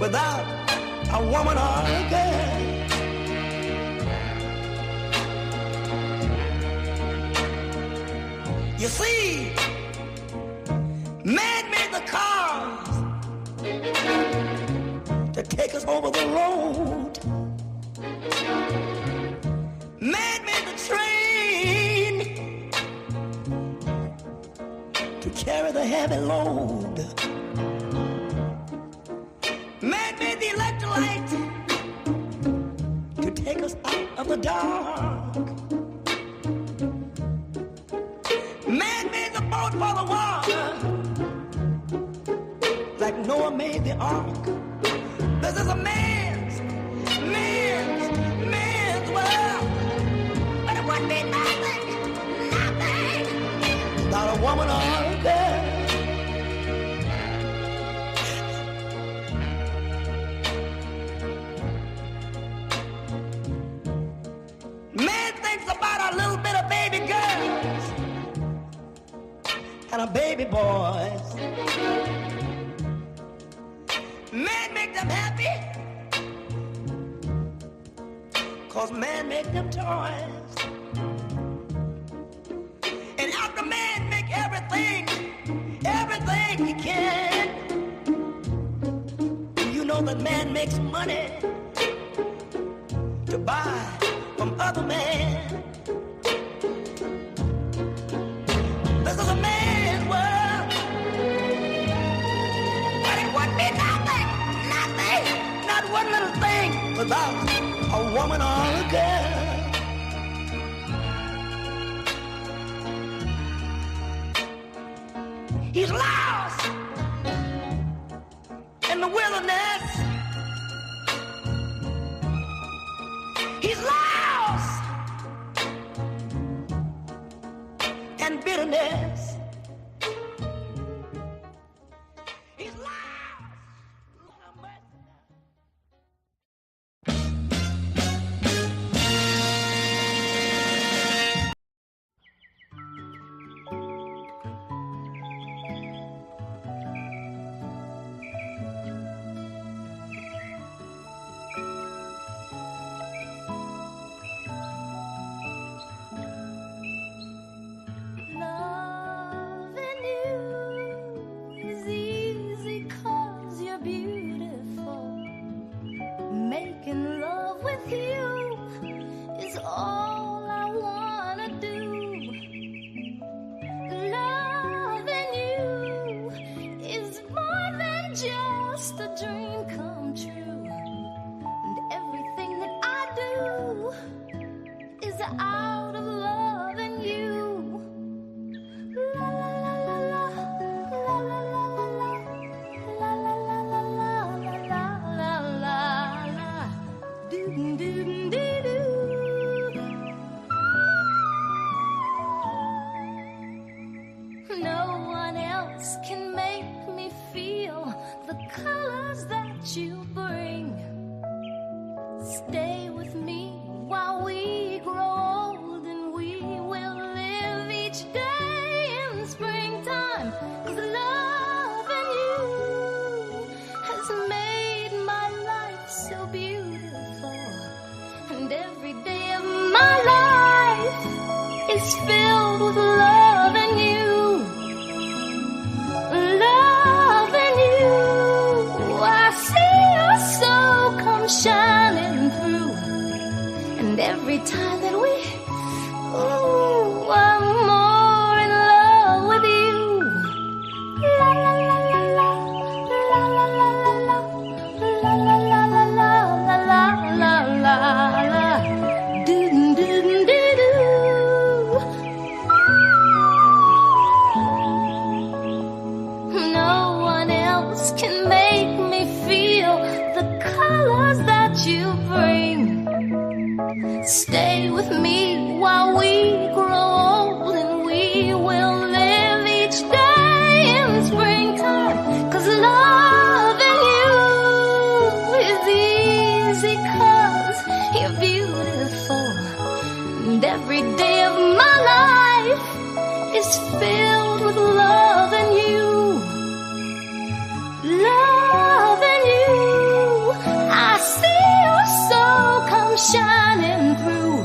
without a woman or a girl. You see, man made the cars to take us over the road. Man made the train to carry the heavy load. Man made the electric light to take us out of the dark. Man made the boat for the water, like Noah made the ark. This is a man's world. But it wouldn't be nothing without a woman or a girl. Man thinks about a little bit of baby girls and a baby boys. Man make them happy, 'cause man make them toys. And after man make everything he can, you know that man makes money to buy from other men. This is a man's world, but it wouldn't be nothing, not one little thing without a woman or a girl. He's lost in the wilderness. He's lost in bitterness. He's lost. Lord have mercy. Loving you is easy 'cause you're beautiful. Making love with you is all I wanna do. Loving you is more than just a dream come true. And everything that I do is out of loving you. La la la la la, la la la la la, la la la la la, la la la la, doo doo doo doo. No one else can make me feel the colors that you bring. Stay with me while we grow old, and we will live each day in springtime. 'Cause loving you has made my life so beautiful, and every day of my life is filled with loving you. Loving you, I see your soul come shining through. And every time that we, I'm more in love with you. La la la la la, la la la la la, la la la la la, la la la la, doo doo doo doo. No one else can make me feel the colors that you bring. Stay with me while we grow old, and we will live each day in springtime. 'Cause loving you is easy 'cause you're beautiful, and every day of my life is filled with loving you. Loving you. shining through.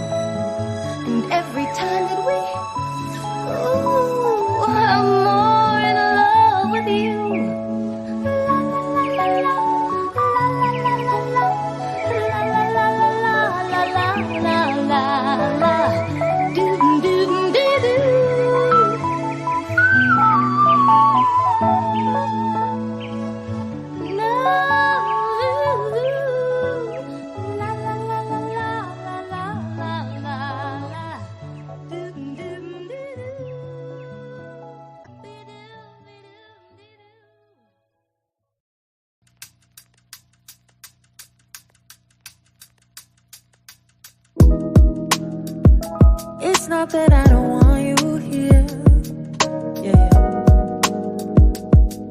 And every time that we, ooh, I'm more in love with you. La la la la la, la la la la la, la la la la la, doo doo doo doo. It's not that I don't want you here, yeah.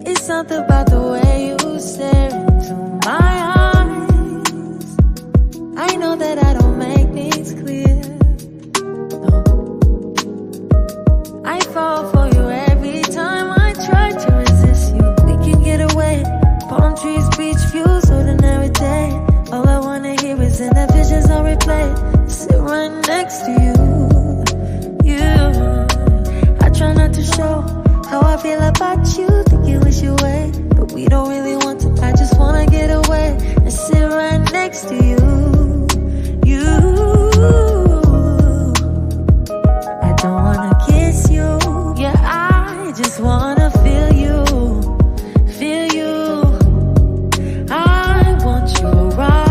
It's something about the way you stare into my eyes. I know that I don't make things clear, no. I fall for you every time I try to resist you. We can get away, palm trees, beach views, ordinary day. All I wanna hear is in the visions on replay. Sit right next to you. I try not to show how I feel about you. Think you wish you away, but we don't really want to. I just wanna get away and sit right next to you. I don't wanna kiss you. Yeah, I just wanna feel you. Feel you. I want you around.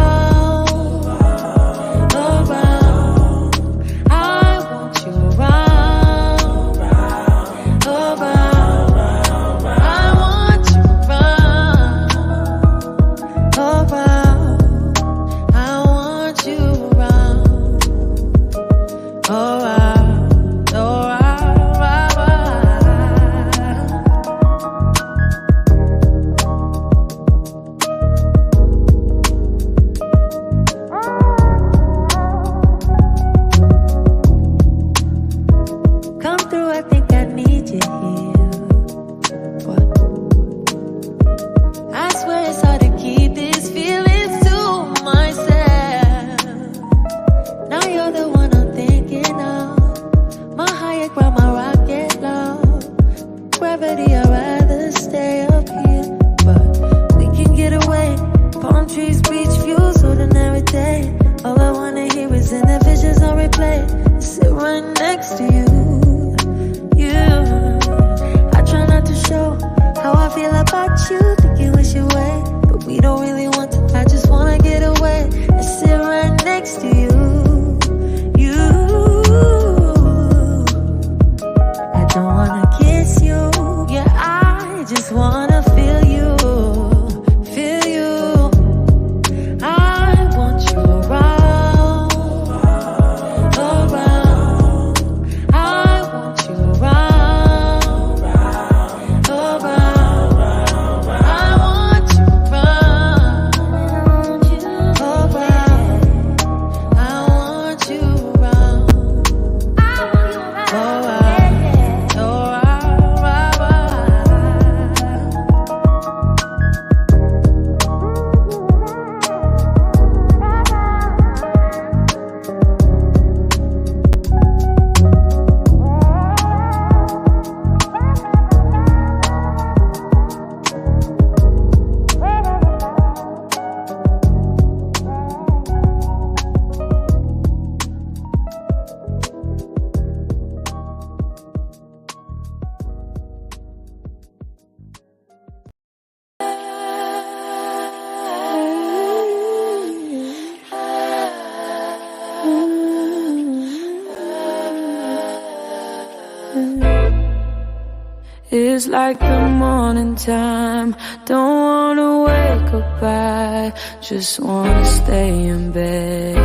It's like the morning time. Don't wanna wake up, I just wanna stay in bed.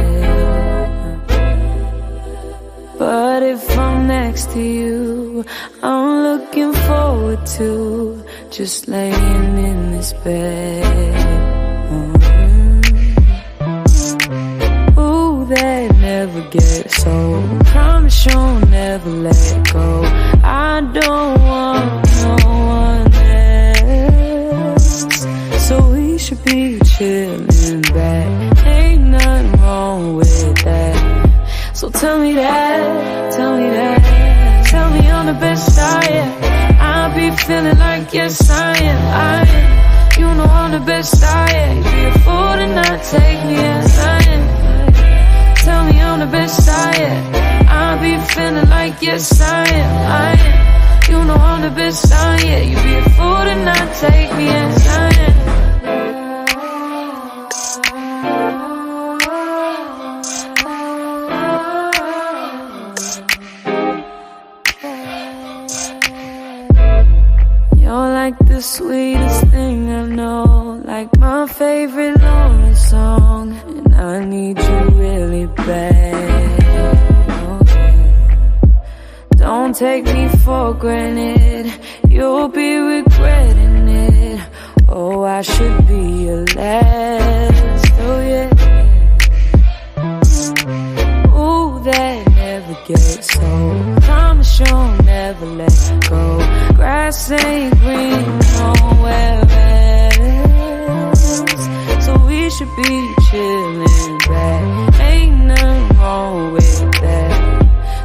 But if I'm next to you, I'm looking forward to just laying in this bed. Ooh, that never gets old. Promise you'll never let go. I don't want no one else, so we should be chilling back. Ain't nothing wrong with tell me that, tell me that. Tell me I'm the best I am. I be feeling like yes I am. You know I'm the best I am. You be a fool to not take me as I am. Tell me I'm the best I am. I be feeling like yes I am. You know I'm the best I am. You be a fool to not take me as I am. You're like the sweetest thing I know, like my favorite lonely song, and I need you really bad. Oh, yeah. Don't take me for granted, you'll be regretting it. Oh, I should be your last. Oh yeah. Ooh, that never gets old. Promise you'll never let go. Grass ain't green nowhere else, so we should be chillin' back. Ain't nothing wrong with that.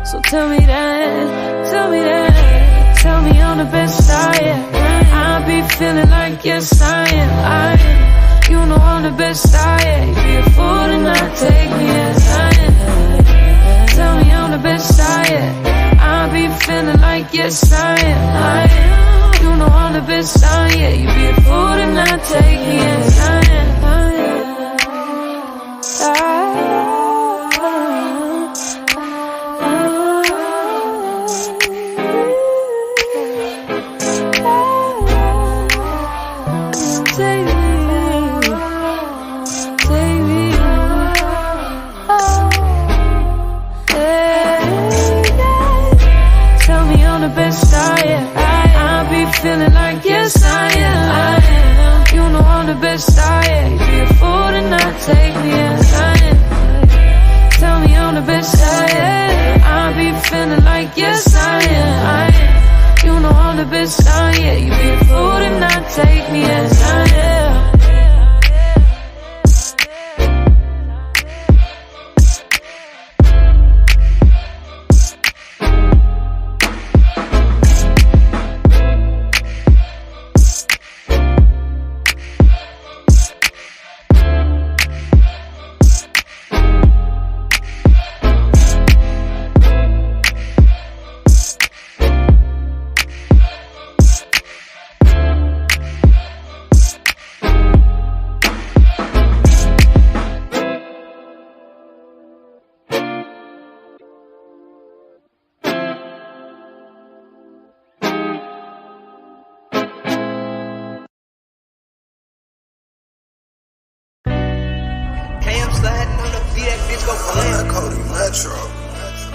So tell me that, tell me that. Tell me I'm the best I am. I be feeling like yes I am. You know I'm the best I am. Be a fool to not take me as I am. Tell me I'm the best I am. I be feeling like yes I am. You know I'm the best I am. You be a fool to not take me as I am. Feeling like yes I am. You know I'm the best I am. Be a fool to not take me as I am. Tell me I'm the best I am. I be feeling like yes I am. You know I'm the best I am. You be a fool to not take me as I am.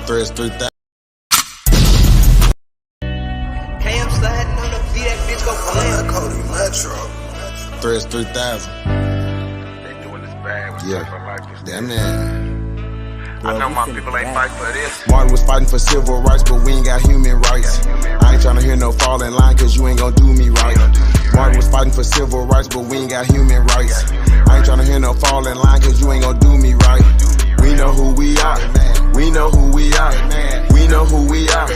Threads 3000. Cam sliding on the V, that bitch go blam. Cody Metro. Threads 3000. They doing this bad with Yeah. stuff like this. Damn man. I know my people ain't fighting for this. Martin was fighting for civil rights, but we ain't got human rights. I ain't tryna hear no fall in line, cause you ain't gon' do me right. Martin was fighting for civil rights, but we ain't got human rights. I ain't tryna hear no fall in line, cause you ain't gon' do me right. We know who we are. We know who we are. We know who we are.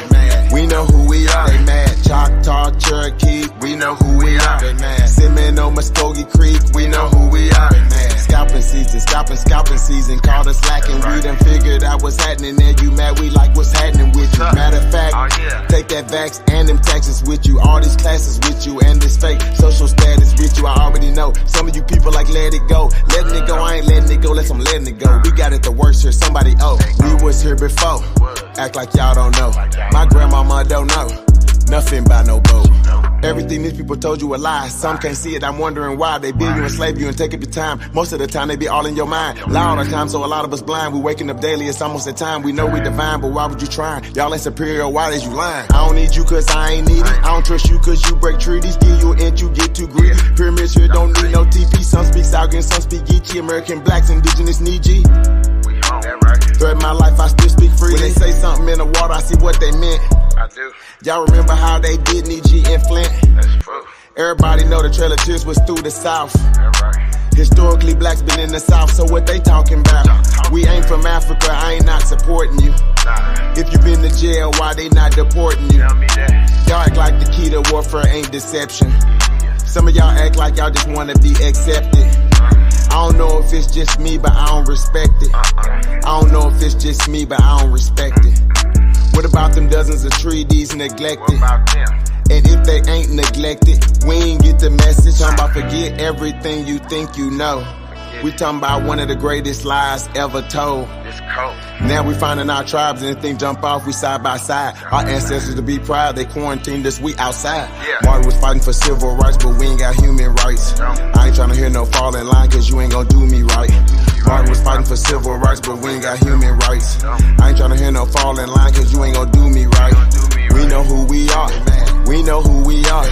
We know who we are. They mad. Choctaw, Cherokee. We know who we are. They mad. Seminole, Muskogee Creek. We know who we are. Scalping season, scalping season. Called us lacking. We done figured out what's happening. And you mad? We like what's happening with you. Matter of fact, take that vax and them taxes with you. All these classes with you and this fake social status with you. I already know. Some of you people like let it go. Letting it go, I ain't letting it go unless I'm letting it go. We got it the worst here. Somebody owe. We was here before. Act like y'all don't know. My grandmama don't know nothing about no boat. Everything these people told you a lie. Some can't see it, I'm wondering why. They build you, enslave you, and take up your time. Most of the time, they be all in your mind. Lie all the time, so a lot of us blind. We waking up daily, it's almost that time. We know we divine, but why would you try? Y'all ain't superior, why is you lying? I don't need you cause I ain't needy. I don't trust you cause you break treaties. Give you an inch, you get too greedy. Pyramids here don't need no TP. Some speak Algon, some speak Geechee. American blacks, indigenous need G. Threat my life, I still speak free. When they say something in the water, I see what they meant. I do. Y'all remember how they did need G in Flint? That's true. Everybody know the Trail of Tears was through the South. That's right. Historically, blacks been in the South, so what they talking about? We ain't from Africa, I ain't not supporting you. Nah, If you been to jail, why they not deporting you? tell me that. Y'all act like the key to warfare ain't deception. Some of y'all act like y'all just wanna be accepted. I don't know if it's just me, but I don't respect it. I don't know if it's just me, but I don't respect it. What about them dozens of treaties What neglected? about them? And if they ain't neglected, we ain't get the message. Talking about forget everything you think you know. We talking about one of the greatest lies ever told. It's cold. Now we finding our tribes, anything jump off, we side by side. Our ancestors to be proud, they quarantined us, we outside. Yeah. Martin was fighting for civil rights, but we ain't got human rights. I ain't trying to hear no fall in line, cause you ain't gonna do me right. Martin was fighting for civil rights, but we ain't got human rights. I ain't trying to hear no fall in line, cause you ain't gonna do me right. We know who we are. We know who we are.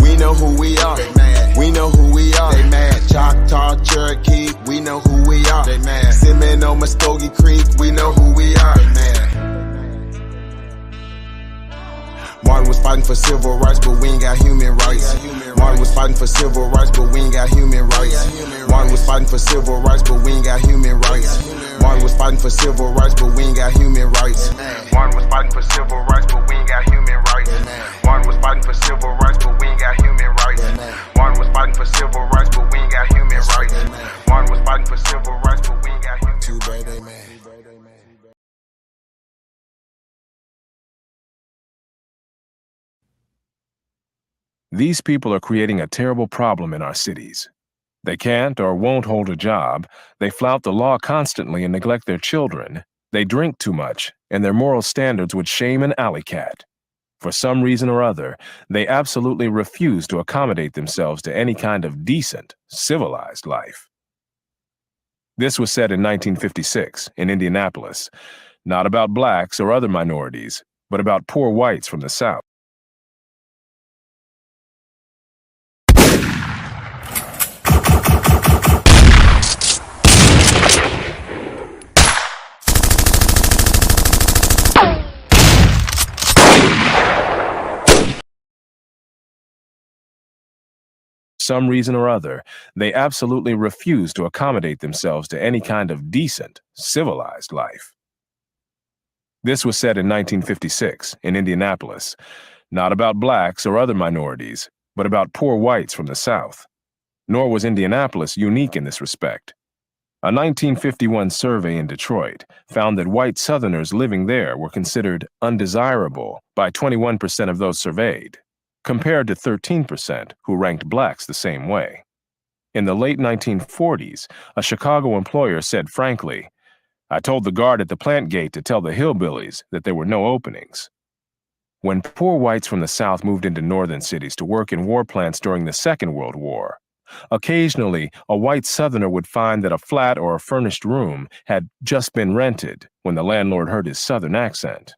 We know who we are. We know who we are. They mad. Choctaw, Cherokee, we know who we are. They mad. Seminole, Muskogee Creek, we know who we are. They mad. Martin was fighting for civil rights, but we ain't got human rights. Martin was fighting for civil rights, but we ain't got human rights. Martin was fighting for civil rights, but we ain't got human rights. Martin was fighting for civil rights, but we ain't got human rights. Martin was fighting for civil rights, but we ain't got human rights. Martin was fighting for civil rights, but we ain't got human rights. Martin was fighting for civil rights, but we ain't got human rights. Martin was fighting for civil rights, but we ain't got human rights. Too bad they mad. These people are creating a terrible problem in our cities. They can't or won't hold a job, they flout the law constantly and neglect their children, they drink too much, and their moral standards would shame an alley cat. For some reason or other, they absolutely refuse to accommodate themselves to any kind of decent, civilized life. This was said in 1956 in Indianapolis, not about blacks or other minorities, but about poor whites from the South. Some reason or other, they absolutely refuse to accommodate themselves to any kind of decent, civilized life. This was said in 1956 in Indianapolis, not about blacks or other minorities, but about poor whites from the South. Nor was Indianapolis unique in this respect. A 1951 survey in Detroit found that white Southerners living there were considered undesirable by 21% of those surveyed, compared to 13% who ranked blacks the same way. In the late 1940s, a Chicago employer said frankly, "I told the guard at the plant gate to tell the hillbillies that there were no openings." When poor whites from the South moved into northern cities to work in war plants during the Second World War, occasionally a white Southerner would find that a flat or a furnished room had just been rented when the landlord heard his Southern accent.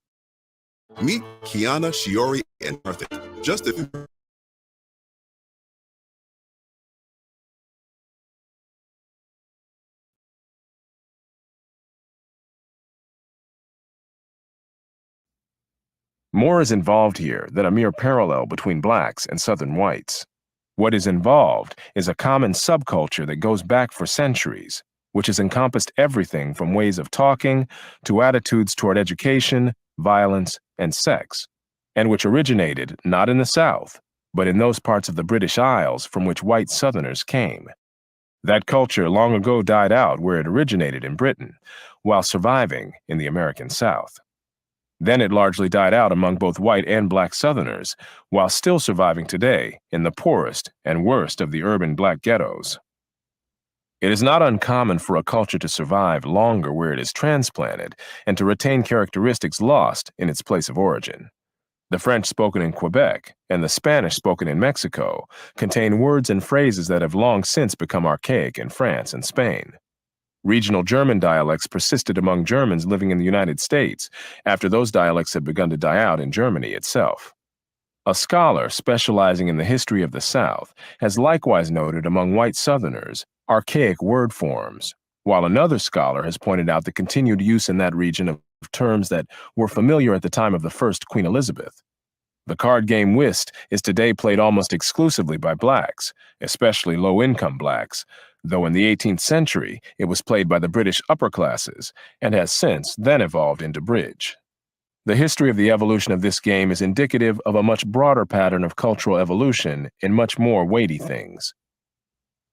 Meet Kiana, Shiori, and Arthur. Just a few. More is involved here than a mere parallel between blacks and Southern whites. What is involved is a common subculture that goes back for centuries, which has encompassed everything from ways of talking to attitudes toward education, violence, and sex, and which originated not in the South, but in those parts of the British Isles from which white Southerners came. That culture long ago died out where it originated in Britain, while surviving in the American South. Then it largely died out among both white and black Southerners, while still surviving today in the poorest and worst of the urban black ghettos. It is not uncommon for a culture to survive longer where it is transplanted and to retain characteristics lost in its place of origin. The French spoken in Quebec and the Spanish spoken in Mexico contain words and phrases that have long since become archaic in France and Spain. Regional German dialects persisted among Germans living in the United States after those dialects had begun to die out in Germany itself. A scholar specializing in the history of the South has likewise noted among white Southerners archaic word forms, while another scholar has pointed out the continued use in that region of terms that were familiar at the time of the first Queen Elizabeth. The card game whist is today played almost exclusively by blacks, especially low-income blacks, though in the 18th century it was played by the British upper classes and has since then evolved into bridge. The history of the evolution of this game is indicative of a much broader pattern of cultural evolution in much more weighty things.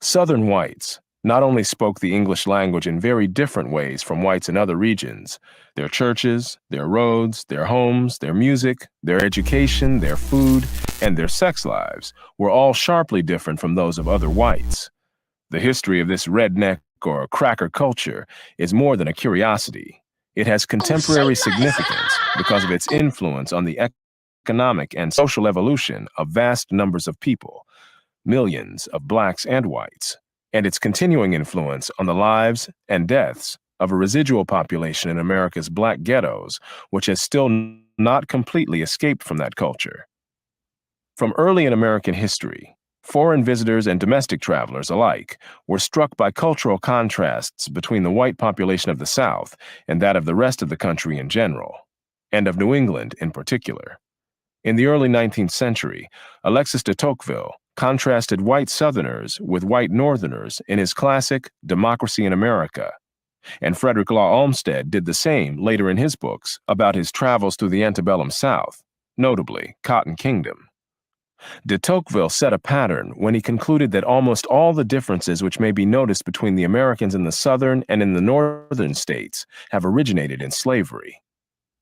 Southern whites not only spoke the English language in very different ways from whites in other regions. Their churches, their roads, their homes, their music, their education, their food, and their sex lives were all sharply different from those of other whites. The history of this redneck or cracker culture is more than a curiosity. It has contemporary significance because of its influence on the economic and social evolution of vast numbers of people, millions of blacks and whites, and its continuing influence on the lives and deaths of a residual population in America's black ghettos, which has still not completely escaped from that culture. From early in American history, foreign visitors and domestic travelers alike were struck by cultural contrasts between the white population of the South and that of the rest of the country in general, and of New England in particular. In the early 19th century, Alexis de Tocqueville contrasted white Southerners with white Northerners in his classic Democracy in America, and Frederick Law Olmsted did the same later in his books about his travels through the antebellum South, notably Cotton Kingdom. De Tocqueville set a pattern when he concluded that almost all the differences which may be noticed between the Americans in the southern and in the northern states have originated in slavery.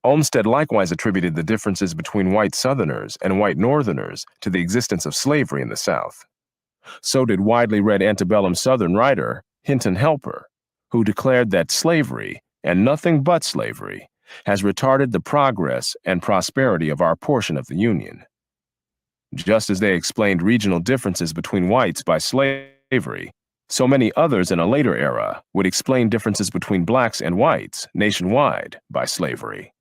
Olmsted likewise attributed the differences between white Southerners and white Northerners to the existence of slavery in the South. So did widely read antebellum Southern writer Hinton Helper, who declared that slavery, and nothing but slavery, has retarded the progress and prosperity of our portion of the Union. Just as they explained regional differences between whites by slavery, so many others in a later era would explain differences between blacks and whites nationwide by slavery.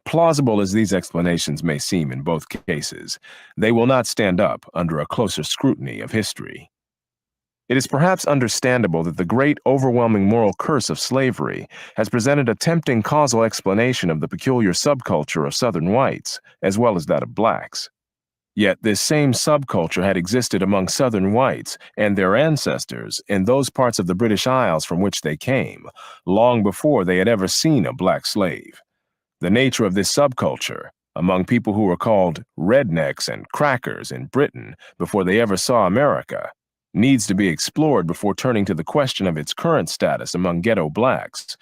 Plausible as these explanations may seem in both cases, they will not stand up under a closer scrutiny of history. It is perhaps understandable that the great overwhelming moral curse of slavery has presented a tempting causal explanation of the peculiar subculture of Southern whites, as well as that of blacks. Yet this same subculture had existed among Southern whites and their ancestors in those parts of the British Isles from which they came, long before they had ever seen a black slave. The nature of this subculture, among people who were called rednecks and crackers in Britain before they ever saw America, needs to be explored before turning to the question of its current status among ghetto blacks,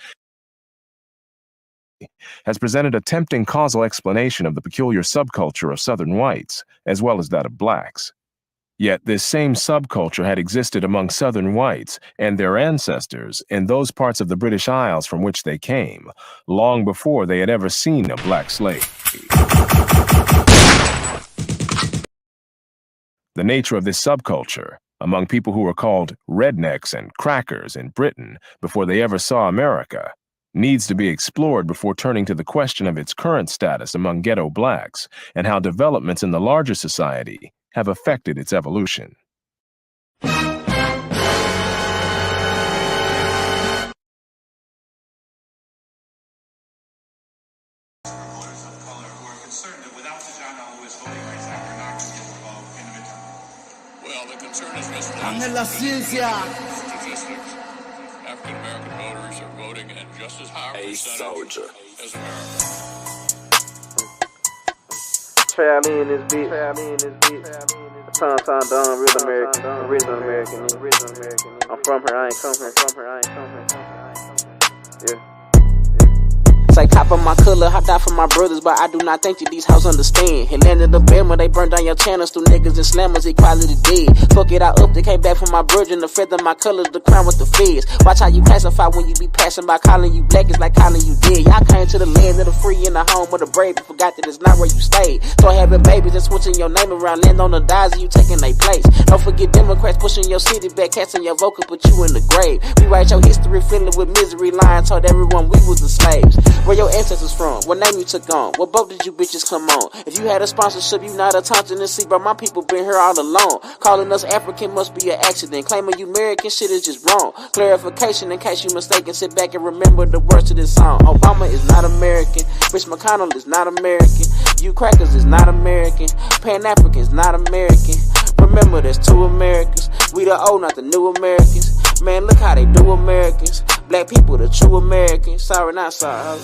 has presented a tempting causal explanation of the peculiar subculture of Southern whites, as well as that of blacks. Yet this same subculture had existed among Southern whites and their ancestors in those parts of the British Isles from which they came, long before they had ever seen a black slave. The nature of this subculture, among people who were called rednecks and crackers in Britain before they ever saw America, needs to be explored before turning to the question of its current status among ghetto blacks and how developments in the larger society have affected its evolution. En la ciencia. African American voters are voting at just as high a percentage as Americans. Trey in this bitch. Tom Don, real American. I'm from here, I ain't come here. Yeah. Like top of my color, hopped out for my brothers, but I do not think that these hoes understand. It landed the Bama, they burned down your channels through niggas and slammers, equality dead. Fuck it, I up, they came back from my virgin, the feather my colors, the crown with the feds. Watch how you classify when you be passing by, calling you black, it's like calling you dead. Y'all came to the land of the free and the home of the brave, but forgot that it's not where you stayed. Start having babies and switching your name around, land on the dies and you taking their place. Don't forget Democrats pushing your city back, casting your vote, put you in the grave. Rewrite your history, fill it with misery, lying, told everyone we was the slaves. Where your ancestors from? What name you took on? What boat did you bitches come on? If you had a sponsorship, you not a Thompson and see, but my people been here all along. Calling us African must be an accident. Claiming you American shit is just wrong. Clarification in case you mistaken. Sit back and remember the words of this song. Obama is not American. Rich McConnell is not American. You crackers is not American. Pan-African is not American. Remember, there's two Americans. We the old, not the new Americans. Man, look how they do Americans. Black people, the true Americans. Sorry, not sorry.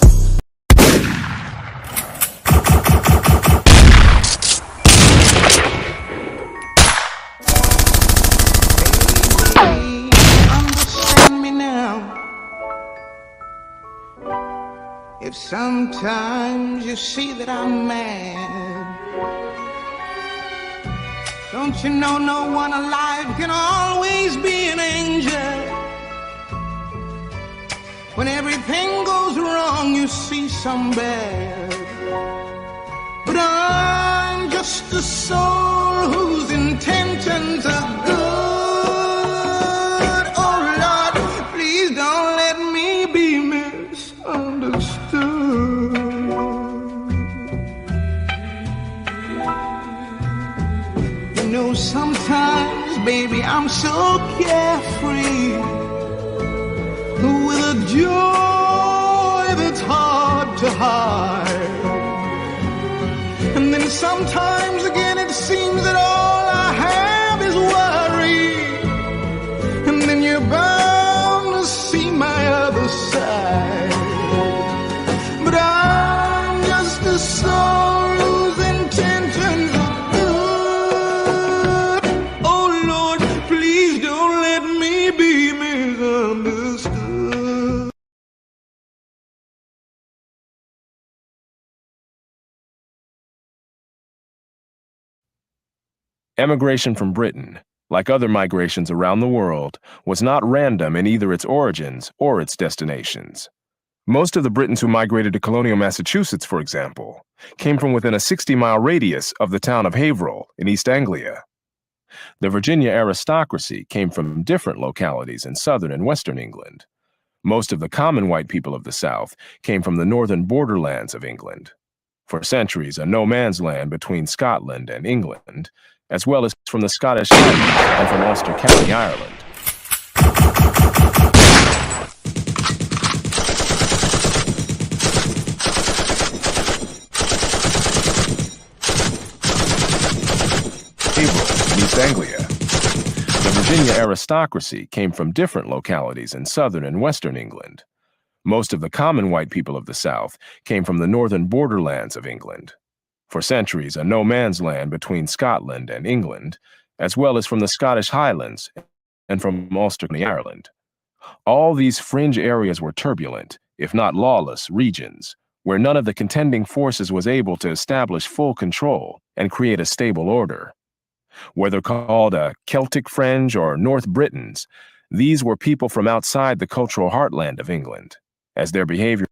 Understand me now. If sometimes you see that I'm mad, don't you know no one alive can always be an angel? When everything goes wrong, you see some bad. But I'm just a soul whose intentions are good. Oh Lord, please don't let me be misunderstood. You know, sometimes, baby, I'm so carefree, with a joy that's hard to hide. And then sometimes again it seems that all I have is worry. And then you're bound to see my other side. But I'm just a soul whose intentions are good. Oh Lord, please don't let me be misunderstood. Emigration from Britain, like other migrations around the world, was not random in either its origins or its destinations. Most of the Britons who migrated to colonial Massachusetts, for example, came from within a 60-mile radius of the town of Haverhill in East Anglia. The Virginia aristocracy came from different localities in southern and western England. Most of the common white people of the South came from the northern borderlands of England. For centuries, a no-man's land between Scotland and England, as well as from the Scottish Highlands and from Ulster County, Ireland. Haverhill, in East Anglia. The Virginia aristocracy came from different localities in southern and western England. Most of the common white people of the South came from the northern borderlands of England. For centuries, a no-man's land between Scotland and England, as well as from the Scottish Highlands and from Ulster County, Ireland. All these fringe areas were turbulent, if not lawless, regions, where none of the contending forces was able to establish full control and create a stable order. Whether called a Celtic Fringe or North Britons, these were people from outside the cultural heartland of England, as their behavior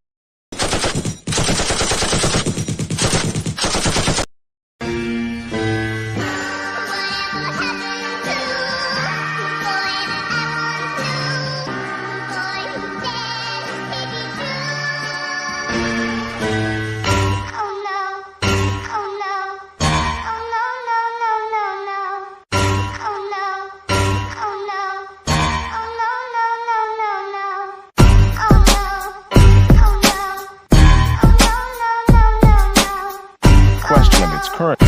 question of its current.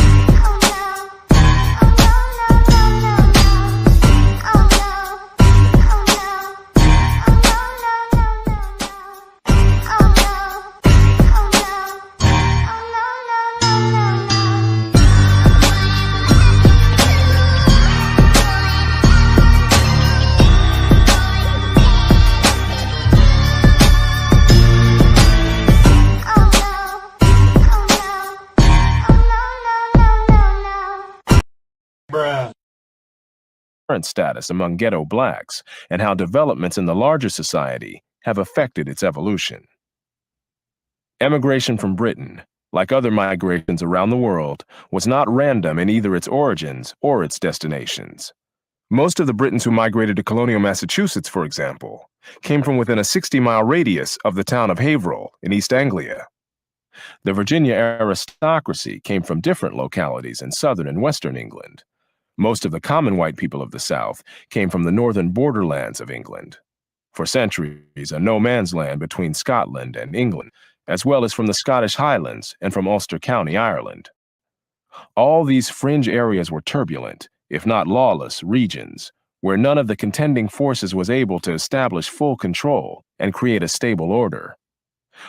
Current status among ghetto blacks and how developments in the larger society have affected its evolution. Emigration from Britain, like other migrations around the world, was not random in either its origins or its destinations. Most of the Britons who migrated to colonial Massachusetts, for example, came from within a 60-mile radius of the town of Haverhill in East Anglia. The Virginia aristocracy came from different localities in southern and western England. Most of the common white people of the South came from the northern borderlands of England. For centuries, a no-man's land between Scotland and England, as well as from the Scottish Highlands and from Ulster County, Ireland. All these fringe areas were turbulent, if not lawless, regions, where none of the contending forces was able to establish full control and create a stable order.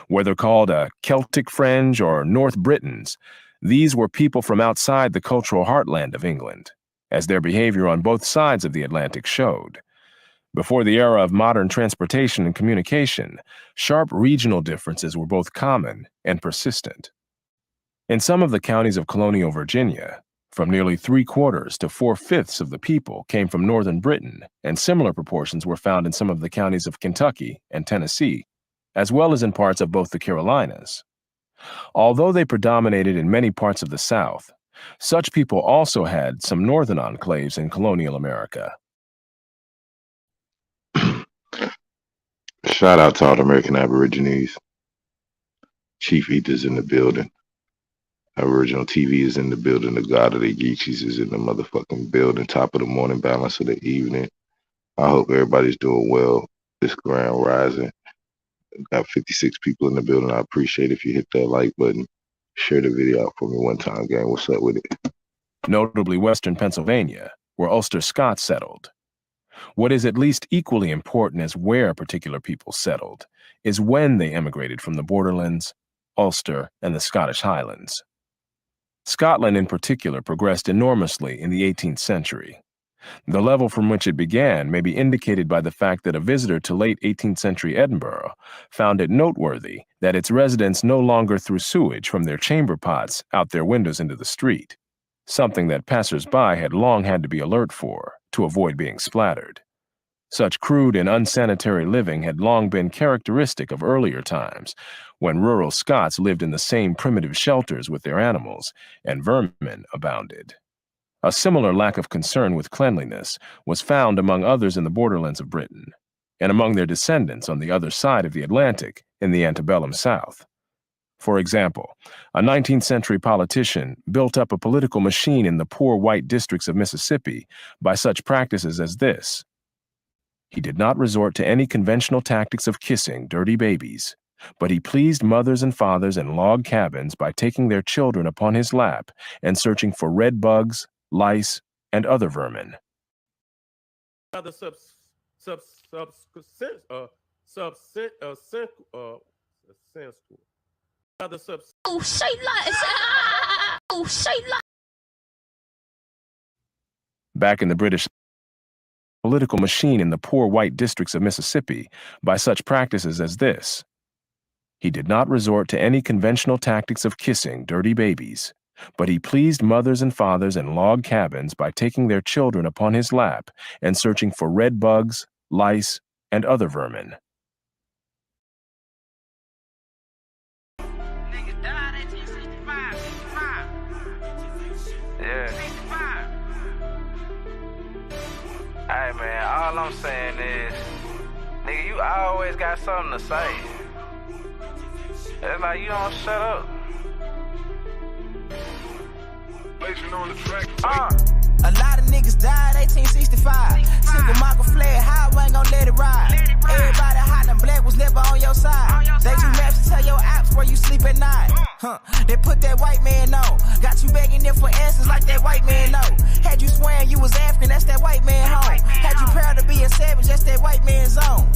Whether called a Celtic Fringe or North Britons, these were people from outside the cultural heartland of England, as their behavior on both sides of the Atlantic showed. Before the era of modern transportation and communication, sharp regional differences were both common and persistent. In some of the counties of colonial Virginia, from nearly 3/4 to 4/5 of the people came from northern Britain, and similar proportions were found in some of the counties of Kentucky and Tennessee, as well as in parts of both the Carolinas. Although they predominated in many parts of the South, such people also had some northern enclaves in colonial America. Shout out to all the American Aborigines. Chief Ether's in the building. Original TV is in the building. The God of the Geechies is in the motherfucking building. Top of the morning, balance of the evening. I hope everybody's doing well this grand rising. Got 56 people in the building. I appreciate if you hit that like button. Share the video out for me one time, gang. What's up with it? Notably western Pennsylvania, where Ulster Scots settled. What is at least equally important as where particular people settled is when they emigrated from the borderlands, Ulster, and the Scottish Highlands. Scotland in particular progressed enormously in the 18th century. The level from which it began may be indicated by the fact that a visitor to late 18th century Edinburgh found it noteworthy that its residents no longer threw sewage from their chamber pots out their windows into the street, something that passers-by had long had to be alert for to avoid being splattered. Such crude and unsanitary living had long been characteristic of earlier times, when rural Scots lived in the same primitive shelters with their animals, and vermin abounded. A similar lack of concern with cleanliness was found among others in the borderlands of Britain, and among their descendants on the other side of the Atlantic in the antebellum South. For example, a 19th century politician built up a political machine in the poor white districts of Mississippi by such practices as this. He did not resort to any conventional tactics of kissing dirty babies, but he pleased mothers and fathers in log cabins by taking their children upon his lap and searching for red bugs, lice, and other vermin. Back in the British political machine in the poor white districts of Mississippi by such practices as this. He did not resort to any conventional tactics of kissing dirty babies, but he pleased mothers and fathers in log cabins by taking their children upon his lap and searching for red bugs, lice, and other vermin. Hey man, all I'm saying is, nigga, you always got something to say. It's like you don't shut up. On the track. A lot of niggas died 1865. Single Michael fled high, I ain't gon' let it ride. Everybody hot and black was never on your side. They do maps to tell your apps where you sleep at night. They put that white man on. Got you begging them for answers like that white man know. Had you swearing you was African, that's that white man home. Had you proud of being savage, that's that white man's zone.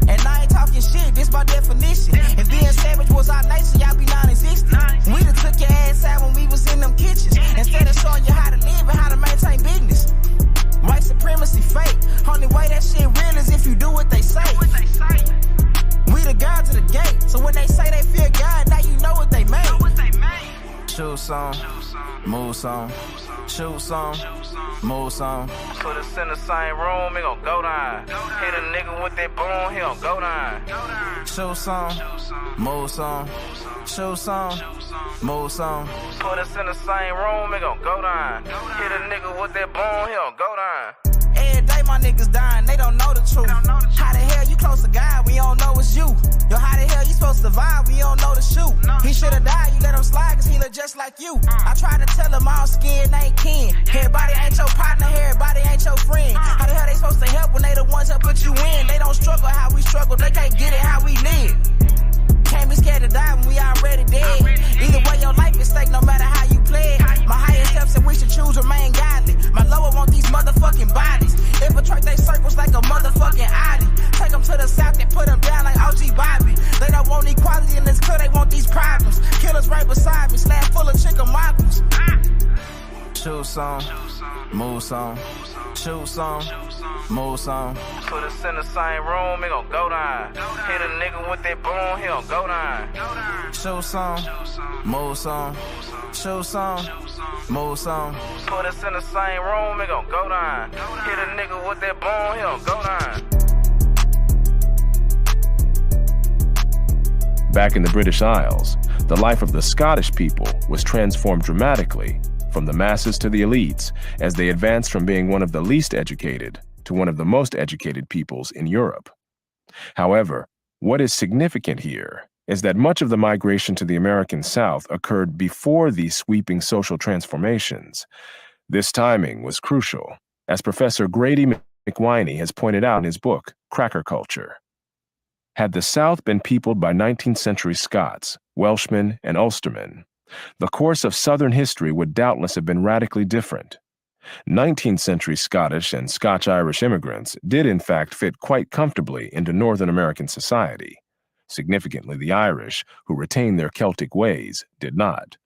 And I ain't talking shit, this my definition. If being savage was our nature, y'all be non-existent. We done took your ass out when we was in them kitchens. Instead of showing you how to live and how to maintain business. White supremacy fake. Only way that shit real is if you do what they say. We the guards of the gate, so when they say they fear God, now you know what they made. Shoot some, move some, shoot some, move some. Put us in the same room, it gon' go down. Hit a nigga with that boom, he gon' go down. Shoot some, move some, shoot some, move some. Put us in the same room, it gon' go down. Hit a nigga with that boom, he gon' go down. Every day my niggas dying, they don't know the truth. How the hell you like you. I try to tell them all skin ain't kin. Everybody ain't your partner, everybody ain't your friend. How the hell they supposed to help when they the ones that put you in? They don't struggle how we struggle, they can't get it how we live. Can't be scared to die when we already dead. Either way, your life is stake no matter how you play it. My higher steps and we should choose remain godly. My lower want these motherfucking bodies. Infiltrate they circles like a motherfucking Audi. Take them to the south and put them down like OG Bobby. They don't want equality in this club, they want these problems. Killers right beside me, slab full of chicken mockers. Choose some, move some, choose some, move some. Put us in the same room, it gon' go down. Hit a nigga with that boom, he gon' go down. Choose some, move some, choose some, move some. Put us in the same room, it gon' go down. Hit a nigga with that boom, he gon' go down. Back in the British Isles, the life of the Scottish people was transformed dramatically from the masses to the elites as they advanced from being one of the least educated to one of the most educated peoples in Europe. However, what is significant here is that much of the migration to the American South occurred before these sweeping social transformations. This timing was crucial, as Professor Grady McWhiney has pointed out in his book, Cracker Culture. Had the South been peopled by 19th century Scots, Welshmen, and Ulstermen, the course of Southern history would doubtless have been radically different. 19th century Scottish and Scotch-Irish immigrants did in fact fit quite comfortably into Northern American society. Significantly, the Irish, who retained their Celtic ways, did not.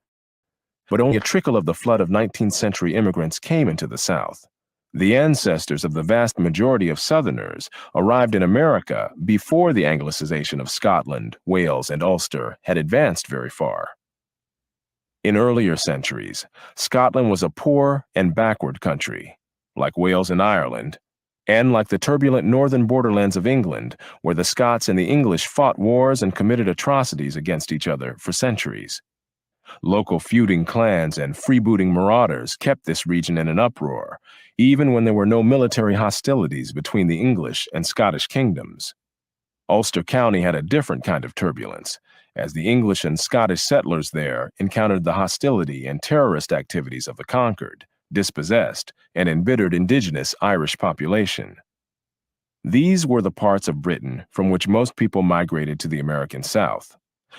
But only a trickle of the flood of 19th century immigrants came into the South. The ancestors of the vast majority of Southerners arrived in America before the Anglicization of Scotland, Wales, and Ulster had advanced very far. In earlier centuries, Scotland was a poor and backward country, like Wales and Ireland, and like the turbulent northern borderlands of England, where the Scots and the English fought wars and committed atrocities against each other for centuries. Local feuding clans and freebooting marauders kept this region in an uproar, even when there were no military hostilities between the English and Scottish kingdoms. Ulster County had a different kind of turbulence, as the English and Scottish settlers there encountered the hostility and terrorist activities of the conquered, dispossessed, and embittered indigenous Irish population. These were the parts of Britain from which most people migrated to the American South,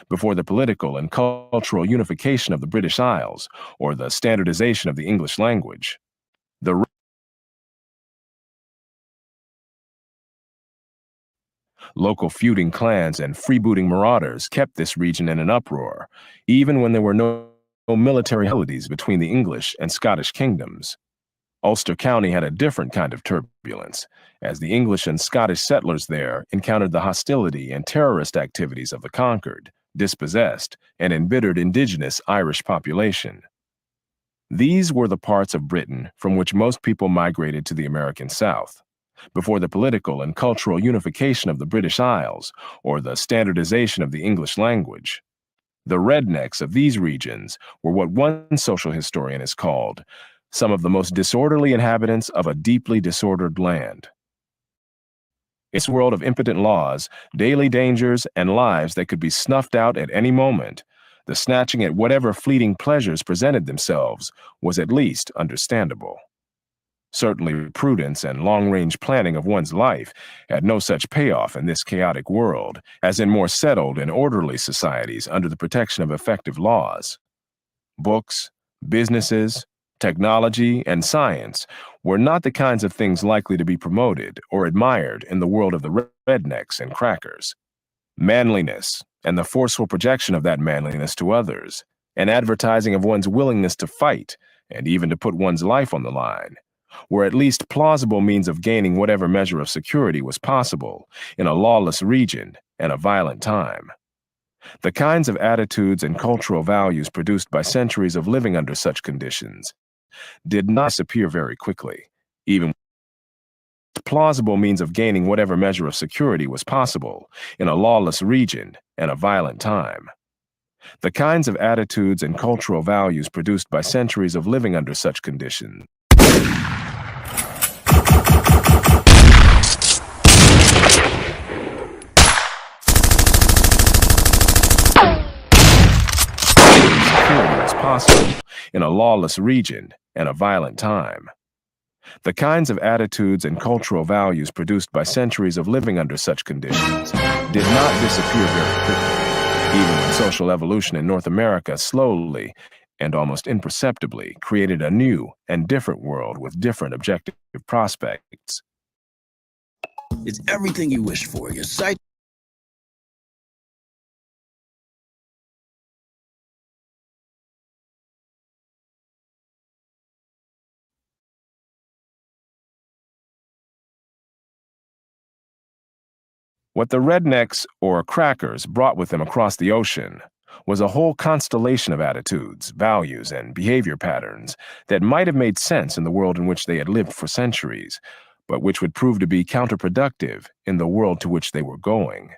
before the political and cultural unification of the British Isles or the standardization of the English language. The local feuding clans and freebooting marauders kept this region in an uproar, even when there were no military hostilities between the English and Scottish kingdoms. Ulster County had a different kind of turbulence, as the English and Scottish settlers there encountered the hostility and terrorist activities of the conquered, dispossessed, and embittered indigenous Irish population. These were the parts of Britain from which most people migrated to the American South, before the political and cultural unification of the British Isles or the standardization of the English language. The rednecks of these regions were what one social historian has called some of the most disorderly inhabitants of a deeply disordered land. Its world of impotent laws, daily dangers, and lives that could be snuffed out at any moment, the snatching at whatever fleeting pleasures presented themselves was at least understandable. Certainly, prudence and long-range planning of one's life had no such payoff in this chaotic world as in more settled and orderly societies under the protection of effective laws. Books, businesses, technology, and science were not the kinds of things likely to be promoted or admired in the world of the rednecks and crackers. Manliness, and the forceful projection of that manliness to others, and advertising of one's willingness to fight, and even to put one's life on the line, were at least plausible means of gaining whatever measure of security was possible in a lawless region and a violent time. The kinds of attitudes and cultural values produced by centuries of living under such conditions did not disappear very quickly, even plausible means of gaining whatever measure of security was possible in a lawless region and a violent time. The kinds of attitudes and cultural values produced by centuries of living under such conditions security was possible in a lawless region and a violent time. The kinds of attitudes and cultural values produced by centuries of living under such conditions did not disappear very quickly, even when social evolution in North America slowly and almost imperceptibly created a new and different world with different objective prospects. It's everything you wish for. Your sight. What the rednecks, or crackers, brought with them across the ocean was a whole constellation of attitudes, values, and behavior patterns that might have made sense in the world in which they had lived for centuries, but which would prove to be counterproductive in the world to which they were going,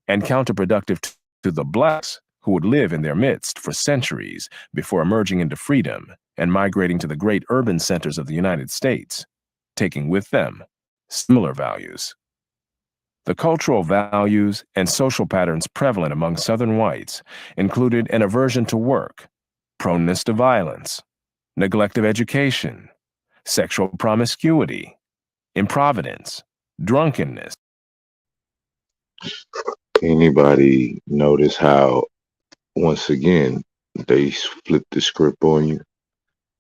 and counterproductive to the blacks who would live in their midst for centuries before emerging into freedom and migrating to the great urban centers of the United States, taking with them similar values. The cultural values and social patterns prevalent among Southern whites included an aversion to work, proneness to violence, neglect of education, sexual promiscuity, improvidence, drunkenness. Anybody notice how, once again, they flipped the script on you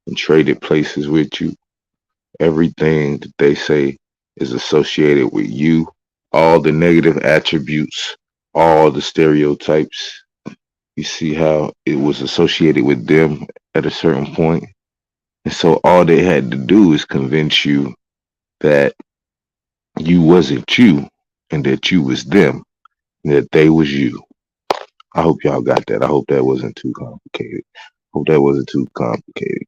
and traded places with you? Everything that they say is associated with you. All the negative attributes, all the stereotypes. You see how it was associated with them at a certain point? And so all they had to do is convince you that you wasn't you and that you was them, and that they was you. I hope y'all got that. I hope that wasn't too complicated. Hope that wasn't too complicated.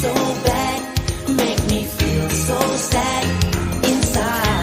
So bad, make me feel so sad inside.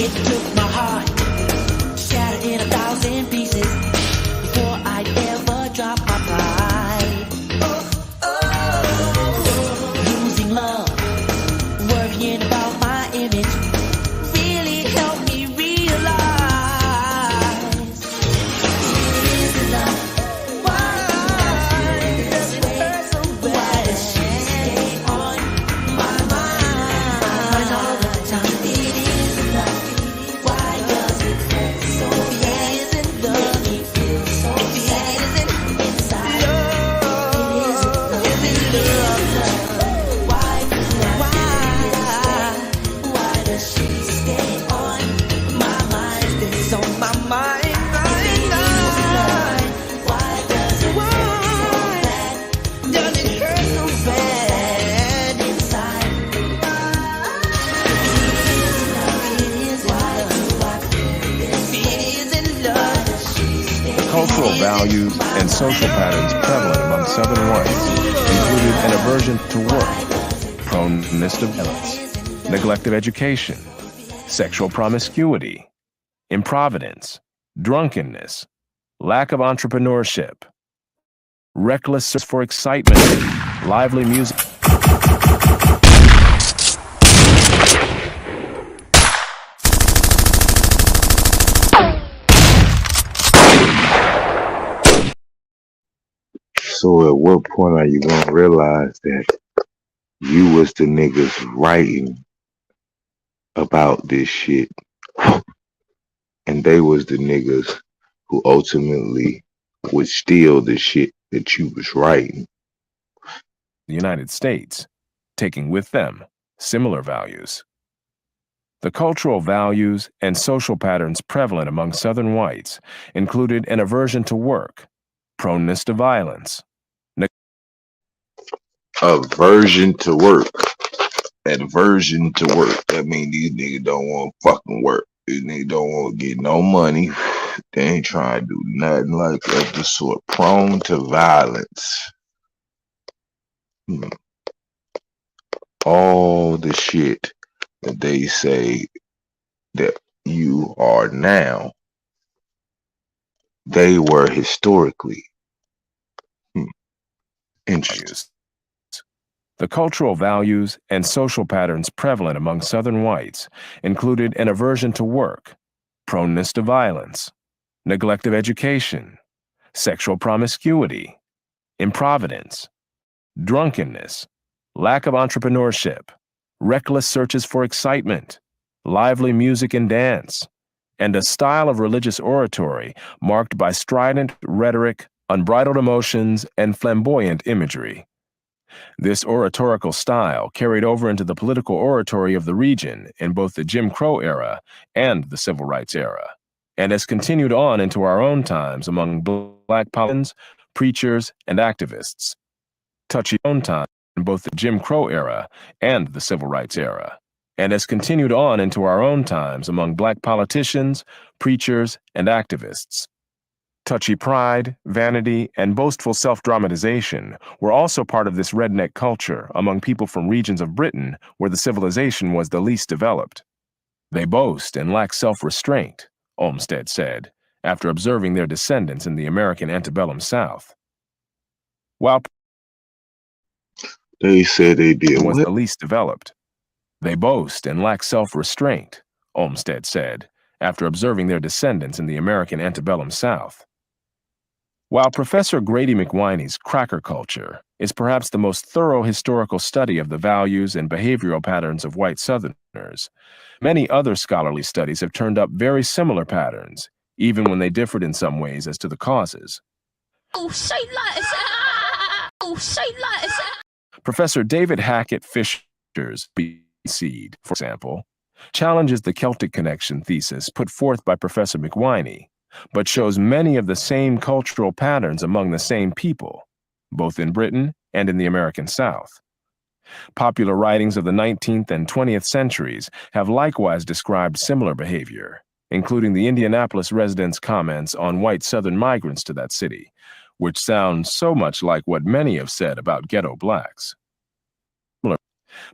It took my heart, shattered in 1,000 pieces, before I'd ever drop my pride. Losing love, worrying about my image, really helped me realize it isn't love. Why does it hurt so bad? Why does she stay on my mind all the time? It isn't love. Why does it hurt so bad? It isn't love. Make me feel so sad. It isn't inside. It isn't love. Why does she stay on my mind? Stays on my mind. Why does it hurt so bad? Does it hurt so bad inside? It isn't love. It isn't love. The cultural values and social patterns prevalent among Southern whites included an aversion to work, proneness to violence, neglect of education, sexual promiscuity, improvidence, drunkenness, lack of entrepreneurship, recklessness for excitement, lively music. So at what point are you gonna realize that you was the niggas writing about this shit, and they was the niggas who ultimately would steal the shit that you was writing? The United States, taking with them similar values. The cultural values and social patterns prevalent among Southern whites included an aversion to work, proneness to violence, Aversion to work. Aversion to work. That mean these niggas don't want to fucking work. These niggas don't want to get no money. They ain't trying to do nothing like that. The sort prone to violence. All the shit that they say that you are now, they were historically. Interesting. The cultural values and social patterns prevalent among Southern whites included an aversion to work, proneness to violence, neglect of education, sexual promiscuity, improvidence, drunkenness, lack of entrepreneurship, reckless searches for excitement, lively music and dance, and a style of religious oratory marked by strident rhetoric, unbridled emotions, and flamboyant imagery. This oratorical style carried over into the political oratory of the region in both the Jim Crow era and the Civil Rights era, and has continued on into our own times among Black politicians, preachers, and activists. Touchy own time in both the Jim Crow era and the Civil Rights era, and has continued on into our own times among Black politicians, preachers, and activists. Touchy pride, vanity, and boastful self-dramatization were also part of this redneck culture among people from regions of Britain where the civilization was the least developed. They boast and lack self-restraint, Olmsted said, after observing their descendants in the American antebellum South. While they said they did was what? the least developed. They boast and lack self-restraint, Olmsted said, after observing their descendants in the American antebellum South. While Professor Grady McWhiney's Cracker Culture is perhaps the most thorough historical study of the values and behavioral patterns of white Southerners, many other scholarly studies have turned up very similar patterns, even when they differed in some ways as to the causes. Professor David Hackett Fisher's Seed, for example, challenges the Celtic connection thesis put forth by Professor McWhiney, but shows many of the same cultural patterns among the same people, both in Britain and in the American South. Popular writings of the 19th and 20th centuries have likewise described similar behavior, including the Indianapolis residents' comments on white Southern migrants to that city, which sound so much like what many have said about ghetto blacks.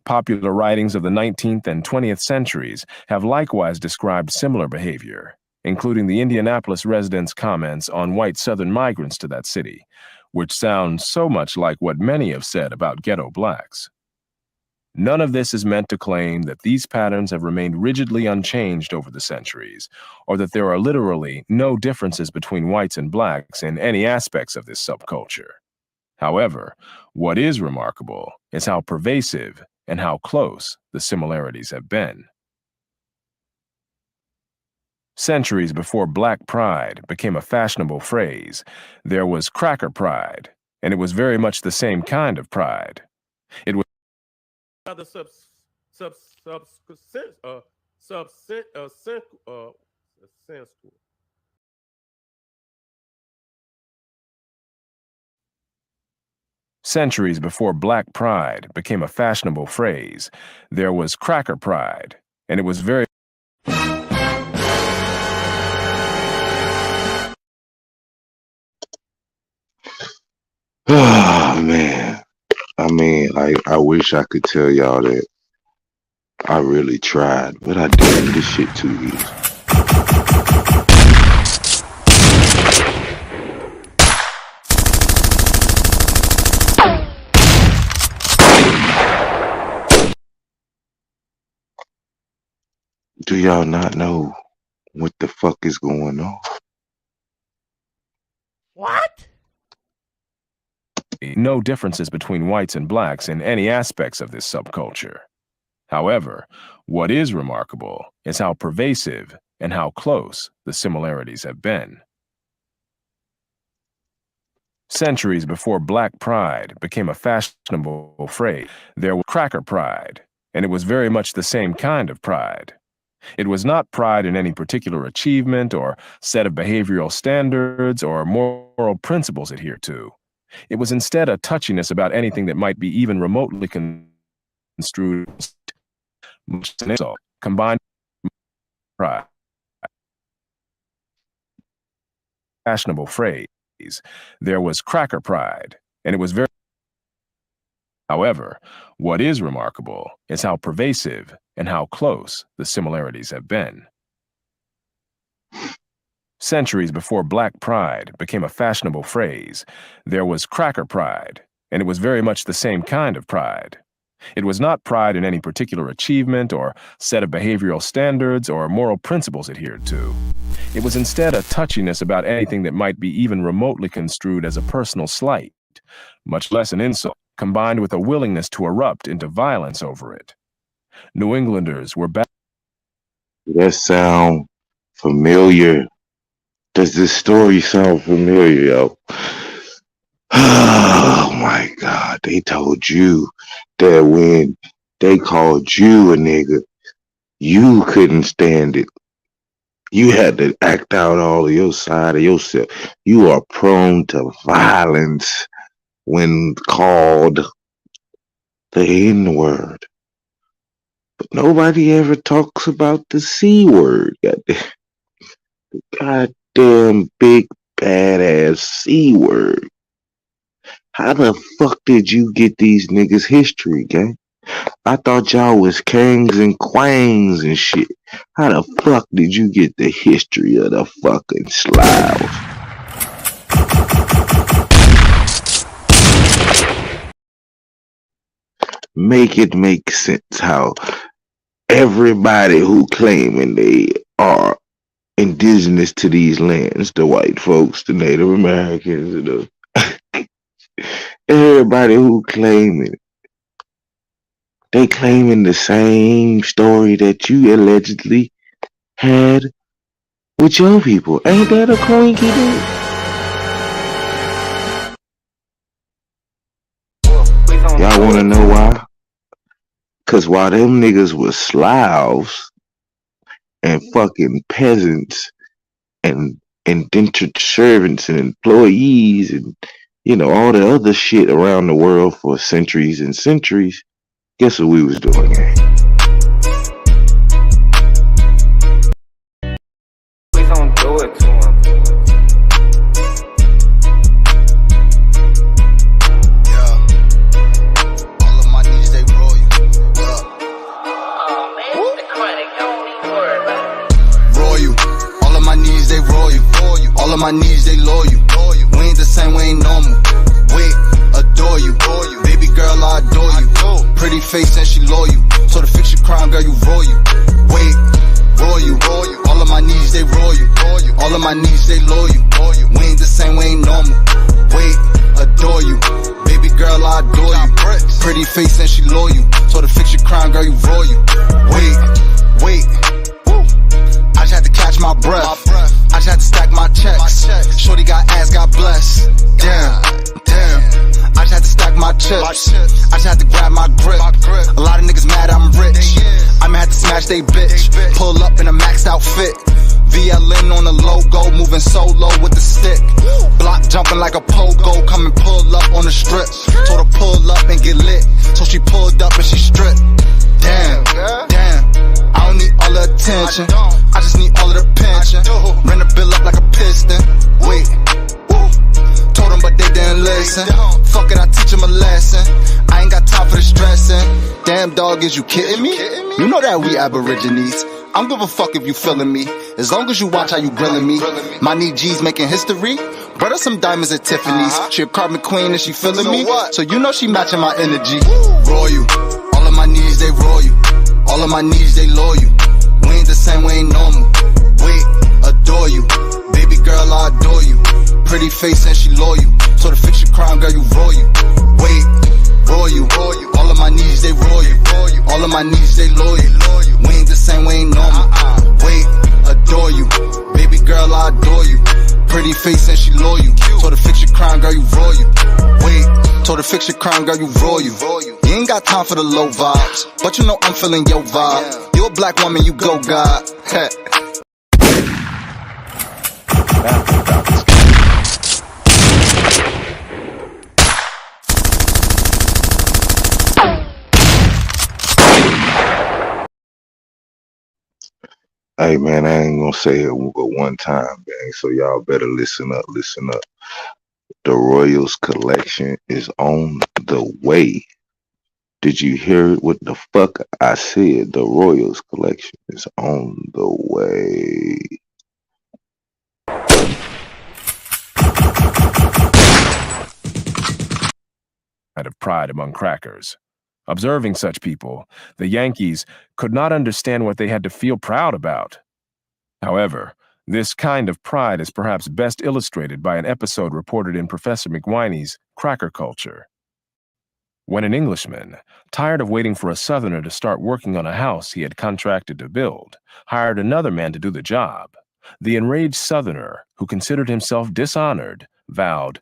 Popular writings of the 19th and 20th centuries have likewise described similar behavior, including the Indianapolis residents' comments on white Southern migrants to that city, which sounds so much like what many have said about ghetto blacks. None of this is meant to claim that these patterns have remained rigidly unchanged over the centuries, or that there are literally no differences between whites and blacks in any aspects of this subculture. However, what is remarkable is how pervasive and how close the similarities have been. Centuries before Black Pride became a fashionable phrase, there was Cracker Pride, and it was very much the same kind of pride. It was Centuries before Black Pride became a fashionable phrase, there was Cracker Pride, and it was very Oh, man. I mean, I wish I could tell y'all that I really tried, but I didn't. This shit too easy. Do y'all not know what the fuck is going on? What? No differences between whites and blacks in any aspects of this subculture. However, what is remarkable is how pervasive and how close the similarities have been. Centuries before Black Pride became a fashionable phrase, there was Cracker Pride, and it was very much the same kind of pride. It was not pride in any particular achievement or set of behavioral standards or moral principles adhered to. It was instead a touchiness about anything that might be even remotely construed much an insult, combined with pride. Fashionable phrase, there was Cracker Pride, and it was very. However, what is remarkable is how pervasive and how close the similarities have been. Centuries before Black Pride became a fashionable phrase, there was Cracker Pride, and it was very much the same kind of pride. It was not pride in any particular achievement or set of behavioral standards or moral principles adhered to. It was instead a touchiness about anything that might be even remotely construed as a personal slight, much less an insult, combined with a willingness to erupt into violence over it. New Englanders were back. Does that sound familiar? Does this story sound familiar, yo? Oh my God, they told you that when they called you a nigga, you couldn't stand it. You had to act out all of your side of yourself. You are prone to violence when called the N-word. But nobody ever talks about the C-word. The goddamn big badass C-word. How the fuck did you get these niggas history, gang? I thought y'all was kangs and quangs and shit. How the fuck did you get the history of the fucking Slavs? Make it make sense how everybody who claiming they are indigenous to these lands, the white folks, the Native Americans, and the everybody who claiming it, they claiming the same story that you allegedly had with your people. Ain't that a cranky dude? Y'all wanna know why? Cause while them niggas was Slavs and fucking peasants and indentured servants and employees and all the other shit around the world for centuries and centuries, guess what we was doing, gang? Please don't do it to him. Yeah. All of my niggas, they royal. of my needs, they loyal. We ain't the same, we ain't normal. Wait, adore you. Baby girl, I adore you. Pretty face and she loyal. So to fix your crime, girl, you royal. Wait, royal. All of my needs, they royal. All of my needs, they loyal. We ain't the same, we ain't normal. Wait, adore you. Baby girl, I adore you. Pretty face and she loyal. So to fix your crime, girl, you royal. Wait. I just had to catch my breath. I just had to stack my checks. Shorty got ass, God bless. Damn. I just had to stack my chips. I just had to grab my grip. A lot of niggas mad I'm rich. I'ma have to smash they bitch. Pull up in a maxed out fit. VLN on the logo, moving solo with the stick. Block jumping like a pogo, come and pull up on the strip. Told her pull up and get lit, so she pulled up and she stripped. Damn, I don't need all the attention, I just need all of the pension. Ran the bill up like a piston. Wait, told them but they didn't listen. Fuck it, I teach them a lesson. I ain't got time for the stressing. Damn dog, is you kidding me? You know that we aborigines. I don't give a fuck if you feeling me, as long as you watch how you grilling me. My knee G's making history. Brother, some diamonds at Tiffany's. She a carbon queen and she feeling me, so you know she matching my energy. Royal, all of my needs they royal. All of my needs they loyal. We ain't the same, we ain't normal. Wait, adore you. Baby girl, I adore you. Pretty face and she loyal. So to fix your crime, girl, you royal. Wait, royal. All of my needs they royal. All of my needs they loyal. We ain't the same, we ain't normal. Wait, adore you. Baby girl, I adore you. Pretty face and she loyal. So to fix your crime, girl, you royal. Wait, so to fix your crime, girl, you royal. You ain't got time for the low vibes, but you know I'm feeling your vibe. You a black woman, you go God. Hey man, I ain't gonna say it but one time, gang. So y'all better listen up. The Royals collection is on the way. Did you hear what the fuck I said? The Royals collection is on the way. Of pride among crackers. Observing such people, the Yankees could not understand what they had to feel proud about. However, this kind of pride is perhaps best illustrated by an episode reported in Professor McWhiney's Cracker Culture. When an Englishman, tired of waiting for a Southerner to start working on a house he had contracted to build, hired another man to do the job, the enraged Southerner, who considered himself dishonored, vowed,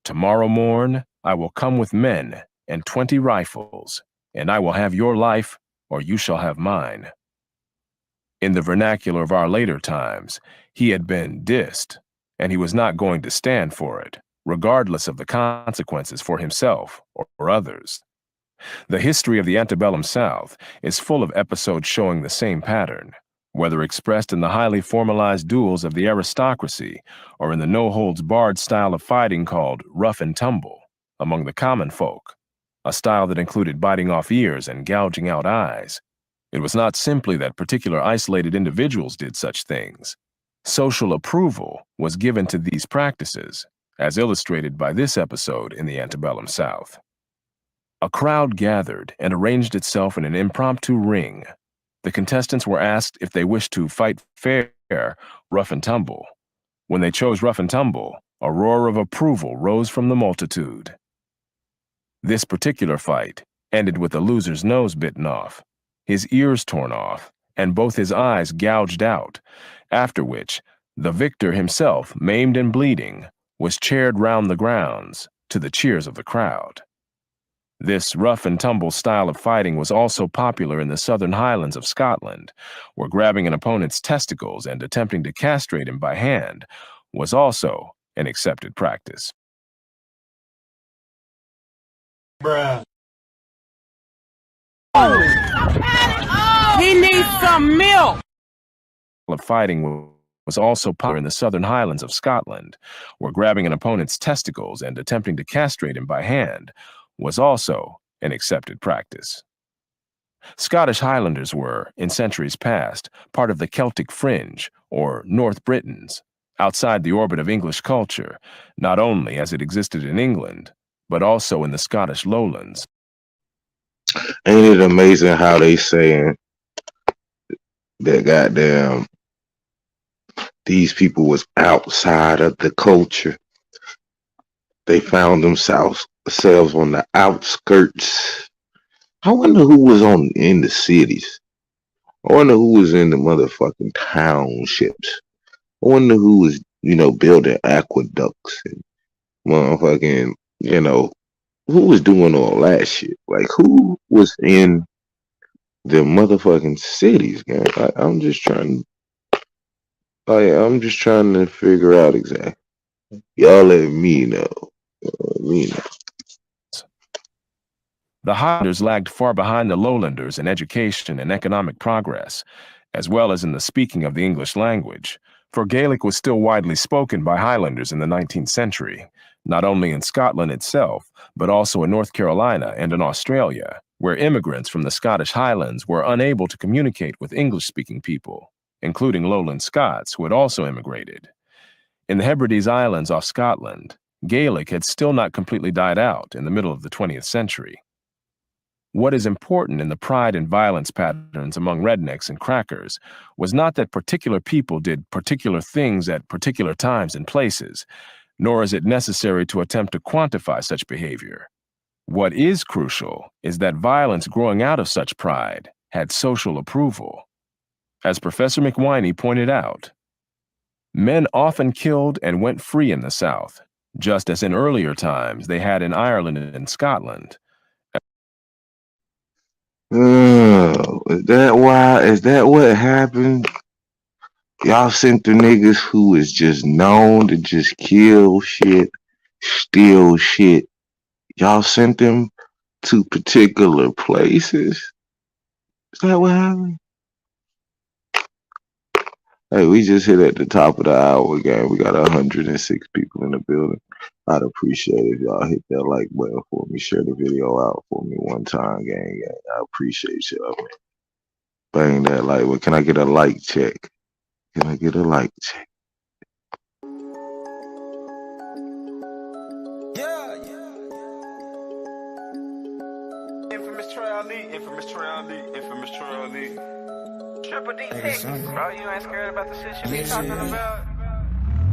"Tomorrow morn, I will come with men and 20 rifles, and I will have your life, or you shall have mine." In the vernacular of our later times, he had been dissed, and he was not going to stand for it, regardless of the consequences for himself or others. The history of the antebellum South is full of episodes showing the same pattern, whether expressed in the highly formalized duels of the aristocracy or in the no-holds-barred style of fighting called rough and tumble among the common folk, a style that included biting off ears and gouging out eyes. It was not simply that particular isolated individuals did such things. Social approval was given to these practices, as illustrated by this episode in the antebellum South. A crowd gathered and arranged itself in an impromptu ring. The contestants were asked if they wished to fight fair, rough and tumble. When they chose rough and tumble, a roar of approval rose from the multitude. This particular fight ended with the loser's nose bitten off, his ears torn off, and both his eyes gouged out, after which the victor himself, maimed and bleeding, was chaired round the grounds to the cheers of the crowd. This rough and tumble style of fighting was also popular in the southern highlands of Scotland, where grabbing an opponent's testicles and attempting to castrate him by hand was also an accepted practice. Bruh. He needs some milk. Of fighting was also popular in the southern highlands of Scotland, where grabbing an opponent's testicles and attempting to castrate him by hand was also an accepted practice. Scottish Highlanders were, in centuries past, part of the Celtic Fringe, or North Britons, outside the orbit of English culture, not only as it existed in England, but also in the Scottish lowlands. Ain't it amazing how they saying that goddamn these people was outside of the culture? They found themselves on the outskirts. I wonder who was in the cities. I wonder who was in the motherfucking townships. I wonder who was, building aqueducts and motherfucking, who was doing all that shit? Like, who was in the motherfucking cities, gang? I'm just trying to figure out exactly. Y'all let me know. The Highlanders lagged far behind the Lowlanders in education and economic progress, as well as in the speaking of the English language, for Gaelic was still widely spoken by Highlanders in the 19th century, not only in Scotland itself, but also in North Carolina and in Australia, where immigrants from the Scottish Highlands were unable to communicate with English-speaking people, including Lowland Scots who had also immigrated. In the Hebrides Islands off Scotland, Gaelic had still not completely died out in the middle of the 20th century. What is important in the pride and violence patterns among rednecks and crackers was not that particular people did particular things at particular times and places, nor is it necessary to attempt to quantify such behavior. What is crucial is that violence growing out of such pride had social approval. As Professor McWhiney pointed out, men often killed and went free in the South, just as in earlier times they had in Ireland and Scotland. Is that why? Is that what happened? Y'all sent the niggas who is just known to just kill shit, steal shit. Y'all sent them to particular places? Is that what happened? Hey, we just hit at the top of the hour, gang. We got 106 people in the building. I'd appreciate if y'all hit that like button for me. Share the video out for me one time, gang. I appreciate y'all, man. Bang that like button. Can I get a like check? Can I get a like check? Infamous Trail Lee. Triple D Tech, bro, you ain't scared about the shit you be talking about?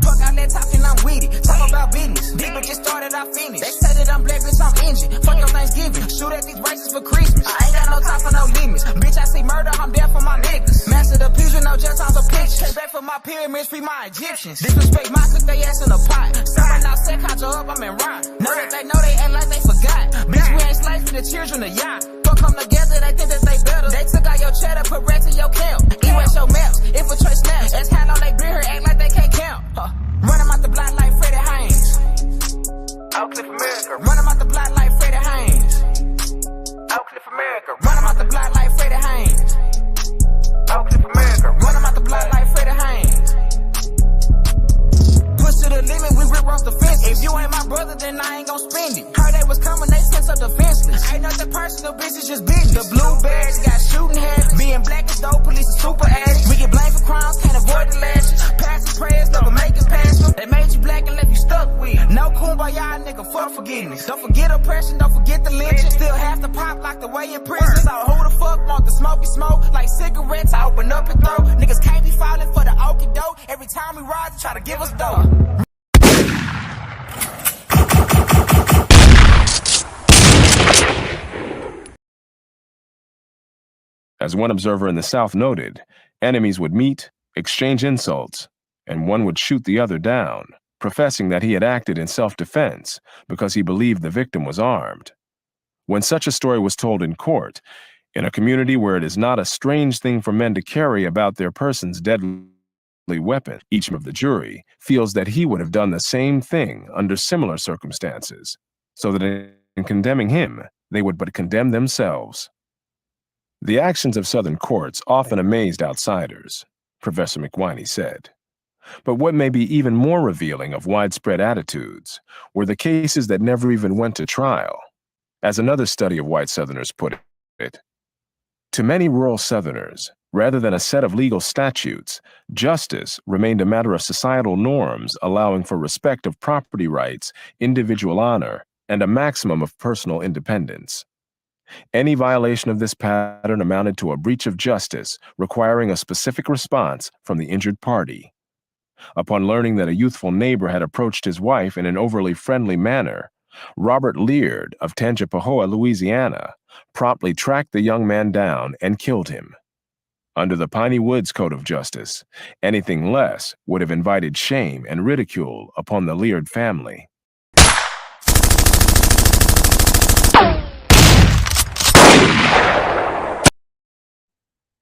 Fuck all that talking, I'm with it. Talk about business. Deep just started, I finished. They say that I'm black, bitch, I'm engine. Fuck your Thanksgiving. Shoot at these races for Christmas. I ain't got no time for no limits. Bitch, I see murder, I'm there for my niggas. Master the pews with no just on the pictures. Came back for my pyramids, free my Egyptians. Disrespect my cook, they ass in a pot. Someone out set, conjure up, I'm in rhyme. Know that they know they act like they forgot. Bitch, we ain't slaves for the children of yacht. Come together, they think that they better. They took out your cheddar, put rats in your camp. Erase your maps, infiltrate snaps. That's how long they been here, act like they can't count. Run them out the block like Freddie Haynes. Out Cliff America. Run them out the block like Freddie Haynes. Out Cliff America. Run them out the block like Freddie Haynes. Out Cliff America. Run them out the block like Freddie Haynes. Push to the limit, we rip off the fence. If you ain't my brother, then I ain't gon' spend it. Heard they was coming, they sent up defenseless. Ain't nothing personal, bitch, it's just business. The blue bears got shooting habits. Being black is dope, police is super addicts. We get blamed for crimes, can't avoid the lashes. Passing prayers, never make it past them. They made you black and left you stuck with. No kumbaya, nigga, fuck forgiveness. Don't forget oppression, don't forget the lynching. Still have to pop like the way in prison. So who the fuck want the smoky smoke? Like cigarettes, I open up and throw. Niggas can't be falling for the okie doke. Every time we rise, they try to give us dope. As one observer in the South noted, enemies would meet, exchange insults, and one would shoot the other down, professing that he had acted in self-defense because he believed the victim was armed. When such a story was told in court, in a community where it is not a strange thing for men to carry about their persons deadly weapon, each of the jury feels that he would have done the same thing under similar circumstances, so that in condemning him, they would but condemn themselves. The actions of Southern courts often amazed outsiders, Professor McWhiney said. But what may be even more revealing of widespread attitudes were the cases that never even went to trial. As another study of white Southerners put it, to many rural Southerners, Rather than a set of legal statutes, justice remained a matter of societal norms allowing for respect of property rights, individual honor, and a maximum of personal independence. Any violation of this pattern amounted to a breach of justice, requiring a specific response from the injured party. Upon learning that a youthful neighbor had approached his wife in an overly friendly manner, Robert Leard of Tangipahoa, Louisiana, promptly tracked the young man down and killed him. Under the Piney Woods Code of Justice, anything less would have invited shame and ridicule upon the Leard family.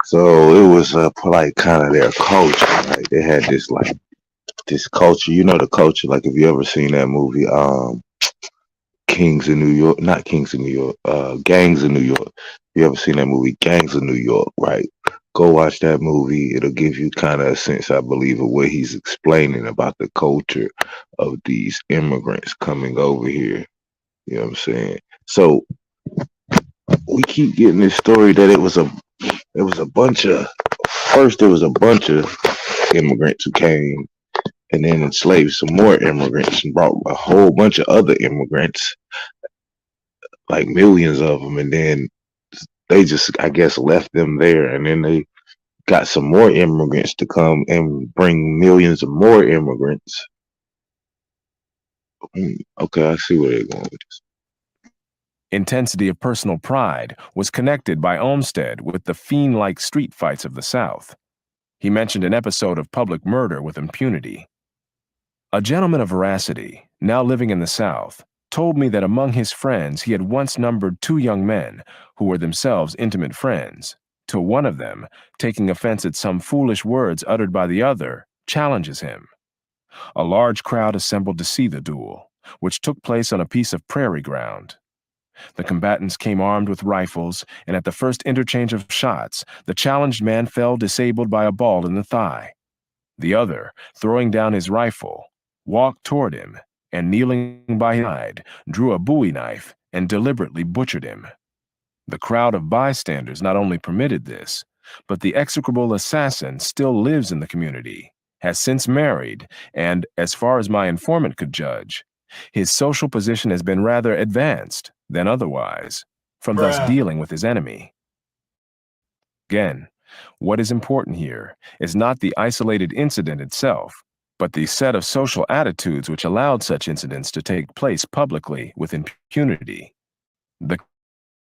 So it was like kind of their culture. Like they had this culture. You know the culture. Like if you ever seen that movie, Kings in New York, not Kings in New York, Gangs in New York. You ever seen that movie, Gangs in New York, right? Go watch that movie. It'll give you kind of a sense, I believe, of what he's explaining about the culture of these immigrants coming over here. You know what I'm saying? So we keep getting this story that it was a bunch of immigrants who came and then enslaved some more immigrants and brought a whole bunch of other immigrants, like millions of them, and then they just, I guess, left them there, and then they got some more immigrants to come and bring millions of more immigrants. Okay, I see where they're going with this. Intensity of personal pride was connected by Olmsted with the fiend-like street fights of the South. He mentioned an episode of public murder with impunity. A gentleman of veracity, now living in the South, told me that among his friends he had once numbered 2 young men who were themselves intimate friends, till one of them, taking offense at some foolish words uttered by the other, challenges him. A large crowd assembled to see the duel, which took place on a piece of prairie ground. The combatants came armed with rifles, and at the first interchange of shots, the challenged man fell disabled by a ball in the thigh. The other, throwing down his rifle, walked toward him, and kneeling by his side, drew a bowie knife and deliberately butchered him. The crowd of bystanders not only permitted this, but the execrable assassin still lives in the community, has since married, and, as far as my informant could judge, his social position has been rather advanced than otherwise, from thus dealing with his enemy. Again, what is important here is not the isolated incident itself, but the set of social attitudes which allowed such incidents to take place publicly with impunity. The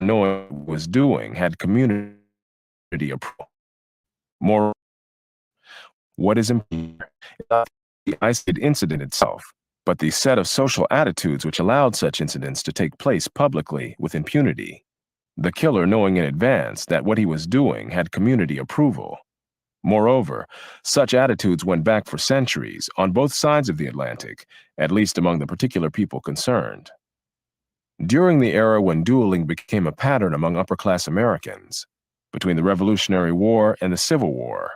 knowing what was doing had community approval. More, what is important is not the isolated incident itself, but the set of social attitudes which allowed such incidents to take place publicly with impunity. The killer knowing in advance that what he was doing had community approval. Moreover, such attitudes went back for centuries on both sides of the Atlantic, at least among the particular people concerned. During the era when dueling became a pattern among upper-class Americans, between the Revolutionary War and the Civil War,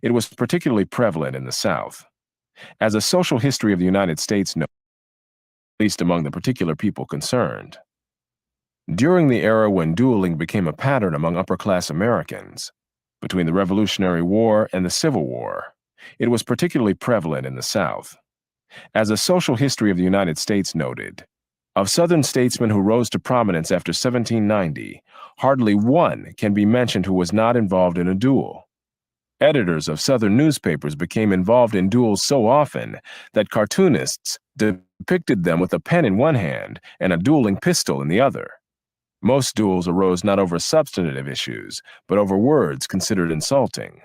it was particularly prevalent in the South. As a social history of the United States notes, at least among the particular people concerned. During the era when dueling became a pattern among upper-class Americans, between the Revolutionary War and the Civil War, it was particularly prevalent in the South. As a social history of the United States noted, of Southern statesmen who rose to prominence after 1790, hardly one can be mentioned who was not involved in a duel. Editors of Southern newspapers became involved in duels so often that cartoonists depicted them with a pen in one hand and a dueling pistol in the other. Most duels arose not over substantive issues, but over words considered insulting.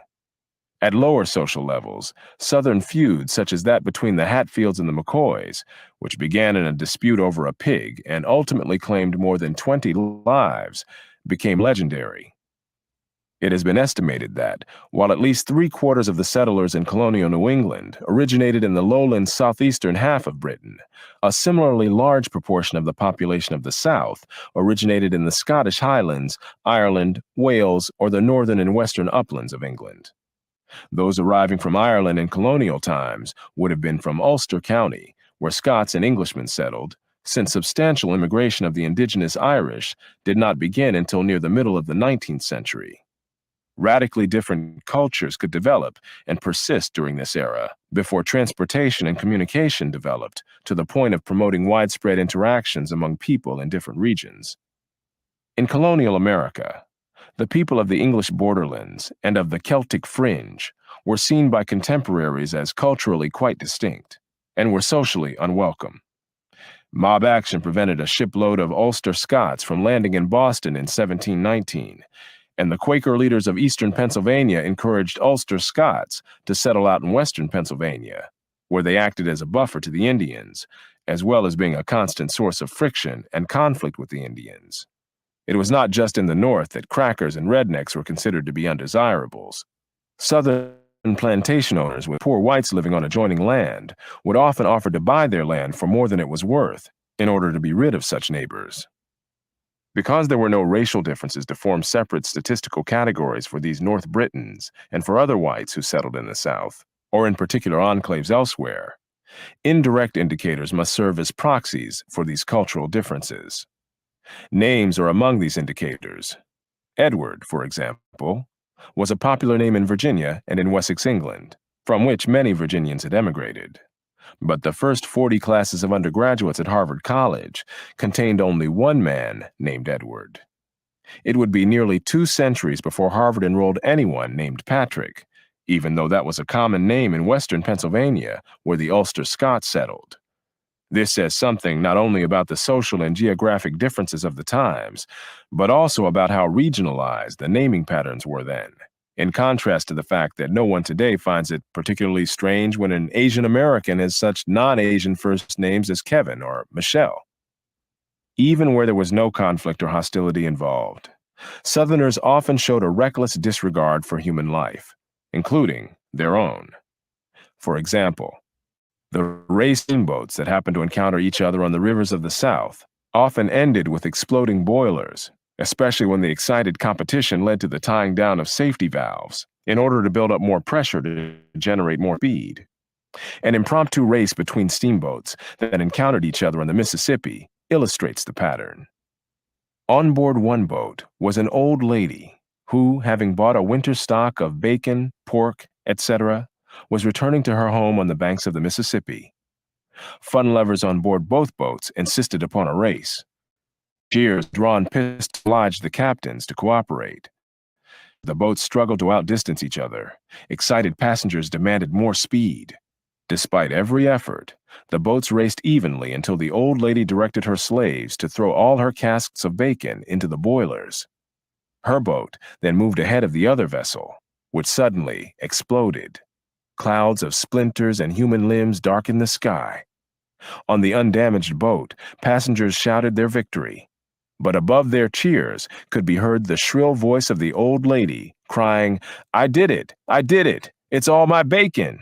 At lower social levels, Southern feuds such as that between the Hatfields and the McCoys, which began in a dispute over a pig and ultimately claimed more than 20 lives, became legendary. It has been estimated that, while at least 3/4 of the settlers in colonial New England originated in the lowland southeastern half of Britain, a similarly large proportion of the population of the South originated in the Scottish Highlands, Ireland, Wales, or the northern and western uplands of England. Those arriving from Ireland in colonial times would have been from Ulster County, where Scots and Englishmen settled, since substantial immigration of the indigenous Irish did not begin until near the middle of the 19th century. Radically different cultures could develop and persist during this era, before transportation and communication developed to the point of promoting widespread interactions among people in different regions. In colonial America, the people of the English borderlands and of the Celtic fringe were seen by contemporaries as culturally quite distinct and were socially unwelcome. Mob action prevented a shipload of Ulster Scots from landing in Boston in 1719, and the Quaker leaders of eastern Pennsylvania encouraged Ulster Scots to settle out in western Pennsylvania, where they acted as a buffer to the Indians, as well as being a constant source of friction and conflict with the Indians. It was not just in the North that crackers and rednecks were considered to be undesirables. Southern plantation owners with poor whites living on adjoining land would often offer to buy their land for more than it was worth in order to be rid of such neighbors. Because there were no racial differences to form separate statistical categories for these North Britons and for other whites who settled in the South, or in particular enclaves elsewhere, indirect indicators must serve as proxies for these cultural differences. Names are among these indicators. Edward, for example, was a popular name in Virginia and in Wessex, England, from which many Virginians had emigrated. But the first 40 classes of undergraduates at Harvard College contained only one man named Edward. It would be nearly 2 centuries before Harvard enrolled anyone named Patrick, even though that was a common name in western Pennsylvania, where the Ulster Scots settled. This says something not only about the social and geographic differences of the times, but also about how regionalized the naming patterns were then, in contrast to the fact that no one today finds it particularly strange when an Asian American has such non-Asian first names as Kevin or Michelle. Even where there was no conflict or hostility involved, Southerners often showed a reckless disregard for human life, including their own. For example, the race steamboats that happened to encounter each other on the rivers of the South often ended with exploding boilers, especially when the excited competition led to the tying down of safety valves in order to build up more pressure to generate more speed. An impromptu race between steamboats that encountered each other on the Mississippi illustrates the pattern. On board one boat was an old lady who, having bought a winter stock of bacon, pork, etc., was returning to her home on the banks of the Mississippi. Fun lovers on board both boats insisted upon a race. Jeers, drawn pistols, obliged the captains to cooperate. The boats struggled to outdistance each other. Excited passengers demanded more speed. Despite every effort, the boats raced evenly until the old lady directed her slaves to throw all her casks of bacon into the boilers. Her boat then moved ahead of the other vessel, which suddenly exploded. Clouds of splinters and human limbs darkened the sky. On the undamaged boat, passengers shouted their victory. But above their cheers could be heard the shrill voice of the old lady crying, "I did it! I did it! It's all my bacon!"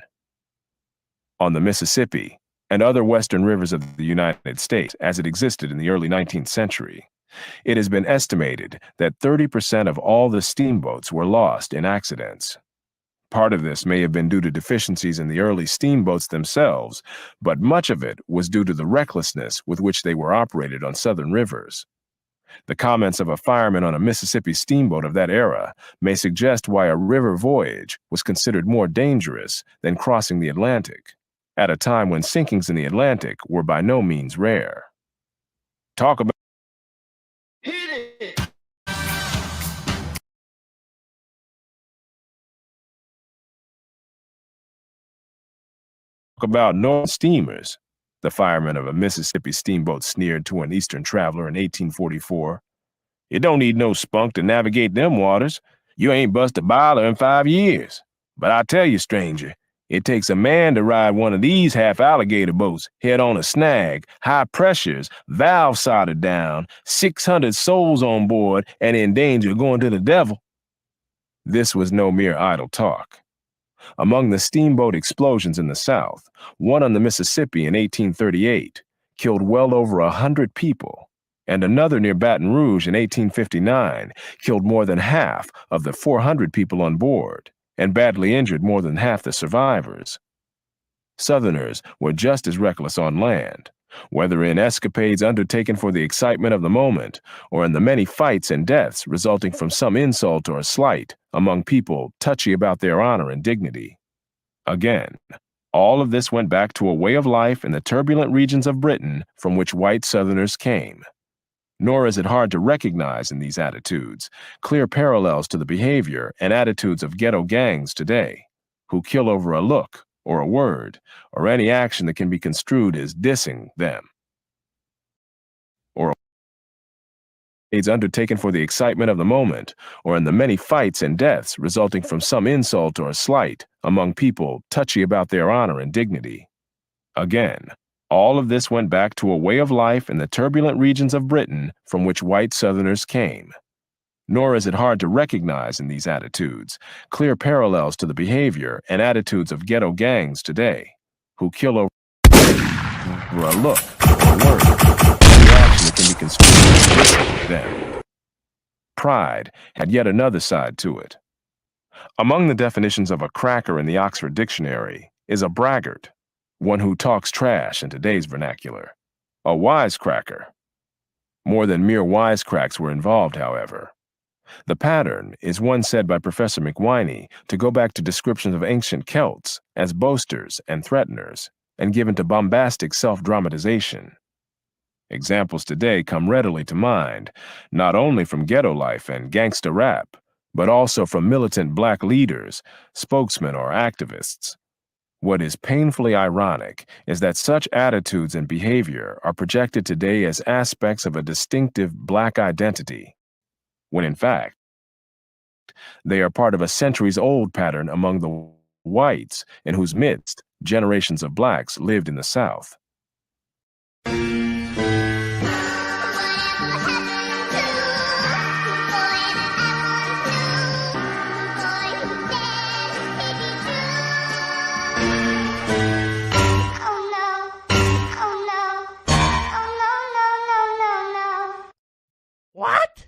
On the Mississippi and other western rivers of the United States as it existed in the early 19th century, it has been estimated that 30% of all the steamboats were lost in accidents. Part of this may have been due to deficiencies in the early steamboats themselves, but much of it was due to the recklessness with which they were operated on southern rivers. The comments of a fireman on a Mississippi steamboat of that era may suggest why a river voyage was considered more dangerous than crossing the Atlantic, at a time when sinkings in the Atlantic were by no means rare. Talk about North steamers, the fireman of a Mississippi steamboat sneered to an Eastern traveler in 1844. "You don't need no spunk to navigate them waters. You ain't bust a boiler in 5 years. But I tell you, stranger, it takes a man to ride one of these half-alligator boats, head on a snag, high pressures, valve soldered down, 600 souls on board, and in danger of going to the devil." This was no mere idle talk. Among the steamboat explosions in the South, one on the Mississippi in 1838 killed well over 100 people, and another near Baton Rouge in 1859 killed more than half of the 400 people on board and badly injured more than half the survivors. Southerners were just as reckless on land, whether in escapades undertaken for the excitement of the moment or in the many fights and deaths resulting from some insult or slight among people touchy about their honor and dignity. Again, all of this went back to a way of life in the turbulent regions of Britain from which white Southerners came. Nor is it hard to recognize in these attitudes clear parallels to the behavior and attitudes of ghetto gangs today, who kill over a look or a word or any action that can be construed as dissing them, or aids undertaken for the excitement of the moment or in the many fights and deaths resulting from some insult or slight among people touchy about their honor and dignity. Again, all of this went back to a way of life in the turbulent regions of Britain from which white Southerners came. Nor is it hard to recognize in these attitudes clear parallels to the behavior and attitudes of ghetto gangs today, who kill over a look, a word, a reaction that can be construed as them. Pride had yet another side to it. Among the definitions of a cracker in the Oxford Dictionary is a braggart, one who talks trash in today's vernacular, a wisecracker. More than mere wisecracks were involved, however. The pattern is one said by Professor McWhiney to go back to descriptions of ancient Celts as boasters and threateners, and given to bombastic self-dramatization. Examples today come readily to mind, not only from ghetto life and gangsta rap, but also from militant black leaders, spokesmen, or activists. What is painfully ironic is that such attitudes and behavior are projected today as aspects of a distinctive black identity, when in fact, they are part of a centuries-old pattern among the whites in whose midst generations of blacks lived in the South. What?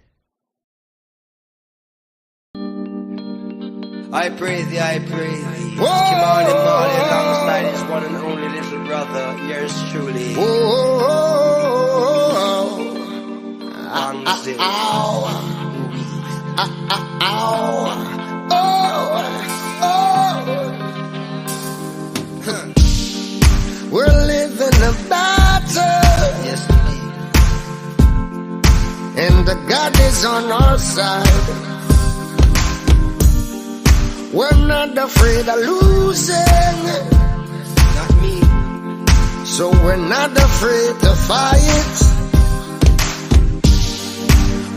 I praise thee, I praise thee. Come on, alongside his one and only little brother, yours truly. We're living a battle, yes, and the God is on our side. We're not afraid of losing, not me. So we're not afraid to fight.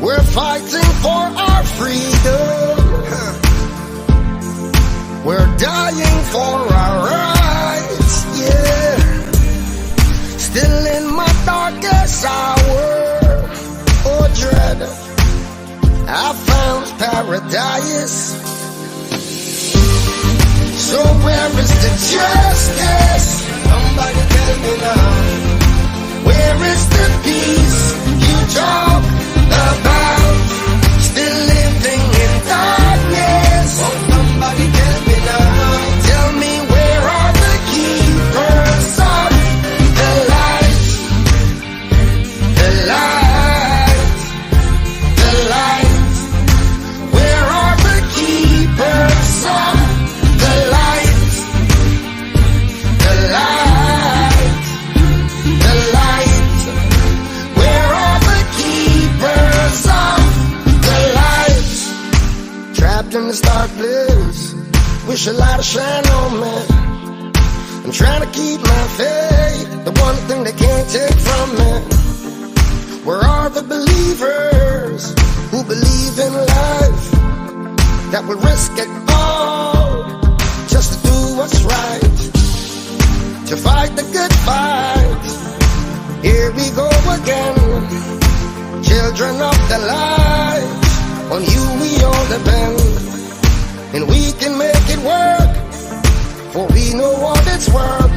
We're fighting for our freedom. We're dying for our rights, yeah. Still in my darkest hour, oh dread, I found paradise. So where is the justice? Somebody tell me now. Where is the peace you talk about? Still living in darkness. Oh, somebody tell me now. Tell me, where are the keepers of the light? The light, the light. Where are the keepers of the light? The light, the light. Where are the keepers of the light? Trapped in this dark place, wish a light to shine on me. I'm trying to keep my faith, the one thing they can't take from me. Where are the believers who believe in life, that will risk it all just to do what's right, to fight the good fight? Here we go again, children of the light. On you we all depend, and we can make it work, for we know what it's worth.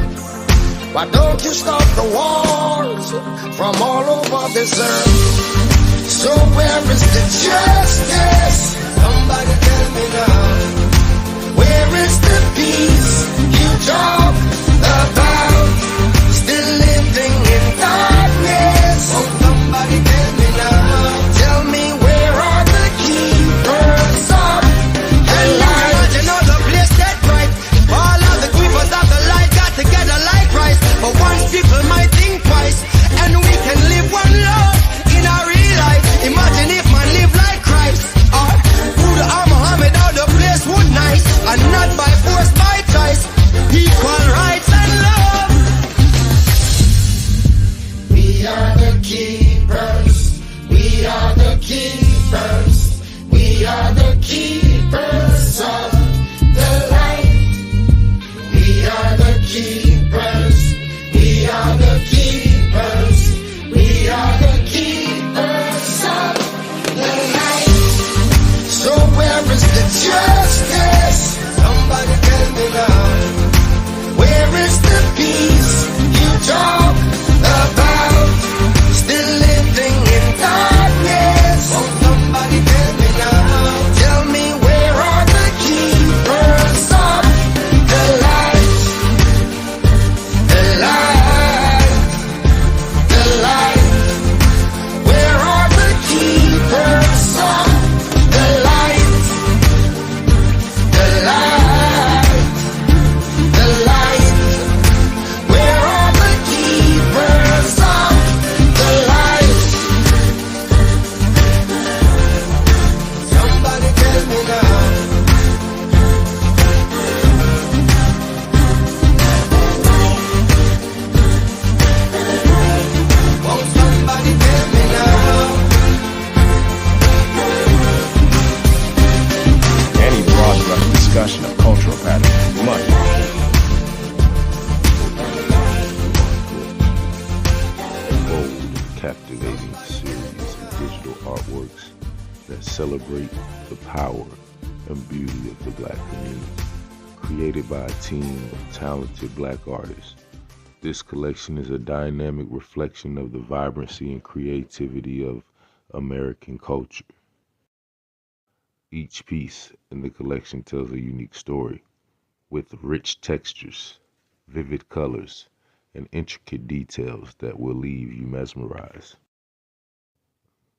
Why don't you stop the wars from all over this earth? So where is the justice? Somebody tell me now. Where is the peace you talk about? Still living in behavioral patterns much. Bold, captivating series of digital artworks that celebrate the power and beauty of the Black community. Created by a team of talented Black artists, this collection is a dynamic reflection of the vibrancy and creativity of American culture. Each piece in the collection tells a unique story with rich textures, vivid colors, and intricate details that will leave you mesmerized.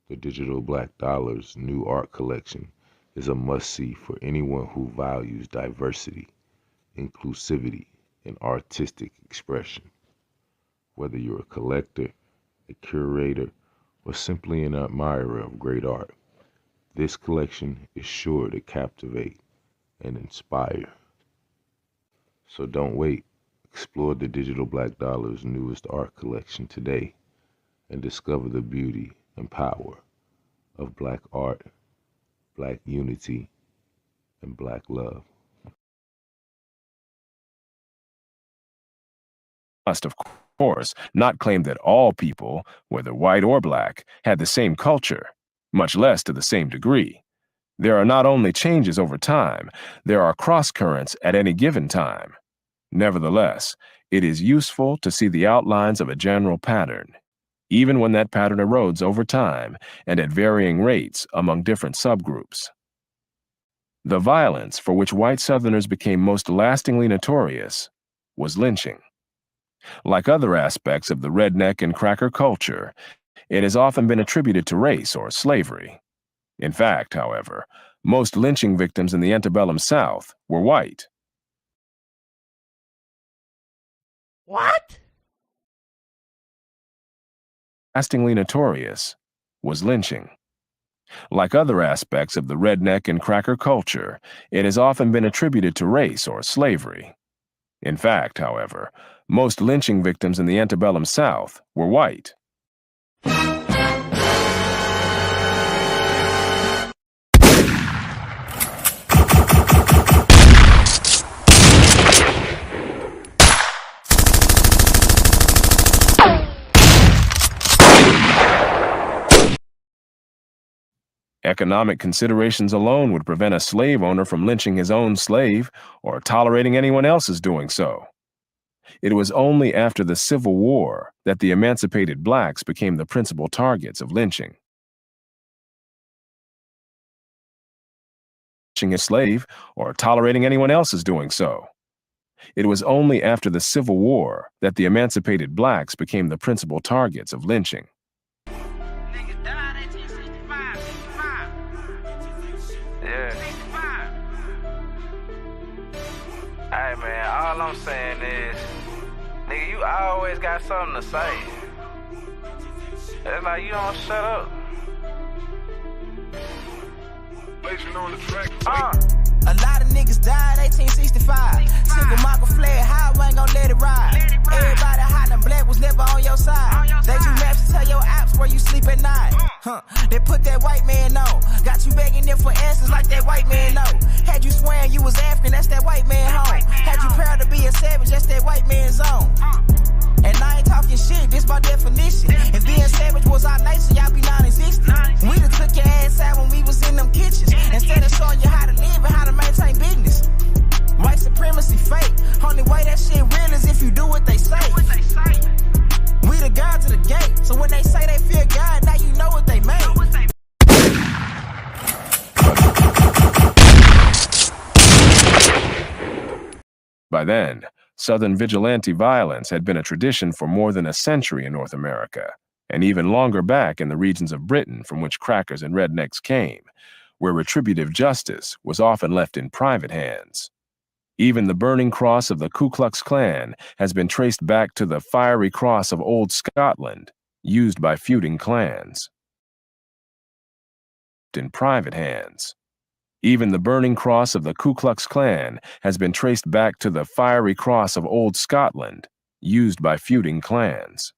The Digital Black Dollar's new art collection is a must-see for anyone who values diversity, inclusivity, and artistic expression. Whether you're a collector, a curator, or simply an admirer of great art, this collection is sure to captivate and inspire. So don't wait. Explore the Digital Black Dollar's newest art collection today and discover the beauty and power of Black art, Black unity, and Black love. Must, of course, not claim that all people, whether white or Black, had the same culture, much less to the same degree. There are not only changes over time, there are cross-currents at any given time. Nevertheless, it is useful to see the outlines of a general pattern, even when that pattern erodes over time and at varying rates among different subgroups. The violence for which white Southerners became most lastingly notorious was lynching. Like other aspects of the redneck and cracker culture, it has often been attributed to race or slavery. In fact, however, most lynching victims in the antebellum South were white. What? Lastingly notorious was lynching. Like other aspects of the redneck and cracker culture, it has often been attributed to race or slavery. In fact, however, most lynching victims in the antebellum South were white. Economic considerations alone would prevent a slave owner from lynching his own slave or tolerating anyone else's doing so. It was only after the Civil War that the emancipated Blacks became the principal targets of lynching. Lynching a slave or tolerating anyone else's doing so. It was only after the Civil War that the emancipated Blacks became the principal targets of lynching. Hey man, all I'm saying is, nigga, you always got something to say. It's like you don't shut up. On the track. A lot of niggas died 1865. Single Michael fled highway, ain't gon' let it ride. Everybody hot and black was never on your side. They do maps to tell your apps where you sleep at night. They put that white man on. Got you begging them for answers like that white man know. Had you swearing you was African, that's that white man home. Had you proud to be a savage, that's that white man's own. And I ain't talking shit, this by definition. If being savage was our nature, y'all be non-existent. We done took your ass out when we was in them kitchens. Instead of showing you how to live and how to maintain business. White supremacy fake. Only way that shit real is if you do what they say. We the guard to the gate. So when they say they fear God, now you know what they made. By then, Southern vigilante violence had been a tradition for more than a century in North America, and even longer back in the regions of Britain from which crackers and rednecks came, where retributive justice was often left in private hands. Even the burning cross of the Ku Klux Klan has been traced back to the fiery cross of Old Scotland, used by feuding clans. In private hands. Even the burning cross of the Ku Klux Klan has been traced back to the fiery cross of Old Scotland, used by feuding clans.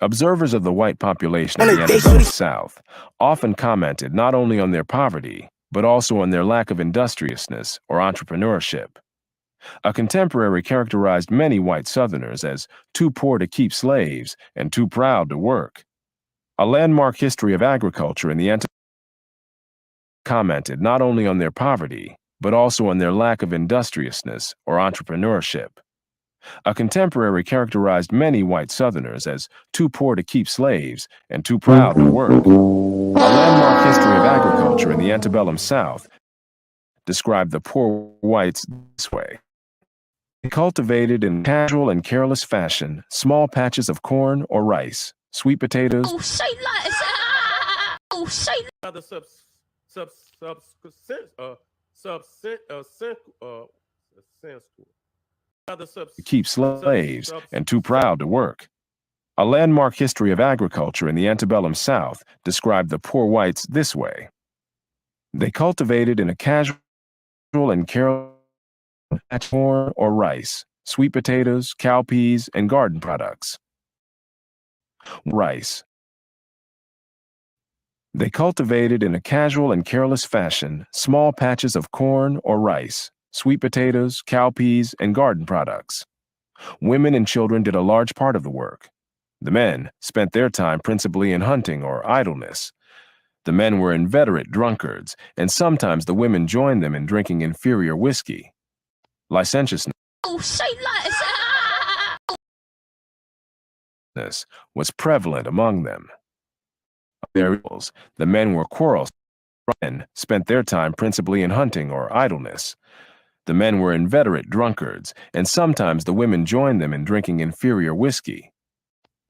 Observers of the white population of the antebellum South often commented not only on their poverty, but also on their lack of industriousness or entrepreneurship. A contemporary characterized many white Southerners as too poor to keep slaves and too proud to work. A landmark history of agriculture in the antebellum commented not only on their poverty, but also on their lack of industriousness or entrepreneurship. A contemporary characterized many white Southerners as too poor to keep slaves and too proud to work. A landmark history of agriculture in the antebellum South described the poor whites this way. They cultivated in casual and careless fashion small patches of corn or rice, sweet potatoes, to keep slaves and too proud to work. A landmark history of agriculture in the antebellum South described the poor whites this way. They cultivated in a casual and careless corn or rice, sweet potatoes, cowpeas, and garden products. Rice. They cultivated in a casual and careless fashion small patches of corn or rice, sweet potatoes, cowpeas, and garden products. Women and children did a large part of the work. The men spent their time principally in hunting or idleness. The men were inveterate drunkards, and sometimes the women joined them in drinking inferior whiskey. Licentiousness was prevalent among them. The men were quarrelsome. Men spent their time principally in hunting or idleness. The men were inveterate drunkards, and sometimes the women joined them in drinking inferior whiskey.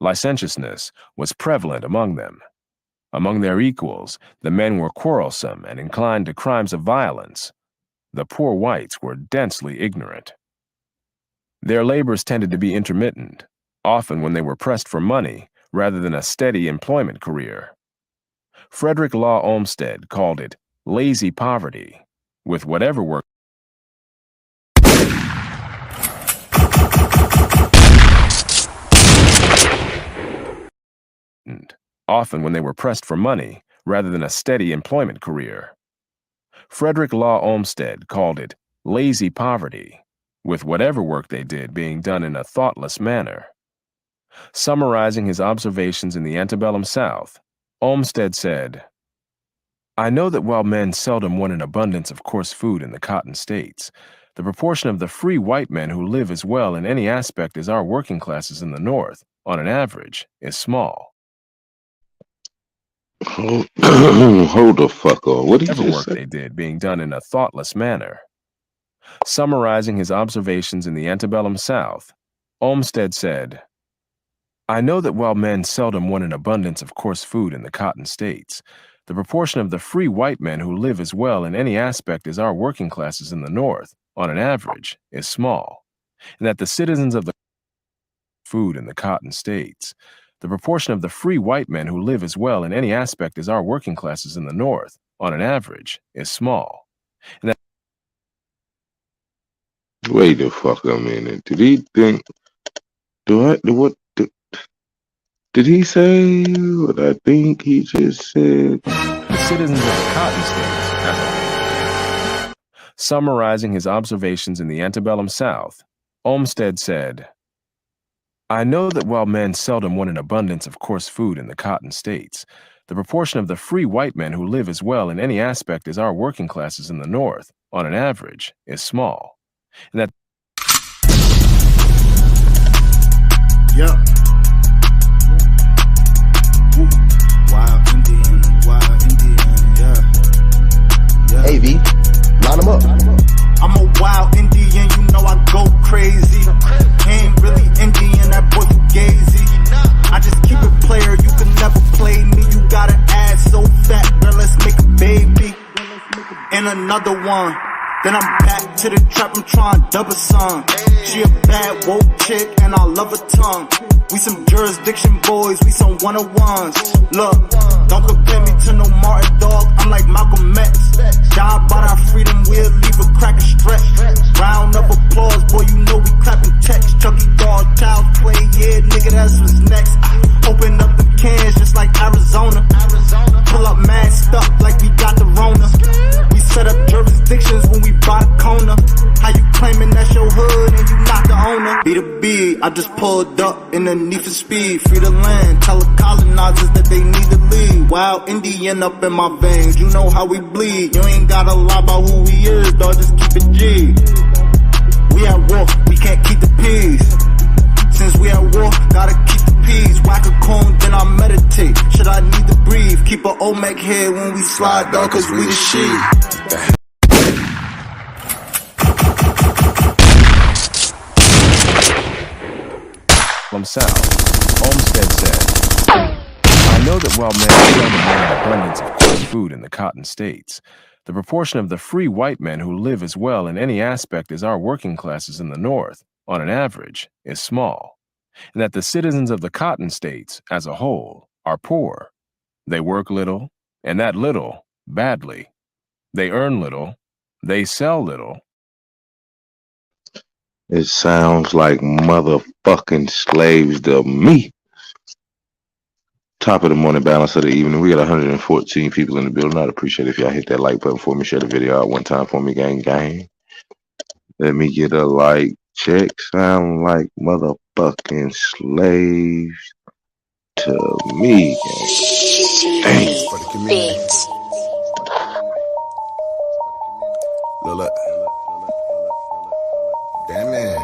Licentiousness was prevalent among them. Among their equals, the men were quarrelsome and inclined to crimes of violence. The poor whites were densely ignorant. Their labors tended to be intermittent, often when they were pressed for money rather than a steady employment career. Frederick Law Olmsted called it lazy poverty, with whatever work often when they were pressed for money rather than a steady employment career. Frederick Law Olmsted called it lazy poverty, with whatever work they did being done in a thoughtless manner. Summarizing his observations in the antebellum South, Olmsted said, "I know that while men seldom want an abundance of coarse food in the cotton states, the proportion of the free white men who live as well in any aspect as our working classes in the North, on an average, is small." Hold the fuck on. What did you work say? They did being done in a thoughtless manner. Summarizing his observations in the antebellum South, Olmsted said, "I know that while men seldom want an abundance of coarse food in the cotton states, the proportion of the free white men who live as well in any aspect as our working classes in the North, on an average, is small, and that the citizens of the food in the cotton states, the proportion of the free white men who live as well in any aspect as our working classes in the North, on an average, is small, and that..." Wait the fuck a minute. Did he think? Did he say what I think he just said? The citizens of the cotton states as a whole. Summarizing his observations in the antebellum South, Olmsted said, "I know that while men seldom want an abundance of coarse food in the cotton states, the proportion of the free white men who live as well in any aspect as our working classes in the North, on an average, is small, and that..." Yeah. Wild Indian, yeah. Hey V, line them up. I'm a wild Indian, you know I go crazy. Ain't really Indian, that boy fugazi. I just keep it player, you can never play me. You got an ass so fat, girl, let's make a baby. And another one. Then I'm back to the trap, I'm trying to double some. She a bad woke chick and I love her tongue. We some jurisdiction boys, we some 101s. Look, don't compare me to no Martin dog, I'm like Malcolm X. Die by our freedom, we'll leave a crack and stretch. Round of applause, boy, you know we clapping text. Chucky dog, child's play, yeah, nigga, that's what's next. Open up the cans just like Arizona. Pull up masked up like we got the Rona. the corner. How you claiming that's your hood and you not the owner? Be the B, I just pulled up in the need for speed. Free the land, tell the colonizers that they need to leave. Wild Indian up in my veins, you know how we bleed. You ain't gotta lie about who we is, dawg, just keep it G. We at war, we can't keep the peace. Since we at war, gotta keep the peace. Whack a cone, then I meditate. Should I need to breathe? Keep an Olmec head when we slide, dog, cause we the shit. From South, Olmsted said, I know that while men seldom have an abundance of coarse food in the cotton states, the proportion of the free white men who live as well in any aspect as our working classes in the North, on an average, is small, and that the citizens of the cotton states, as a whole, are poor. They work little, and that little, badly. They earn little, they sell little. It sounds like motherfucking slaves to me. Top of the morning, balance of the evening. We got 114 people in the building. I'd appreciate it if y'all hit that like button for me. Share the video out one time for me, gang, gang. Let me get a like check. Sound like motherfucking slaves to me, gang. Dang. For the community. Look. Damn it.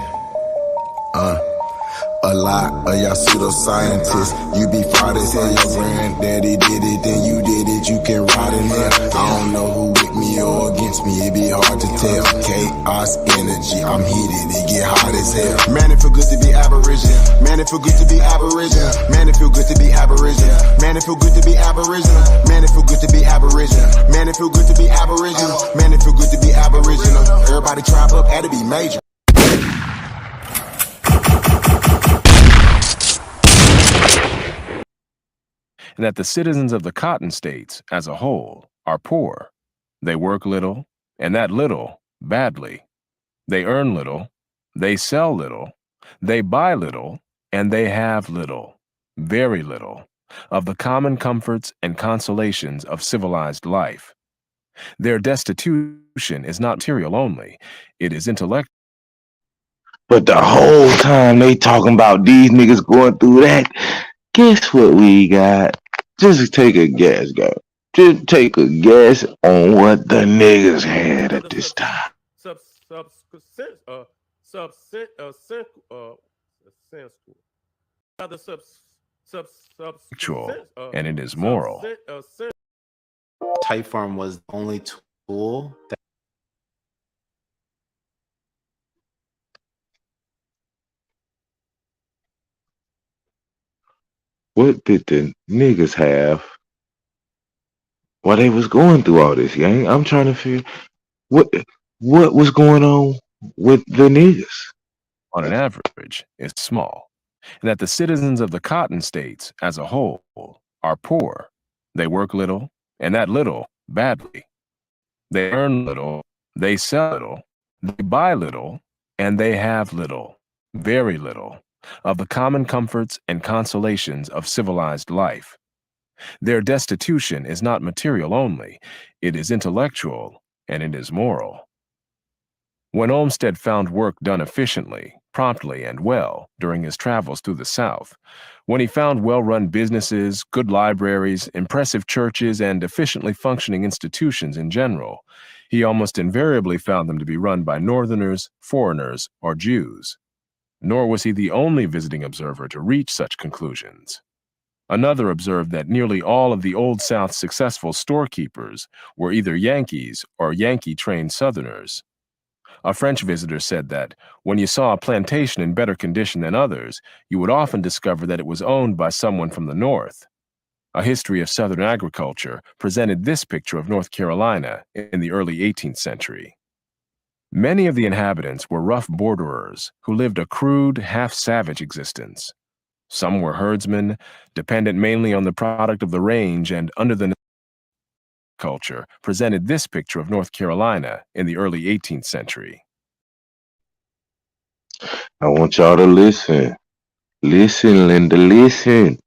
A lot of y'all pseudoscientists, you be fraud as hell. Your granddaddy did it, then you did it, you can ride in there. I don't know who with me or against me, it be hard to tell. Chaos energy, I'm heated, it get hot as hell. Man, it feel good to be Aboriginal. Man, it feel good to be Aboriginal. Man, it feel good to be Aboriginal. Man, it feel good to be Aboriginal. Man, it feel good to be Aboriginal. Man, it feel good to be Aboriginal. Man, it feel good to be Aboriginal. Everybody tribe up, had to be major. And that the citizens of the cotton states, as a whole, are poor. They work little, and that little, badly. They earn little, they sell little, they buy little, and they have little, very little, of the common comforts and consolations of civilized life. Their destitution is not material only, it is intellectual. But the whole time they talking about these niggas going through that, guess what we got? Just take a guess, guys. Just take a guess on what the niggas had at this time. And it is moral. Typeform was the only tool that What did the niggas have while they was going through all this, gang? I'm trying to figure what was going on with the niggas. On an average, is small, and that the citizens of the cotton states, as a whole, are poor. They work little, and that little, badly. They earn little, they sell little, they buy little, and they have little, very little, of the common comforts and consolations of civilized life. Their destitution is not material only, it is intellectual, and it is moral. When Olmsted found work done efficiently, promptly, and well during his travels through the South, when he found well-run businesses, good libraries, impressive churches, and efficiently functioning institutions in general, he almost invariably found them to be run by Northerners, foreigners, or Jews. Nor was he the only visiting observer to reach such conclusions. Another observed that nearly all of the Old South's successful storekeepers were either Yankees or Yankee-trained Southerners. A French visitor said that when you saw a plantation in better condition than others, you would often discover that it was owned by someone from the North. A history of Southern agriculture presented this picture of North Carolina in the early 18th century. Many of the inhabitants were rough borderers who lived a crude, half-savage existence. Some were herdsmen, dependent mainly on the product of the range, and under the culture presented this picture of North Carolina in the early 18th century. I want y'all to listen. Listen, Linda, listen.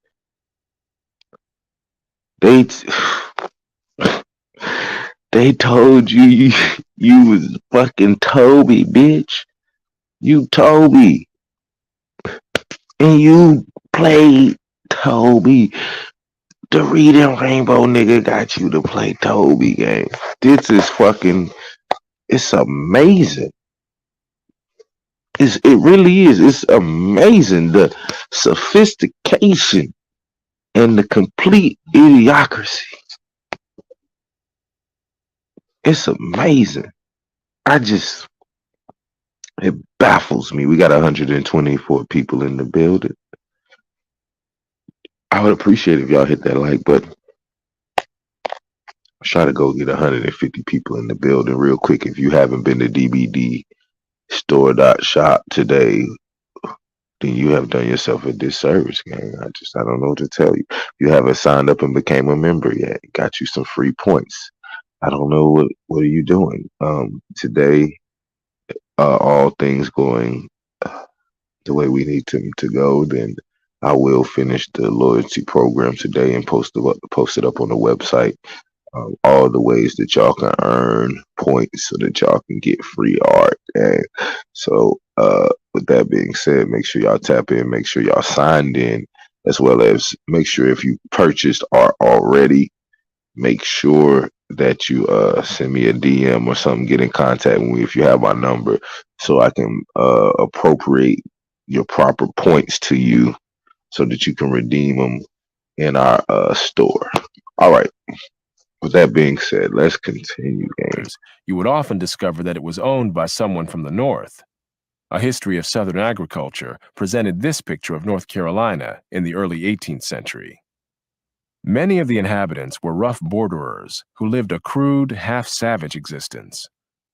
They They told you you was fucking Toby, bitch. You Toby. And you played Toby. The Reading Rainbow nigga got you to play Toby game. This is fucking, it's amazing. It really is. It's amazing. The sophistication and the complete idiocracy. It's amazing. It baffles me. We got 124 people in the building. I would appreciate if y'all hit that like button. Try to go get 150 people in the building real quick. If you haven't been to DBD store.shop today, then you have done yourself a disservice, gang. I don't know what to tell you. If you haven't signed up and became a member yet, got you some free points. I don't know what are you doing. Today, all things going the way we need them to go, then I will finish the loyalty program today and post it up on the website. All the ways that y'all can earn points so that y'all can get free art. And so with that being said, make sure y'all tap in, make sure y'all signed in, as well as make sure if you purchased art already, make sure that you send me a DM or something, get in contact with me if you have my number, so I can appropriate your proper points to you so that you can redeem them in our store. All right. With that being said, let's continue, gang. You would often discover that it was owned by someone from the North. A history of Southern agriculture presented this picture of North Carolina in the early 18th century. Many of the inhabitants were rough borderers who lived a crude, half-savage existence.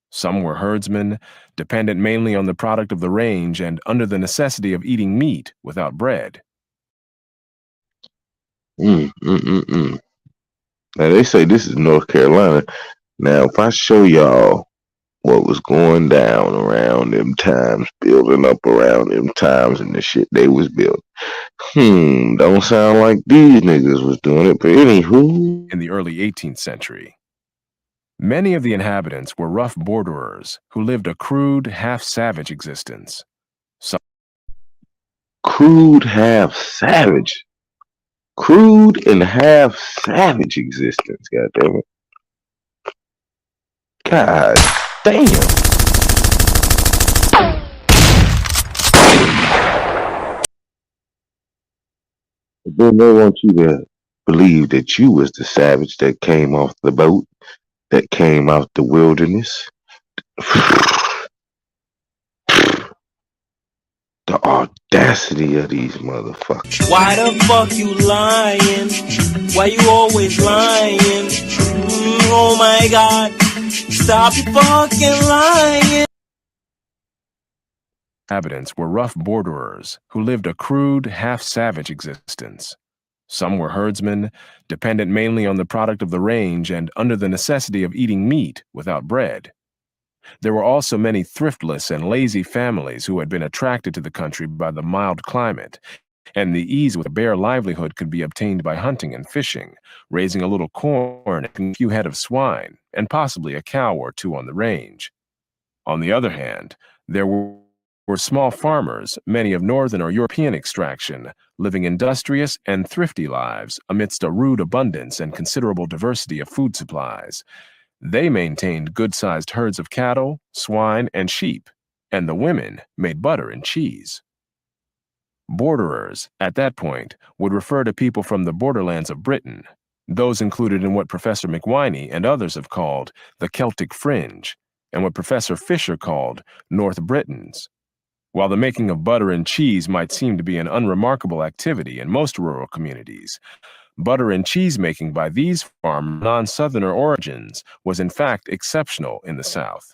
Some were herdsmen, dependent mainly on the product of the range and under the necessity of eating meat without bread. Now, they say this is North Carolina. Now, if I show y'all what was going down around them times, building up around them times and the shit they was building, don't sound like these niggas was doing it. But anywho, in the early 18th century, many of the inhabitants were rough borderers who lived a crude, half-savage existence. Crude, half-savage? Crude and half-savage existence, goddammit. God damn. Then they want you to believe that you was the savage that came off the boat, that came out the wilderness. The audacity of these motherfuckers. Why the fuck you lying? Why you always lying? Oh my god, stop your fucking lying. Inhabitants were rough borderers who lived a crude, half-savage existence. Some were herdsmen, dependent mainly on the product of the range and under the necessity of eating meat without bread. There were also many thriftless and lazy families who had been attracted to the country by the mild climate and the ease with a bare livelihood could be obtained by hunting and fishing, raising a little corn and a few head of swine, and possibly a cow or two on the range. On the other hand, there were small farmers, many of northern or European extraction, living industrious and thrifty lives amidst a rude abundance and considerable diversity of food supplies. They maintained good-sized herds of cattle, swine, and sheep, and the women made butter and cheese. Borderers, at that point, would refer to people from the borderlands of Britain, those included in what Professor McWhiney and others have called the Celtic Fringe, and what Professor Fisher called North Britons. While the making of butter and cheese might seem to be an unremarkable activity in most rural communities, butter and cheese making by these farm non-Southerner origins was in fact exceptional in the South.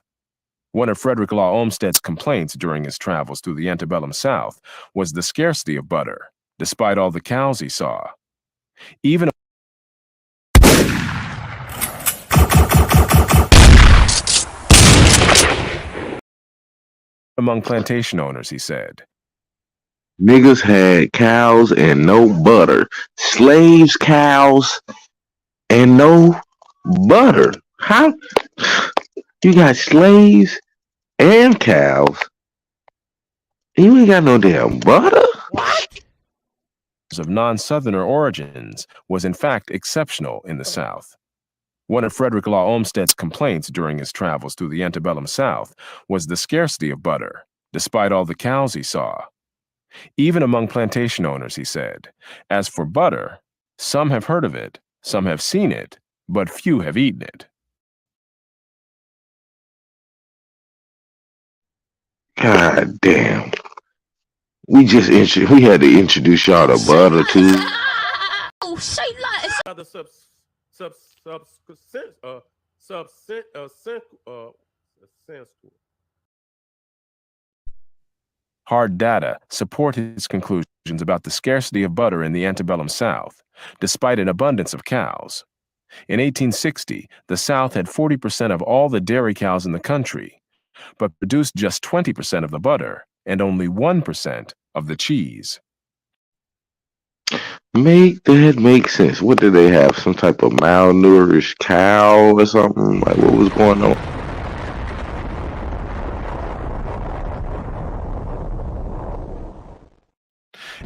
One of Frederick Law Olmsted's complaints during his travels through the antebellum South was the scarcity of butter, despite all the cows he saw. Even among plantation owners, he said, niggas had cows and no butter. Slaves, cows, and no butter. How you got slaves and cows? You ain't got no damn butter? What? Of non-Southerner origins was in fact exceptional in the South. One of Frederick Law Olmsted's complaints during his travels through the antebellum South was the scarcity of butter, despite all the cows he saw. Even among plantation owners, he said, as for butter, some have heard of it, some have seen it, but few have eaten it. God damn. We had to introduce y'all to butter too. Oh, say like Other sense. Hard data support his conclusions about the scarcity of butter in the antebellum South, despite an abundance of cows. In 1860, the South had 40% of all the dairy cows in the country, but produced just 20% of the butter and only 1% of the cheese. Make that make sense. What did they have? Some type of malnourished cow or something? Like, what was going on?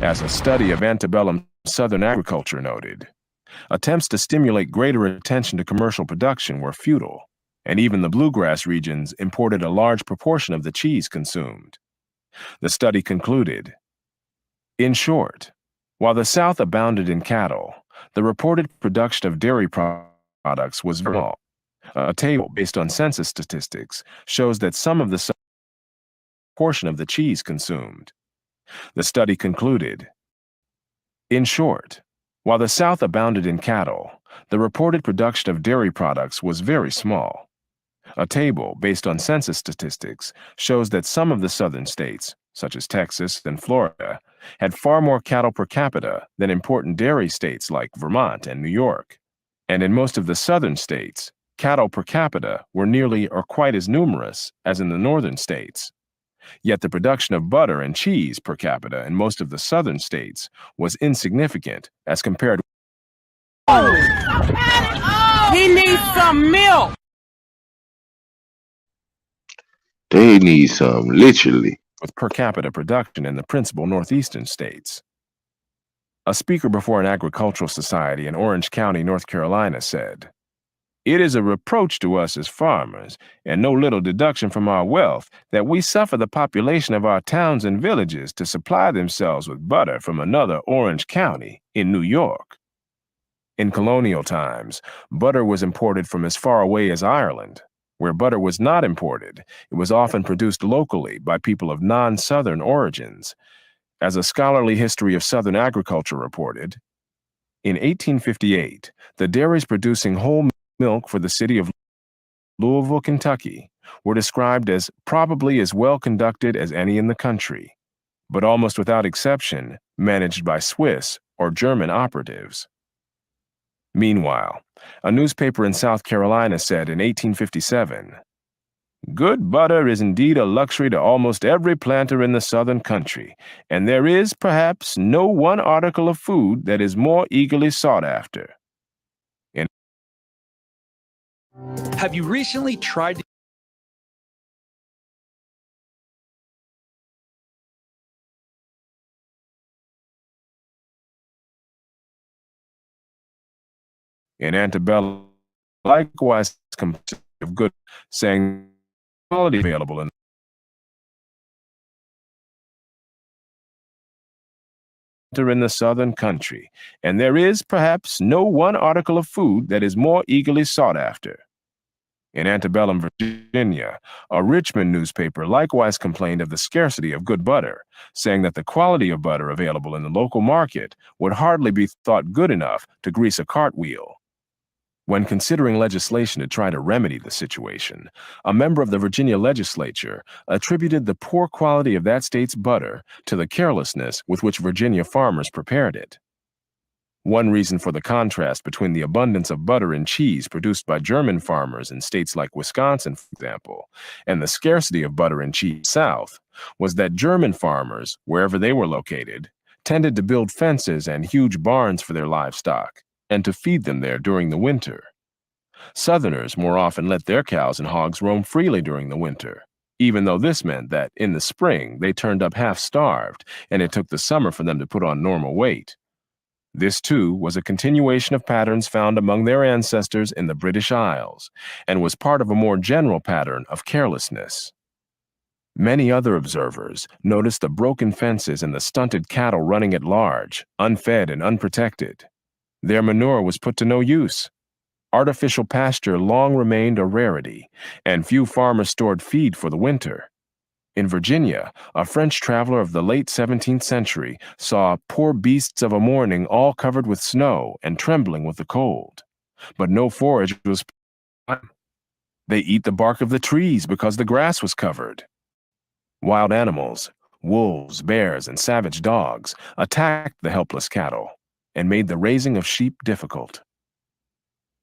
As a study of antebellum Southern agriculture noted, attempts to stimulate greater attention to commercial production were futile, and even the bluegrass regions imported a large proportion of the cheese consumed. The study concluded, in short, while the South abounded in cattle, the reported production of dairy products was very small. A table based on census statistics shows that some of the portion of the cheese consumed. The study concluded, in short, while the South abounded in cattle, the reported production of dairy products was very small. A table based on census statistics shows that some of the southern states, such as Texas and Florida, had far more cattle per capita than important dairy states like Vermont and New York. And in most of the southern states, cattle per capita were nearly or quite as numerous as in the northern states. Yet the production of butter and cheese per capita in most of the southern states was insignificant as compared He needs some milk. They need some, literally. with per capita production in the principal northeastern states. A speaker before an agricultural society in Orange County, North Carolina said, "It is a reproach to us as farmers, and no little deduction from our wealth, that we suffer the population of our towns and villages to supply themselves with butter from another Orange County in New York." In colonial times, butter was imported from as far away as Ireland. Where butter was not imported, it was often produced locally by people of non-Southern origins. As a scholarly history of Southern agriculture reported, in 1858, the dairies producing whole milk for the city of Louisville, Kentucky, were described as probably as well conducted as any in the country, but almost without exception managed by Swiss or German operatives. Meanwhile, a newspaper in South Carolina said in 1857, "Good butter is indeed a luxury to almost every planter in the southern country, and there is, perhaps, no one article of food that is more eagerly sought after." Have you recently tried to In antebellum, likewise of good, saying quality available in the southern country, and there is perhaps no one article of food that is more eagerly sought after. In antebellum Virginia, a Richmond newspaper likewise complained of the scarcity of good butter, saying that the quality of butter available in the local market would hardly be thought good enough to grease a cartwheel. When considering legislation to try to remedy the situation, a member of the Virginia legislature attributed the poor quality of that state's butter to the carelessness with which Virginia farmers prepared it. One reason for the contrast between the abundance of butter and cheese produced by German farmers in states like Wisconsin, for example, and the scarcity of butter and cheese south was that German farmers, wherever they were located, tended to build fences and huge barns for their livestock, and to feed them there during the winter. Southerners more often let their cows and hogs roam freely during the winter, even though this meant that in the spring they turned up half-starved and it took the summer for them to put on normal weight. This, too, was a continuation of patterns found among their ancestors in the British Isles and was part of a more general pattern of carelessness. Many other observers noticed the broken fences and the stunted cattle running at large, unfed and unprotected. Their manure was put to no use. Artificial pasture long remained a rarity, and few farmers stored feed for the winter. In Virginia, a French traveler of the late 17th century saw poor beasts of a morning all covered with snow and trembling with the cold. But no forage was. They eat the bark of the trees because the grass was covered. Wild animals, wolves, bears, and savage dogs attacked the helpless cattle and made the raising of sheep difficult.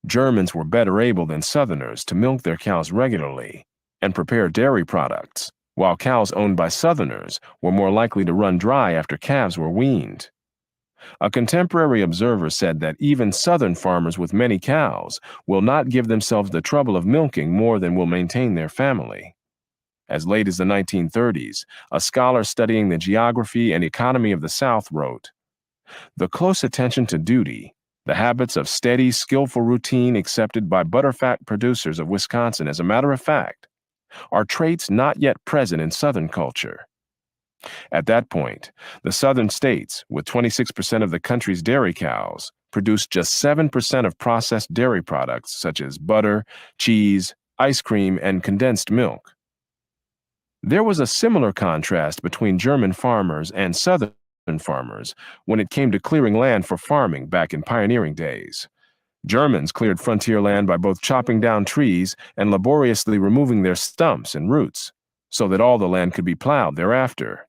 Germans were better able than Southerners to milk their cows regularly and prepare dairy products, while cows owned by Southerners were more likely to run dry after calves were weaned. A contemporary observer said that even Southern farmers with many cows will not give themselves the trouble of milking more than will maintain their family. As late as the 1930s, a scholar studying the geography and economy of the South wrote, "The close attention to duty, the habits of steady, skillful routine accepted by butterfat producers of Wisconsin as a matter of fact, are traits not yet present in Southern culture." At that point, the Southern states, with 26% of the country's dairy cows, produced just 7% of processed dairy products such as butter, cheese, ice cream, and condensed milk. There was a similar contrast between German farmers and Southern farmers when it came to clearing land for farming back in pioneering days. Germans cleared frontier land by both chopping down trees and laboriously removing their stumps and roots, so that all the land could be plowed thereafter.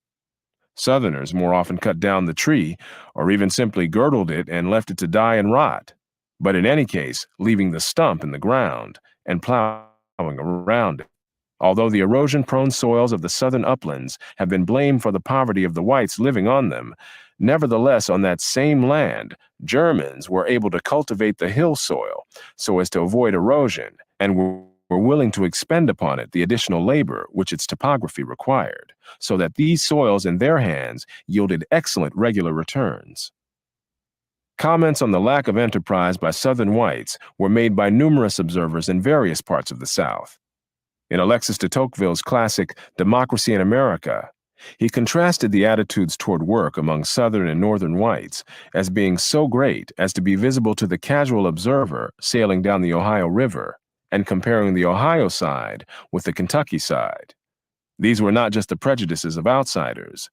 Southerners more often cut down the tree, or even simply girdled it and left it to die and rot, but in any case, leaving the stump in the ground and plowing around it. Although the erosion-prone soils of the southern uplands have been blamed for the poverty of the whites living on them, nevertheless, on that same land, Germans were able to cultivate the hill soil so as to avoid erosion and were willing to expend upon it the additional labor which its topography required, so that these soils in their hands yielded excellent regular returns. Comments on the lack of enterprise by Southern whites were made by numerous observers in various parts of the South. In Alexis de Tocqueville's classic Democracy in America, he contrasted the attitudes toward work among Southern and Northern whites as being so great as to be visible to the casual observer sailing down the Ohio River and comparing the Ohio side with the Kentucky side. These were not just the prejudices of outsiders.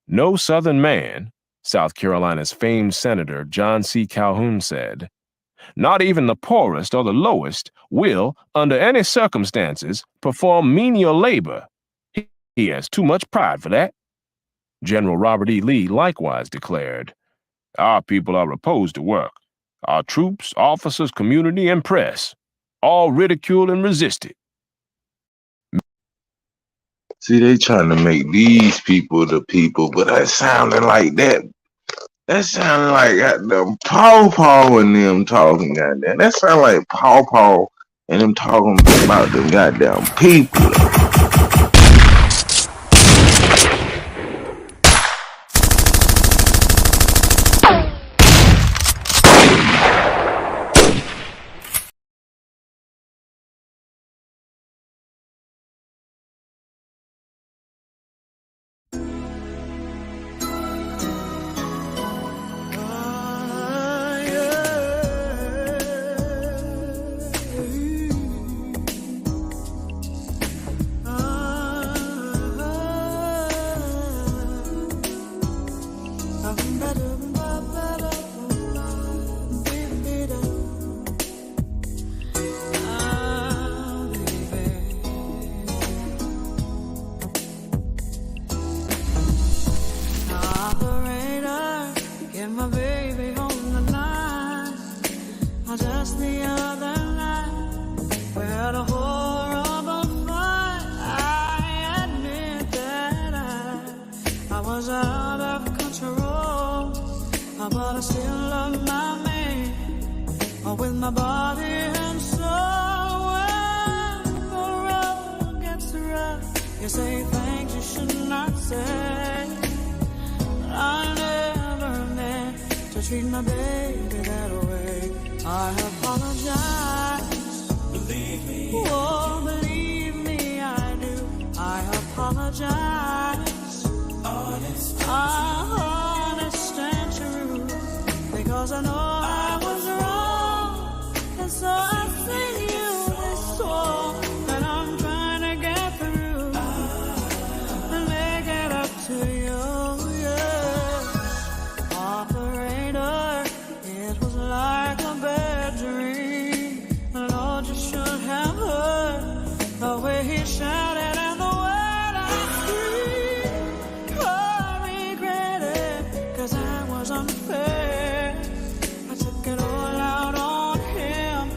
No Southern man, South Carolina's famed Senator John C. Calhoun said, "Not even the poorest or the lowest will, under any circumstances, perform menial labor. He has too much pride for that." General Robert E. Lee likewise declared, "Our people are opposed to work. Our troops, officers, community, and press, all ridicule and resist it." See, they trying to make these people the people, but that sounding like that. That sounded like goddamn Paw and them talking, goddamn. That sound like Paw and them talking about them goddamn people. But I still love my man with my body and soul. You say things you should not say. But I never meant to treat my baby that way. I apologize. Believe me. Oh, believe me, I do. I apologize. Honest and true. Because I know I was wrong. And so I sing you this song that I'm trying to get through. And make it up to you, yeah. Operator, it was like a bad dream. Lord, you should have heard the way he shouted and the word I screamed. I regret it, 'cause I was unfair. I took it all out on him,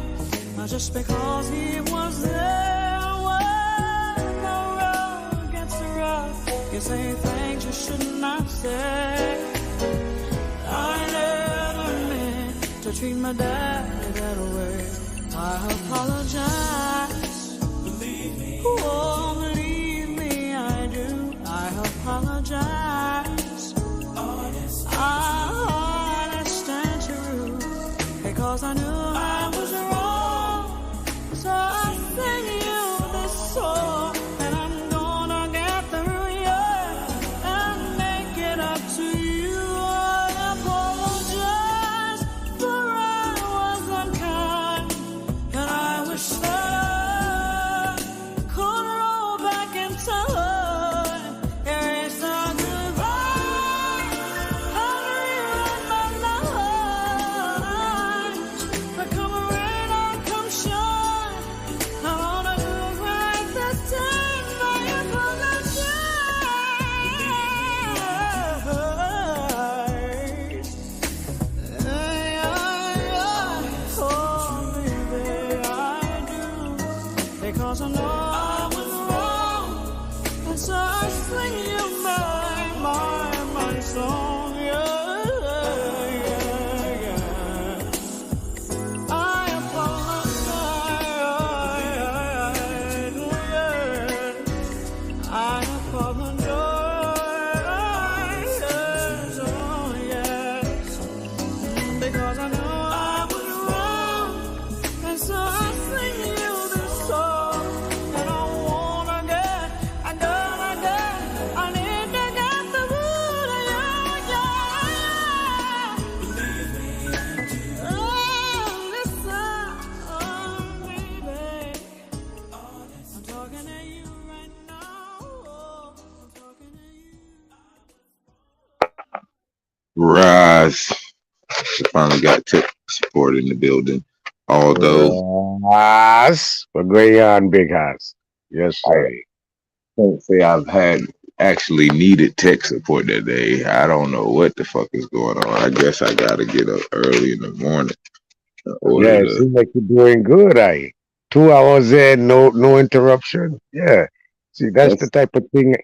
just because he was there. When the road gets rough, you say things you should not say. I never meant to treat my daddy that way. I apologize. Believe me. Oh, believe me, I do. I apologize. Honest and true. Because I knew I was wrong. So I sing you this song. And I'm gonna get through you and make it up to you. I apologize for I was unkind. And I wish that I could roll back in time, erase the goodbye, and rewrite my life. But come rain or come shine, I wanna do right this time. I apologize. Because I know I was wrong, and so I sing you my song, yeah. I apologize, yeah. I apologize, oh yes, because I know I was wrong, and so I sing you this song, and I need to get the root of you, yeah. Believe me, oh, listen, oh, baby, I'm talking to you right now, I'm talking to you. Rise. We finally got tech support in the building. Although Yes. What's going on, Big House? Yes, I sir. can't say I've had actually needed tech support that day. I don't know what the fuck is going on. I guess I gotta get up early in the morning in order Yeah, it to. seems like you're doing good, 2 hours there, no interruption. Yeah. See, that's the That's type of thing.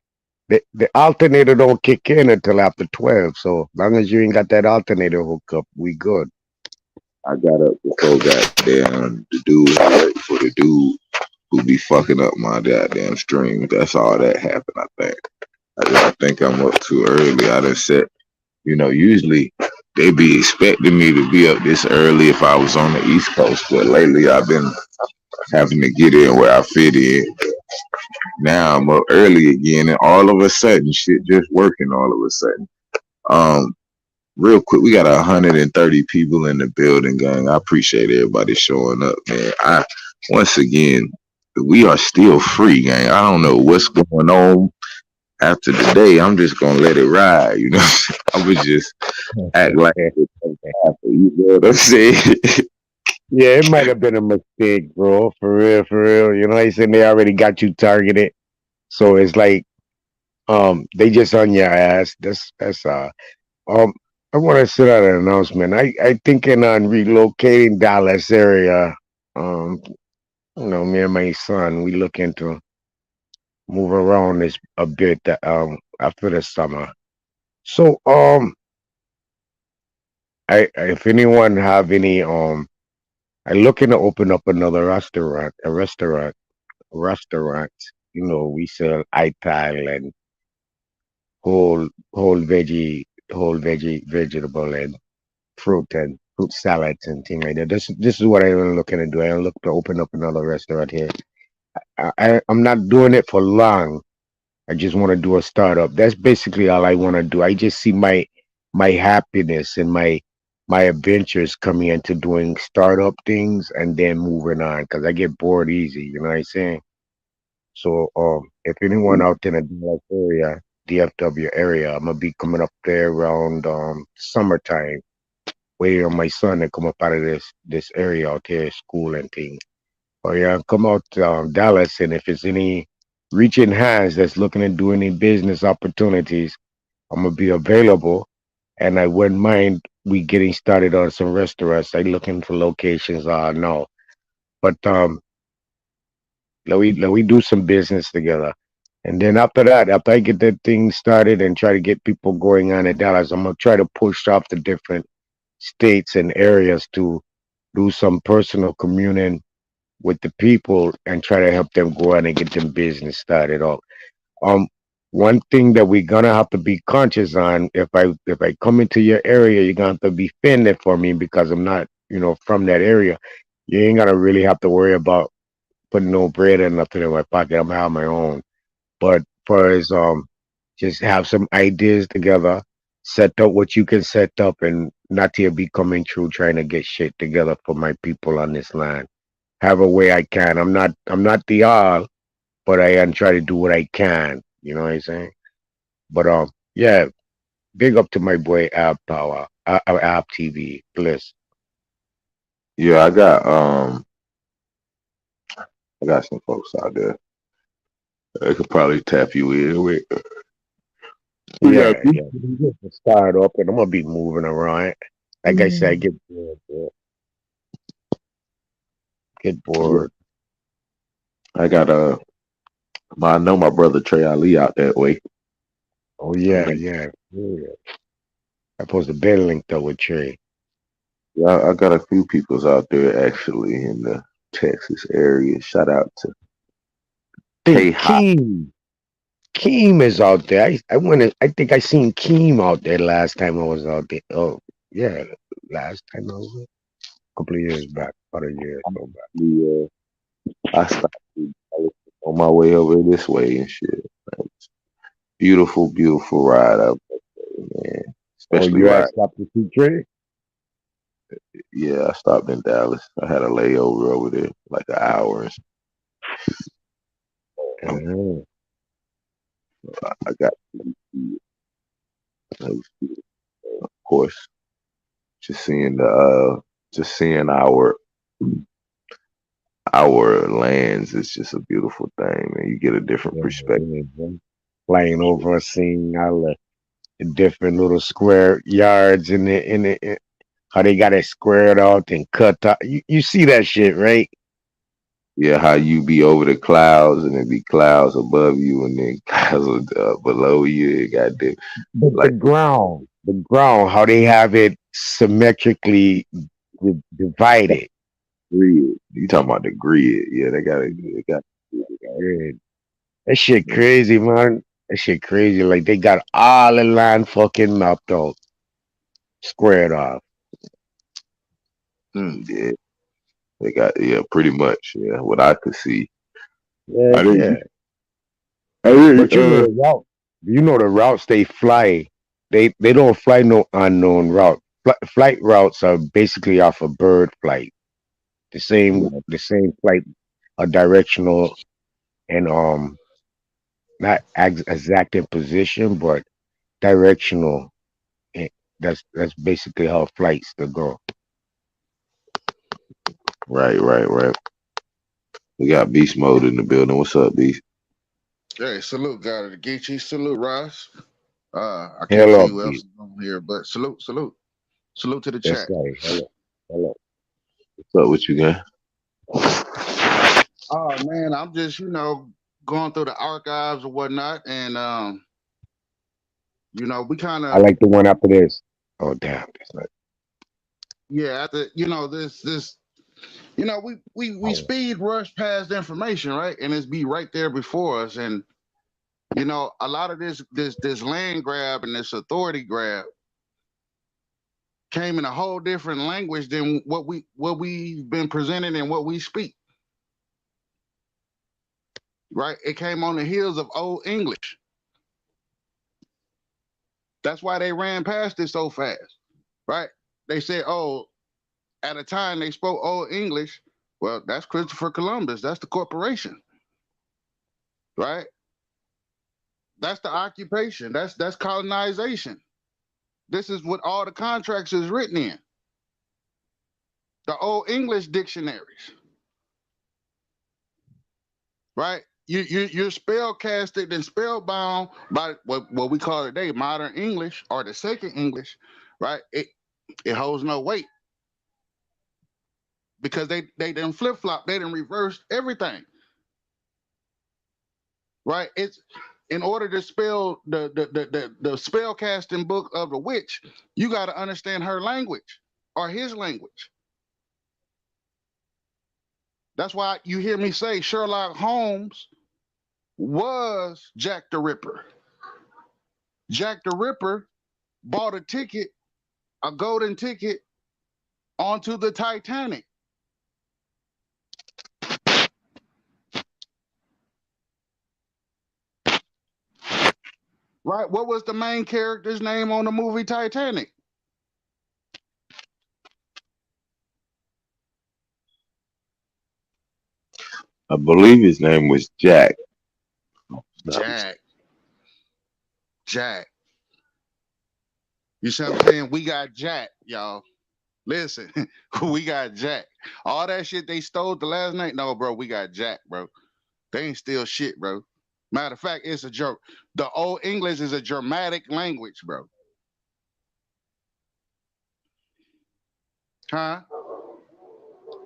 The alternator don't kick in until after 12. So as long as you ain't got that alternator hooked up, we good. I got up before goddamn the dude I work for the dude who be fucking up my goddamn stream. That's all that happened, I think. I think I'm up too early. I done set, usually they be expecting me to be up this early if I was on the East Coast, but lately I've been having to get in where I fit in. Now I'm up early again, and all of a sudden, shit just working all of a sudden. Um, Real quick, we got 130 people in the building, gang. I appreciate everybody showing up, man. Once again, we are still free, gang. I don't know what's going on after today. I'm just gonna let it ride, you know. I would just act like it doesn't happen. You know what I'm saying? Yeah, it might have been a mistake, bro. For real, for real. You know, like I said, they already got you targeted. So it's like they just on your ass. That's um I want to send out an announcement. I thinking on relocating Dallas area. Um, me and my son, we looking to move around this a bit after the summer. So if anyone have any I looking to open up another restaurant, a restaurant. we sell ital and whole whole veggie vegetable and fruit salads and things like that. This is what I'm looking to do. I look to open up another restaurant here. I'm not doing it for long. I just want to do a startup. That's basically all I want to do. I just see my happiness and my adventures coming into doing startup things and then moving on because I get bored easy. You know what I'm saying? So, if anyone out in the Dallas area, DFW area, I'm gonna be coming up there around summertime, waiting on my son to come up out of this area out here, school and things. Oh yeah, come out to Dallas, and if it's any reaching hands that's looking to do any business opportunities, I'm gonna be available, and I wouldn't mind we getting started on some restaurants. I looking for locations now, but let we do some business together, and then after that, after I get that thing started and try to get people going on in Dallas, I'm gonna try to push off the different states and areas to do some personal communing with the people and try to help them go out and get them business started off. Um, One thing that we're gonna have to be conscious on if I come into your area, you're gonna have to be fending for me because I'm not, from that area. You ain't gonna really have to worry about putting no bread or nothing in my pocket. I'm gonna have my own. But far as just have some ideas together, set up what you can set up and not to be coming through trying to get shit together for my people on this line however way I can. I'm not the all, but I am try to do what I can. You know what I'm saying? But yeah, big up to my boy App Power, App TV, Bliss. Yeah, I got some folks out there. They could probably tap you in with. We got Yeah, yeah. We get to start up, and I'm gonna be moving around. Like I said, I get bored. Bro. Get bored. I got I know my brother Trey Ali out that way. Oh yeah, yeah, yeah. I supposed to be linked up with Trey. Yeah, I got a few peoples out there actually in the Texas area. Shout out to Think K Hot. Keem is out there. I went. I think I seen Keem out there last time I was out there. Oh yeah, last time I was there. A couple of years back, about a year or so back. Yeah, I stopped on my way over this way and shit. Beautiful, beautiful ride up there, man. Oh, Especially you had ride. stopped to see Trey? Yeah, I stopped in Dallas. I had a layover over there, like an hour. And Uh-huh. I got, of course, just seeing just seeing our lands is just a beautiful thing, man. You get a different Yeah, perspective. yeah. Flying over, seeing all the different little square yards in how they got it squared out and cut out. You see that shit, right? Yeah, how you be over the clouds and it be clouds above you and then clouds below you. It got the But like the ground, how they have it symmetrically divided. grid. You talking about the grid? Yeah, they got. Yeah. That shit crazy, man. That shit crazy. Like they got all the land fucking mapped out, squared off. Yeah, they got pretty much what I could see. Yeah, I yeah. didn't. I didn't. But you know the route. You know the routes they fly. They don't fly no unknown route. Flight routes are basically off a bird flight. The same flight, a directional and not exact in position, but directional. Eh, That's basically how flights to go. Right, right, right. We got Beast Mode in the building. What's up, Beast? Hey, salute, God of the Geechee. Salute, Ross. I can't see Hello, who else Pete. is on here, but salute, salute. Salute to the That's chat. right. Hello, hello. What's up with you, guy? Oh man, I'm just, going through the archives or whatnot, and we kind I of, like the one after this. Oh damn, that's not. yeah, after this You know, we speed rush past information, right? And it's be right there before us. And you know, a lot of this land grab and this authority grab came in a whole different language than what we've been presented and what we speak. Right? It came on the heels of Old English. That's why they ran past it so fast. Right? They said, oh, at a time they spoke Old English. Well, that's Christopher Columbus. That's the corporation. Right? That's the occupation. That's colonization. This is what all the contracts is written in. The Old English dictionaries. Right? You're spell casted and spellbound by what we call today modern English or the second English, right? It holds no weight because they didn't flip flop, they didn't reverse everything, right? It's in order to spell the spell casting book of the witch, you got to understand her language or his language. That's why you hear me say Sherlock Holmes was Jack the Ripper. Jack the Ripper bought a ticket, a golden ticket, onto the Titanic. Right? What was the main character's name on the movie Titanic? I believe his name was Jack. Jack. Jack. You see what I'm saying? We got Jack, y'all. Listen, we got Jack. All that shit they stole the last night. No, bro, we got Jack, bro. They ain't steal shit, bro. Matter of fact, it's a joke. The Old English is a Germanic language, bro. Huh?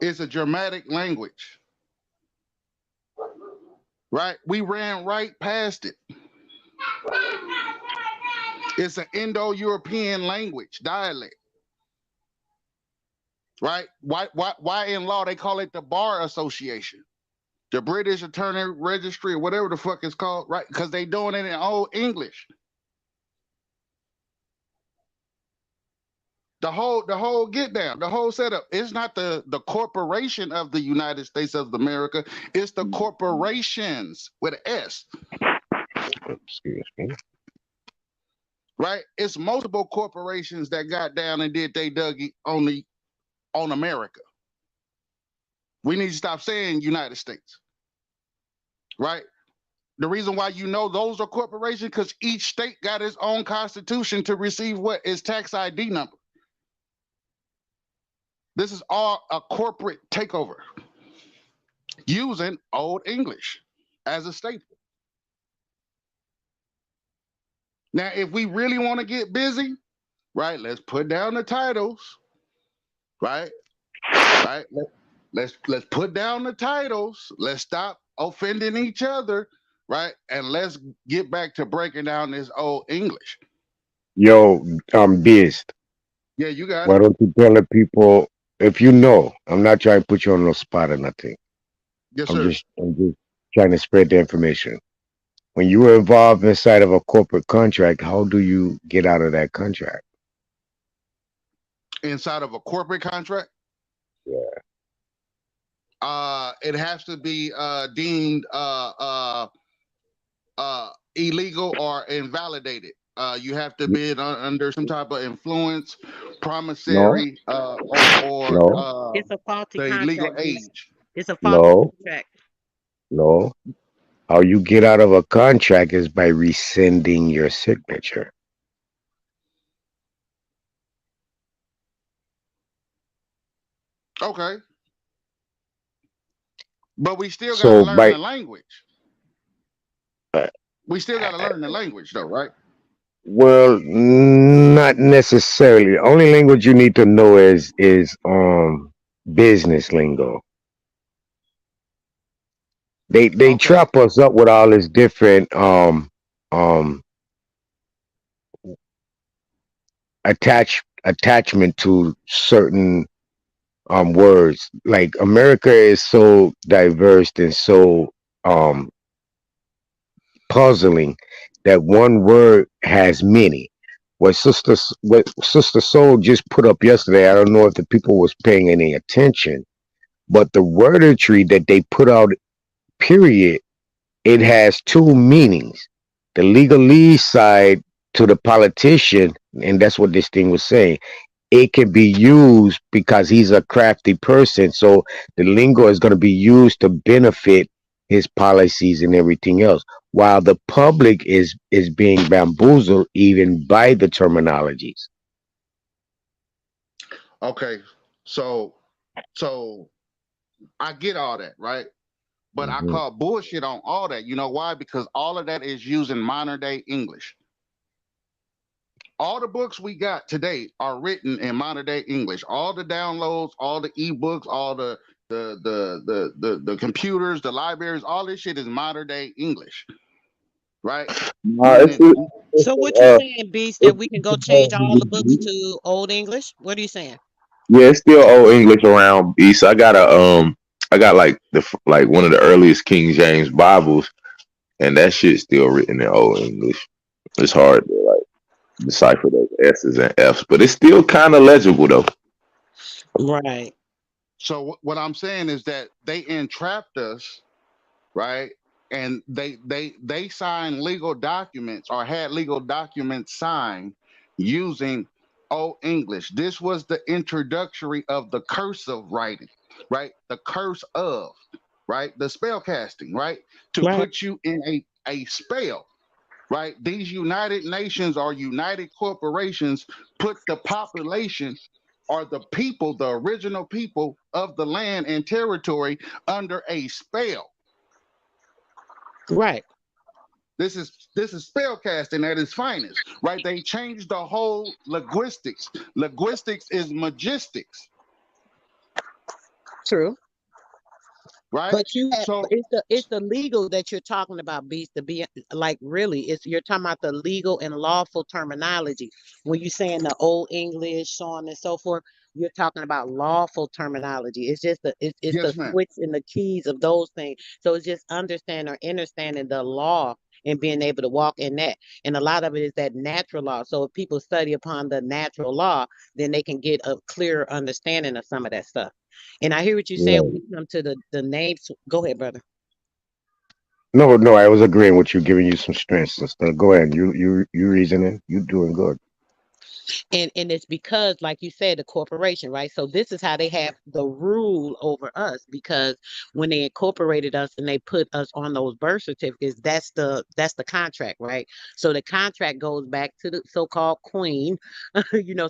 It's a Germanic language. Right? We ran right past it. It's an Indo-European language, dialect. Right? Why in law they call it the Bar Association? The British Attorney Registry or whatever the fuck it's called, right? Because they doing it in Old English. The whole get down, the whole setup. It's not the corporation of the United States of America. It's the corporations with an S. Excuse me. Right? It's multiple corporations that got down and did they Dougie on America. We need to stop saying United States. Right? The reason why you know those are corporations because each state got its own constitution to receive what is tax ID number. This is all a corporate takeover using Old English as a staple. Now, if we really want to get busy, right, let's put down the titles, right? Right? Let's put down the titles. Let's stop offending each other, right? And let's get back to breaking down this Old English. Yo, Beast. Yeah, you got Why it. don't you tell the people if you know? I'm not trying to put you on no spot or nothing. Yes, I'm sir. just trying to spread the information. When you were involved inside of a corporate contract, how do you get out of that contract? Inside of a corporate contract? Yeah. It has to be deemed illegal or invalidated. You have to be under some type of influence, promissory, or No. It's a faulty the legal contract. age. It's a faulty No. contract. No. How you get out of a contract is by rescinding your signature. Okay. But we still got to So learn by the language. We still got to learn the language, though, right? well, not necessarily. The only language you need to know is business lingo. They Okay. trap us up with all this different um attachment to certain words. Like America is so diverse and so um puzzling that one word has many. What Sister Soul just put up yesterday, I don't know if the people was paying any attention, but the wordetry that they put out, period, it has two meanings. The legalese side to the politician, and that's what this thing was saying. It can be used because he's a crafty person. So the lingo is going to be used to benefit his policies and everything else. While the public is being bamboozled even by the terminologies. Okay, so so I get all that, right? But I Mhm. call bullshit on all that. You know why? Because all of that is using modern day English. All the books we got today are written in modern day English. All the downloads, all the ebooks, all the computers, the libraries, all this shit is modern day English, right? Meaning, So what you saying, Beast, that we can go change all the books to Old English? What are you saying? Yeah, it's still old English around East. I got like like one of the earliest King James Bibles, and that shit's still written in old English. It's hard to like decipher those S's and F's, but it's still kind of legible though. Right. so what I'm saying is that they entrapped us, right? And they signed legal documents or had legal documents signed using Old English. This was the introductory of the cursive writing, right? The curse of, right? The spell casting, right? To Right. put you in a spell, right? These United Nations or United Corporations put the population or the people, the original people of the land and territory under a spell. Right. This is spell casting at its finest, right? They changed the whole linguistics. Linguistics is magistics, True. right? But you have So it's the legal that you're talking about, Beast, to be like really it's you're talking about the legal and lawful terminology. When you're saying the old English, so on and so forth, you're talking about lawful terminology. It's just it's the yes, ma'am. switch and the keys of those things. So it's just understanding or understanding the law and being able to walk in that. And a lot of it is that natural law. So if people study upon the natural law, then they can get a clearer understanding of some of that stuff. And I hear what you're saying when Right. it comes to the names. Go ahead, brother. No, no, I was agreeing with you, giving you some strength, sister. Go ahead. You reasoning. You doing good. And it's because, like you said, the corporation, right? So this is how they have the rule over us because when they incorporated us and they put us on those birth certificates, that's the contract, right? So the contract goes back to the so-called queen,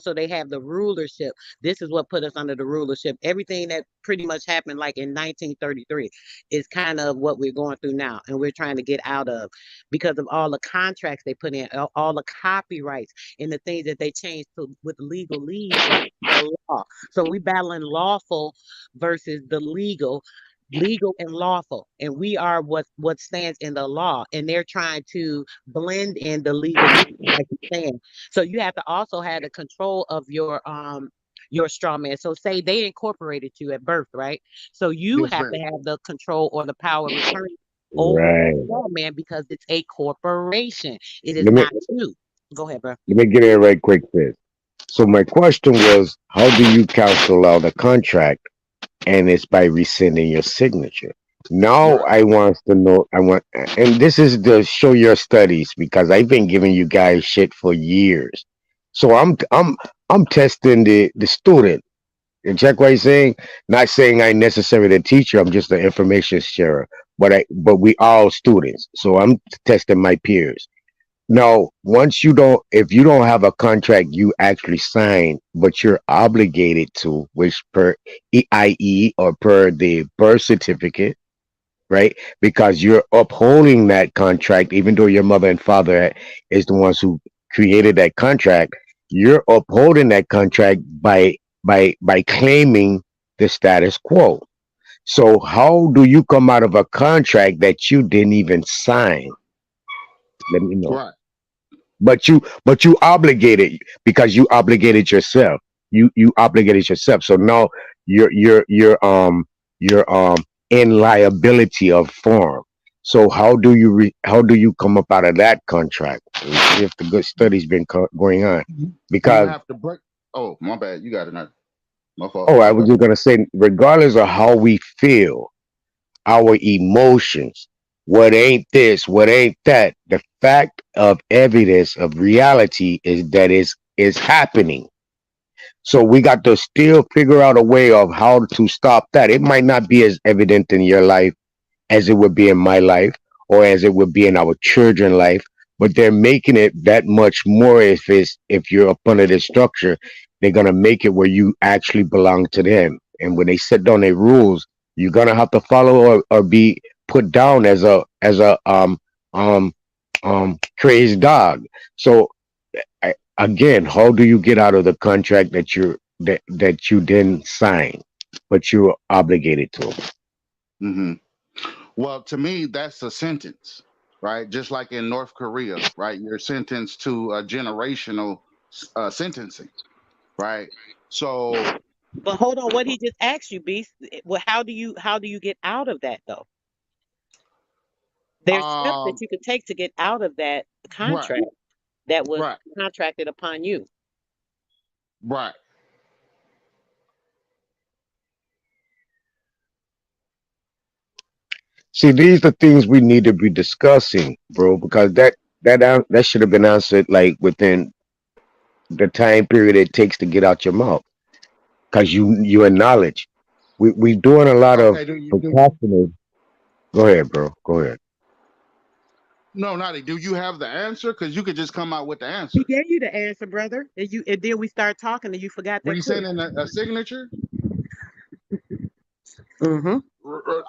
so they have the rulership. This is what put us under the rulership. Everything that pretty much happened like in 1933 is kind of what we're going through now, and we're trying to get out of because of all the contracts they put in, all the copyrights and the things that they changed to with legalese versus the law. So we battling lawful versus the legal and lawful, and we are what stands in the law, and they're trying to blend in the legalese, like you're saying. So you have to also have the control of your straw man. So say they incorporated you at birth, right? So you Yes, have to ma'am. have the control or the power of attorney over the Right. straw man because it's a corporation. It is Let me not you. Go ahead, bro. let me get in right quick, sis. So my question was, how do you cancel out a contract? And it's by rescinding your signature. Now Right. I want to know. And this is to show your studies because I've been giving you guys shit for years. So I'm testing the student. And check what I'm saying. Not saying I necessarily the teacher. I'm just the information sharer. But we all students. So I'm testing my peers. No, once you don't, if you don't have a contract you actually sign, but you're obligated to, which per EIE or per the birth certificate, right? Because you're upholding that contract, even though your mother and father is the ones who created that contract, you're upholding that contract by claiming the status quo. So how do you come out of a contract that you didn't even sign? Let me know. Right. But you obligated because you obligated yourself. You obligated yourself. So now you're in liability of form. So how do you come up out of that contract if the good study's been going on? You Because have to break. Oh, my bad. You got it now. My fault. oh, I My was bad. just gonna say, regardless of how we feel, our emotions, what ain't this, what ain't that, the fact of evidence of reality is that is happening. So we got to still figure out a way of how to stop that. It might not be as evident in your life as it would be in my life or as it would be in our children's life, but they're making it that much more if you're up under this structure, they're gonna make it where you actually belong to them. And when they set down their rules, you're gonna have to follow or be put down as a crazed dog. So again, how do you get out of the contract that you didn't sign, but you're obligated to? Hmm. Well, to me, that's a sentence, right? Just like in North Korea, right? You're sentenced to a generational sentencing, right? So, But hold on, what he just asked you, Beast. Well, how do you get out of that though? There's steps that um, you can take to get out of that right, contract that was right, contracted upon you. right. See, these are things we need to be discussing, bro, because that should have been answered like within the time period it takes to get out your mouth. Because you acknowledge we doing a lot of Okay, do procrastinating. Go ahead, bro. Go ahead. no, Nadi, do you have the answer? Because you could just come out with the He answer. gave you the answer, brother. And then we start talking and you forgot that quick. Resending a signature. Mm-hmm.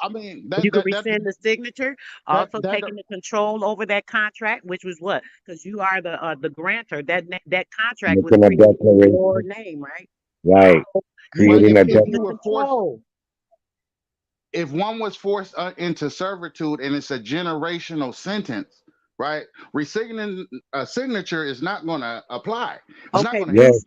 I mean, You could rescind the signature, also that taking the control over that contract, which was what? Because you are the grantor. That contract was Making a created in your declaration, name, right? right? You but were Creating a if given you the were forced, control. if one was forced into servitude and it's a generational sentence, right? Rescinding a signature is not going to apply. It's not Okay, going to happen. yes.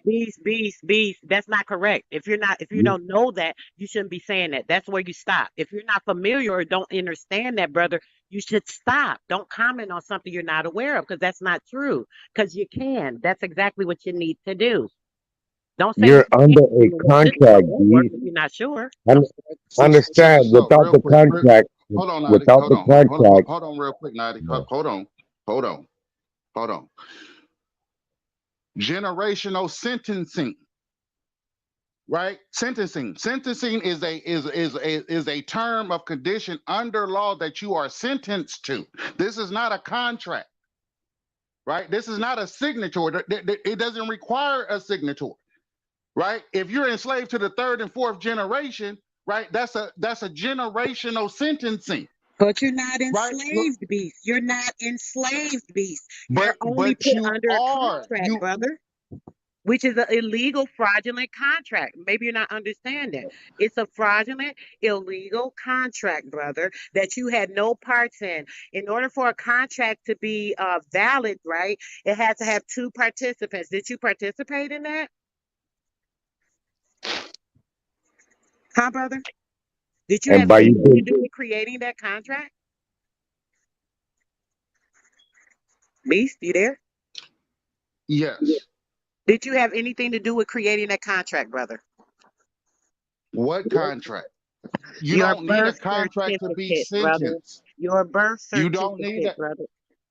beast. That's not correct. If you don't know that, you shouldn't be saying that. That's where you stop. If you're not familiar or don't understand that, brother, you should stop. Don't comment on something you're not aware of because that's not true. Because you can. That's exactly what you need to do. Don't say You're what you can't under a do and won't do or contract, won't work B. if you're not sure. I'm Un- sorry. Check Understand? this out Without real the quick. contract, Hold on, Nadi. without Hold the on. contract, Hold on real quick, Nadi. Hold on. Hold on. Hold on. Generational sentencing, right? Sentencing is a term of condition under law that you are sentenced to. This is not a contract, right? This is not a signature. It doesn't require a signature, right? If you're enslaved to the third and fourth generation, right? That's a generational sentencing, But you're not right? Look, enslaved, beast. You're not enslaved, beast. You're only but put you under a are contract, you brother, which is an illegal, fraudulent contract. Maybe you're not understanding. It's a fraudulent, illegal contract, brother, that you had no parts in. In order for a contract to be valid, right, it has to have two participants. Did you participate in that? Huh, brother? Did you and have by anything to you, do with creating that contract? Beast, you there? yes. Did you have anything to do with creating that contract, brother? What contract? You Your don't need a birth contract to be certificate, brother. sentenced. Your birth You don't need certificate, it. brother.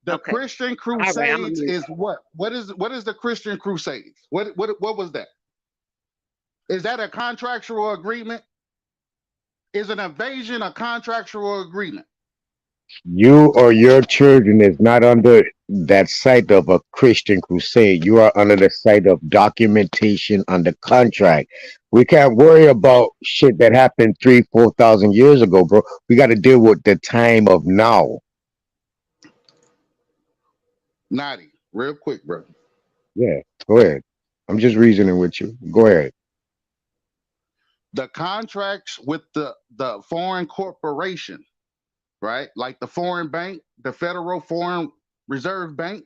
The Okay. Christian All right, I'm a Crusades mute. is what? What is the Christian Crusades? What was that? Is that a contractual agreement? Is an invasion a contractual agreement? you or your children is not under that site of a Christian crusade. You are under the site of documentation under contract. We can't worry about shit that happened 3, 4 thousand years ago, bro. We got to deal with the time of now. Naughty, real quick, bro. Yeah, go ahead. I'm just reasoning with you. Go ahead. The contracts with the foreign corporation, right? Like the foreign bank, the Federal Foreign Reserve Bank,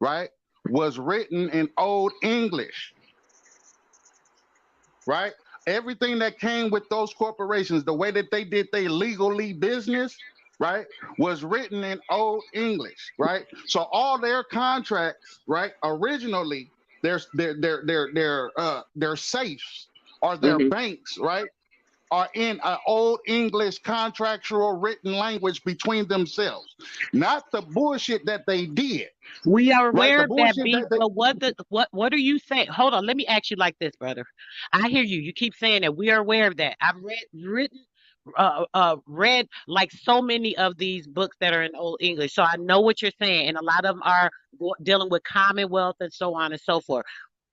right? Was written in Old English, right? everything that came with those corporations, the way that they did their legally business, right, was written in Old English, right? So all their contracts, right, originally their safes or their banks, right, are in an Old English contractual written language between themselves, not the bullshit that they did, We are right? aware The of that, bullshit Beast, that they but what are you saying? Hold on, let me ask you like this, brother. I hear you. You keep saying that. We are aware of that. I've read like so many of these books that are in Old English, so I know what you're saying, and a lot of them are dealing with Commonwealth and so on and so forth.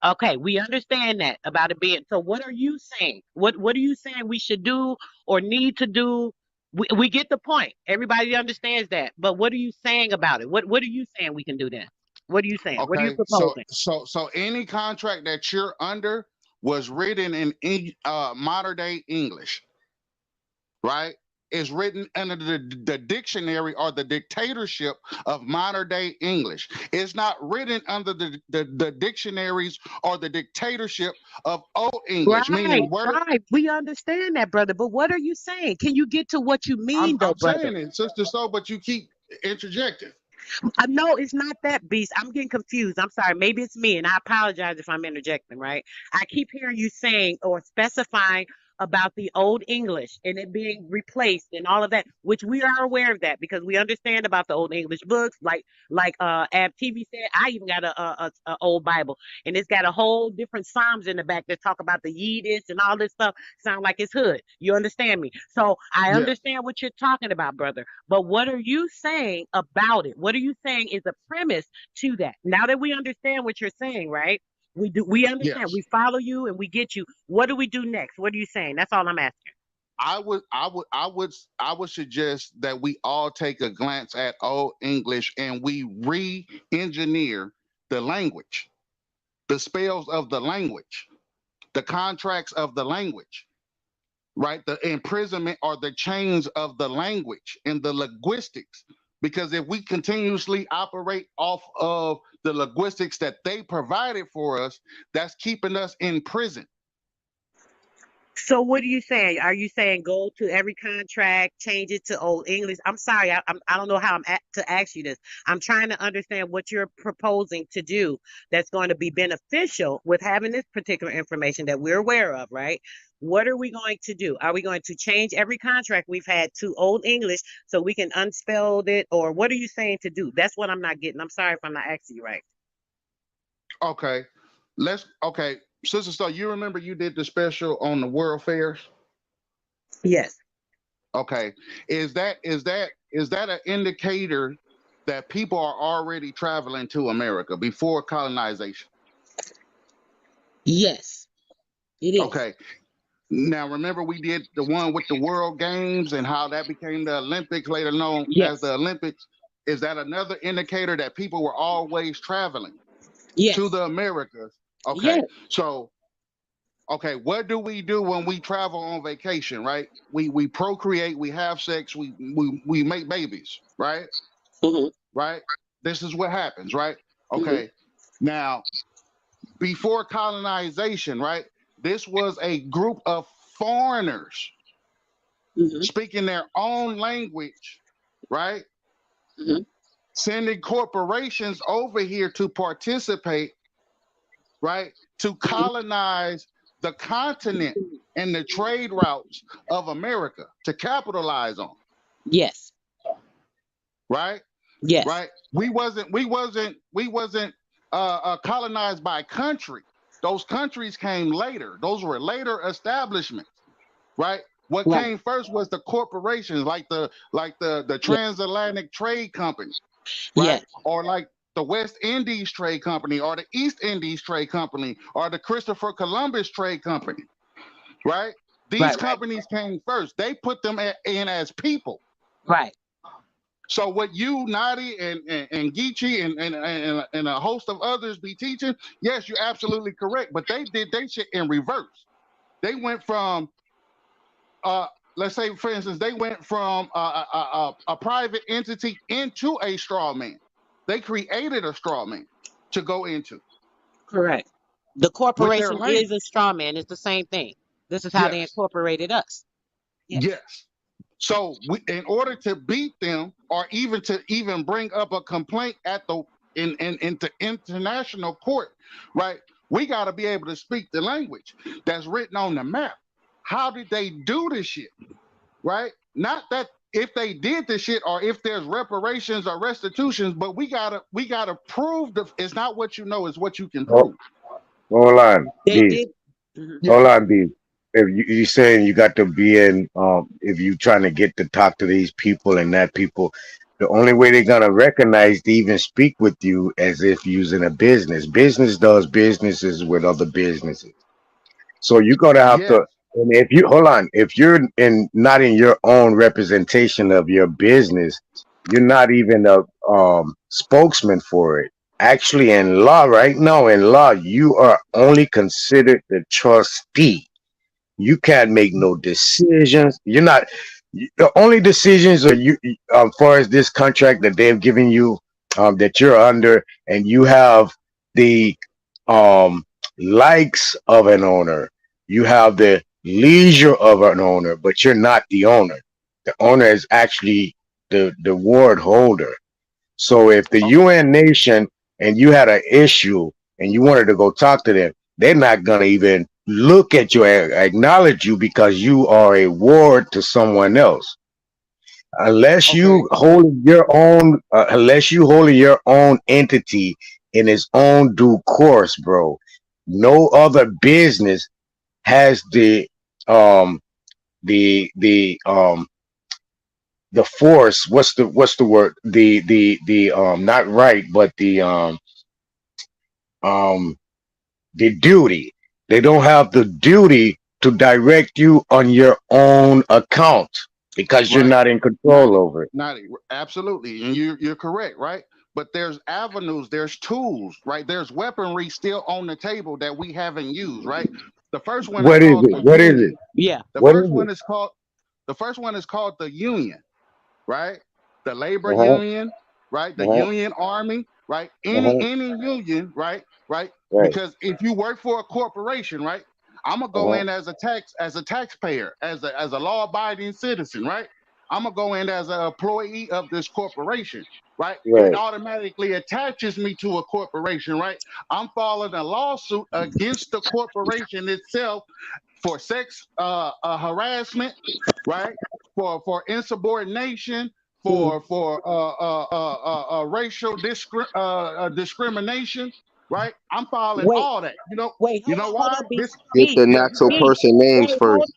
Okay, we understand that about it being. So, what are you saying? What are you saying we should do or need to do? We get the point. Everybody understands that. But what are you saying about it? What are you saying we can do then? What are you saying? What are you Okay, proposing? so any contract that you're under was written in modern day English, right? Is written under the dictionary or the dictatorship of modern day English. It's not written under the dictionaries or the dictatorship of Old English, Right, meaning word. right. We understand that, brother. But what are you saying? Can you get to what you I'm mean, though, I'm brother? saying it, sister. So, but you keep interjecting. No, it's not that, Beast. I'm getting confused. I'm sorry. Maybe it's me, and I apologize if I'm interjecting, right? I keep hearing you saying or specifying about the Old English and it being replaced and all of that, which we are aware of that because we understand about the Old English books. Like Ab TV said, I even got a old Bible, and it's got a whole different Psalms in the back that talk about the Yiddish and all this stuff. Sound like it's hood. You understand me? So I Yes. understand what you're talking about, brother. But what are you saying about it? What are you saying is a premise to that? Now that we understand what you're saying, right? We understand. Yes. We follow you and we get you. What do we do next? What are you saying? That's all I'm asking. I would suggest that we all take a glance at Old English and we re-engineer the language, the spells of the language, the contracts of the language, right? The imprisonment or the chains of the language and the linguistics. Because if we continuously operate off of the linguistics that they provided for us, that's keeping us in prison. So what are you saying? Are you saying go to every contract, change it to Old English? I'm sorry, I don't know how to ask you this. I'm trying to understand what you're proposing to do that's going to be beneficial with having this particular information that we're aware of, right? What are we going to do? Are we going to change every contract we've had to Old English so we can unspell it, or what are you saying to do? That's what I'm not getting. I'm sorry if I'm not asking you right. Okay. Okay. Sister Star, you remember you did the special on the world fairs? Yes. Okay. Is that an indicator that people are already traveling to America before colonization? Yes, it is. Okay. Now remember we did the one with the World Games and how that became the Olympics, later known as Yes. the Olympics. Is that another indicator that people were always traveling to Yes. the Americas? Okay. Yes. So okay, what do we do when we travel on vacation, right? We procreate, we have sex, we make babies, right? Mm-hmm. Right? This is what happens, right? Mm-hmm. Okay. Now, before colonization, right? This was a group of foreigners Mm-hmm. speaking their own language, right? Mm-hmm. Sending corporations over here to participate, right? To Mm-hmm. colonize the continent and the trade routes of America to capitalize on, Yes. right? Yes. Right? We wasn't colonized by country. Those countries came later. Those were later establishments, right? What Right. came first was the corporations, like the Yes. transatlantic trade company, right? Yes. Or like the West Indies Trade Company, or the East Indies Trade Company, or the Christopher Columbus Trade Company, right? These Right. Right. companies came first. They put them in as people. Right. So what you, Nadi, and Geechee, and a host of others be teaching, yes, you're absolutely correct. But they did they shit in reverse. They went from let's say, for instance, they went from a private entity into a straw man. They created a straw man to go into Correct. The with their corporation is language. a straw man. It's the same thing. This is how they Yes. incorporated us. Yes. Yes. So in order to beat them, or even to even bring up a complaint at the into international court, right? We got to be able to speak the language that's written on the map. How did they do this shit, right? Not that if they did this shit or if there's reparations or restitutions, but we gotta prove it's not what you know, it's what you can Oh, prove. hold on, They B. did. Mhm. Yeah. Hold on, B. If you saying you got to be in, if you trying to get to talk to these people and that people, the only way they're gonna recognize to even speak with you as if using a business. Business does businesses with other businesses. So you're gonna have Yes. to. And if you hold on, if you're in not in your own representation of your business, you're not even a spokesman for it. Actually, in law, right now, in law, you are only considered the trustee. You can't make no decisions. You're not. The only decisions are you, far as this contract that they've given you, that you're under, and you have the um likes of an owner. You have the leisure of an owner, but you're not the owner. The owner is actually the ward holder. So if the UN nation and you had an issue and you wanted to go talk to them, they're not gonna even look at you, acknowledge you because you are a ward to someone else. Unless Okay. you hold your own, unless you hold your own entity in its own due course, bro. No other business has um the the force. What's the word? The not right, but um the duty. They don't have the duty to direct you on your own account because you're Right. not in Not control over it. not absolutely, and you're correct, right? But there's avenues, there's tools, right? There's weaponry still on the table that we haven't used, right? The first one is What is called it? the What is it? union. Yeah. The What first is one it? is called the first one is called the union, right? The labor Uh-huh. union, right? The Uh-huh. union army, right? Any Uh-huh. any union, right? Right? Right. Because if you work for a corporation, right? I'm gonna go Uh-huh. in as a taxpayer, as a law abiding citizen, right? I'm gonna go in as an employee of this corporation, right? It Right. automatically attaches me to a corporation, right? I'm filing a lawsuit against the corporation itself for sex harassment, right? For insubordination, Mm. for racial discrimination, right? I'm filing Wait, all that. wait, You know hold why? on, Beast. This, Get Beast, the yeah, actual Beast. person names Wait, first.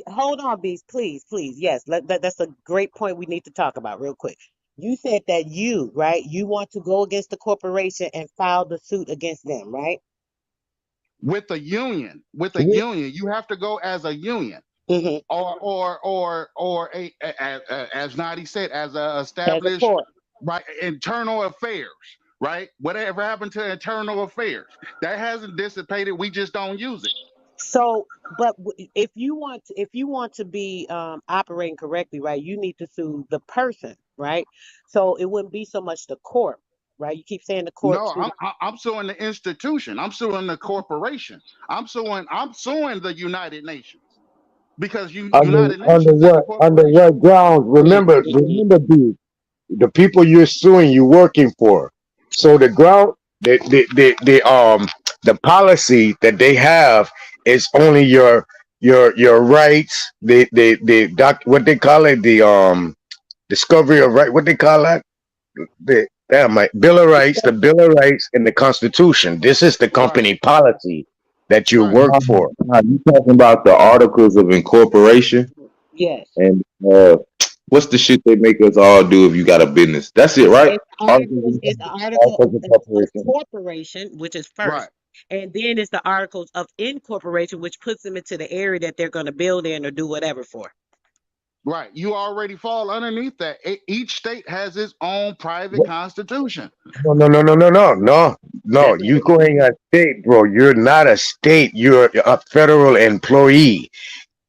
hold on, Beast. Please, please. Yes, that's a great point we need to talk about real quick. You said that you, right? You want to go against the corporation and file the suit against them, right? with a With union, you have to go as a union. hmm Or as Nadi said, as a as a established, court. right, internal affairs, right? Whatever happened to internal affairs? That hasn't dissipated. We just don't use it. So, but if you want to be operating correctly, right, you need to sue the person, right? So it wouldn't be so much the court, right? You keep saying the court No, should. I'm suing the institution. I'm suing the corporation. I'm suing the United Nations because United Under Nations is a what? Under corporation. what grounds? Remember, the people you're suing, you working for. So the ground, the policy that they have is only your rights. The doc, what they call it, the discovery of right. What they call that? The damn my Bill of Rights, the Bill of Rights, and the Constitution. This is the Right, company policy that you right. work for. You talking about the articles of incorporation Yes. and what's the shit they make us all do if you got a business? That's it, right? Articles It's the article Articles of of Corporation. corporation, which is Right. first, and then it's the articles of incorporation, which puts them into the area that they're going to build in or do whatever for. Right. You already fall underneath that. Each state has its own private constitution. No. That's You going a state, bro. You're not a state. You're a federal employee.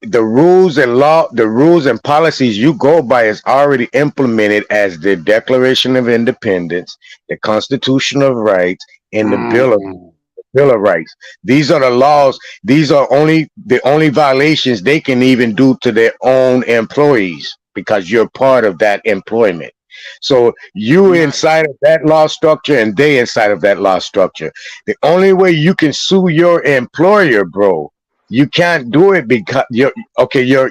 The rules and policies you go by is already implemented as the Declaration of Independence, the Constitution of Rights, and the Bill of Mm. Bill of Rights. These are the laws. These are the only violations they can even do to their own employees because you're part of that employment. So you Not inside of that law structure and they inside of that law structure. The only way you can sue your employer, bro, you can't do it because your okay, your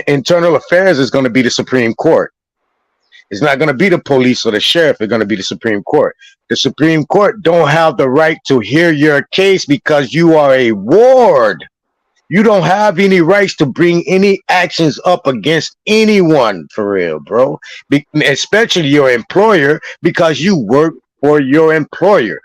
internal affairs is going to be the Supreme Court. It's not going to be the police or the sheriff. It's going to be the Supreme Court. The Supreme Court don't have the right to hear your case because you are a ward. You don't have any rights to bring any actions up against anyone for real, bro. Especially your employer because you work for your employer.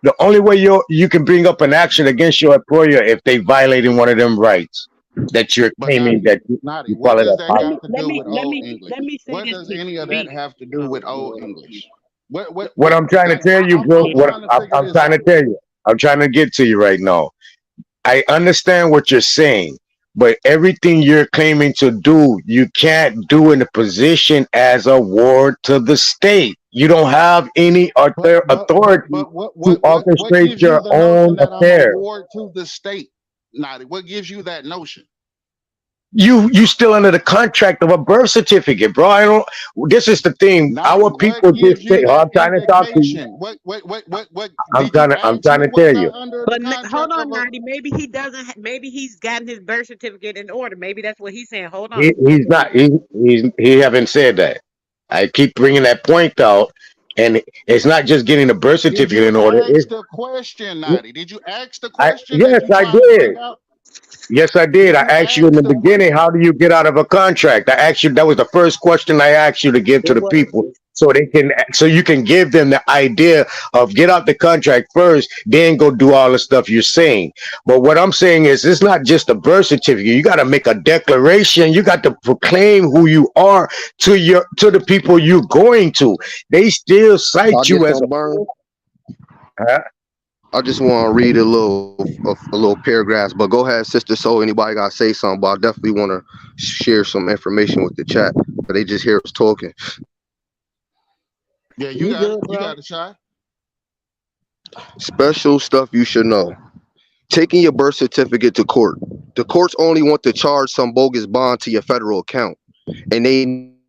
The only way you can bring up an action against your employer if they violating one of them rights that you're But claiming Naughty, that Naughty, you what call it does a that Let hobby. me got to let do me with let old me English? let me say What this does to any of that be. have to do with old English? What What I'm trying to that tell you, bro, I'm trying to figure I'm this trying to out. tell you, I'm trying to get to you right now. I understand what you're saying, but everything you're claiming to do, you can't do in a position as a ward to the state. You don't have any authority to What orchestrate gives you your the notion own that I'm a affairs. ward to the state? Naughty, what gives you that notion? You still under the contract of a birth certificate, bro. I don't. This is the thing. Naughty, Our what people gives just you say, "Oh, that I'm trying to talk to you." indication? What did you I'm ask trying me to was tell I you. under the But hold contract on, of a? 90. Maybe he doesn't. Maybe he's gotten his birth certificate in order. Maybe that's what he's saying. Hold on. He's not. He haven't said that. I keep bringing that point out, and it's not just getting the birth Did certificate you in order. ask the question, Naughty? Did you ask the question that Yes, you I trying to did. bring out? Yes, I did. Did I you asked you in ask the the beginning, question? how do you get out of a contract? I asked you, that was the first question I asked you to give to It the was. people so you can give them the idea of get out the contract first, then go do all the stuff you're saying. But what I'm saying is it's not just a birth certificate. You got to make a declaration. You got to proclaim who you are to the people you're going to. They still I'll cite get you as some burn. huh? I just want to read a little paragraphs, but go ahead, Sister Soul. Anybody got to say something? But I definitely want to share some information with the chat. But they just hear us talking. Yeah, you You got it. good, You bro? got a shot. Special stuff you should know. Taking your birth certificate to court. The courts only want to charge some bogus bond to your federal account, and they need your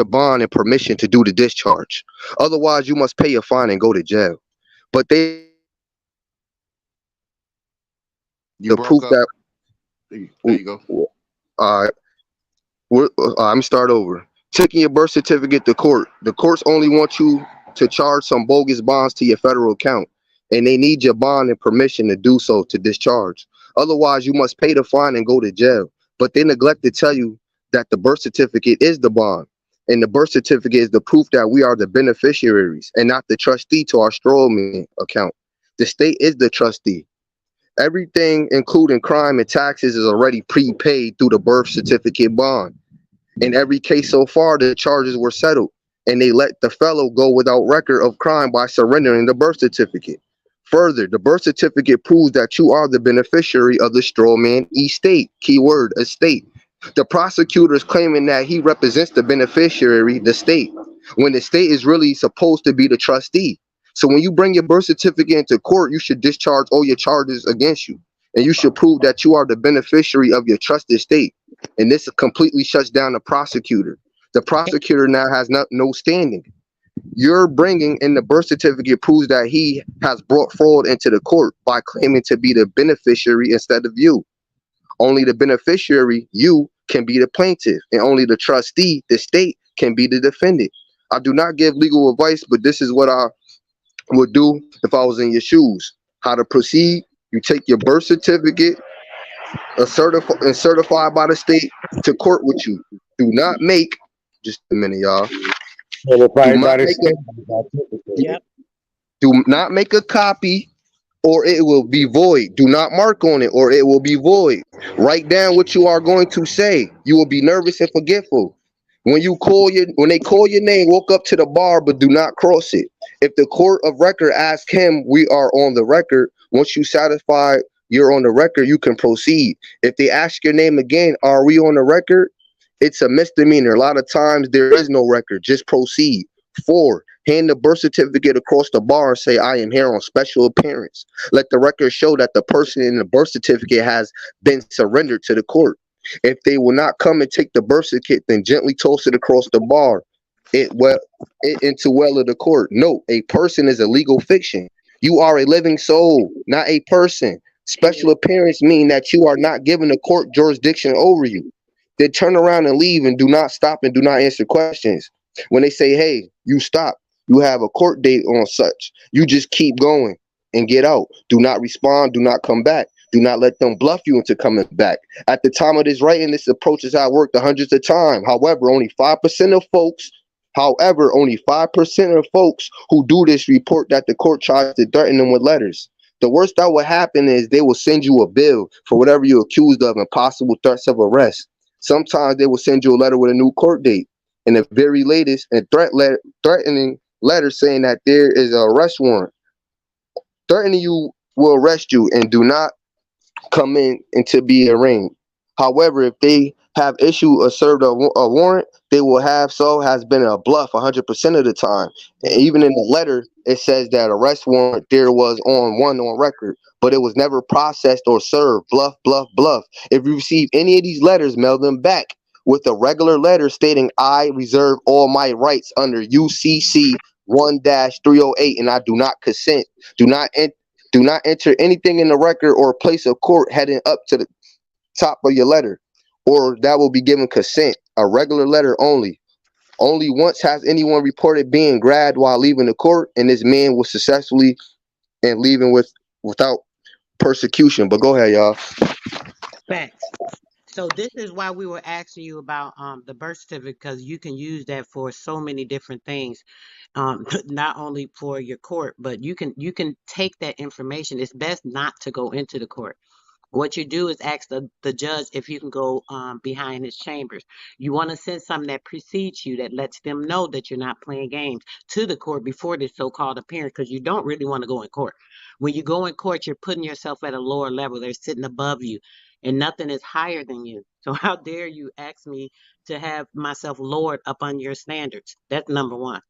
bond and permission to do the discharge. Otherwise, you must pay a fine and go to jail. But they You the broke proof up. that There you go. uh, let me start over. Taking your birth certificate to court. The courts only want you to charge some bogus bonds to your federal account, and they need your bond and permission to do so to discharge. Otherwise, you must pay the fine and go to jail. But they neglect to tell you that the birth certificate is the bond, and the birth certificate is the proof that we are the beneficiaries and not the trustee to our strawman account. The state is the trustee. Everything, including crime and taxes, is already prepaid through the birth certificate bond. In every case so far, the charges were settled, and they let the fellow go without record of crime by surrendering the birth certificate. Further, the birth certificate proves that you are the beneficiary of the strawman estate. Keyword, estate. The prosecutor is claiming that he represents the beneficiary, the state, when the state is really supposed to be the trustee. So when you bring your birth certificate into court, you should discharge all your charges against you, and you should prove that you are the beneficiary of your trusted state. And this completely shuts down the prosecutor. The prosecutor now has no standing. You're bringing in the birth certificate proves that he has brought fraud into the court by claiming to be the beneficiary instead of you. Only the beneficiary, you, can be the plaintiff, and only the trustee, the state, can be the defendant. I do not give legal advice, but this is what I would do if I was in your shoes. How to proceed: you take your birth certificate, certified by the state, to court with you. Do not make, just a minute, y'all. Do Notified by not the make state. Yep. do not make a copy, or it will be void. Do not mark on it, or it will be void. Write down what you are going to say. You will be nervous and forgetful. When they call your name, walk up to the bar, but do not cross it. If the court of record asks him, we are on the record. Once you satisfy you're on the record, you can proceed. If they ask your name again, are we on the record? It's a misdemeanor. A lot of times there is no record. Just proceed. 4. Hand the birth certificate across the bar and say, I am here on special appearance. Let the record show that the person in the birth certificate has been surrendered to the court. If they will not come and take the birth certificate, then gently toss it across the bar. It into well of the court. Note, a person is a legal fiction. You are a living soul, not a person. Special appearance mean that you are not given a court jurisdiction over you. Then turn around and leave and do not stop and do not answer questions. When they say, hey, you stop, you have a court date on such, you just keep going and get out. Do not respond, do not come back. Do not let them bluff you into coming back. At the time of this writing, this approach is how it worked hundreds of times. However, only 5% of folks who do this report that the court tries to threaten them with letters. The worst that will happen is they will send you a bill for whatever you're accused of and possible threats of arrest. Sometimes they will send you a letter with a new court date. And the very latest, and threatening letter saying that there is an arrest warrant. Threatening you will arrest you and do not come in and to be arraigned. However, if they have issued or served a warrant, they will have has been a bluff 100% of the time. And even in the letter, it says that arrest warrant there was on record, but it was never processed or served. Bluff, bluff, bluff. If you receive any of these letters, mail them back with a regular letter stating I reserve all my rights under UCC 1-308 and I do not consent. Do not enter anything in the record or place of court heading up to the top of your letter, or that will be given consent. A regular letter only. Only once has anyone reported being grabbed while leaving the court, and this man was successfully and leaving without persecution. But go ahead, y'all. Facts. So this is why we were asking you about the birth certificate, because you can use that for so many different things. Not only for your court, but you can take that information. It's best not to go into the court. What you do is ask the judge if you can go behind his chambers. You want to send something that precedes you, that lets them know that you're not playing games to the court before this so-called appearance, because you don't really want to go in court. When you go in court, you're putting yourself at a lower level. They're sitting above you, and nothing is higher than you. So how dare you ask me to have myself lowered up on your standards? That's number one.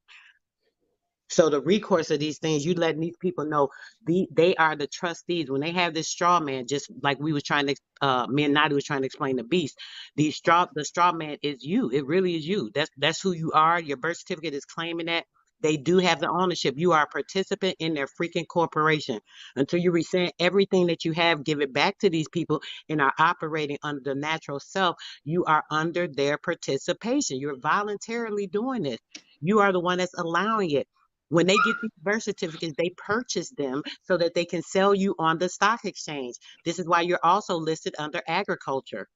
So the recourse of these things, you letting these people know they are the trustees. When they have this straw man, just like we was trying to, me and Nadi was trying to explain the beast. The straw man is you. It really is you. That's who you are. Your birth certificate is claiming that. They do have the ownership. You are a participant in their freaking corporation. Until you rescind everything that you have, give it back to these people and are operating under the natural self, you are under their participation. You're voluntarily doing this. You are the one that's allowing it. When they get these birth certificates, they purchase them so that they can sell you on the stock exchange. This is why you're also listed under agriculture,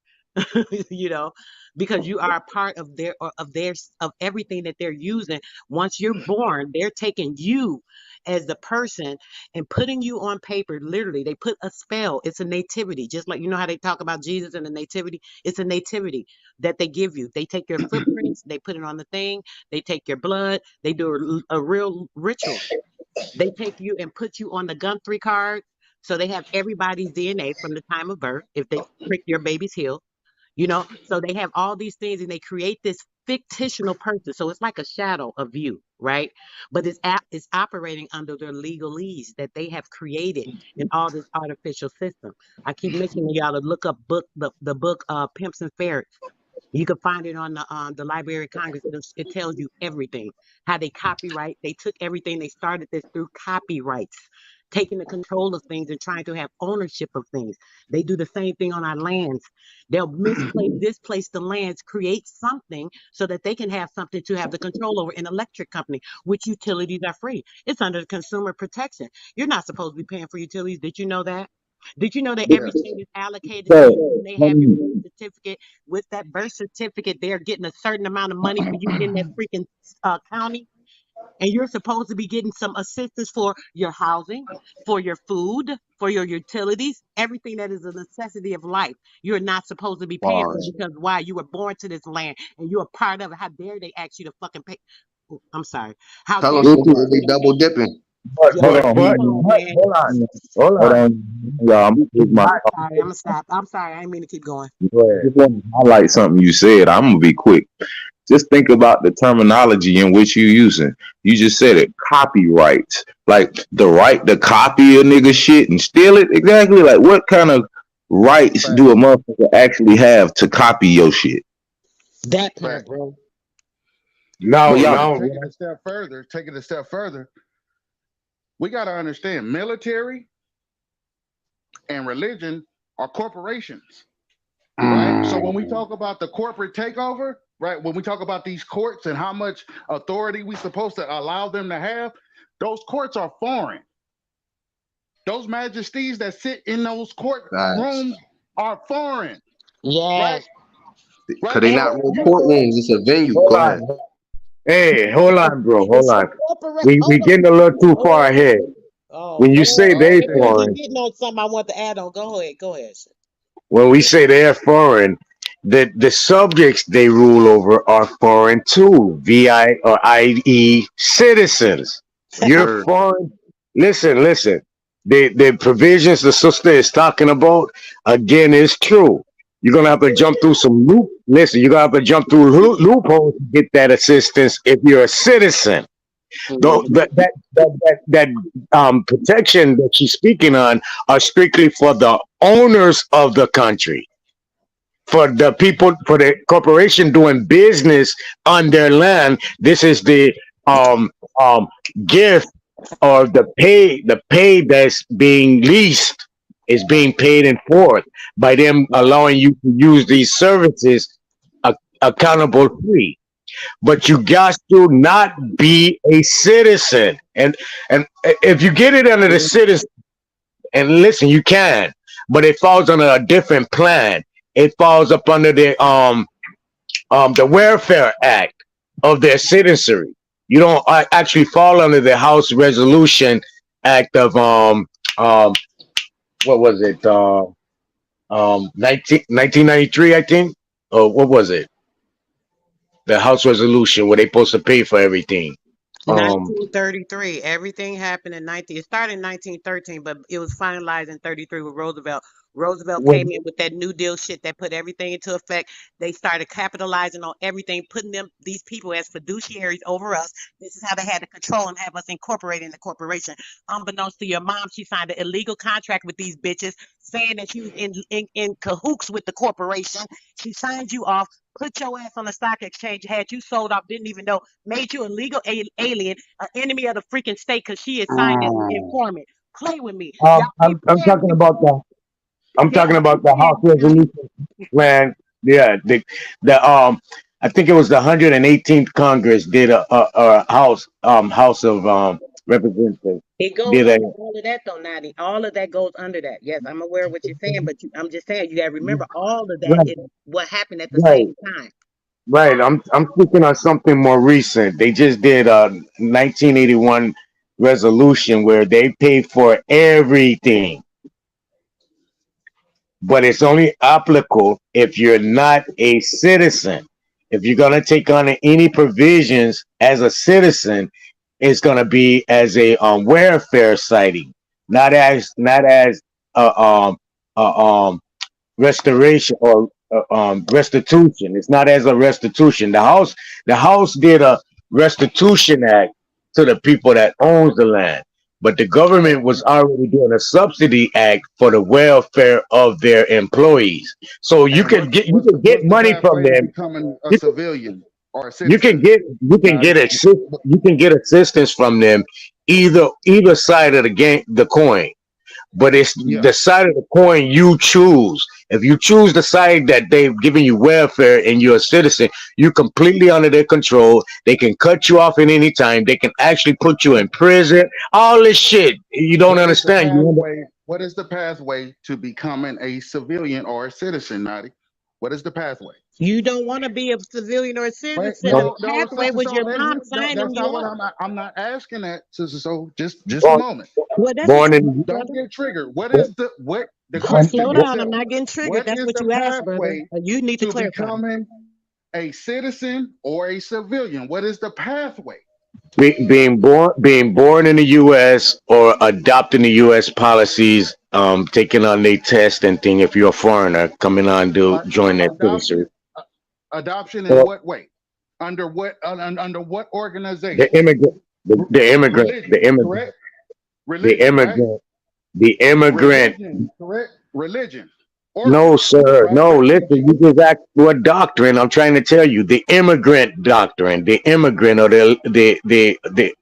you know, because you are a part of of everything that they're using. Once you're born, they're taking you as the person and putting you on paper. Literally, they put a spell. It's a nativity, just like you know how they talk about Jesus and the nativity. It's a nativity that they give you. They take your footprints, they put it on the thing. They take your blood. They do a real ritual. They take you and put you on the Guthrie card. So they have everybody's DNA from the time of birth. If they prick your baby's heel, you know, so they have all these things and they create this fictional person. So it's like a shadow of you, right? But it's operating under their legalese that they have created in all this artificial system. I keep mentioning y'all to look up the book Pimps and Ferrets. You can find it on the Library of Congress. It tells you everything. How they copyright. They took everything. They started this through copyrights, taking the control of things and trying to have ownership of things. They do the same thing on our lands. They'll displace the lands, create something so that they can have something to have the control over. An electric company, which utilities are free. It's under consumer protection. You're not supposed to be paying for utilities. Did you know that? Did you know that Yeah. everything is allocated to you when they have your birth certificate? With that birth certificate, they're getting a certain amount of money for you in that freaking county. And you're supposed to be getting some assistance for your housing, for your food, for your utilities, everything that is a necessity of life. You're not supposed to be paying for Pause. because why? You were born to this land and you're a part of it. How dare they ask you to fucking pay? Oh, I'm sorry. How Tell dare them they so ask they you to double pay? dipping. Yo, But hold on, man. Hold on. Yeah, I'm my I'm sorry. I'm gonna stop. I'm sorry. I didn't mean to keep going. go ahead. I just want to highlight something you said. I'm gonna be quick. Just think about the terminology in which you're using. You just said it, copyrights. Like the right to copy a nigga shit and steal it. Exactly. Like what kind of rights Fact. do a motherfucker actually have to copy your shit? That part, Fact. bro. Now, But y'all, And now, take it a step further. Take it a step further. We got to understand military and religion are corporations, right? So when we talk about the corporate takeover, right? When we talk about these courts and how much authority we supposed to allow them to have, those courts are foreign. Those majesties that sit in those courtrooms are foreign, right? Yes. Cause Right. they So not real you said, courtrooms. It's a venue. hold Go ahead. on. Hey, hold on, bro. Hold It's a on. corporate. We Hold on. getting a little too far Oh, ahead. oh When you say Lord. oh, they Maybe okay. he foreign, getting on something I want to add on. Go ahead. Go ahead. when we say they're foreign, the subjects they rule over are foreign too. VI or IE citizens. You're Word. foreign. Listen. The provisions the sister is talking about again is true. You're gonna have to jump through some loop. Listen, you're gonna have to jump through loopholes to get that assistance if you're a citizen. Though Mhm. that protection that she's speaking on are strictly for the owners of the country, for the people, for the corporation doing business on their land. This is the um um gift or the pay that's being leased is being paid in forth by them Right. allowing you to use these services accountable free, but you got to not be a citizen. And if you get it under the citizen, and listen, you can, but it falls under a different plan. It falls up under the Welfare Act of their citizenry. You don't actually fall under the House Resolution Act of um what was it 1993, I think. Or what was it, the House Resolution where they supposed to pay for everything. um 1933. Everything happened in 19. It started in 1913, but it was finalized in 33 with Roosevelt. Roosevelt when came in with that New Deal shit that put everything into effect. They started capitalizing on everything, putting these people as fiduciaries over us. This is how they had to control and have us incorporated in the corporation. Unbeknownst to your mom, she signed an illegal contract with these bitches, saying that she was in cahoots with the corporation. She signed you off, put your ass on the stock exchange, had you sold off, didn't even know, made you a legal alien, an enemy of the freaking state because she is signed as an informant. Play with me. Y'all keep I'm playing talking with me. about the I'm Yeah, talking I keep about the playing House with y'all. Resolution plan. Yeah, the I think it was the 118th Congress did a House of Representatives It goes did a under all of that though, Nadi. All of that goes under that. Yes, I'm aware of what you're saying, but I'm just saying you gotta remember all of that right, is what happened at the right, same time. right. I'm speaking on something more recent. They just did a 1981 resolution where they pay for everything, but it's only applicable if you're not a citizen. If you're gonna take on any provisions as a citizen, it's gonna be as a welfare siting, not as a a restoration or restitution. It's not as a restitution. The house did a restitution act to the people that owns the land, but the government was already doing a subsidy act for the welfare of their employees. So you And could what's get you what's the can get what's the money from pathway to them. becoming a You can, civilian or a you can citizen? get you can Not get you can get assistance from them either side of the coin, but it's yeah. the side of the coin you choose. If you choose the side that they've given you welfare and you're a citizen, you're completely under their control. They can cut you off at any time. They can actually put you in prison. All this shit you don't What is the understand. You end up pathway? What is the pathway to becoming a civilian or a citizen, Nadi? What is the pathway? You don't want to be a civilian or a Wait, citizen. The no, no, pathway sister. was So your mom no, signing that's you not what up. I'm not asking that, sister. So just a born, moment. Well, that's what born you want, in Don't brother. get triggered. What the Slow question down. I'm itself? not getting triggered. What That's is what the you asked, brother. pathway You need to to clarify. becoming a citizen or a civilian? What is the pathway? being born in the U.S. or adopting the U.S. policies, taking on their test and thing. If you're a foreigner coming on to Uh, join that citizenry. adoption, adoption in Or what way? Under what The organization? immigrant, the immigrant, Religion, the immigrant, correct? the Religion, right? immigrant, the immigrant. Religion, correct? Religion. No, Orthodox, sir. right? No, listen, you just asked what doctrine. I'm trying to tell you. The immigrant doctrine, the immigrant or the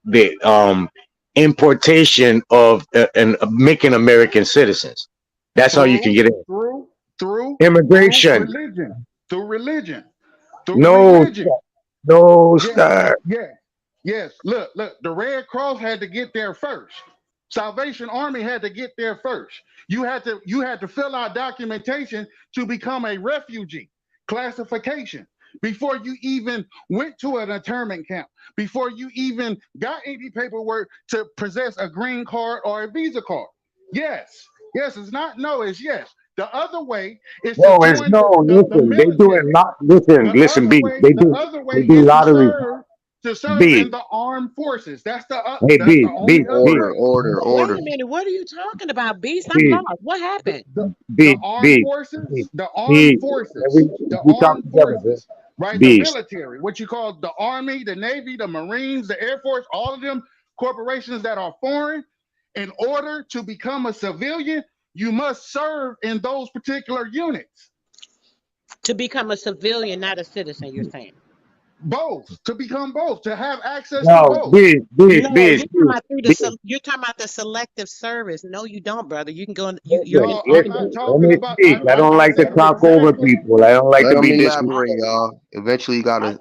importation of and making American citizens. That's how you can Through, get in. through, through, through Immigration. religion. Through religion. Through No, religion. no, Yes, sir. yes, yes. Look, the Red Cross had to get there first. Salvation Army had to get there first. You had to fill out documentation to become a refugee classification before you even went to an internment camp, before you even got any paperwork to possess a green card or a visa card. Yes, yes, it's not no, it's yes. The other way is to No, it's join no. the Listen, they do it military. not. Listen, B. The other They way do is lottery. to serve in B. the armed forces. Hey, That's the B. only B. other B. Order, way. order, Wait order. a minute. What are you talking about, Beast? I'm B. lost. What happened? The B. armed B. forces, B. B. the We talk armed together, bro. forces, right? The Beast. military, what you call the Army, the Navy, the Marines, the Air Force, all of them corporations that are foreign. In order to become a civilian, you must serve in those particular units. To become a civilian, not a citizen, you're saying? Both, to become both, to have access to No, both. B. B. No, B. you're talking about B. you're talking about the selective service. No, you don't, brother. You can go. Listen, I'm listen. not Let talking me about. speak. I don't I like to said it talk over exactly. people. I don't like Let to him be elaborate, disrespectful. y'all. Eventually, you gotta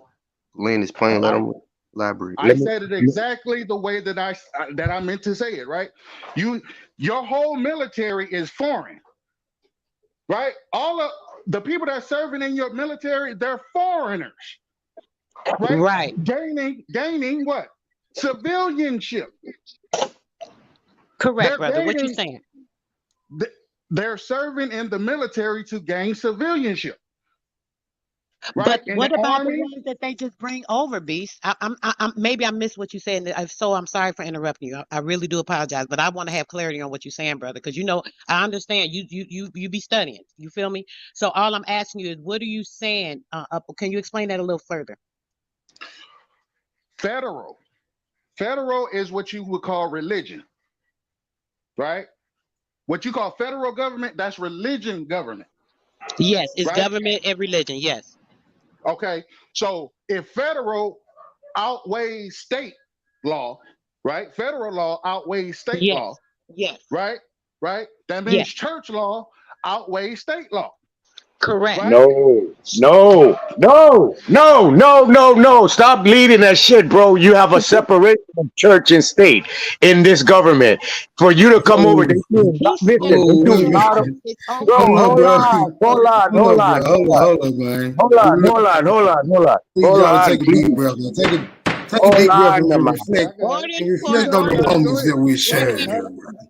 land his plane. Let I, him elaborate. I Let me. said it exactly the way that I meant to say it. Right? Your whole military is foreign. Right? All of the people that are serving in your military, they're foreigners. Right? Right. Gaining what? Civilianship. Correct, They're brother. What you gaining. saying? They're serving in the military to gain civilianship. But Right? In what the about the army, ones that they just bring over, Beast? Maybe I missed what you said. And I'm sorry for interrupting you. I really do apologize, but I want to have clarity on what you're saying, brother, because I understand you be studying. You feel me? So all I'm asking you is, what are you saying? Can you explain that a little further? federal. Federal is what you would call religion. Right? What you call federal government, that's religion government. Yes, it's Right? government and religion. Yes. Okay. So if federal outweighs state law, right? Federal law outweighs state Yes. law, Yes. right? Right? That means Yes. church law outweighs state law, Correct. right? No. Stop leading that shit, bro. You have a separation of church and state in this government. For you to come over, Oh, they do He listen. They oh, do wait a a lot of minute. his own bro. Hold church. up, Hold bro. on, hold on, Hold hold up, bro. on, hold on, Hold up, man. hold on, hold on, hold on, hold on, Need hold y'all to on, take a deep please. breath. Now. Take a Hold deep breath on, and man. Yeah, reflect I got it. and Go reflect ahead, on the Arthur. Go moments ahead. that we're Go ahead, sharing man. here, man.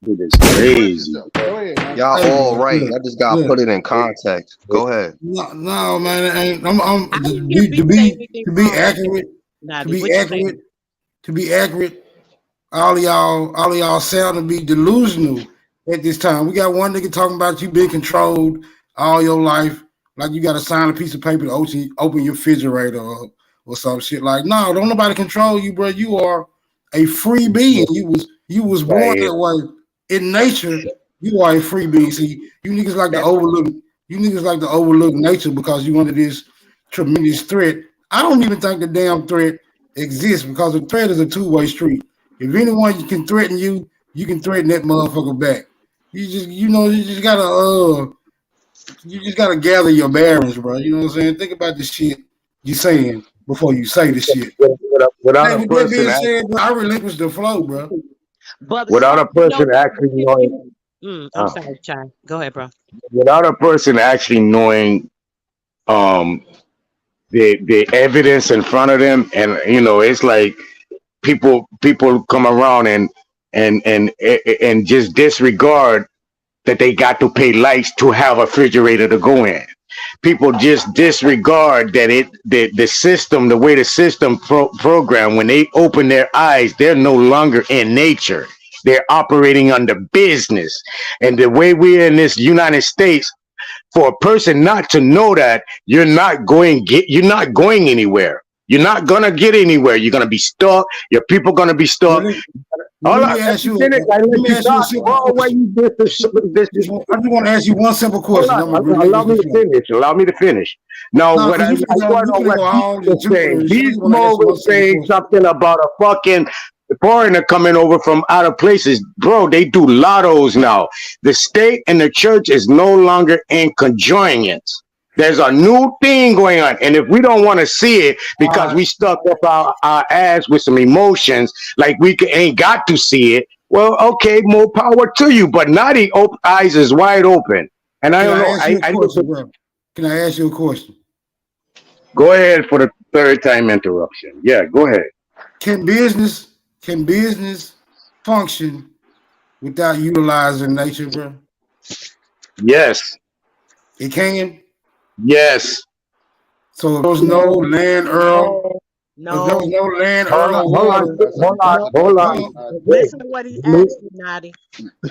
It is Express crazy. yourself. Go ahead, man. Y'all Hey, all man, right. Y'all just gotta look. put it in context. Go ahead. No, man, it ain't. I'm I didn't to hear be B to say be anything to be wrong. accurate. To Nadi, be what you saying? accurate. To be accurate. All of y'all sound to be delusional at this time. We got one nigga talking about you being controlled all your life, like you got to sign a piece of paper to open your refrigerator or some shit. Like, no, don't nobody control you, bro. You are a free being. You was born Right. that way in nature. You are a free being. See, you niggas like to overlook. You niggas like to overlook nature because you under this tremendous threat. I don't even think the damn threat exists because the threat is a two-way street. If anyone can threaten you, you can threaten that motherfucker back. You just gotta gather your bearings, bro. You know what I'm saying? Think about the shit you saying before you say the shit. Without Hey, a with that person, being said, bro, I relinquish the flow, bro. But without a so person actually knowing, I'm sorry, Chai. Go ahead, bro. without a person actually knowing, um, the evidence in front of them, and it's like people come around and just disregard that they got to pay lights to have a refrigerator to go in. People just disregard that the system, the way the system program, when they open their eyes, they're no longer in nature. They're operating under business. And the way we're in this United States, for a person not to know that, you're not going anywhere. You're not gonna get anywhere. You're gonna be stuck. Your people gonna be stuck. Well, Hold let on, me let ask me you. finish. I Let let me you ask you a talk. simple Bro, why question. you this? I just want to ask you one simple Hold question. on, I'm gonna relinquish allow me the to floor. finish. Allow me to finish. Now, No, what because I want to know you finna what go Beast all was this Jupiter saying. and shit. I Beast just want to ask Mode you one was simple saying question. something about a fucking foreigner coming over from out of places. Bro, they do lottos now. The state and the church is no longer in conjoinance. There's a new thing going on. And if we don't want to see it because we stuck up our ass with some emotions, like ain't got to see it, well, okay, more power to you. But Naughty eyes is wide open. And I Can don't I know. ask you a I question, bro? Can I ask you a question? Go ahead for the third time interruption. Yeah, go ahead. Can business function without utilizing nature, bro? Yes. It can. Yes. So if there was no land, Earl. If there was No. no land, Hold Earl, on, or hold on, water. hold on, No. hold Hold on. on. Wait. Listen to what he asked you, Naughty.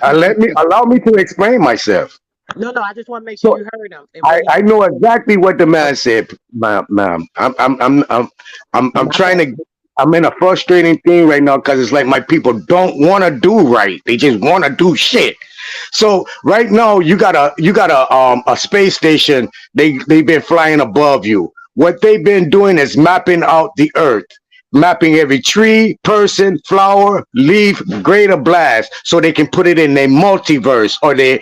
Allow me to explain myself. No, I just want to make sure So you heard him and what he I said. know exactly what the man said, ma'am. I'm My trying bad. to. I'm in a frustrating thing right now because it's like my people don't want to do right. They just want to do shit. So right now you got a space station. They've been flying above you. What they've been doing is mapping out the earth, mapping every tree, person, flower, leaf, greater blast, so they can put it in their multiverse or they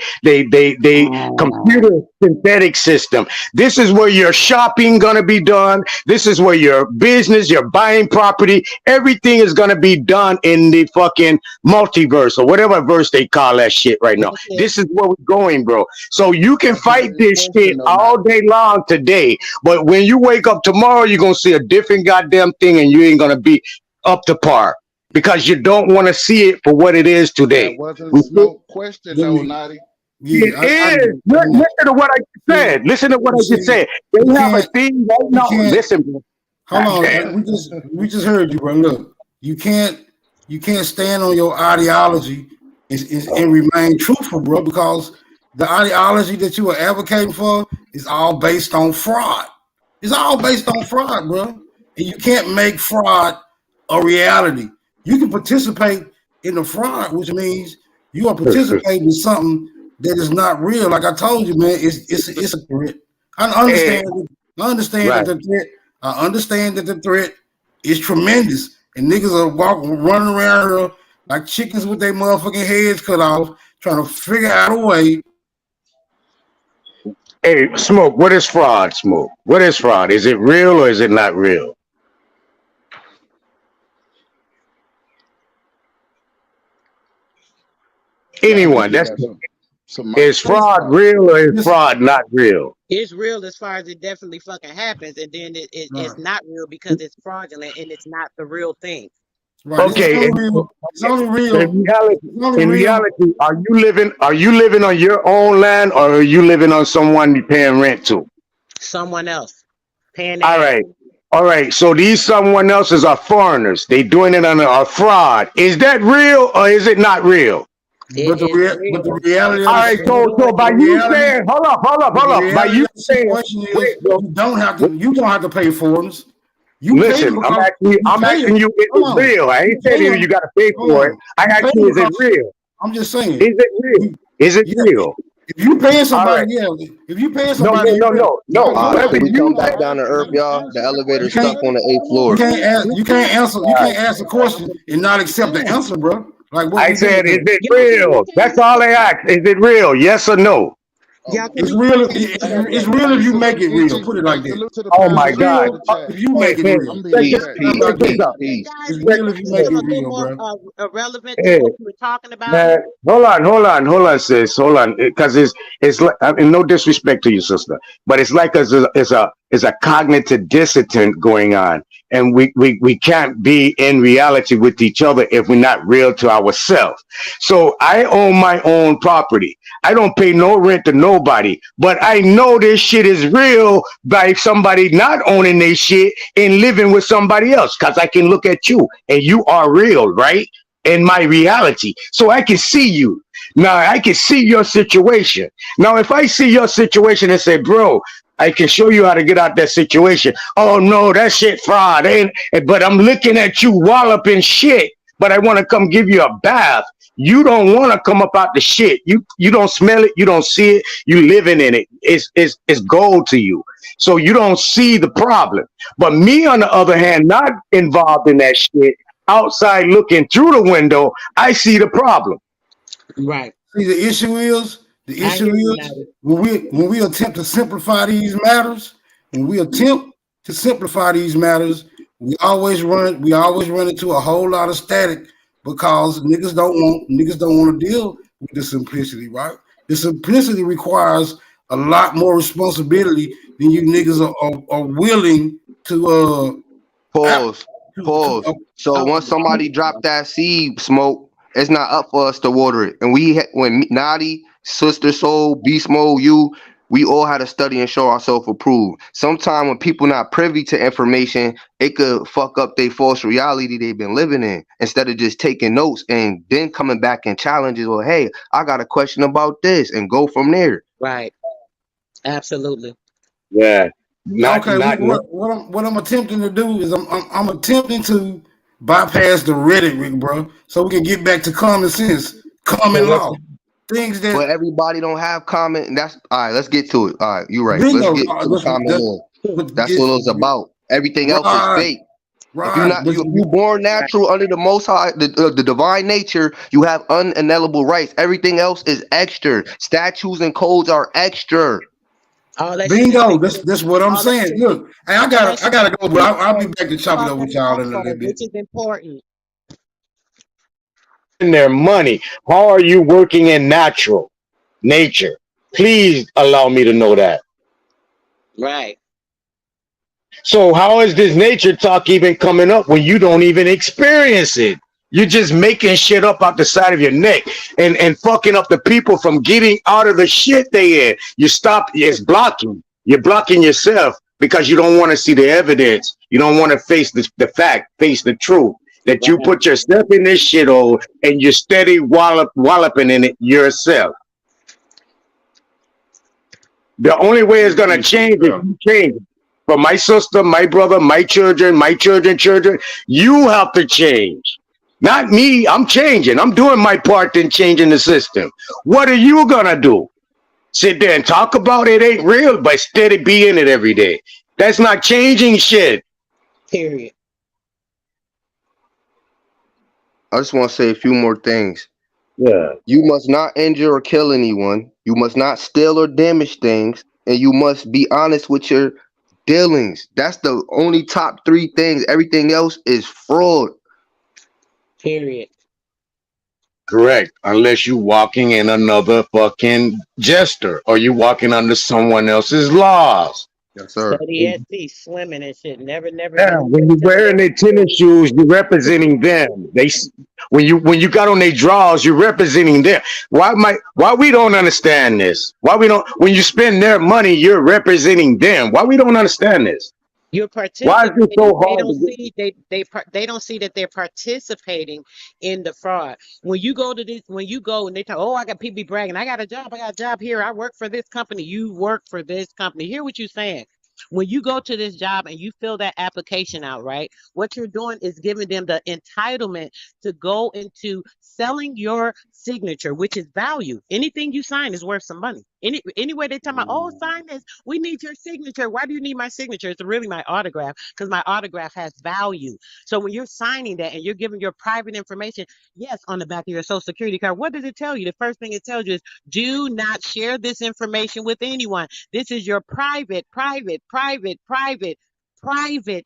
computer synthetic system. This is where your shopping gonna be done. This is where your business, your buying property, everything is gonna be done in the fucking multiverse or whatever verse they call that shit right now. That's it. This is where we're going, bro. So you can That's not fight his this shit question though, all Naughty. day long today, but when you wake up tomorrow, you're gonna see a different goddamn thing, and you ain't gonna be up to par because you don't want to see it for what it is That today. wasn't We Smoke question Let though, me. Naughty. Yeah, I it is. yeah. Listen to what I just See, said. Listen to what you I just see, said. They we have a can't. thing right We now. can't. Listen, bro. Hold on. Goddamn. We just heard you, bro. Look, you can't stand on your ideology and remain truthful, bro, because the ideology that you are advocating for is all based on fraud. It's all based on fraud, bro. And you can't make fraud a reality. You can participate in the fraud, which means you are participating in something that is not real. Like I told you, man, it's a threat. I Hey, understand. I understand that right. the threat. I understand that the threat is tremendous, and niggas are running around here like chickens with their motherfucking heads cut off, trying to figure out a way. Hey, Smoke, what is fraud, Smoke? What is fraud? Is it real or is it not real? Yeah, I think Anyone. he That's got some mic is fraud problems. real or is fraud not real? It's real as far as it definitely fucking happens, and then it's Right, not real because it's fraudulent and it's not the real thing. right. It's Okay, only real. It's only real. It's only in real. reality, are you living on your own land or are you living on someone you're paying rent to? Someone else paying All their right. All right. So these someone else's are foreigners. They doing it under a fraud. Is that real or is it not real? it is But the real. reality of All the right. Everybody So doing by it. the you reality saying, hold the up. By reality you of the saying, situation wait, is bro. you don't have to pay for it. You pay Listen, I'm because asking you. you I'm pay asking them. you, is Hold it on. real? I You ain't pay saying you them. got to pay Hold for it. on. I You asked pay you, them is it because real? I'm just saying. Is it real? You, Is it yeah, real? if you paying All right. somebody, yeah. If you paying No, somebody, no, you no, better. no, no. All right, Whatever can we you come No, back say. down to earth, y'all? The answer the elevator You question. can't. stuck on the eighth You floor. can't ask. You can't answer. You All right. can't ask a question and not accept the answer, bro. Like what I we doing said, is here? it Y'all can real? look at That's it. all I asked. Is it real? Yes or no? Oh Y'all my can It's look God. at real. it. It's Hey, real hey, if you make it real. PT, Put it hey, like that. salute to the Oh my It's pastor God. real in the chat. if you Hey, make it hey, real. I'm check being this, Peace, checked. peace, check Like this that. peace, out. You peace. guys, It's your real if you question make Hey, was it a little real, more bro. irrelevant to hey, what you were talking about. man, hold on, sis, hold on, because it's like, I mean, no disrespect to you, sister, but it's like it's a cognitive dissonance going on, and we can't be in reality with each other if we're not real to ourselves. So I own my own property. I don't pay no rent to nobody, but I know this shit is real by somebody not owning their shit and living with somebody else, because I can look at you and you are real, right? In my reality. So I can see you. Now I can see your situation. Now, if I see your situation and say, bro, I can show you how to get out that situation. Oh no, that shit fraud. But I'm looking at you walloping shit, but I want to come give you a bath. You don't want to come up out the shit. You don't smell it, you don't see it, you living in it. It's gold to you. So you don't see the problem. But me, on the other hand, not involved in that shit, outside looking through the window, I see the problem. Right. See, the I issue hear you, is Natalie. when we attempt to simplify these matters, when we attempt to simplify these matters, we always run into a whole lot of static because niggas don't want to deal with the simplicity, right? The simplicity requires a lot more responsibility than you niggas are willing to Pause. to Pause. So once somebody drop that seed, smoke, it's not up for us to water it. And when Naughty, Sister Soul, Beast Mode, you, we all had to study and show ourselves approved. Sometimes when people not privy to information, it could fuck up their false reality they've been living in. Instead of just taking notes and then coming back and challenges, or hey, I got a question about this, and go from there. Right. Absolutely. Yeah. Okay, what I'm attempting to do is I'm attempting to bypass the rhetoric, bro, so we can get back to common sense, common law, things But that everybody don't have common. And that's all right. Let's get to it. All right, you're right. Let's bingo. get to the common law. That's what it's about. Everything else is Right, fake. If right. if you born natural under the Most High, the divine nature, you have unalienable rights. Everything else is extra. Statutes and codes are extra. All that shit is Bingo. fixed. That's what I'm All that saying. shit, Look, hey, all that I shit gotta go, but is I'll be back to chop it called up the with y'all in a little alcohol, bit. which is important. In their money. How are you working in natural nature? Please allow me to know that. Right. So how is this nature talk even coming up when you don't even experience it? You're just making shit up out the side of your neck and fucking up the people from getting out of the shit they in. It's blocking. You're blocking yourself because you don't want to see the evidence. You don't want to face the fact, face the truth. That you put yourself in this shithole and you're steady walloping in it yourself. The only way it's gonna change is you change. For my sister, my brother, my children, children, you have to change. Not me. I'm changing. I'm doing my part in changing the system. What are you gonna do? Sit there and talk about it ain't real, but steady be in it every day. That's not changing shit. Period. I just want to say a few more things. Yeah. You must not injure or kill anyone. You must not steal or damage things, and you must be honest with your dealings. That's the only top three things. Everything else is fraud. Period. Correct. Unless you walking in another fucking jester or you walking under someone else's laws. Yes, sir. Study at sea, swimming and shit. Never Yeah, been when you're wearing their tennis shoes, you're representing them. When you got on their drawers, you're representing them. Why we don't understand this? Why we don't? When you spend their money, you're representing them. Why we don't understand this? You're Why is participating. this so They hard don't to get? see they don't see that they're participating in the fraud. When you go to this, when you go and they talk, oh, I got people be bragging, I got a job here. I work for this company. You work for this company. Hear what you're saying. When you go to this job and you fill that application out, right? What you're doing is giving them the entitlement to go into selling your signature, which is value. Anything you sign is worth some money. Anyway, they tell me, oh, sign this. We need your signature. Why do you need my signature? It's really my autograph because my autograph has value. So when you're signing that and you're giving your private information, yes, on the back of your social security card, what does it tell you? The first thing it tells you is do not share this information with anyone. This is your private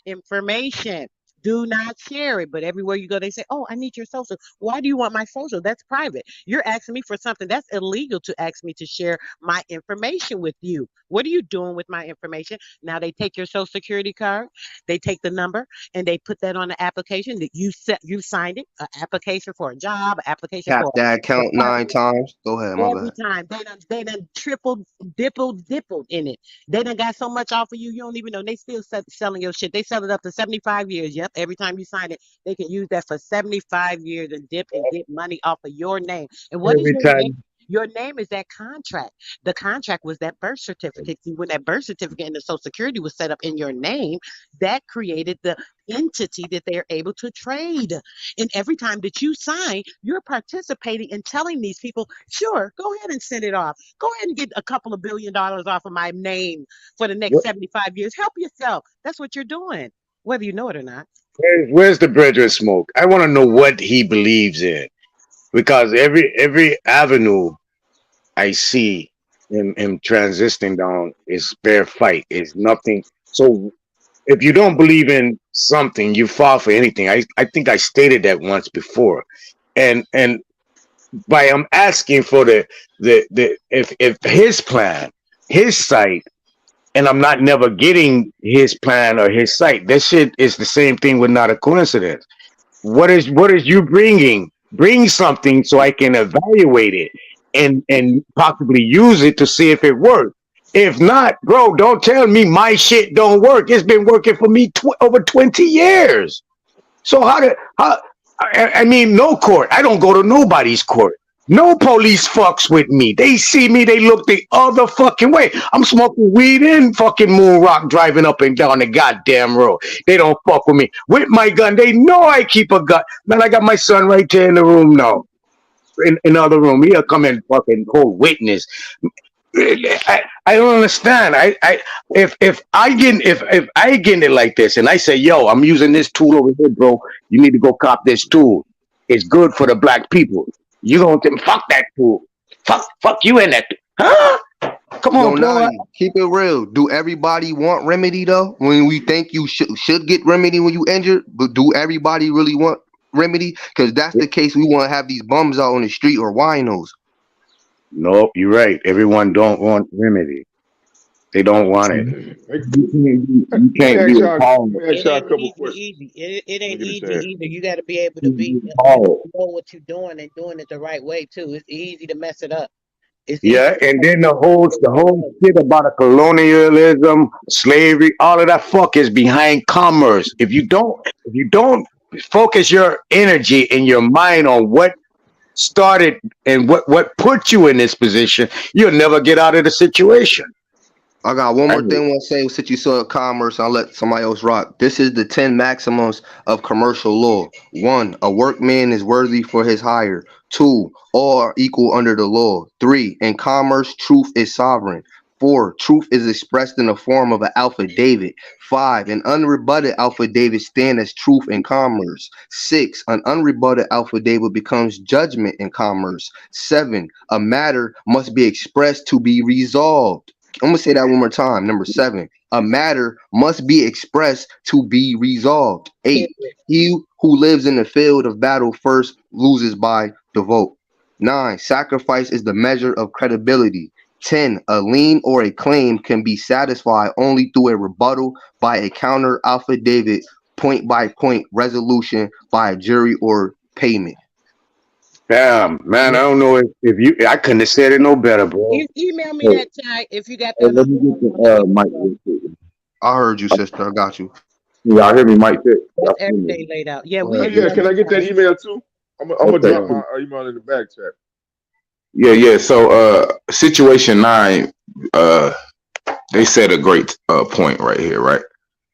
information. Do not share it. But everywhere you go, they say, oh, I need your social. Why do you want my social? That's private. You're asking me for something that's illegal to ask me to share my information with you. What are you doing with my information? Now they take your social security card, they take the number, and they put that on the application that you signed it, an application for a job, an application Tap for that an count 9 apartment. times. Go ahead, my Every bad. time they done tripled, dippled in it. They done got so much off of you, you don't even know. They still selling your shit. They sell it up to 75 years. Yep, every time you sign it, they can use that for 75 years and dip and get money off of your name. And what is Every your name? time. Your name is that contract. The contract was that birth certificate. See, when that birth certificate and the Social Security was set up in your name, that created the entity that they're able to trade. And every time that you sign, you're participating in telling these people, sure, go ahead and send it off. Go ahead and get a couple of $1 billion off of my name for the next 75 years. Help yourself. That's what you're doing, whether you know it or not. Where's the brethren smoke? I want to know what he believes in, because every avenue I see him transitioning down is fair fight. Is nothing. So if you don't believe in something, you fall for anything. I think I stated that once before, and by asking for the if his plan, his site, and I'm not never getting his plan or his site. That shit is the same thing with not a coincidence. What is you bringing? Bring something so I can evaluate it and possibly use it to see if it works. If not, bro, don't tell me my shit don't work. It's been working for me over 20 years. So I mean, no court. I don't go to nobody's court. No police fucks with me. They see me, they look the other fucking way. I'm smoking weed in fucking Moon Rock, driving up and down the goddamn road. They don't fuck with me. With my gun, they know I keep a gun. Man, I got my son right there in the room now. In another room. He'll come and fucking hold witness. I don't understand. If I get it like this and I say, yo, I'm using this tool over here, bro. You need to go cop this tool. It's good for the black people. You don't think fuck that tool. Fuck you in that. Huh? Come on, bro. Nani, keep it real. Do everybody want remedy though? When we think you should get remedy when you injured, but do everybody really want remedy? Because that's the case. We want to have these bums out on the street or winos. Nope, you're right. Everyone don't want remedy. They don't want it. You can't be appalled. It ain't easy. It ain't easy either. You got to be able to know what you're doing and doing it the right way too. It's easy to mess it up. Yeah, and then the whole shit about a colonialism, slavery, all of that fuck is behind commerce. If you don't focus your energy and your mind on what started and what put you in this position, you'll never get out of the situation. I got one more thing I want to say since you saw commerce. I'll let somebody else rock. This is the 10 maxims of commercial law. 1, a workman is worthy for his hire. 2, all are equal under the law. 3, in commerce, truth is sovereign. 4, truth is expressed in the form of an affidavit. 5, an unrebutted affidavit stands as truth in commerce. 6, an unrebutted affidavit becomes judgment in commerce. 7, a matter must be expressed to be resolved. I'm gonna say that one more time. Number 7, a matter must be expressed to be resolved. 8, he who lives in the field of battle first loses by the vote. 9, sacrifice is the measure of credibility. 10, a lien or a claim can be satisfied only through a rebuttal by a counter affidavit, point by point resolution by a jury or payment. Damn, man, I don't know if I couldn't have said it no better, bro. Email me that, Ty, if you got Let that. me get the mic. I heard you, sister. I got you. Y'all hear me, Mike? That's everything laid out. Yeah, we. Yeah, can I get that email too? I'm gonna drop my email in the back chat. Yeah. So, situation 9, they said a great point right here, right?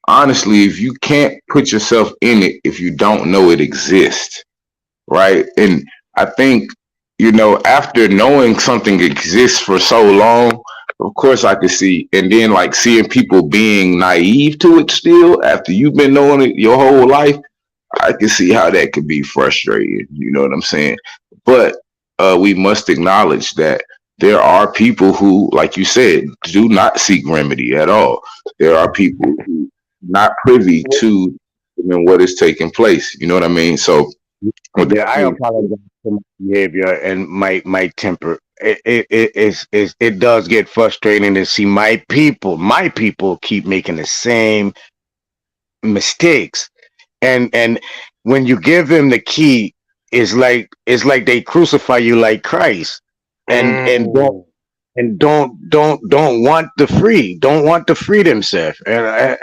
Honestly, if you can't put yourself in it, if you don't know it exists, right? And I think, after knowing something exists for so long, of course I could see, and then like seeing people being naive to it still after you've been knowing it your whole life, I can see how that could be frustrating. You know what I'm saying? But we must acknowledge that there are people who, like you said, do not seek remedy at all. There are people who are not privy to what is taking place. You know what I mean? So yeah, I apologize for my behavior and my temper. It does get frustrating to see my people keep making the same mistakes, and when you give them the key, it's like they crucify you like Christ, and and don't want the free, don't want to free themselves. And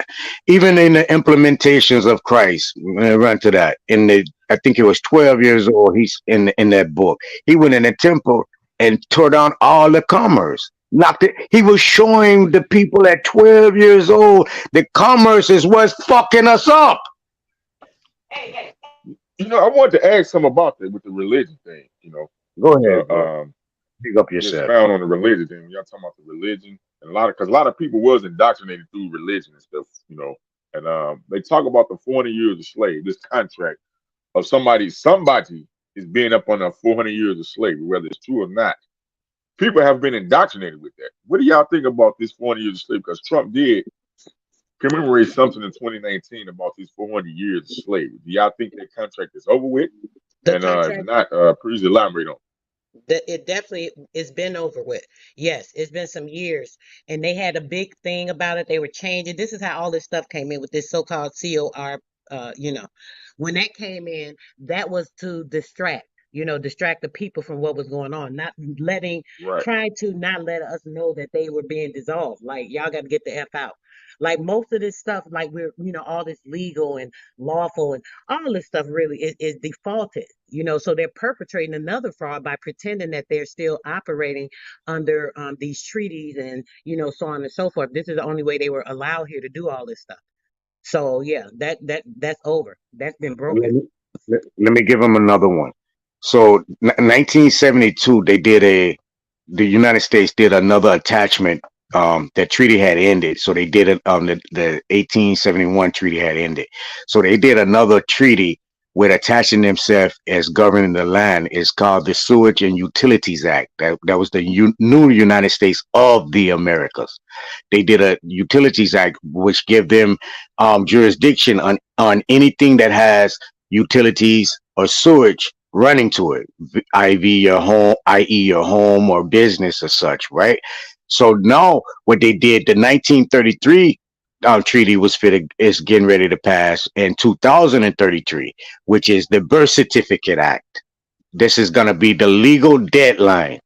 even in the implementations of Christ, when I run to that in the, I think it was 12 years old. He's in that book. He went in the temple and tore down all the commerce. Knocked it. He was showing the people at 12 years old that commerce is what's fucking us up. I wanted to ask some about that with the religion thing. Go To ahead, bro. Pick up just yourself. expound on the religion thing. When y'all talking about the religion, and because a lot of people was indoctrinated through religion and stuff. And they talk about the 400 years of slave. This contract of somebody is being up on a 400 years of slavery, whether it's true or not. People have been indoctrinated with that. What do y'all think about this 400 years of slavery? Because Trump did commemorate something in 2019 about these 400 years of slavery. Do y'all think that contract is over with? The And if contract not, please elaborate on. that it definitely it's been over with. Yes, it's been some years, and they had a big thing about it. They were changing. This is how all this stuff came in with this so-called COR. When that came in, that was to distract the people from what was going on, not letting, Right. trying to not let us know that they were being dissolved. Like y'all got to get the F out. Like most of this stuff, like all this legal and lawful and all this stuff really is defaulted, so they're perpetrating another fraud by pretending that they're still operating under these treaties and, so on and so forth. This is the only way they were allowed here to do all this stuff. So yeah, that's over. That's been Let broken. me, let me give them another one. So, 1972, the United States did another attachment. That treaty had ended, so they did it. The 1871 treaty had ended, so they did another treaty with attaching themselves as governing the land. It's called the Sewage and Utilities Act. That was the new United States of the Americas. They did a Utilities Act which give them jurisdiction on anything that has utilities or sewage running to it, i.e. your home or business or such, right? So now what they did, the 1933 treaty is getting ready to pass in 2033, which is the Birth Certificate Act. This is going to be the legal deadline.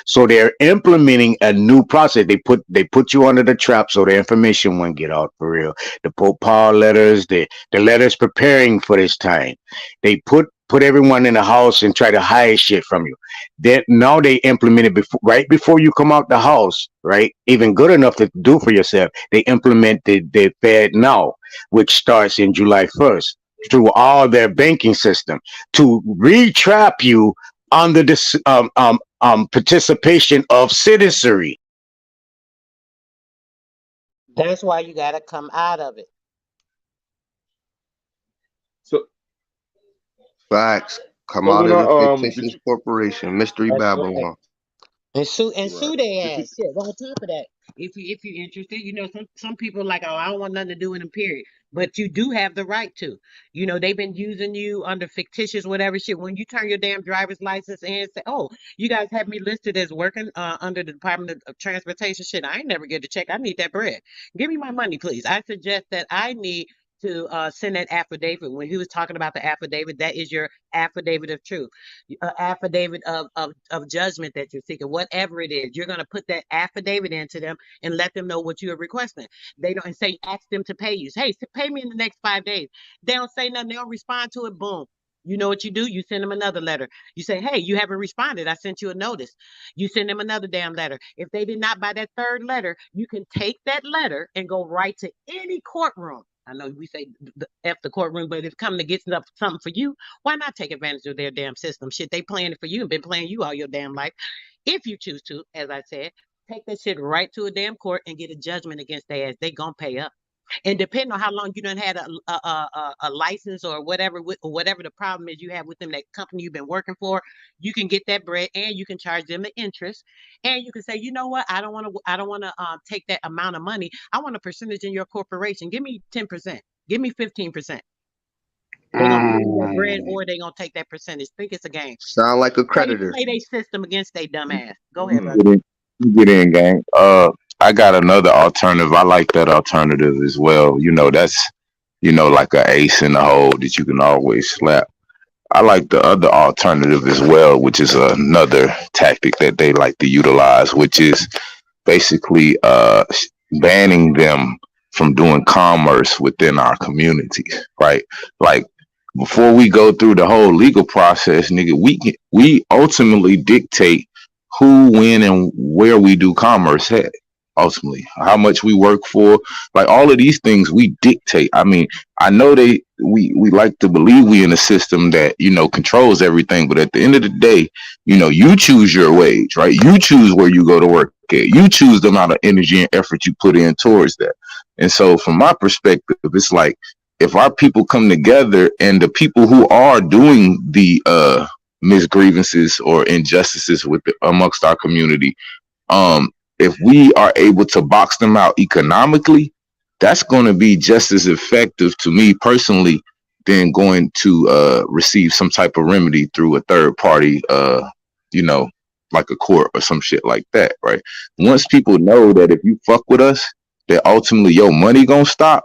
So they're implementing a new process. They put you under the trap so the information won't get out for real. The Pope Paul letters, the letters preparing for this time. They put everyone in the house and try to hide shit from you. Then now they implement it right before you come out the house, right? Even good enough to do for yourself. They implement the Fed Now, which starts in July 1st through all their banking system to re-trap you under this participation of citizenry. That's why you got to come out of it. So Facts. Come so out when of I the did fictitious you corporation, Mystery That's right. Babylon. And sue right? their Did you ass. Shit. On top of that, if you're interested, some people are like, oh, I don't want nothing to do with them. Period. But you do have the right to. They've been using you under fictitious whatever shit. When you turn your damn driver's license in and say, oh, you guys have me listed as working under the Department of Transportation. Shit, I ain't never get a check. I need that bread. Give me my money, please. I suggest that I need to send that affidavit. When he was talking about the affidavit, that is your affidavit of truth, affidavit of judgment that you're seeking, whatever it is. You're going to put that affidavit into them and let them know what you are requesting. They don't, and say, ask them to pay you. Hey, pay me in the next 5 days. They don't say nothing. They don't respond to it. Boom. You know what you do? You send them another letter. You say, hey, you haven't responded. I sent you a notice. You send them another damn letter. If they did not buy that third letter, you can take that letter and go right to any courtroom. I know we say the F the courtroom, but if coming to get something for you, why not take advantage of their damn system? Shit, they playing it for you and been playing you all your damn life. If you choose to, as I said, take that shit right to a damn court and get a judgment against their ass. They gonna pay up. And depending on how long you done had a license or whatever whatever the problem is you have with them, that company you've been working for, you can get that bread and you can charge them the interest, and you can say, you know what, I don't want to take that amount of money. I want a percentage in your corporation. Give me 10%. Give me 15%. They're gonna pay you that bread Mm. or they're gonna take that percentage. Think it's a game. Sound like a Play creditor. play their system against their dumb ass. Go ahead, brother. Get in, get in, gang. I got another alternative. I like that alternative as well. That's like a ace in the hole that you can always slap. I like the other alternative as well, which is another tactic that they like to utilize, which is basically banning them from doing commerce within our communities, right? Like before we go through the whole legal process, nigga, we ultimately dictate who, when, and where we do commerce at. Ultimately, how much we work for, like all of these things, we dictate. I mean, I know we like to believe we in a system that controls everything, but at the end of the day, you choose your wage, right? You choose where you go to work at. You choose the amount of energy and effort you put in towards that. And so, from my perspective, it's like if our people come together and the people who are doing the misgrievances or injustices amongst our community, if we are able to box them out economically, that's going to be just as effective to me personally than going to receive some type of remedy through a third party, like a court or some shit like that, right? Once people know that if you fuck with us, that ultimately your money gonna stop.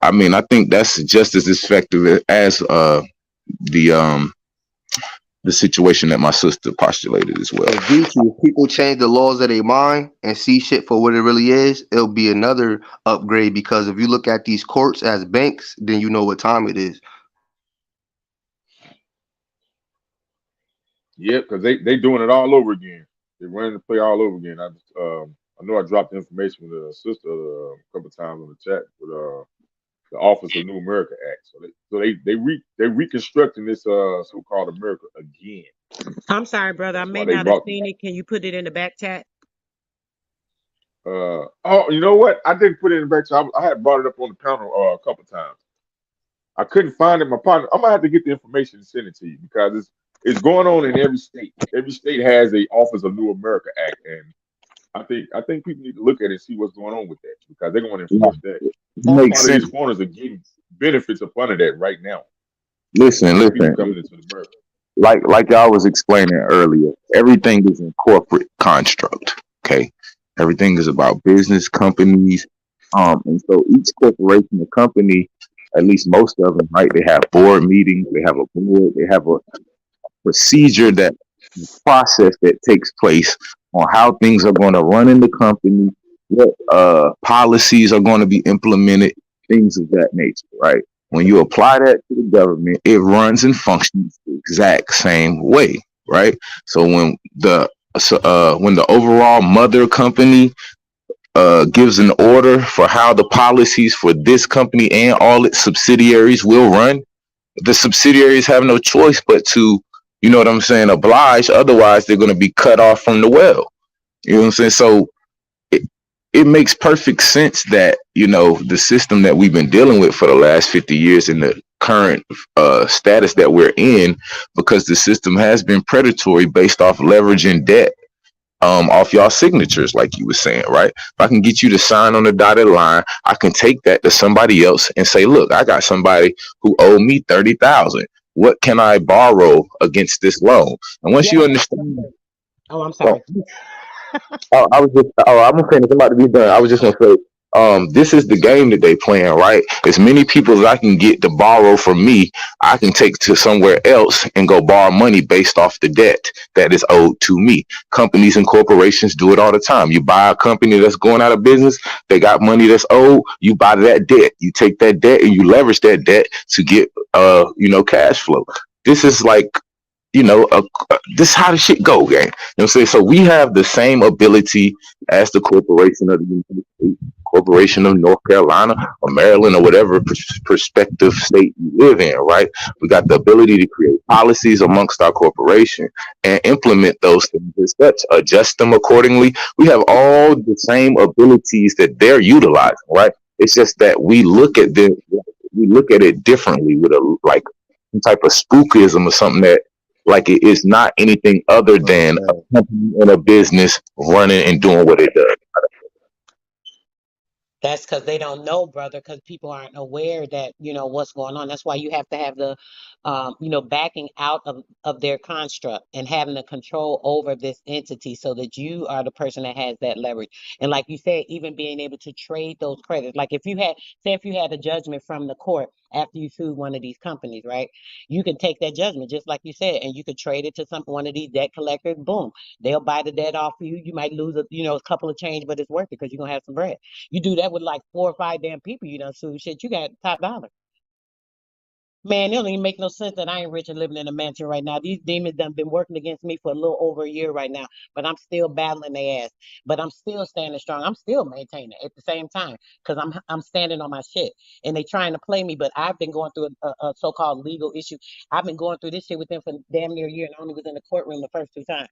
I mean, I think that's just as effective as the the situation that my sister postulated as well. And Gucci, if people change the laws of their mind and see shit for what it really is, it'll be another upgrade. Because if you look at these courts as banks, then you know what time it is. Yeah, because they doing it all over again. They're running the play all over again. I know I dropped the information with a sister a couple times on the chat with the Office of New America Act. They're reconstructing this so-called America again. I'm sorry, brother. I That's why may they not have brought. seen it. Can you put it in the back chat? Oh, you know what? I didn't put it in the back. I had brought it up on the panel a couple times. I couldn't find it. My partner, I'm gonna have to get the information and send it to you because it's going on in every state. Every state has a Office of New America Act, and I think people need to look at it and see what's going on with that because they're going to enforce that. A lot Makes of these sense. foreigners are getting benefits up under that right now. Listen, People listen. coming into America. Like I was explaining earlier, everything is in corporate construct. Okay, everything is about business companies, and so each corporation or company, at least most of them, right? They have board meetings, they have a board, they have a procedure, that process that takes place on how things are going to run in the company, what policies are going to be implemented, things of that nature, right? When you apply that to the government, it runs and functions the exact same way, right? So when the overall mother company gives an order for how the policies for this company and all its subsidiaries will run, the subsidiaries have no choice but to, you know what I'm saying, oblige. Otherwise, they're going to be cut off from the well. You know what I'm saying? So it, it makes perfect sense that, the system that we've been dealing with for the last 50 years in the current status that we're in, because the system has been predatory based off leveraging debt off y'all signatures, like you were saying, right? If I can get you to sign on the dotted line, I can take that to somebody else and say, look, I got somebody who owe me 30,000. What can I borrow against this loan? And once you understand, Oh, I'm sorry. I'm gonna finish. I'm about to be done. I was just gonna say, this is the game that they playing, right? As many people as I can get to borrow from me, I can take to somewhere else and go borrow money based off the debt that is owed to me. Companies and corporations do it all the time. You buy a company that's going out of business, they got money that's owed, you buy that debt. You take that debt and you leverage that debt to get cash flow. This is like, this is how the shit go, gang. You know what I'm saying? So we have the same ability as the corporation of the United States, corporation of North Carolina or Maryland or whatever prospective state you live in, right? We got the ability to create policies amongst our corporation and implement those things as such, adjust them accordingly. We have all the same abilities that they're utilizing, right? It's just that we look at it differently with some type of spookism or something that, like, it is not anything other than a company and a business running and doing what it does. That's because they don't know, brother, because people aren't aware that, what's going on. That's why you have to have the backing out of their construct and having the control over this entity so that you are the person that has that leverage. And like you said, even being able to trade those credits. Like if you had a judgment from the court after you sued one of these companies, right? You can take that judgment, just like you said, and you could trade it to one of these debt collectors. Boom, they'll buy the debt off you. You might lose a couple of change, but it's worth it because you're gonna have some bread. You do that with like 4 or 5 damn people you done sued. Shit, you got top dollar. Man, it don't even make no sense that I ain't rich and living in a mansion right now. These demons done been working against me for a little over a year right now, but I'm still battling their ass. But I'm still standing strong. I'm still maintaining at the same time because I'm standing on my shit. And they trying to play me, but I've been going through a so-called legal issue. I've been going through this shit with them for damn near a year, and I only was in the courtroom the first 2 times.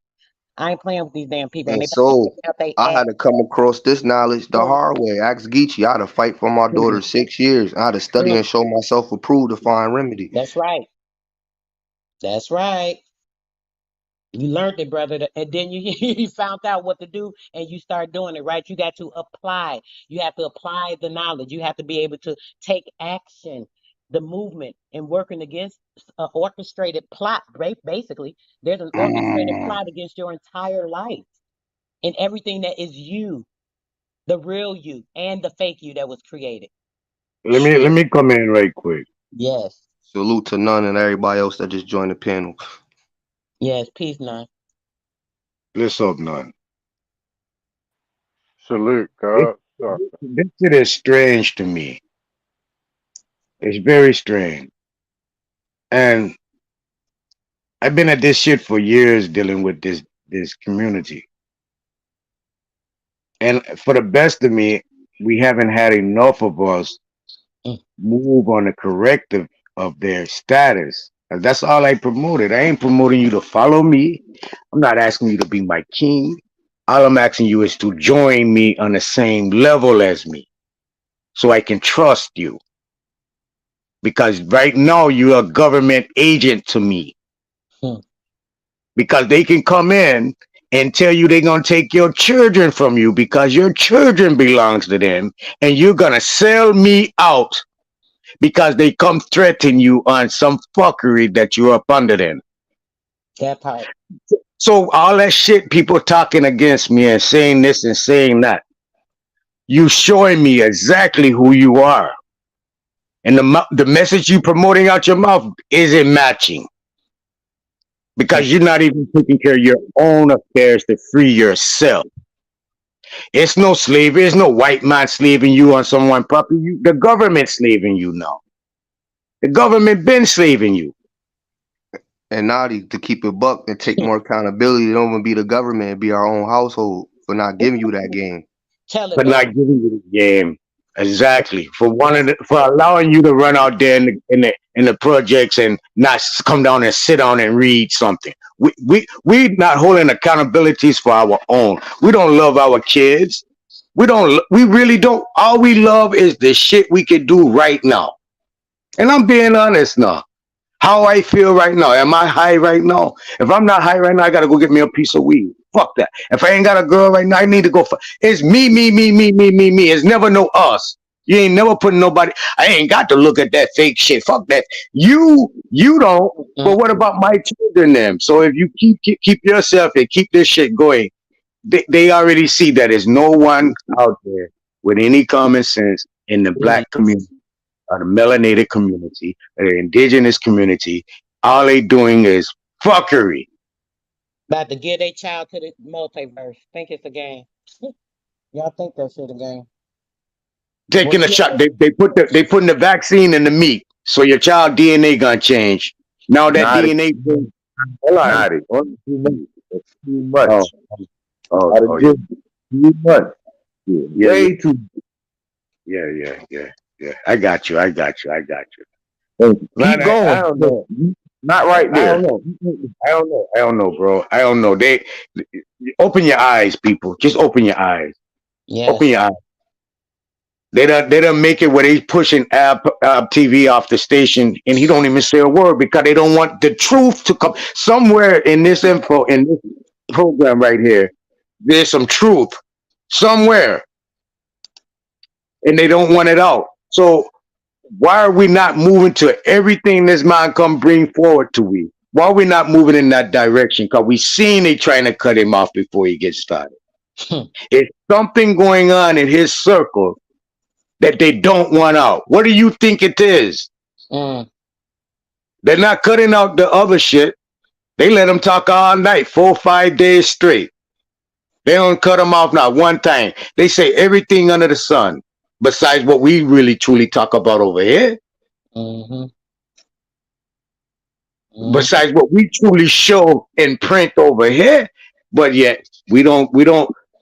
I ain't playing with these damn people, and And they better so out they I ass. had to come across this knowledge the hard way. Ask Geechee. I had to fight for my daughter 6 years. I had to study and show myself approved to find remedy. That's right. That's right. You learned it, brother, and then you you found out what to do, and you start doing it, right? You got to apply. You have to apply the knowledge. You have to be able to take action. The movement and working against an orchestrated plot, right? Basically, there's an orchestrated plot against your entire life and everything that is you, the real you, and the fake you that was created. Let me come in right quick. Yes. Salute to none and everybody else that just joined the panel. Yes. Peace, none. Let's up none. Salute, This, God. Sorry. this shit is strange to me. It's very strange. And I've been at this shit for years dealing with this community. And for the best of me, we haven't had enough of us move on the corrective of their status. And that's all I promoted. I ain't promoting you to follow me. I'm not asking you to be my king. All I'm asking you is to join me on the same level as me so I can trust you. Because right now you're a government agent to me. Because they can come in and tell you they're going to take your children from you because your children belongs to them, and you're going to sell me out because they come threaten you on some fuckery that you're up under them. That part. So all that shit, people talking against me and saying this and saying that, you showing me exactly who you are. And the message you promoting out your mouth isn't matching. Because you're not even taking care of your own affairs to free yourself. It's no slavery. It's no white man slaving you on someone's property. The government slaving you now. The government been slaving you. And Nadi, to keep it buck and take more accountability, don't even be the government, and be our own household for not giving you that game. Tell it, For not giving you the game. Exactly. For allowing you to run out there in the projects and not come down and sit down and read something. We not holding accountabilities for our own. We don't love our kids. We really don't. All we love is the shit we can do right now. And I'm being honest now. How I feel right now. Am I high right now? If I'm not high right now, I gotta go get me a piece of weed. Fuck that. If I ain't got a girl right now, I need to go for it's me. It's never no us. You ain't never putting nobody. I ain't got to look at that fake shit. Fuck that. You don't. But what about my children then? So if you keep yourself and keep this shit going, they already see that there's no one out there with any common sense in the black community, or the melanated community, or the indigenous community. All they doing is fuckery. About to give their child to the multiverse. Think it's a game. Y'all think that shit a game. Taking a shot. They putting the vaccine in the meat, so your child DNA gonna change. Now that Not DNA. Hold on. Not it. It's too much. Oh, Just too much. Yeah, Way too. Yeah. I got you. Keep going. I don't know. Not right there. I don't know, bro. I don't know. They open your eyes, people. Just open your eyes. Yes. Open your eyes. They don't make it where they pushing Ab TV off the station, and he don't even say a word because they don't want the truth to come. Somewhere in this info, in this program right here, there's some truth somewhere, and they don't want it out. So Why are we not moving to everything this man come bring forward to we? Why are we not moving in that direction? Because we seen they trying to cut him off before he gets started. It's something going on in his circle that they don't want out. What do you think it is? They're not cutting out the other shit. They let him talk all night, 4 or 5 days straight. They don't cut him off not one time. They say everything under the sun, besides what we really truly talk about over here. Besides what we truly show in print over here, but yet we don't.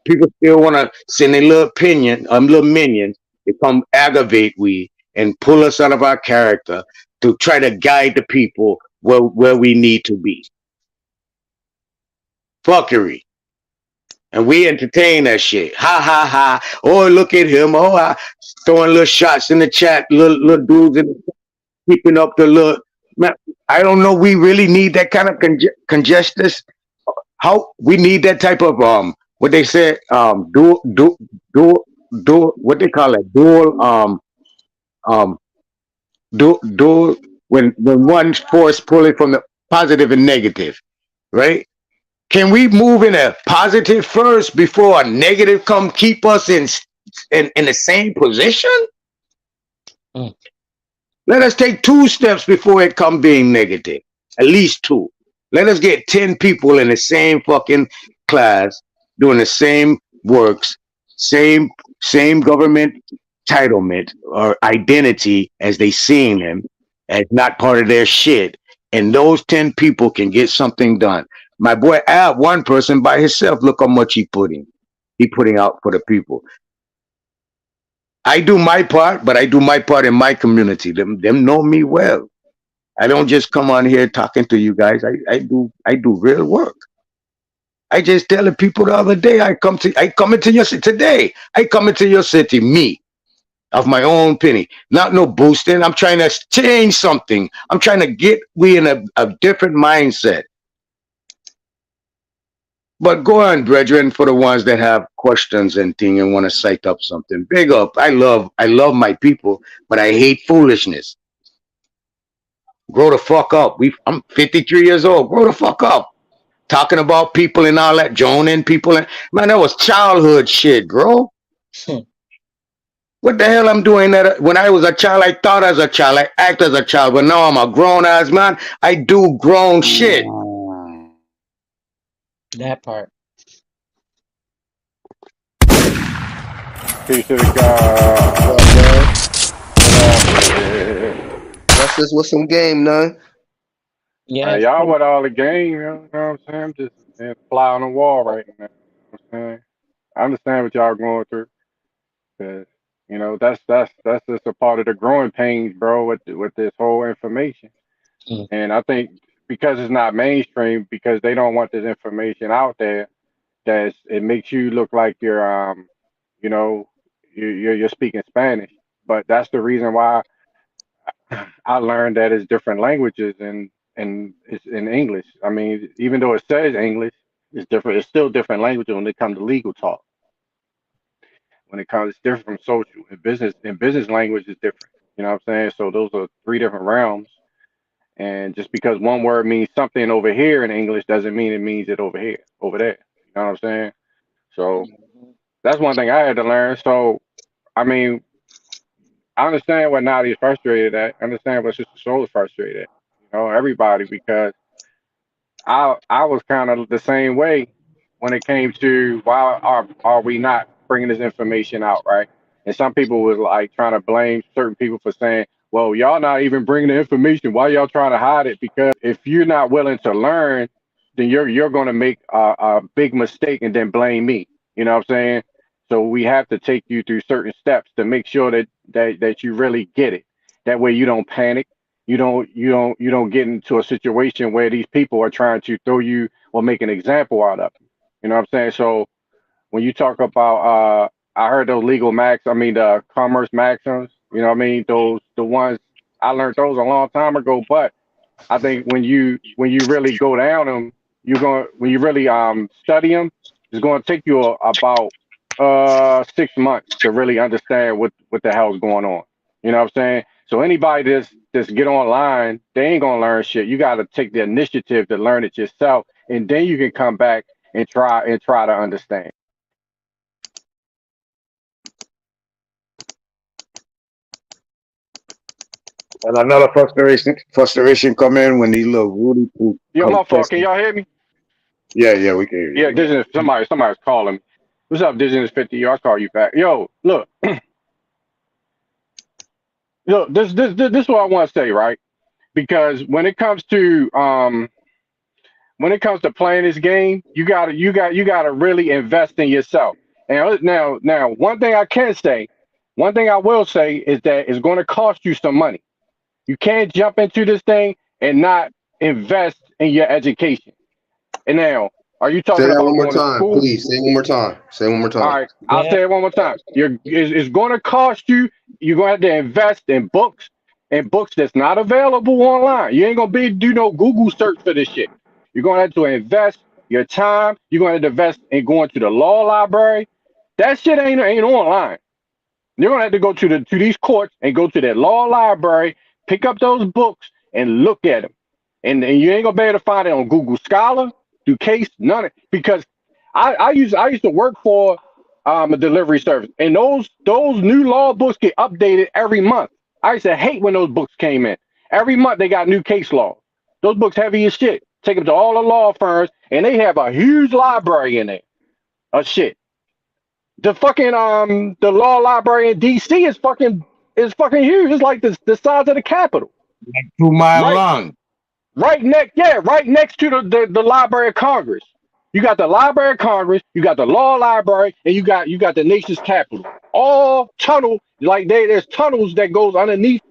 People still want to send a little opinion, little minions to come aggravate we and pull us out of our character to try to guide the people where we need to be. Fuckery. And we entertain that shit. Ha ha ha. Oh, look at him. Oh, throwing little shots in the chat. Little dudes in the, keeping up the little. Man, I don't know. We really need that kind of congestion. How we need that type of what they said dual what they call it dual um dual when one force pulling from the positive and negative, right? Can we move in a positive first before a negative come keep us in the same position? Let us take 2 steps before it come being negative. At least 2. Let us get 10 people in the same fucking class doing the same works, same government entitlement or identity as they seeing him as not part of their shit. And those 10 people can get something done. My boy Ab, one person by himself, look how much he putting out for the people. I do my part, but I do my part in my community. Them know me well. I don't just come on here talking to you guys. I do real work. I just telling people the other day I come into your city today. I come into your city, me, of my own penny. Not no boosting. I'm trying to change something. I'm trying to get we in a different mindset. But go on, brethren, for the ones that have questions and thing and want to cite up something. Big up. I love my people, but I hate foolishness. Grow the fuck up. I'm 53 years old. Grow the fuck up. Talking about people and all that, joining people. Man, that was childhood shit, bro. What the hell I'm doing that? When I was a child, I thought as a child, I act as a child, but now I'm a grown ass man. I do grown shit. That part. Peace to the God. Bless us with some game, none. Yeah. Y'all with all the game, you know what I'm saying? I'm just a fly on the wall right now. You know what I'm saying? I understand what y'all going through. 'Cause, you know, that's just a part of the growing pains, bro, with this whole information. And I think because it's not mainstream, because they don't want this information out there, it makes you look like you know, you're speaking Spanish. But that's the reason why I learned that it's different languages and it's in English. I mean, even though it says English, it's different. It's still different languages when it comes to legal talk. When it comes, it's different from social. In business language is different. You know what I'm saying? So those are 3 different realms. And just because one word means something over here in English doesn't mean it means it over here, over there. You know what I'm saying? So that's one thing I had to learn. So I mean, I understand what Nadia's frustrated at. I understand what Sister Soul is frustrated at. You know, everybody, because I was kind of the same way when it came to why are we not bringing this information out, right? And some people was like trying to blame certain people for saying, "Well, y'all not even bringing the information. Why y'all trying to hide it?" Because if you're not willing to learn, then you're going to make a big mistake and then blame me. You know what I'm saying? So we have to take you through certain steps to make sure that you really get it. That way you don't panic, you don't get into a situation where these people are trying to throw you or make an example out of you. You know what I'm saying? So when you talk about I heard those legal max, I mean the commerce maxims, you know what I mean? Those the ones I learned those a long time ago, but I think when you really go down them, you're going when you really study them, it's going to take you about 6 months to really understand what the hell's going on. You know what I'm saying? So anybody that's get online, they ain't gonna learn shit. You got to take the initiative to learn it yourself, and then you can come back and try to understand. And another frustration come in when these little Rudy poo Yo, come my fault. Can testing. y'all hear me? Yeah, we can hear you. Yeah, somebody's calling me. What's up, Digital 50? Yo, I'll call you back. Yo, look, look, this is what I want to say, right? Because when it comes to playing this game, you gotta really invest in yourself. And now, one thing I will say is that it's going to cost you some money. You can't jump into this thing and not invest in your education. And now, are you Say talking that one about more going to time, school? please. Say it one more time. Say it one more All time. right, I'll say it one more time. It's going to cost you. You're going to have to invest in books and books that's not available online. You ain't going to be do no Google search for this shit. You're going to have to invest your time. You're going to have to invest in going to the law library. That shit ain't online. You're going to have to go to these courts and go to that law library, pick up those books and look at them. And you ain't gonna be able to find it on Google Scholar, do case, none of because I used to work for a delivery service, and those new law books get updated every month. I used to hate when those books came in. Every month they got new case law. Those books heavy as shit. Take them to all the law firms, and they have a huge library in there of shit. The fucking the law library in DC is fucking huge. It's like the size of the Capitol. 2 mile Right long. right next to the Library of Congress. You got the Library of Congress, you got the Law Library, and you got the nation's capital. All tunnel like there's tunnels that goes underneath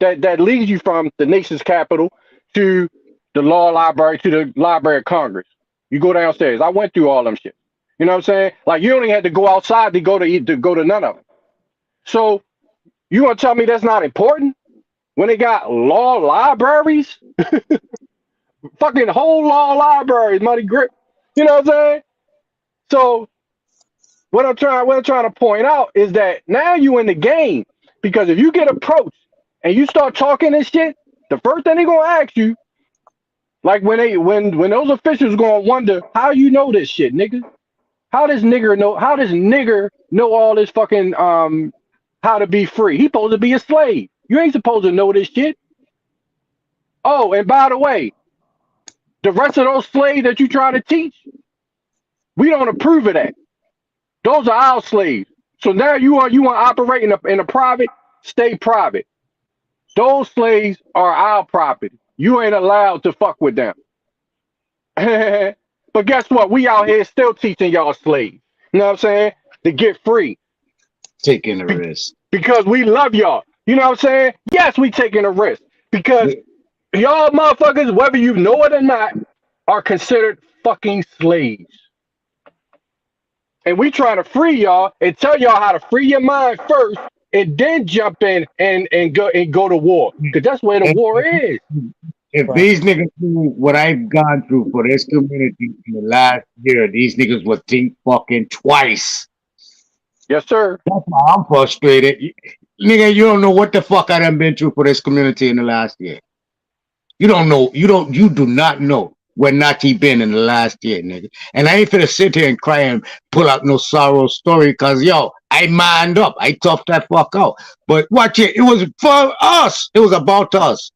that leads you from the nation's capital to the Law Library to the Library of Congress. You go downstairs. I went through all them shit. You know what I'm saying? Like you only had to go outside to go to none of them. So you gonna tell me that's not important when they got law libraries? Fucking whole law libraries, money grip. You know what I'm saying? So what I'm trying to point out is that now you in the game because if you get approached and you start talking this shit, the first thing they gonna ask you, like when those officials gonna wonder how you know this shit, nigga. How does nigger know all this fucking how to be free? He supposed to be a slave. You ain't supposed to know this shit. Oh, and by the way, the rest of those slaves that you trying to teach, we don't approve of that. Those are our slaves. So now you want to operate in a private, stay private. Those slaves are our property. You ain't allowed to fuck with them. But guess what? We out here still teaching y'all slaves. You know what I'm saying? To get free Taking a risk. because we love y'all. You know what I'm saying? Yes, we taking a risk because y'all motherfuckers, whether you know it or not, are considered fucking slaves. And we trying to free y'all and tell y'all how to free your mind first and then jump in and go to war. Because that's where the And war is. if these niggas do what I've gone through for this community in the last year, these niggas would think fucking twice. Yes, sir. That's why I'm frustrated. Nigga, you don't know what the fuck I done been through for this community in the last year. You don't know. You do not know where Nati been in the last year, nigga. And I ain't finna sit here and cry and pull out no sorrow story, cause yo, I manned up. I toughed that fuck out. But watch it. It was for us. It was about us.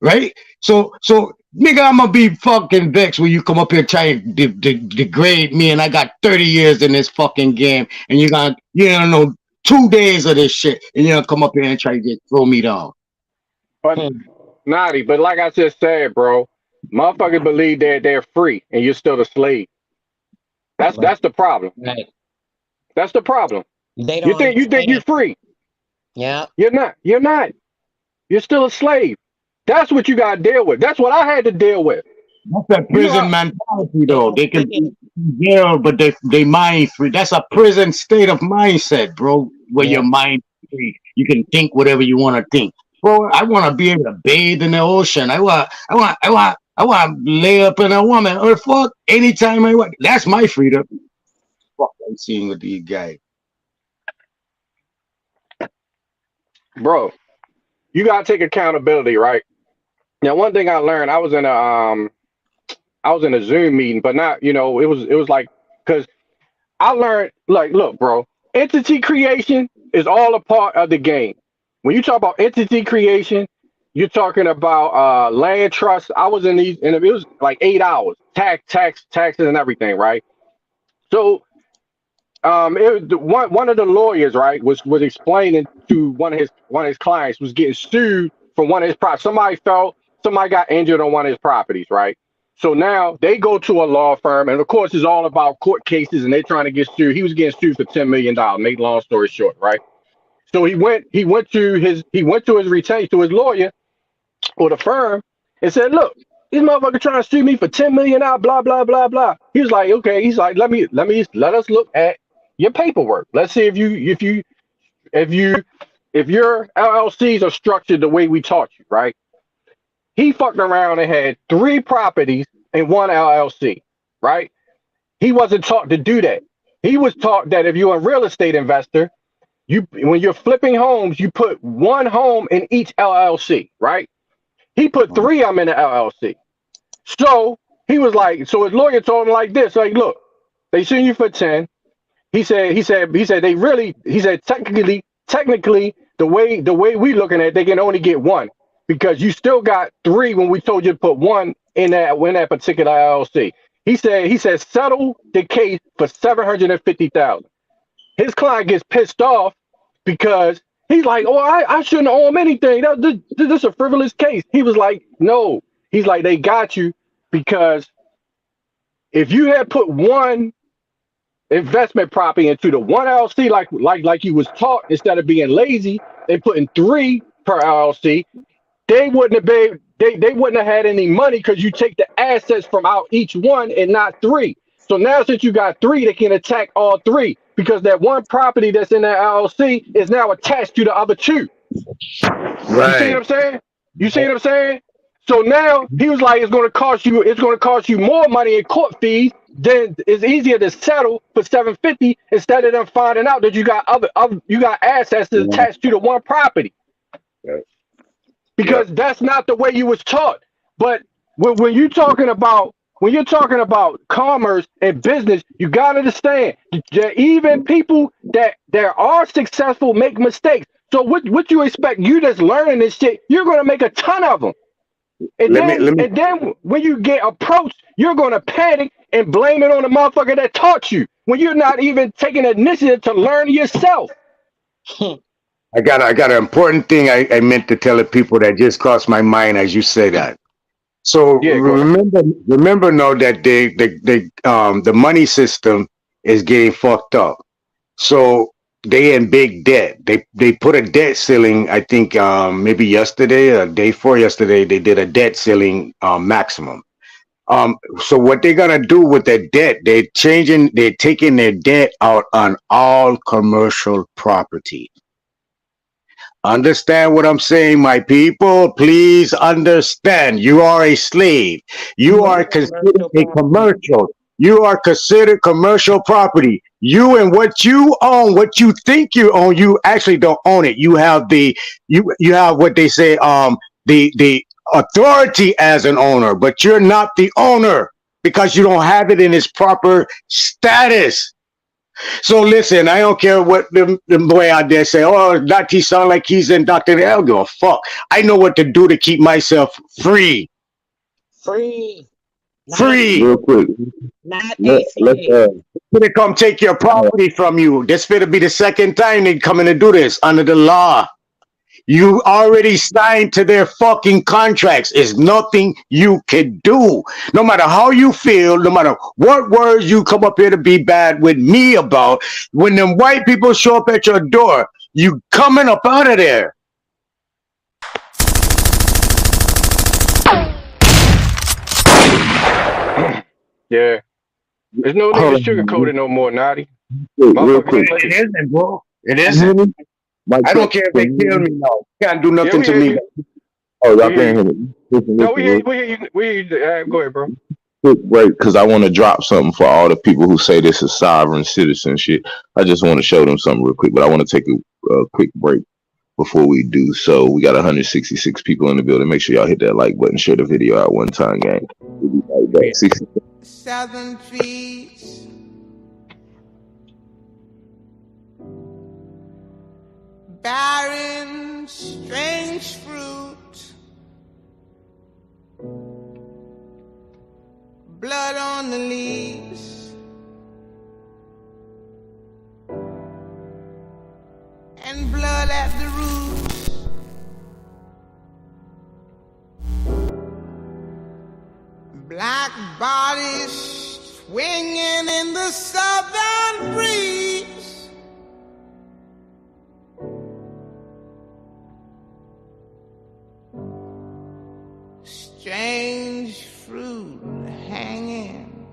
Right? So nigga, I'm gonna be fucking vexed when you come up here trying to degrade me, and I got 30 years in this fucking game, and you don't know 2 days of this shit, and you're gonna come up here and try to throw me down. But Naughty, but like I just said, bro, motherfuckers believe that they're free and you're still a slave. That's the problem. Right. That's the problem. They You don't think you're understand. free. Yeah. You're not. You're not. You're still a slave. That's what you gotta deal with. That's what I had to deal with. That's that You know prison how, mentality, They though. don't They can see it. be in jail, but they mind free. That's a prison state of mindset, bro. Where Yeah. your mind free, you can think whatever you want to think. Bro, I want to be able to bathe in the ocean. I want to lay up in a woman or fuck anytime I want. That's my freedom. Fuck, I'm seeing with these guys. bro. you gotta take accountability, right? Now, one thing I learned, I was in a Zoom meeting, but not, it was like, because I learned, like, look, bro, entity creation is all a part of the game. When you talk about entity creation, you're talking about land trust. I was in these, and it was like 8 hours, taxes, and everything, right? So, one of the lawyers, right, was explaining to one of his clients was getting sued for one of his properties. Somebody got injured on one of his properties, right? So now they go to a law firm, and of course, it's all about court cases, and they're trying to get sued. He was getting sued for $10 million. Make long story short, right? So he went to his retainer, to his lawyer or the firm, and said, "Look, this motherfucker trying to sue me for $10 million, blah blah blah blah." He was like, "Okay." He's like, let us look at your paperwork. Let's see if your LLCs are structured the way we taught you, right?" He fucked around and had 3 properties and 1 LLC, right? He wasn't taught to do that. He was taught that if you're a real estate investor, when you're flipping homes, you put 1 home in each LLC, right? He put 3 of them in the LLC. So he was like, so his lawyer told him like this, like, look, they suing you for 10. He said technically the way we looking at it, they can only get 1 because you still got 3 when we told you to put 1 in that particular LLC. He said settle the case for $750,000. His client gets pissed off because he's like, oh, I shouldn't owe him anything. This is a frivolous case. He was like, no. He's like, they got you because if you had put 1 investment property into the 1 LLC like you was taught, instead of being lazy and putting 3 per LLC, they wouldn't have had any money because you take the assets from out each one and not 3. So now since you got 3, they can attack all 3 because that 1 property that's in that LLC is now attached to the other 2. Right. You see what I'm saying? You see what I'm saying? So now he was like, it's going to cost you more money in court fees. Then it's easier to settle for $750 instead of them finding out that you got you got assets that's attached to the 1 property. Because that's not the way you was taught. But when you're talking about commerce and business, you gotta understand that even people that are successful make mistakes. So what you expect? You just learning this shit, you're gonna make a ton of them. And then when you get approached, you're gonna panic and blame it on the motherfucker that taught you when you're not even taking initiative to learn yourself. I got an important thing I meant to tell the people that just crossed my mind as you say that. So Yeah, remember now that the money system is getting fucked up. So they in big debt. They put a debt ceiling. I think maybe yesterday or day before yesterday they did a debt ceiling maximum. So what they're gonna do with their debt? They're taking their debt out on all commercial property. Understand what I'm saying, my people. Please understand. You are a slave. You are considered a commercial. You are considered commercial property. You and what you own, what you think you own, you actually don't own it. You have you have what they say, the authority as an owner, but you're not the owner because you don't have it in its proper status. So listen, I don't care what the boy out there say, oh, that he sound like he's in Dr. L. Give a fuck. I know what to do to keep myself free. Free. Free. Real quick. Not Let's Gonna come take your property from you. This finna be the second time they coming to do this under the law. You already signed to their fucking contracts. It's nothing you can do. No matter how you feel, no matter what words you come up here to be bad with me about, when them white people show up at your door, you coming up out of there. Yeah. There's no need to sugarcoat it no more, Naughty. Real quick. It isn't, bro. It isn't. I don't care if they kill me now. Can't do nothing to me. Oh, y'all can't hear me. No, we hear you. Go ahead, bro. Quick break, because I want to drop something for all the people who say this is sovereign citizen shit. I just want to show them something real quick, but I want to take a quick break. before we do so. We got 166 people in the building. Make sure y'all hit that like button, share the video out one time, gang. We'll be right back. 60 Southern trees, barren, strange fruit, blood on the leaves, and blood at the roots. Black bodies swinging in the southern breeze. Strange fruit hanging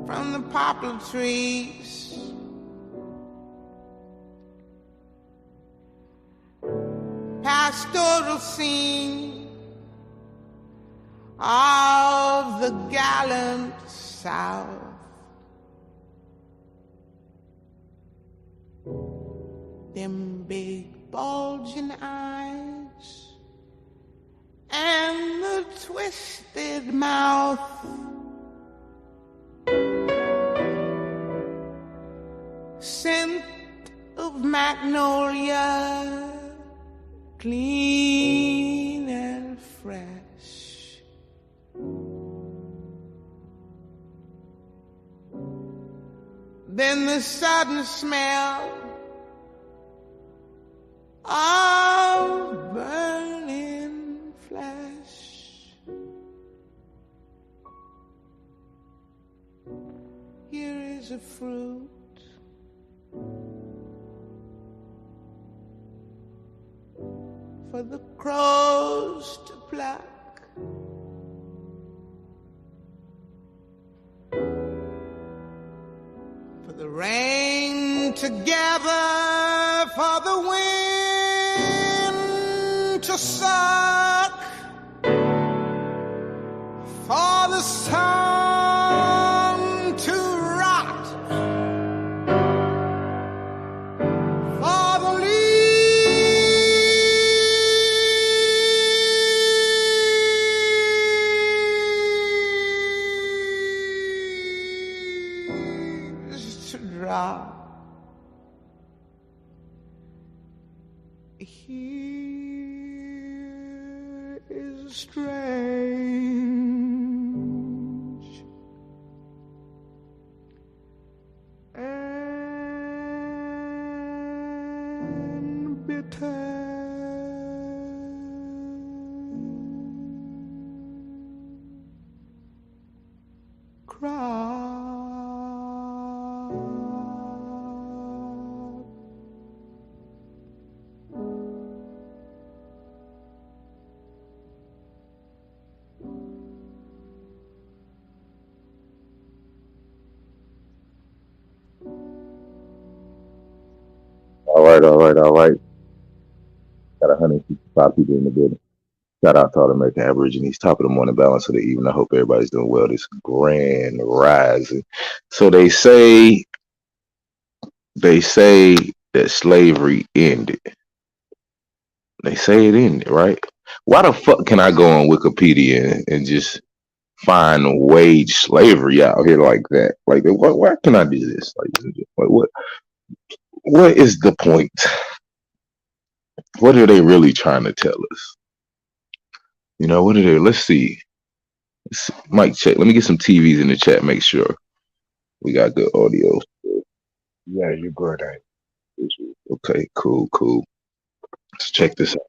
from the poplar trees. Pastoral scene of the gallant South. Them big bulging eyes and the twisted mouth. Scent of magnolia, clean and fresh. Then the sudden smell of burning flesh. Here is a fruit for the crows to pluck. For the rain to gather, for the wind to suck, for the sun to rot, for the leaves to drop. Here is strange and bitter crop. All right. Got 165 people in the building. Shout out to all the American Aborigines. Top of the morning, balance of the evening. I hope everybody's doing well this grand rising. So they say that slavery ended. They say it ended, right? Why the fuck can I go on Wikipedia and just find wage slavery out here like that? Like, why can I do this? Like, what is the point? What are they really trying to tell us? You know, what are they? Let's see. Mic check. Let me get some TVs in the chat. Make sure we got good audio. Yeah, you good. Okay, cool. Let's check this out.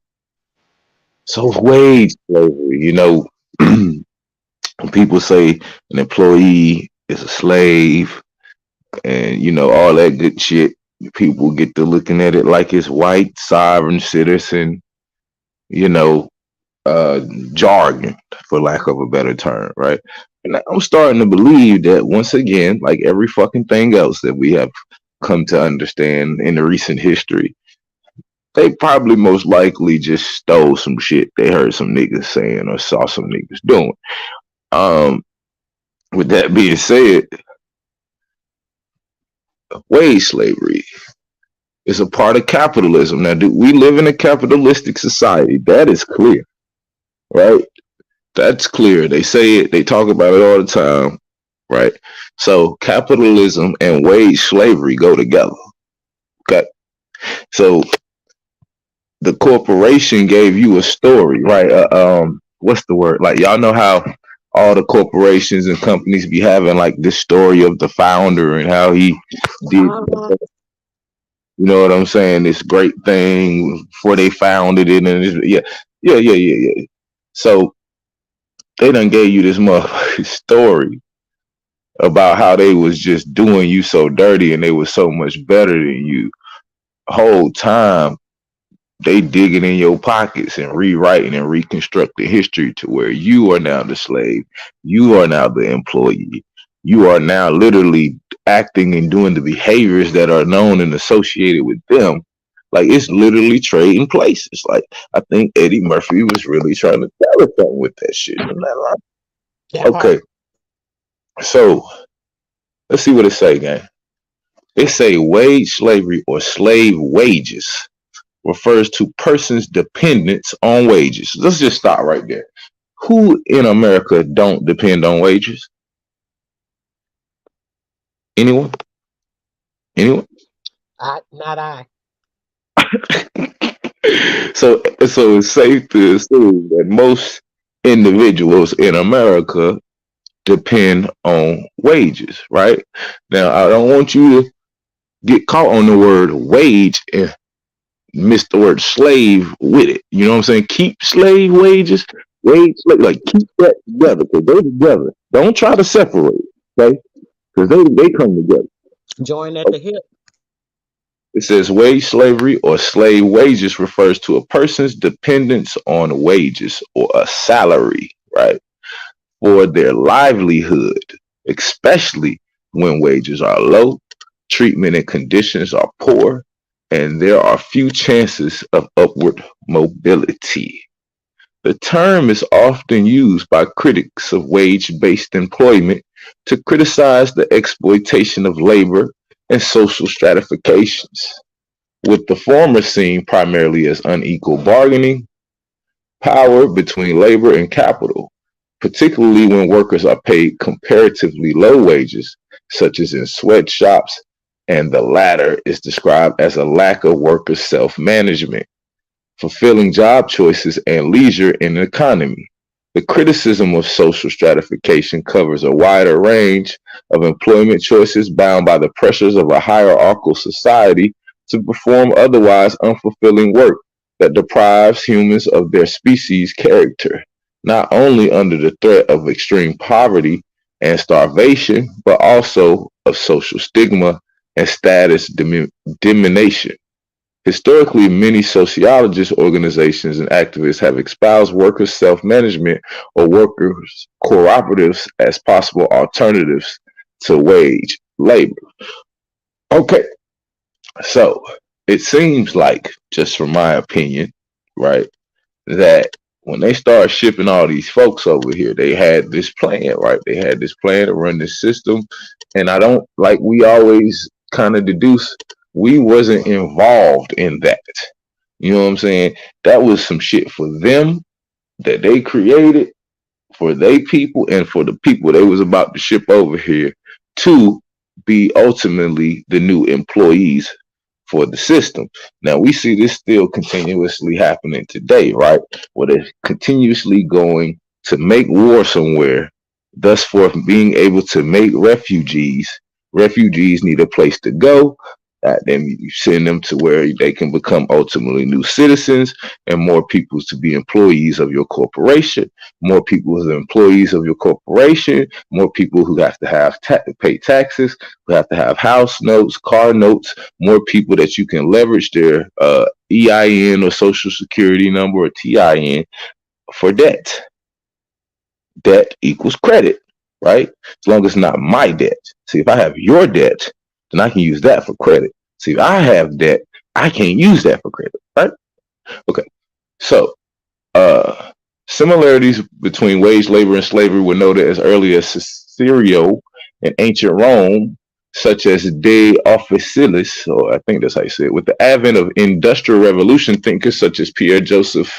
So wage slavery, you know, when people say an employee is a slave and, you know, all that good shit, people get to looking at it like it's white, sovereign citizen, you know, jargon, for lack of a better term, right? And I'm starting to believe that once again, like every fucking thing else that we have come to understand in the recent history, they probably most likely just stole some shit they heard some niggas saying or saw some niggas doing. With that being said, wage slavery It's a part of capitalism. Now, do we live in a capitalistic society? That is clear, right? That's clear. They say it, they talk about it all the time, right? So capitalism and wage slavery go together. Okay. So the corporation gave you a story, right? What's the word? Like y'all know how all the corporations and companies be having like this story of the founder and how he did, you know what I'm saying? This great thing before they founded it, and yeah. So they done gave you this motherfucking story about how they was just doing you so dirty and they was so much better than you. Whole time they digging in your pockets and rewriting and reconstructing history to where you are now the slave, you are now the employee, you are now literally acting and doing the behaviors that are known and associated with them. Like it's literally trading places. Like I think Eddie Murphy was really trying to tell us something with that shit. Isn't that right? Okay, so let's see what it say, gang. It say wage slavery or slave wages refers to persons' dependence on wages. Let's just stop right there. Who in America don't depend on wages? Anyone? Anyone? Not I. So it's safe to assume that most individuals in America depend on wages, right? Now, I don't want you to get caught on the word wage and miss the word slave with it. You know what I'm saying? Keep slave wages, like keep that together because they're together. Don't try to separate, okay? Because they come together. Join at the hip. It says wage slavery or slave wages refers to a person's dependence on wages or a salary, right, for their livelihood, especially when wages are low, treatment and conditions are poor, and there are few chances of upward mobility. The term is often used by critics of wage-based employment to criticize the exploitation of labor and social stratifications, with the former seen primarily as unequal bargaining power between labor and capital, particularly when workers are paid comparatively low wages, such as in sweatshops, and the latter is described as a lack of worker self-management, fulfilling job choices, and leisure in the economy. The criticism of social stratification covers a wider range of employment choices bound by the pressures of a hierarchical society to perform otherwise unfulfilling work that deprives humans of their species' character, not only under the threat of extreme poverty and starvation, but also of social stigma and status diminution. Historically, many sociologists, organizations, and activists have espoused workers' self-management or workers' cooperatives as possible alternatives to wage labor. Okay, so it seems like, just from my opinion, right, that when they started shipping all these folks over here, they had this plan, right? They had this plan to run this system, and I don't like we always kind of deduce we wasn't involved in that. You know what I'm saying? That was some shit for them that they created for they people and for the people they was about to ship over here to be ultimately the new employees for the system. Now we see this still continuously happening today, right? Where they're continuously going to make war somewhere, thus for being able to make refugees. Refugees need a place to go. Then you send them to where they can become ultimately new citizens, and more people to be employees of your corporation. More people as employees of your corporation. More people who have to have pay taxes, who have to have house notes, car notes. More people that you can leverage their EIN or social security number or TIN for debt. Debt equals credit, right? As long as it's not my debt. See, if I have your debt, then I can use that for credit. See, if I have debt, I can't use that for credit, right? Okay. So, similarities between wage labor and slavery were noted as early as Cicero in ancient Rome, such as De Officialis, or I think that's how you say it. With the advent of Industrial Revolution, thinkers such as Pierre Joseph,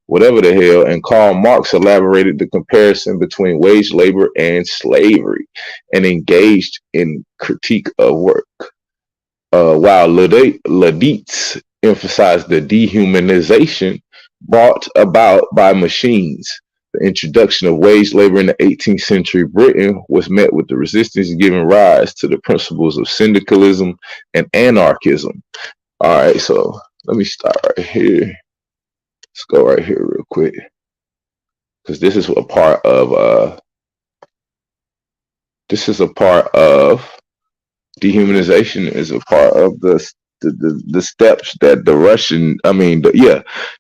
whatever the hell, and Karl Marx elaborated the comparison between wage labor and slavery and engaged in critique of work. While Laditz emphasized the dehumanization brought about by machines. The introduction of wage labor in the 18th century Britain was met with the resistance giving rise to the principles of syndicalism and anarchism. All right, so let me start right here. Let's go right here real quick, because this is a part of dehumanization is a part of the steps that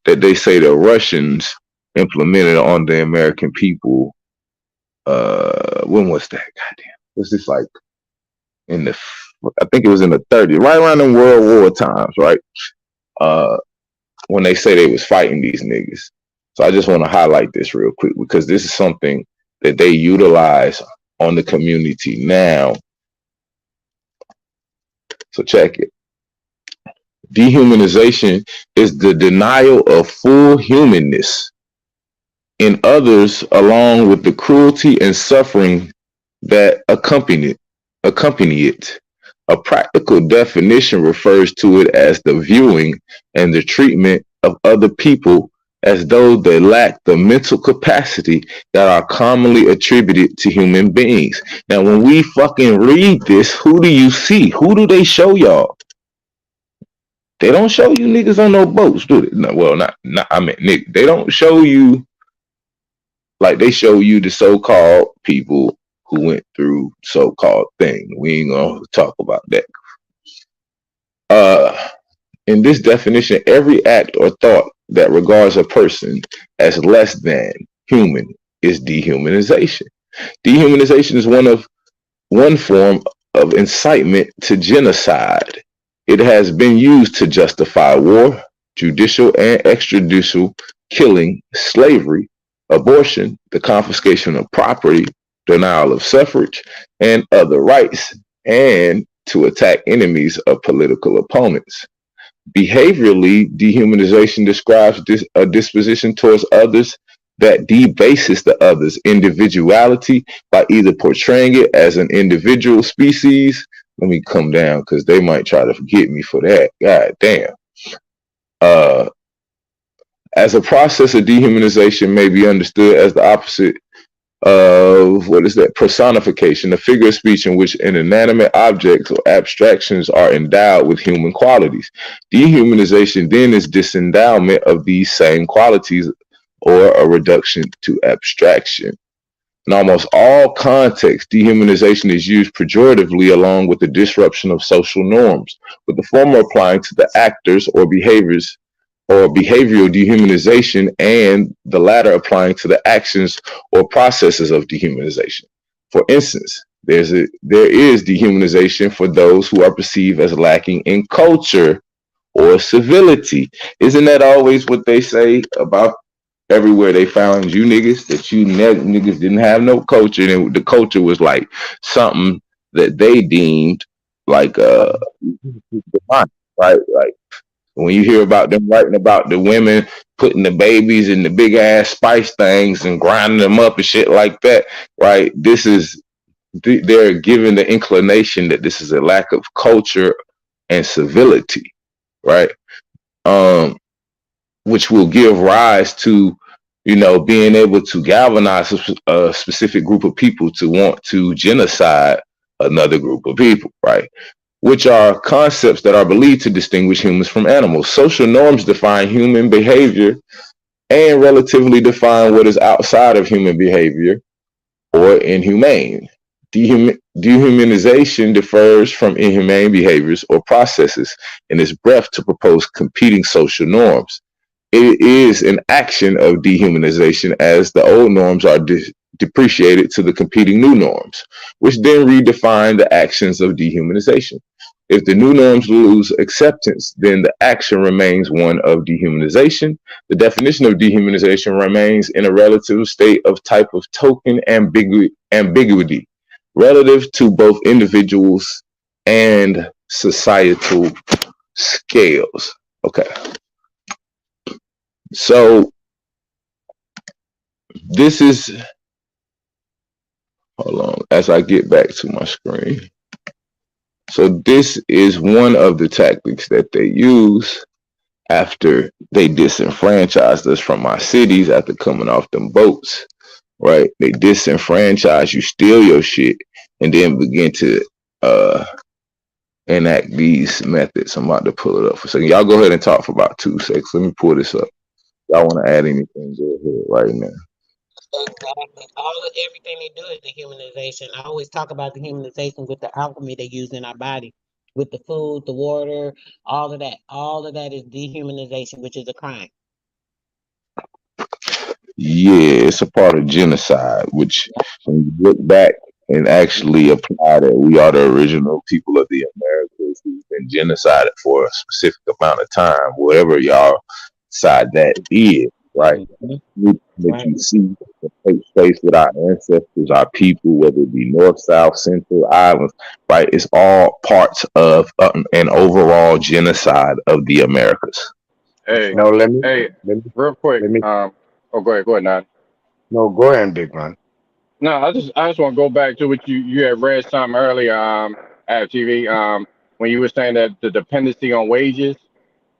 that they say the Russians implemented on the American people. When was that? Goddamn, was this like I think it was in the 30s, right around the World War times, right? When they say they was fighting these niggas. So I just want to highlight this real quick because this is something that they utilize on the community now. So check it. Dehumanization is the denial of full humanness in others, along with the cruelty and suffering that accompany it. A practical definition refers to it as the viewing and the treatment of other people as though they lack the mental capacity that are commonly attributed to human beings. Now, when we fucking read this, who do you see? Who do they show y'all? They don't show you niggas on no boats, do they? No, well, not I mean, nigga, they don't show you like they show you the so-called people who went through so-called thing. We ain't gonna talk about that. In this definition, every act or thought that regards a person as less than human is dehumanization. Dehumanization is one form of incitement to genocide. It has been used to justify war, judicial and extrajudicial killing, slavery, abortion, the confiscation of property, denial of suffrage and other rights, and to attack enemies of political opponents. Behaviorally, dehumanization describes a disposition towards others that debases the other's individuality by either portraying it as an individual species. Let me come down because they might try to forget me for that. God damn. As a process of dehumanization may be understood as the opposite of personification, a figure of speech in which an inanimate object or abstractions are endowed with human qualities. Dehumanization then is disendowment of these same qualities or a reduction to abstraction. In almost all contexts, dehumanization is used pejoratively along with the disruption of social norms, with the former applying to the actors or behaviors or behavioral dehumanization, and the latter applying to the actions or processes of dehumanization. For instance, there is dehumanization for those who are perceived as lacking in culture or civility. Isn't that always what they say about everywhere they found you niggas, that you niggas didn't have no culture, and the culture was like something that they deemed like right? Like when you hear about them writing about the women putting the babies in the big ass spice things and grinding them up and shit like that, right? They're given the inclination that this is a lack of culture and civility, right? Which will give rise to, being able to galvanize a specific group of people to want to genocide another group of people, right? Which are concepts that are believed to distinguish humans from animals. Social norms define human behavior and relatively define what is outside of human behavior or inhumane. Dehumanization differs from inhumane behaviors or processes in its breadth to propose competing social norms. It is an action of dehumanization as the old norms are depreciated to the competing new norms, which then redefine the actions of dehumanization. If the new norms lose acceptance, then the action remains one of dehumanization. The definition of dehumanization remains in a relative state of type of token ambiguity relative to both individuals and societal scales. Okay. So this is, hold on, as I get back to my screen. So this is one of the tactics that they use after they disenfranchised us from our cities after coming off them boats, right? They disenfranchise you, steal your shit, and then begin to enact these methods. I'm about to pull it up for a second. Y'all go ahead and talk for about 2 seconds. Let me pull this up. Y'all want to add anything, go ahead right now. Exactly. Everything they do is dehumanization. I always talk about dehumanization with the alchemy they use in our body, with the food, the water, all of that. All of that is dehumanization, which is a crime. Yeah, it's a part of genocide, which when you look back and actually apply that we are the original people of the Americas who've been genocided for a specific amount of time, whatever y'all side that is, right? That you see that takes place with our ancestors, our people, whether it be north, south, central, islands, right? It's all parts of an overall genocide of the Americas. Hey, No, let me, real quick. let me. Oh, go ahead, Nat. No, go ahead, big man. No, I just want to go back to what you had read some earlier at TV when you were saying that the dependency on wages.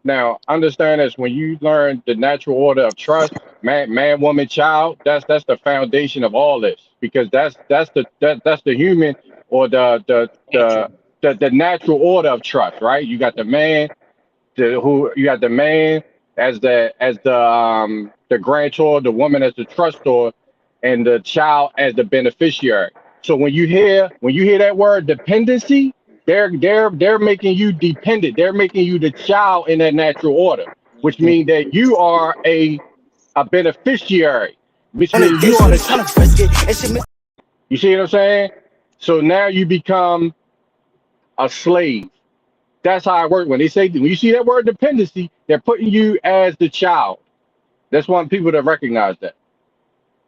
Now, understand this: when you learn the natural order of trust, man, woman, child, that's the foundation of all this, because that's the human, or the natural order of trust, right? You got the man, who you got the man as the grantor, the woman as the trustor, and the child as the beneficiary. So when you hear that word dependency, they're making you dependent. They're making you the child in that natural order, which means that you are a beneficiary, which means you are the. You see what I'm saying? So now you become a slave. That's how it works. When you see that word dependency, they're putting you as the child. That's want people to recognize that.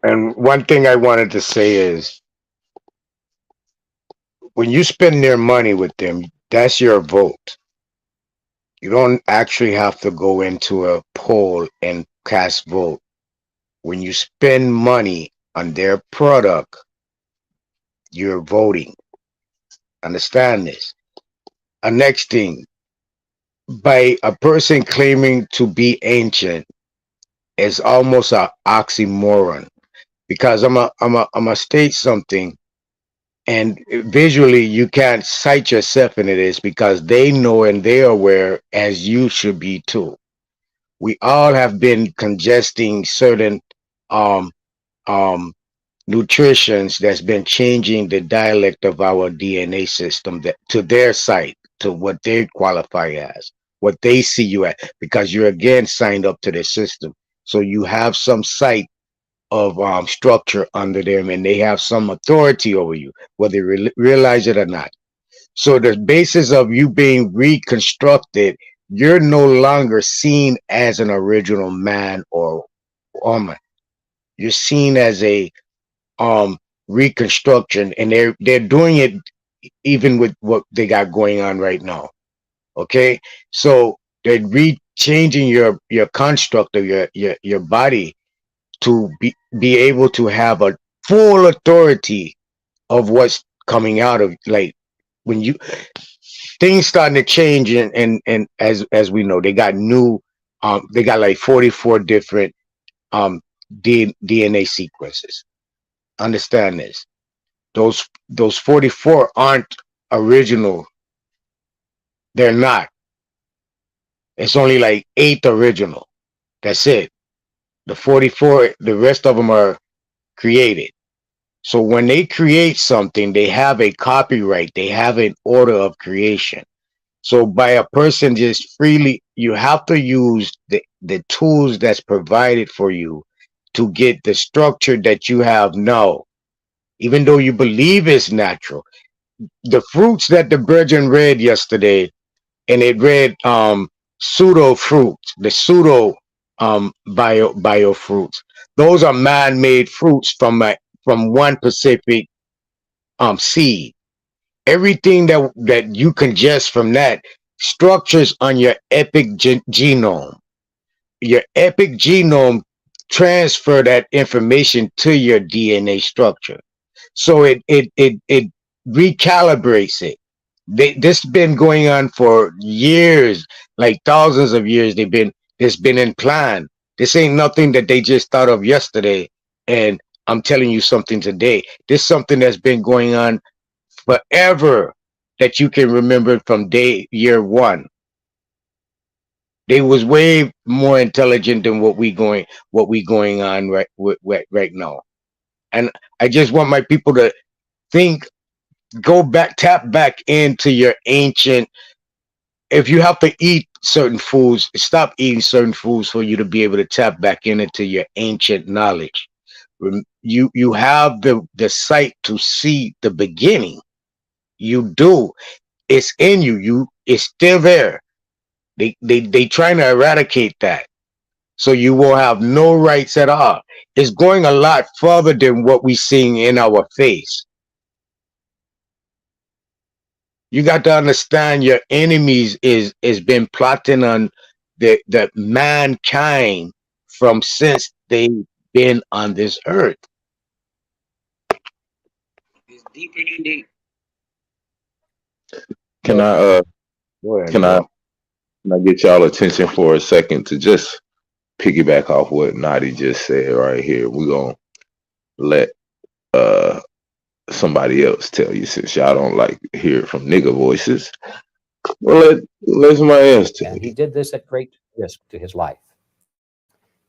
And one thing I wanted to say is when you spend their money with them, that's your vote. You don't actually have to go into a poll and cast vote. When you spend money on their product, you're voting. Understand this. A next thing, by a person claiming to be ancient is almost an oxymoron, because I'm a state something, and visually you can't cite yourself into this because they know and they're aware, as you should be too. We all have been congesting certain um um nutritions that's been changing the dialect of our DNA system that, to their site, to what they qualify as, what they see you at, because you're again signed up to their system. So you have some site of structure under them, and they have some authority over you, whether you realize it or not. So the basis of you being reconstructed, you're no longer seen as an original man or woman. You're seen as a um reconstruction, and they're doing it even with what they got going on right now. Okay, so they're changing your construct of your body to be able to have a full authority of what's coming out of, like, when you things starting to change, and as we know, they got new they got like 44 different um DNA sequences. Understand this. Those 44 aren't original. They're not. It's only like 8 original. That's it. The 44, the rest of them are created. So when they create something, they have a copyright, they have an order of creation. So by a person just freely, you have to use the tools that's provided for you to get the structure that you have now. Even though you believe it's natural, the fruits that the Virgin read yesterday, and it read pseudo fruit, the pseudo bio fruits. Those are man-made fruits from one specific seed. everything that you congest from that structures on your epic genome. Your epic genome transfer that information to your DNA structure. So it recalibrates it. This been going on for years, like thousands of years. It's been in plan. This ain't nothing that they just thought of yesterday. And I'm telling you something today. This is something that's been going on forever, that you can remember from year one. They was way more intelligent than what we going on right now. And I just want my people to think, tap back into your ancient. If you have to eat certain foods, stop eating certain foods for you to be able to tap back into your ancient knowledge. You have the sight to see the beginning. You do. It's in you. It's still there. They trying to eradicate that. So you will have no rights at all. It's going a lot further than what we seeing in our face. You got to understand your enemies is been plotting on the mankind from since they've been on this earth. It's deeper than deep. Can I Go ahead, can I bro. can I get y'all attention for a second to just piggyback off what Nadi just said right here? We're gonna let uh somebody else tell you, since y'all don't like to hear it from nigga voices. Well, let somebody else tell And you. he did this at great risk to his life.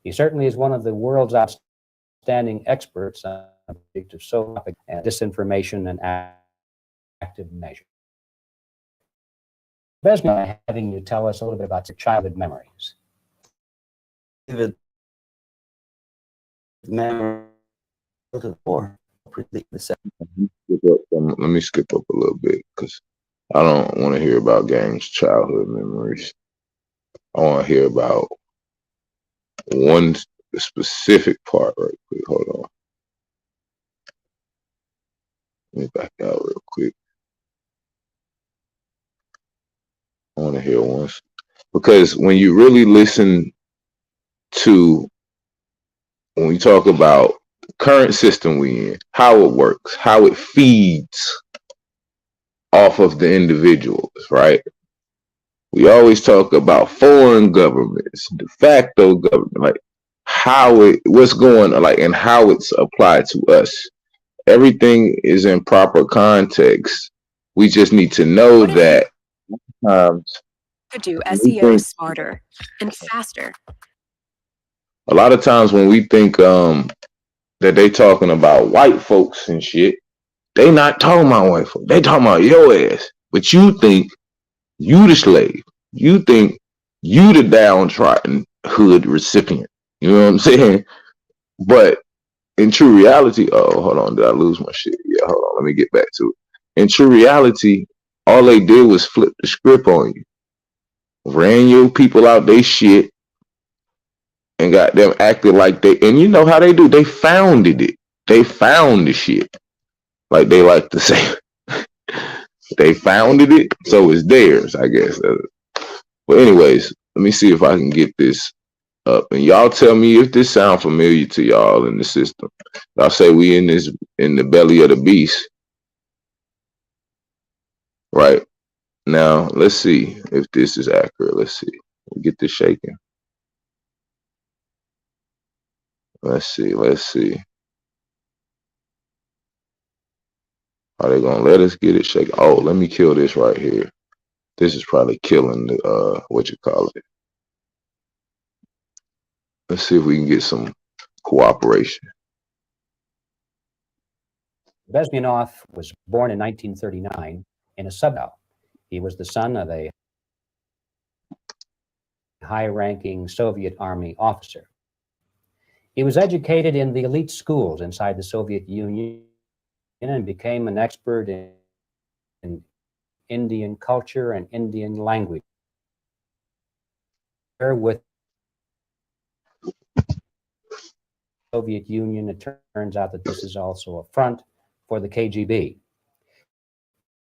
He certainly is one of the world's outstanding experts on the subject of social and disinformation and active measure. Besma, having you tell us a little bit about your childhood memories. Vivid memory of the war. Let me skip up a little bit because I don't want to hear about Game's childhood memories. I want to hear about one specific part right quick. Hold on. Let me back out real quick. I want to hear once. Because when you really listen to, when we talk about the current system we in, how it works, how it feeds off of the individuals, right? We always talk about foreign governments, de facto government, like what's going on, like, and how it's applied to us. Everything is in proper context. We just need to know that could do when we SEO think, smarter and faster. a lot of times when we think that they talking about white folks and shit, they not talking about white folks. They talking about your ass. But you think you the slave. You think you the downtrodden hood recipient. You know what I'm saying? But in true reality, oh, hold on, did I lose my shit? Yeah, hold on, let me get back to it. In true reality, all they did was flip the script on you. Ran your people out they shit and got them acting like they, and you know how they do, they founded it. They found the shit. Like they like to say. They founded it, so it's theirs, I guess. But anyways, let me see if I can get this up. And y'all tell me if this sound familiar to y'all in the system. Y'all say we in the belly of the beast. Right. Now, let's see if this is accurate. Let's see. We'll get this shaking. Let's see. Are they gonna let us get it shaken? Oh, let me kill this right here. This is probably killing the what you call it. Let's see if we can get some cooperation. Bezmenov was born in 1939 in a suburb. He was the son of a high-ranking Soviet Army officer. He was educated in the elite schools inside the Soviet Union and became an expert in Indian culture and Indian language. With the Soviet Union, it turns out that this is also a front for the KGB.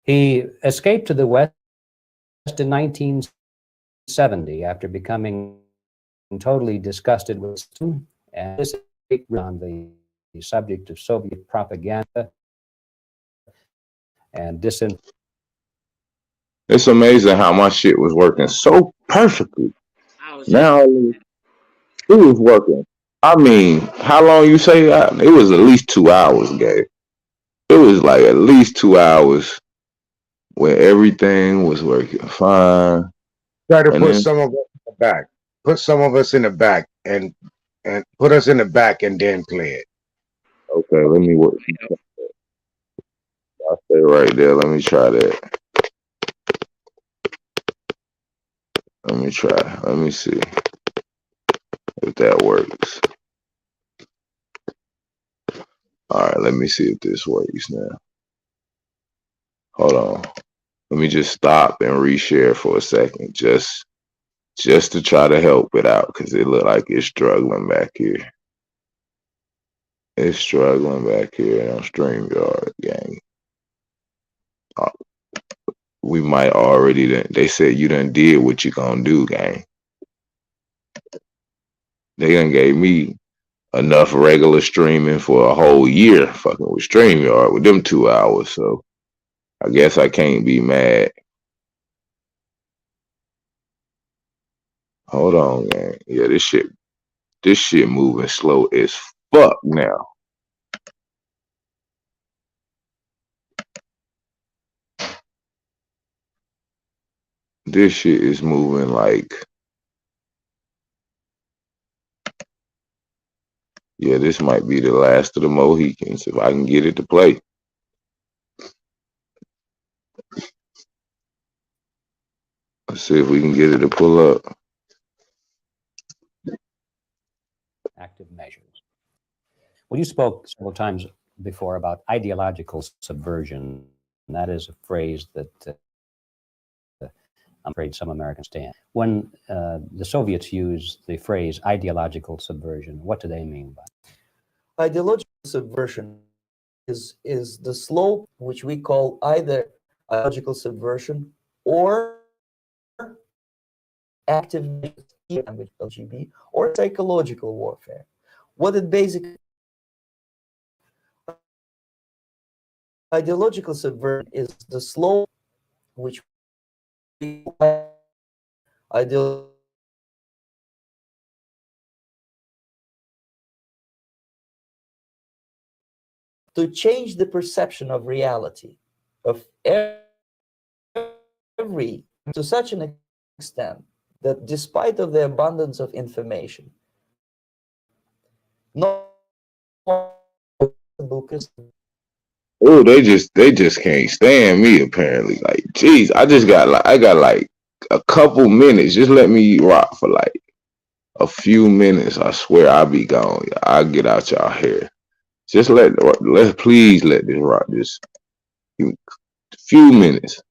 He escaped to the West in 1970 after becoming totally disgusted with system and on the subject of Soviet propaganda and disinformation. It's amazing how my shit was working so perfectly. I was just Now it was working. I mean, how long you say? It was at least 2 hours, Gabe. It was like at least 2 hours where everything was working fine. Try to And put then, some of us in the back. Put some of us in the back and put us in the back and then play it. okay, let me work. I'll stay right there. Let me try that. Let me try. Let me see if that works. All right, let me see if this works now. Hold on. Let me just stop and reshare for a second, just to try to help it out, because it look like it's struggling back here. It's struggling back here on StreamYard, gang. We might already done, they said you done did what you gonna do, gang. They done gave me enough regular streaming for a whole year fucking with StreamYard with them 2 hours, so I guess I can't be mad. Hold on, man. Yeah, this shit moving slow as fuck now. This shit is moving like, yeah, this might be the last of the Mohicans if I can get it to play. Let's see if we can get it to pull up. Active measures. Well, you spoke several times before about ideological subversion, and that is a phrase that I'm afraid some Americans stand. When the Soviets used the phrase ideological subversion, what do they mean by it? Ideological subversion is the slope which we call either ideological subversion or active language LGB or psychological warfare. What it basically ideological subversion is the slope which we ideological to change the perception of reality of every to such an extent that despite of the abundance of information, no Oh, they just can't stand me apparently. Like, geez, I got like a couple minutes. Just let me rock for like a few minutes. I swear I'll be gone. I'll get out y'all hair. Just please let this rock just a few minutes.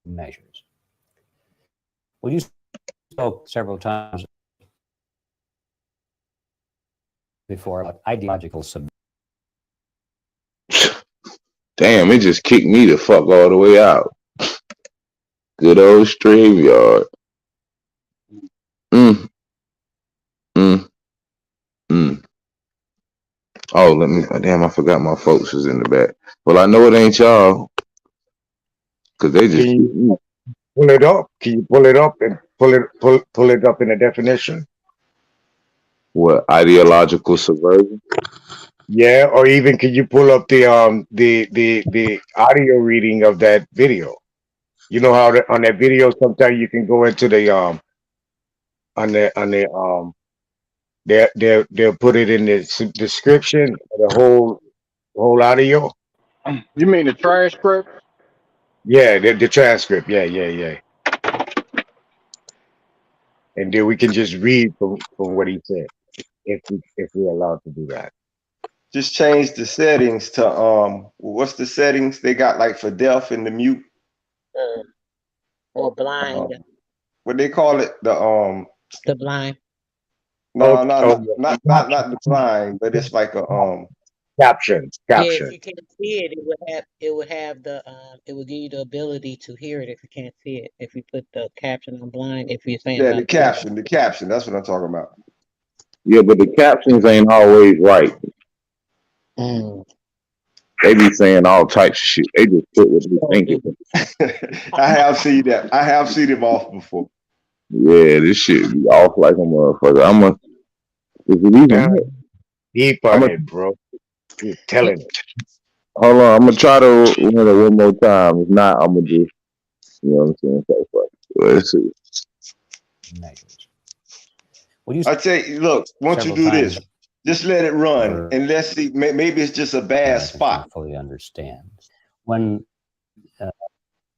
Measures. Well, you spoke several times before about ideological subversion. Damn, it just kicked me the fuck all the way out. Good old StreamYard. Mm, mm, mm. Oh, damn, I forgot my folks was in the back. Well, I know it ain't y'all, because they just Can you pull it up? Can you pull it up and pull it up in a definition? what, ideological subversion? Yeah, or even can you pull up the audio reading of that video? You know how on that video sometimes you can go into the on the they'll put it in the description of the whole audio. You mean the transcript? Yeah, the transcript. Yeah. And then we can just read from what he said if we're allowed to do that. Just change the settings to what's the settings they got like for deaf and the mute? Or blind. What they call it? The blind. No, Oh, not the blind, but it's like a Captions, Yeah, if captions. you can't see it, it would have the it would give you the ability to hear it if you can't see it. If you put the caption on blind, if you're saying Yeah, about the the video. caption, the caption. That's what I'm talking about. Yeah, but the captions ain't always right. Mm. They be saying all types of shit. They just put what they Oh, think it. dude. I have seen that. I have seen him off before. Yeah, this shit be off like a motherfucker. Is it even? Down deep I'm on gonna it, bro. You're telling it. hold on. I'm gonna try to run it one more time. If not, I'm gonna just, you know what I'm saying. So, let's see. Measures. Would you I tell you, look, once you several do times this, just let it run over and let's see. Maybe it's just a bad Americans can spot. fully understand. When uh,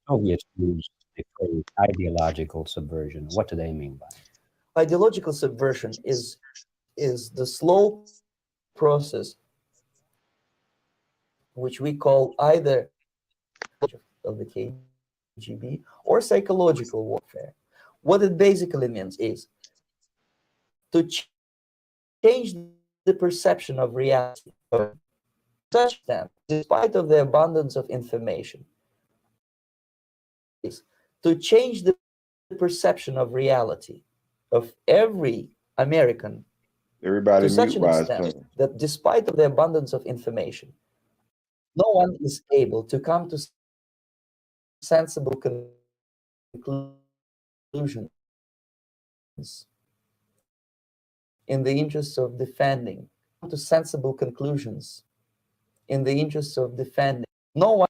Soviets use the phrase ideological subversion, what do they mean by it? Ideological subversion is the slow process which we call either of the KGB or psychological warfare. What it basically means is to change the perception of reality such that, despite of the abundance of information, is to change the perception of reality of every American Everybody to such mute an while it's extent playing. that, despite of the abundance of information, no one is able to come to sensible conclusions in the interests of defending, to sensible conclusions in the interests of defending. No one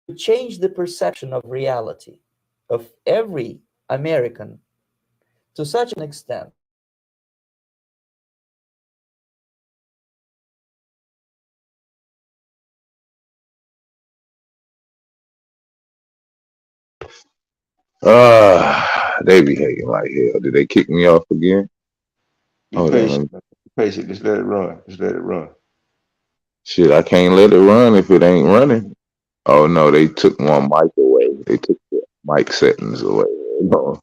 to change the perception of reality of every American to such an extent. They be hating like hell. Did they kick me off again? Be Hold on. patient. Be patient. Just let it run. Just let it run. Shit, I can't let it run if it ain't running. Oh no, they took one mic away. They took the mic settings away. Hold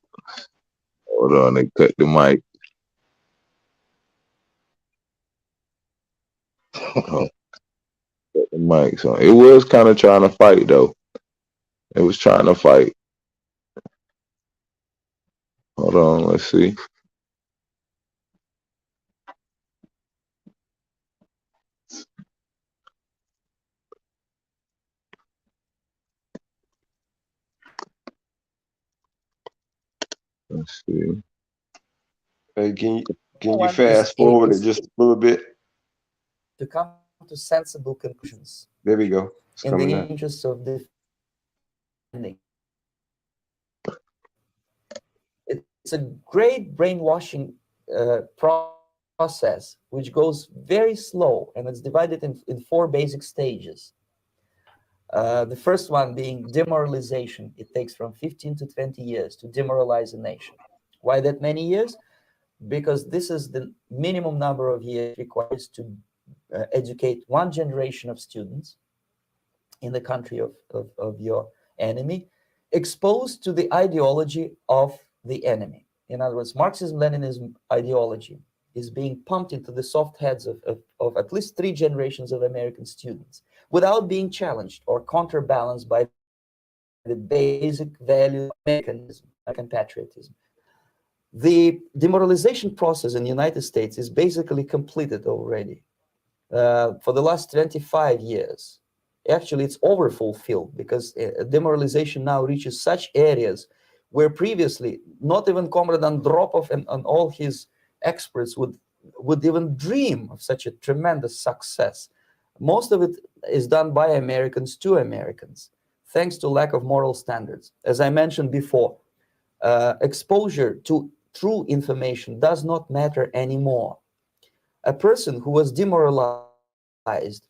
on, they cut the mic. Cut the mic. So it was kind of trying to fight though. It was trying to fight. Hold on, let's see. Let's see. Hey, No can you one is fast able forward it just a little bit? to come to sensible conclusions There we go. It's in the coming up. interests of defending. It's a great brainwashing process which goes very slow, and it's divided in four basic stages. The first one being demoralization. It takes from 15 to 20 years to demoralize a nation. Why that many years? Because this is the minimum number of years required to educate one generation of students in the country of your enemy, exposed to the ideology of the enemy. In other words, Marxism-Leninism ideology is being pumped into the soft heads of at least three generations of American students without being challenged or counterbalanced by the basic value of American patriotism. The demoralization process in the United States is basically completed already. For the last 25 years, actually it's overfulfilled because demoralization now reaches such areas where previously not even Comrade Andropov and all his experts would even dream of such a tremendous success. Most of it is done by Americans to Americans, thanks to lack of moral standards. As I mentioned before, exposure to true information does not matter anymore. A person who was demoralized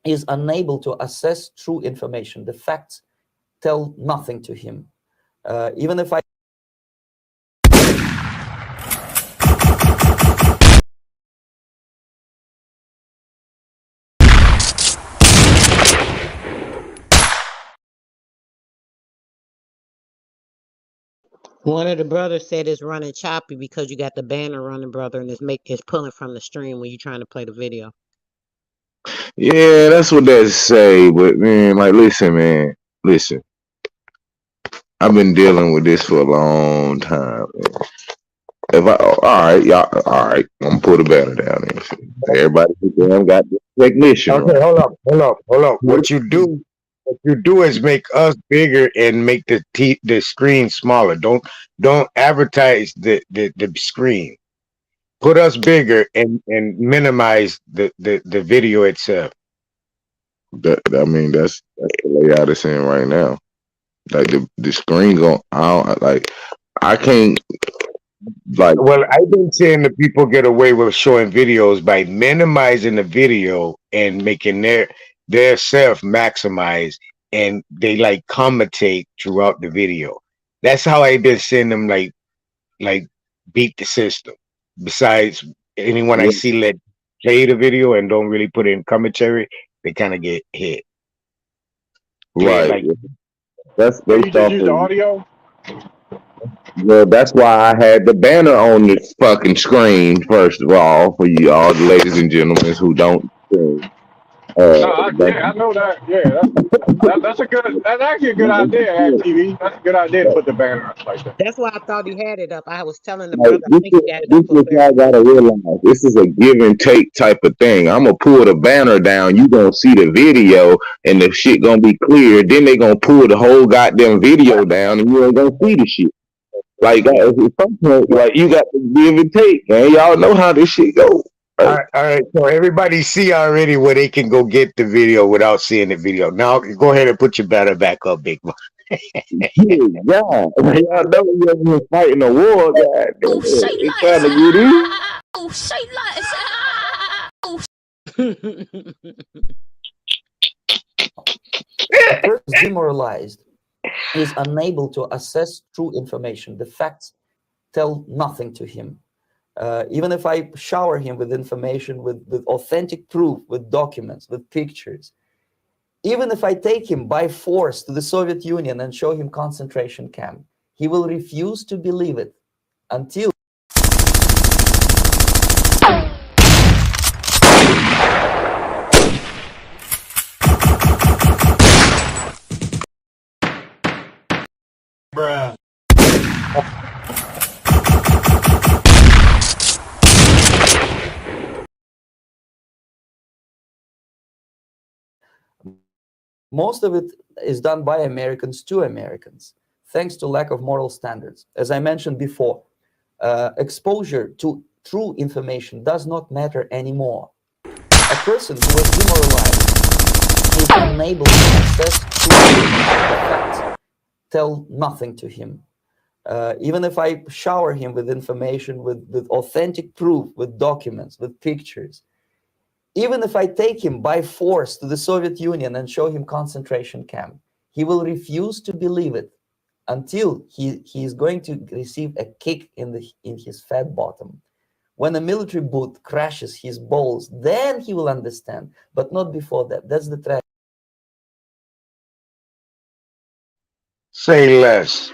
is unable to assess true information. The facts tell nothing to him. Even if I One of the brothers said it's running choppy because you got the banner running, brother, and it's pulling from the stream when you're trying to play the video. Yeah, that's what they say. But man, like, listen, man, listen. I've been dealing with this for a long time. If I, all right, y'all, all right, I'm gonna put a banner down there. Everybody who damn got this recognition, Okay, right? hold up. What you do is make us bigger and make the screen smaller. Don't advertise the screen. Put us bigger and minimize the video itself. I mean, that's the layout it's in right now. Like the screen going, I can't like. Well, I've been seeing the people get away with showing videos by minimizing the video and making their self maximize, and they like commentate throughout the video. That's how I've been seeing them like beat the system. Besides, anyone I see let play the video and don't really put in commentary, they kind of get hit. Play it Right. like That's So you based just off use the of. audio? Well, that's why I had the banner on this fucking screen. First of all, for you all, the ladies and gentlemen who don't see. No, That's, I know that. Yeah, that's actually a good idea, TV. That's a good idea to put the banner up like that. That's why I thought he had it up. I was telling the like, brother, I think he got it this up is over there. how I gotta realize. This is a give and take type of thing. I'm gonna pull the banner down. You gonna see the video, and the shit gonna be clear. Then they gonna pull the whole goddamn video down, and you ain't gonna see the shit. Like at some point, like you got to give and take, man. Y'all know how this shit go. all right. So everybody see already where they can go get the video without seeing the video. Now go ahead and put your banner back up, big man. Yeah, y'all know you ever been fighting a war, god. Oh, say It's lights. trying to get in. Oh, say lights. Oh, A person is demoralized, is unable to assess true information. The facts tell nothing to him. Even if I shower him with information, with authentic proof, with documents, with pictures, even if I take him by force to the Soviet Union and show him concentration camp, he will refuse to believe it until Bruh. most of it is done by Americans to Americans, thanks to lack of moral standards. As I mentioned before, exposure to true information does not matter anymore. A person who was demoralized is unable to assess true information. The facts tell nothing to him. Even if I shower him with information, with authentic proof, with documents, with pictures, even if I take him by force to the Soviet Union and show him concentration camp, he will refuse to believe it until he is going to receive a kick in his fat bottom. When a military boot crashes his balls, then he will understand, but not before that. That's the tragedy. Say less.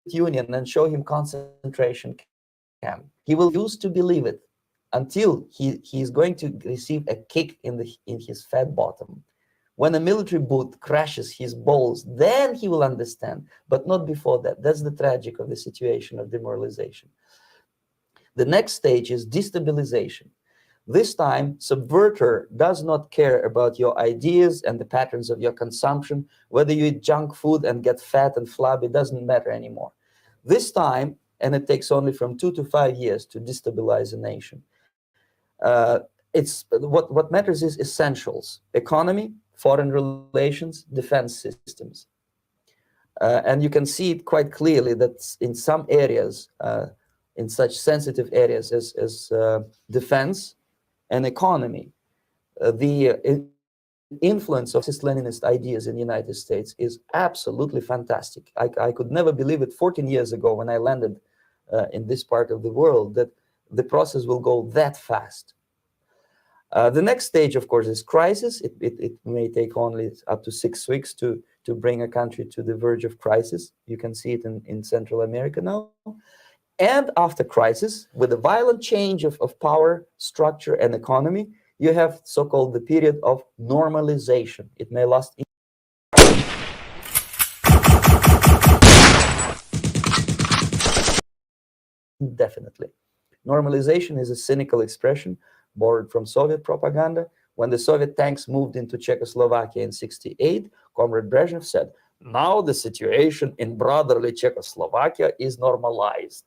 Union and show him concentration camp. He will refuse to believe it until he is going to receive a kick in his fat bottom. When a military boot crashes his balls, then he will understand, but not before that. That's the tragic of the situation of demoralization. The next stage is destabilization. This time, subverter does not care about your ideas and the patterns of your consumption. Whether you eat junk food and get fat and flabby, it doesn't matter anymore. This time, and it takes only from 2 to 5 years to destabilize a nation. What matters is essentials: economy, foreign relations, defense systems. And you can see it quite clearly that in some areas, in such sensitive areas as defense and economy, the influence of Marxist-Leninist ideas in the United States is absolutely fantastic. I could never believe it 14 years ago when I landed in this part of the world that the process will go that fast. The next stage, of course, is crisis. It may take only up to 6 weeks to bring a country to the verge of crisis. You can see it in Central America now. And after crisis, with a violent change of power, structure, and economy, You have so-called the period of normalization. It may last indefinitely. Normalization is a cynical expression borrowed from Soviet propaganda. When the Soviet tanks moved into Czechoslovakia in '68, Comrade Brezhnev said, now the situation in brotherly Czechoslovakia is normalized.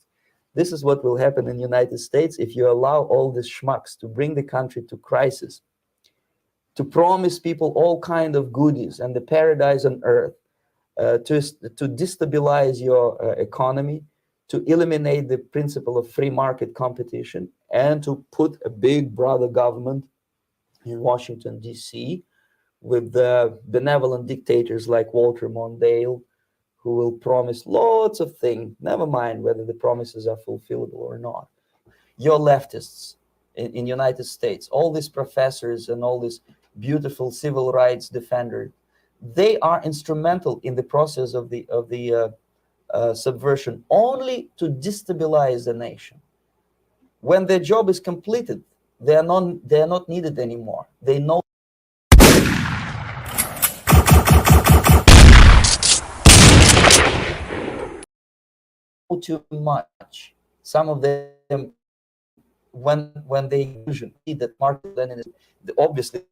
This is what will happen in the United States if you allow all these schmucks to bring the country to crisis, to promise people all kind of goodies and the paradise on earth, to destabilize your economy, to eliminate the principle of free market competition, and to put a big brother government in Washington, D.C., with the benevolent dictators like Walter Mondale, who will promise lots of things, never mind whether the promises are fulfillable or not. Your leftists in United States, all these professors and all these beautiful civil rights defenders, they are instrumental in the process of the subversion only to destabilize the nation. When their job is completed, they are not needed anymore. They know too much. Some of them, when they see that Marxist-Leninism, obviously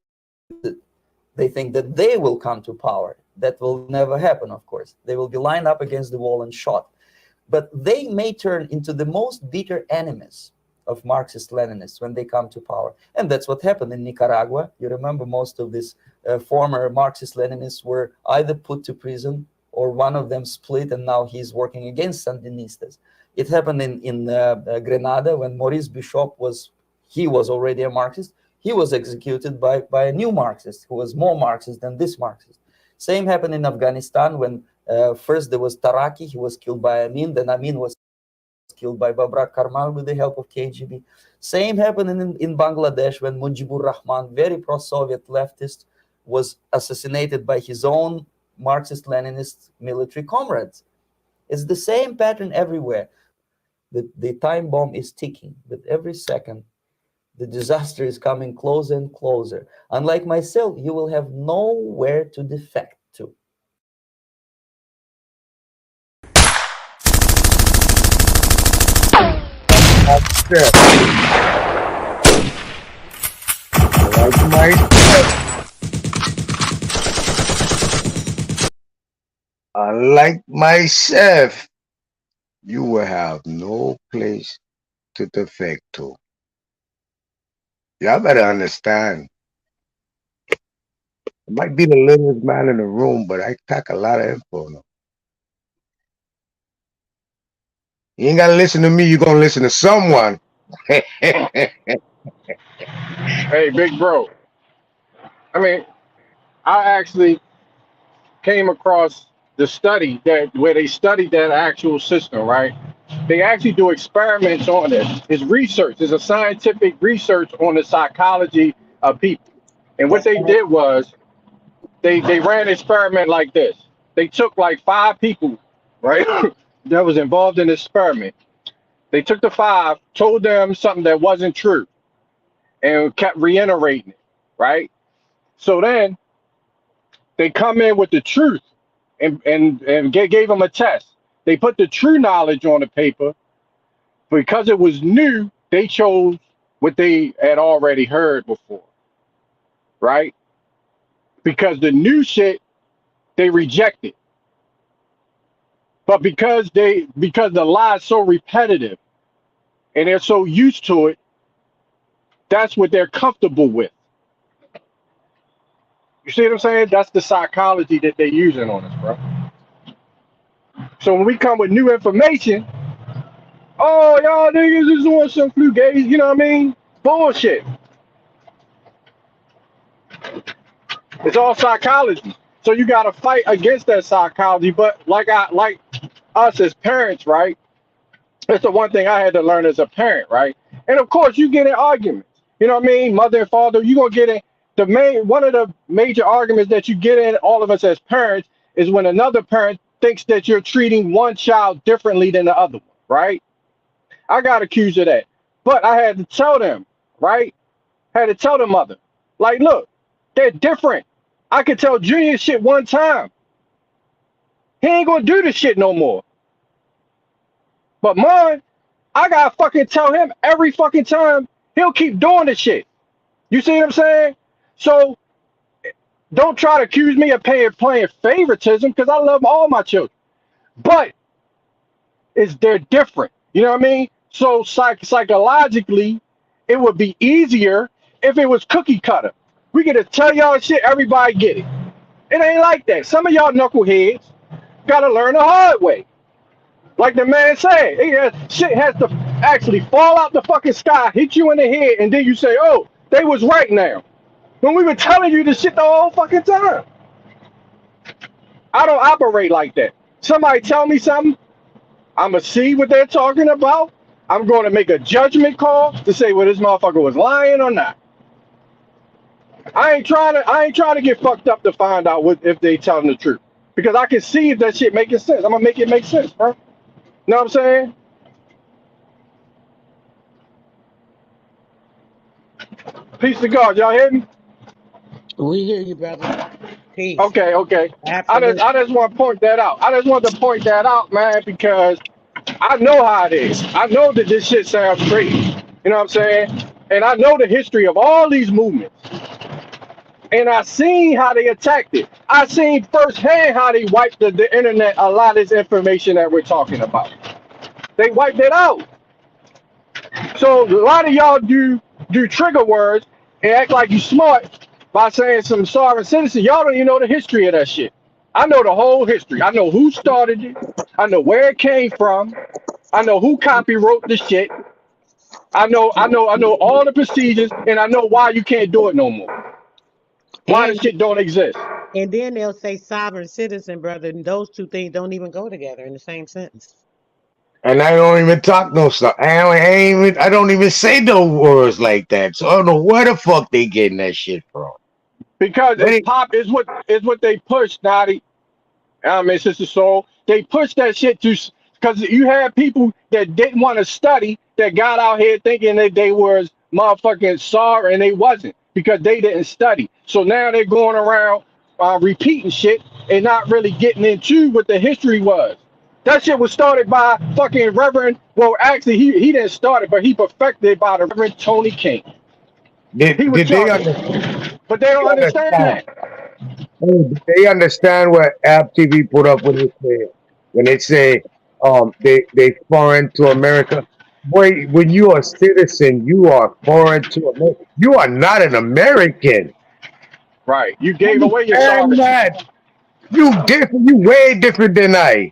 they think that they will come to power. That will never happen, of course. They will be lined up against the wall and shot. But they may turn into the most bitter enemies of Marxist-Leninists when they come to power. And that's what happened in Nicaragua. You remember most of these former Marxist-Leninists were either put to prison or one of them split, and now he's working against Sandinistas. It happened in Grenada when Maurice Bishop was already a Marxist. He was executed by a new Marxist who was more Marxist than this Marxist. Same happened in Afghanistan when first there was Taraki, he was killed by Amin, then Amin was killed by Babrak Karmal with the help of KGB. Same happened in Bangladesh when Mujibur Rahman, very pro-Soviet leftist, was assassinated by his own Marxist-Leninist military comrades. It's the same pattern everywhere. The time bomb is ticking, but every second the disaster is coming closer and closer. Unlike myself, you will have nowhere to defect to. Unlike myself, you will have no place to defect to. Y'all better understand. I might be the littlest man in the room, but I pack a lot of info. No? You ain't gotta listen to me, you're gonna listen to someone. Hey, big bro. I mean, I actually came across the study that where they studied that actual system, right? They actually do experiments on it. It's research. It's a scientific research on the psychology of people. And what they did was they ran an experiment like this. They took like 5 people, right, that was involved in the experiment. They took the 5, told them something that wasn't true, and kept reiterating it, right? So then they come in with the truth and gave them a test. They put the true knowledge on the paper. Because it was new, they chose what they had already heard before, right? Because the new shit they rejected. But because the lie is so repetitive and they're so used to it, that's what they're comfortable with. You see what I'm saying? That's the psychology that they're using on us, bro. So when we come with new information, oh, y'all niggas is on some flugaze, you know what I mean? Bullshit. It's all psychology. So you gotta fight against that psychology. But like us as parents, right? That's the one thing I had to learn as a parent, right? And of course you get in arguments. You know what I mean? Mother and father, you gonna get in one of the major arguments that you get in, all of us as parents, is when another parent thinks that you're treating one child differently than the other one, right? I got accused of that. But I had to tell them, right? Had to tell the mother, like, look, they're different. I could tell Junior shit one time. He ain't gonna do this shit no more. But mine, I gotta fucking tell him every fucking time. He'll keep doing this shit. You see what I'm saying? So don't try to accuse me of playing favoritism because I love all my children. But they're different. You know what I mean? So psychologically, it would be easier if it was cookie cutter. We get to tell y'all shit, everybody get it. It ain't like that. Some of y'all knuckleheads gotta learn the hard way. Like the man said, shit has to actually fall out the fucking sky, hit you in the head, and then you say, oh, they was right now. When we were telling you this shit the whole fucking time. I don't operate like that. Somebody tell me something, I'ma see what they're talking about. I'm going to make a judgment call to say whether this motherfucker was lying or not. I ain't trying to get fucked up to find out if they telling the truth. Because I can see if that shit making sense. I'm gonna make it make sense, bro. Know what I'm saying? Peace to God. Y'all hear me? We hear you, brother. Peace. Okay. Absolutely. I just want to point that out. I just want to point that out, man, because I know how it is. I know that this shit sounds crazy. You know what I'm saying? And I know the history of all these movements. And I seen how they attacked it. I seen firsthand how they wiped the internet, a lot of this information that we're talking about. They wiped it out. So a lot of y'all do trigger words and act like you smart by saying some sovereign citizen. Y'all don't even know the history of that shit. I know the whole history. I know who started it. I know where it came from. I know who copywrote the shit. I know all the procedures, and I know why you can't do it no more. Why And this shit don't exist. and then they'll say sovereign citizen, brother, and those two things don't even go together in the same sentence. And I don't even talk no stuff. I don't even say no words like that. So I don't know where the fuck they getting that shit from. Because But it's pop is what they push, Dottie. I mean, Sister Soul, they pushed that shit to, because you had people that didn't want to study that got out here thinking that they was motherfucking sorry, and they wasn't because they didn't study. So now they're going around repeating shit and not really getting into what the history was. That shit was started by fucking Reverend. Well, actually, he didn't start it, but he perfected it by the Reverend Tony King. He was did they charged, but they don't understand understand? that. Did they understand what App TV put up when they say they foreign to America? Boy, when you are a citizen, you are foreign to America. You are not an American. Right, you gave away your Understand sovereignty. that? You different. You way different than I.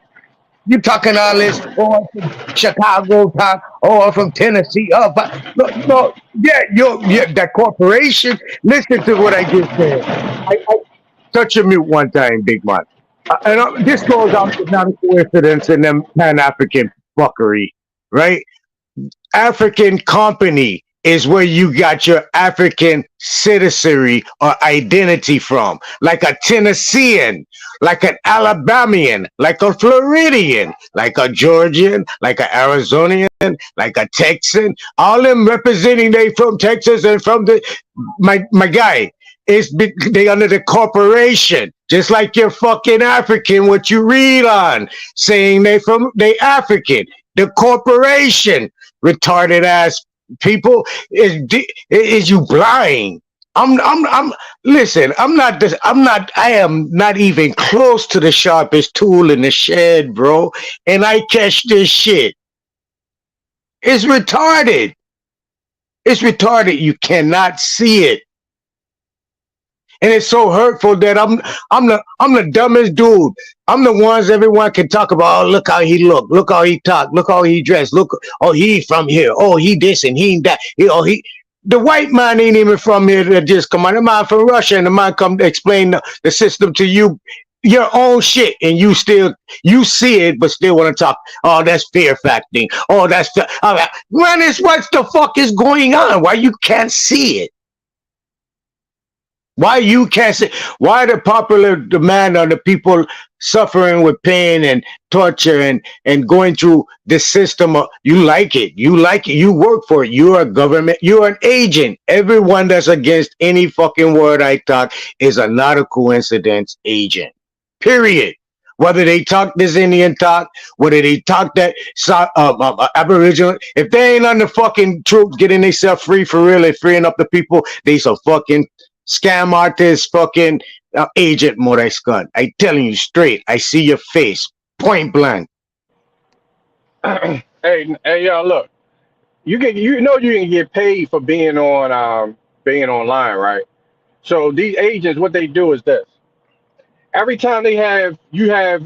You talking all this, oh, from Chicago, talk, oh, from Tennessee, oh, but no, yeah, that corporation. Listen to what I just said. I touch your mute one time, big man. This goes out to not a coincidence in them Pan African fuckery, right? African company is where you got your African citizenry or identity from, like a Tennessean, like an Alabamian, like a Floridian, like a Georgian, like an Arizonian, like a Texan. All them representing they from Texas and from my guy. They under the corporation, just like you're fucking African. What you read on saying they African. The corporation, retarded ass people, is you blind? Listen. I am not even close to the sharpest tool in the shed, bro. And I catch this shit. It's retarded. It's retarded. You cannot see it. And it's so hurtful that I'm the dumbest dude. I'm the ones everyone can talk about. Oh, look how he look. Look how he talk. Look how he dressed. Look, oh, he from here. Oh, he this and he that. The white man ain't even from here that just come on. The man from Russia and the man come to explain the system to you, your own shit, and you see it, but still want to talk. Oh, that's fear factoring. Oh, that's man, it's what the fuck is going on? Why you can't see it? Why you can't say? Why the popular demand on the people suffering with pain and torture and going through the system? You like it. You like it. You work for it. You're a government. You're an agent. Everyone that's against any fucking word I talk is a not a coincidence agent. Period. Whether they talk this Indian talk, whether they talk that Aboriginal, if they ain't on the fucking troops getting themselves free for real and freeing up the people, they's a fucking scam artist, fucking agent Morescon. I telling you straight. I see your face, point blank. Hey, y'all, look. You can get paid for being online, right? So these agents, what they do is this: every time you have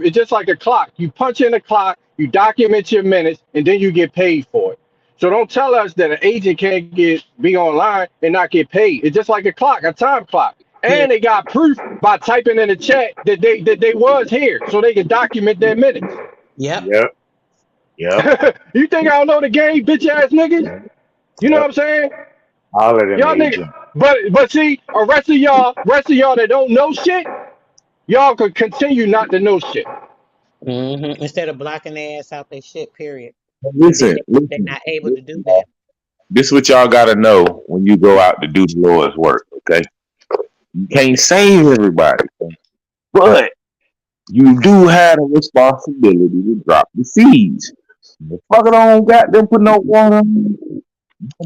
it's just like a clock. You punch in a clock, you document your minutes, and then you get paid for it. So don't tell us that an agent can't be online and not get paid. It's just like a clock, a time clock. Yeah. And they got proof by typing in the chat that they was here, so they can document their minutes. Yep. Yep. Yep. You think I don't know the game, bitch ass niggas? You know what I'm saying? All of them Y'all niggas. agents. But see, rest of y'all that don't know shit, y'all could continue not to know shit. Instead of blocking their ass out their shit, period. And then Listen, they're listen. not able to do that. This is what y'all gotta know when you go out to do the Lord's work, okay? You can't save everybody, but you do have a responsibility to drop the seeds. The fucker don't got them put no water on it.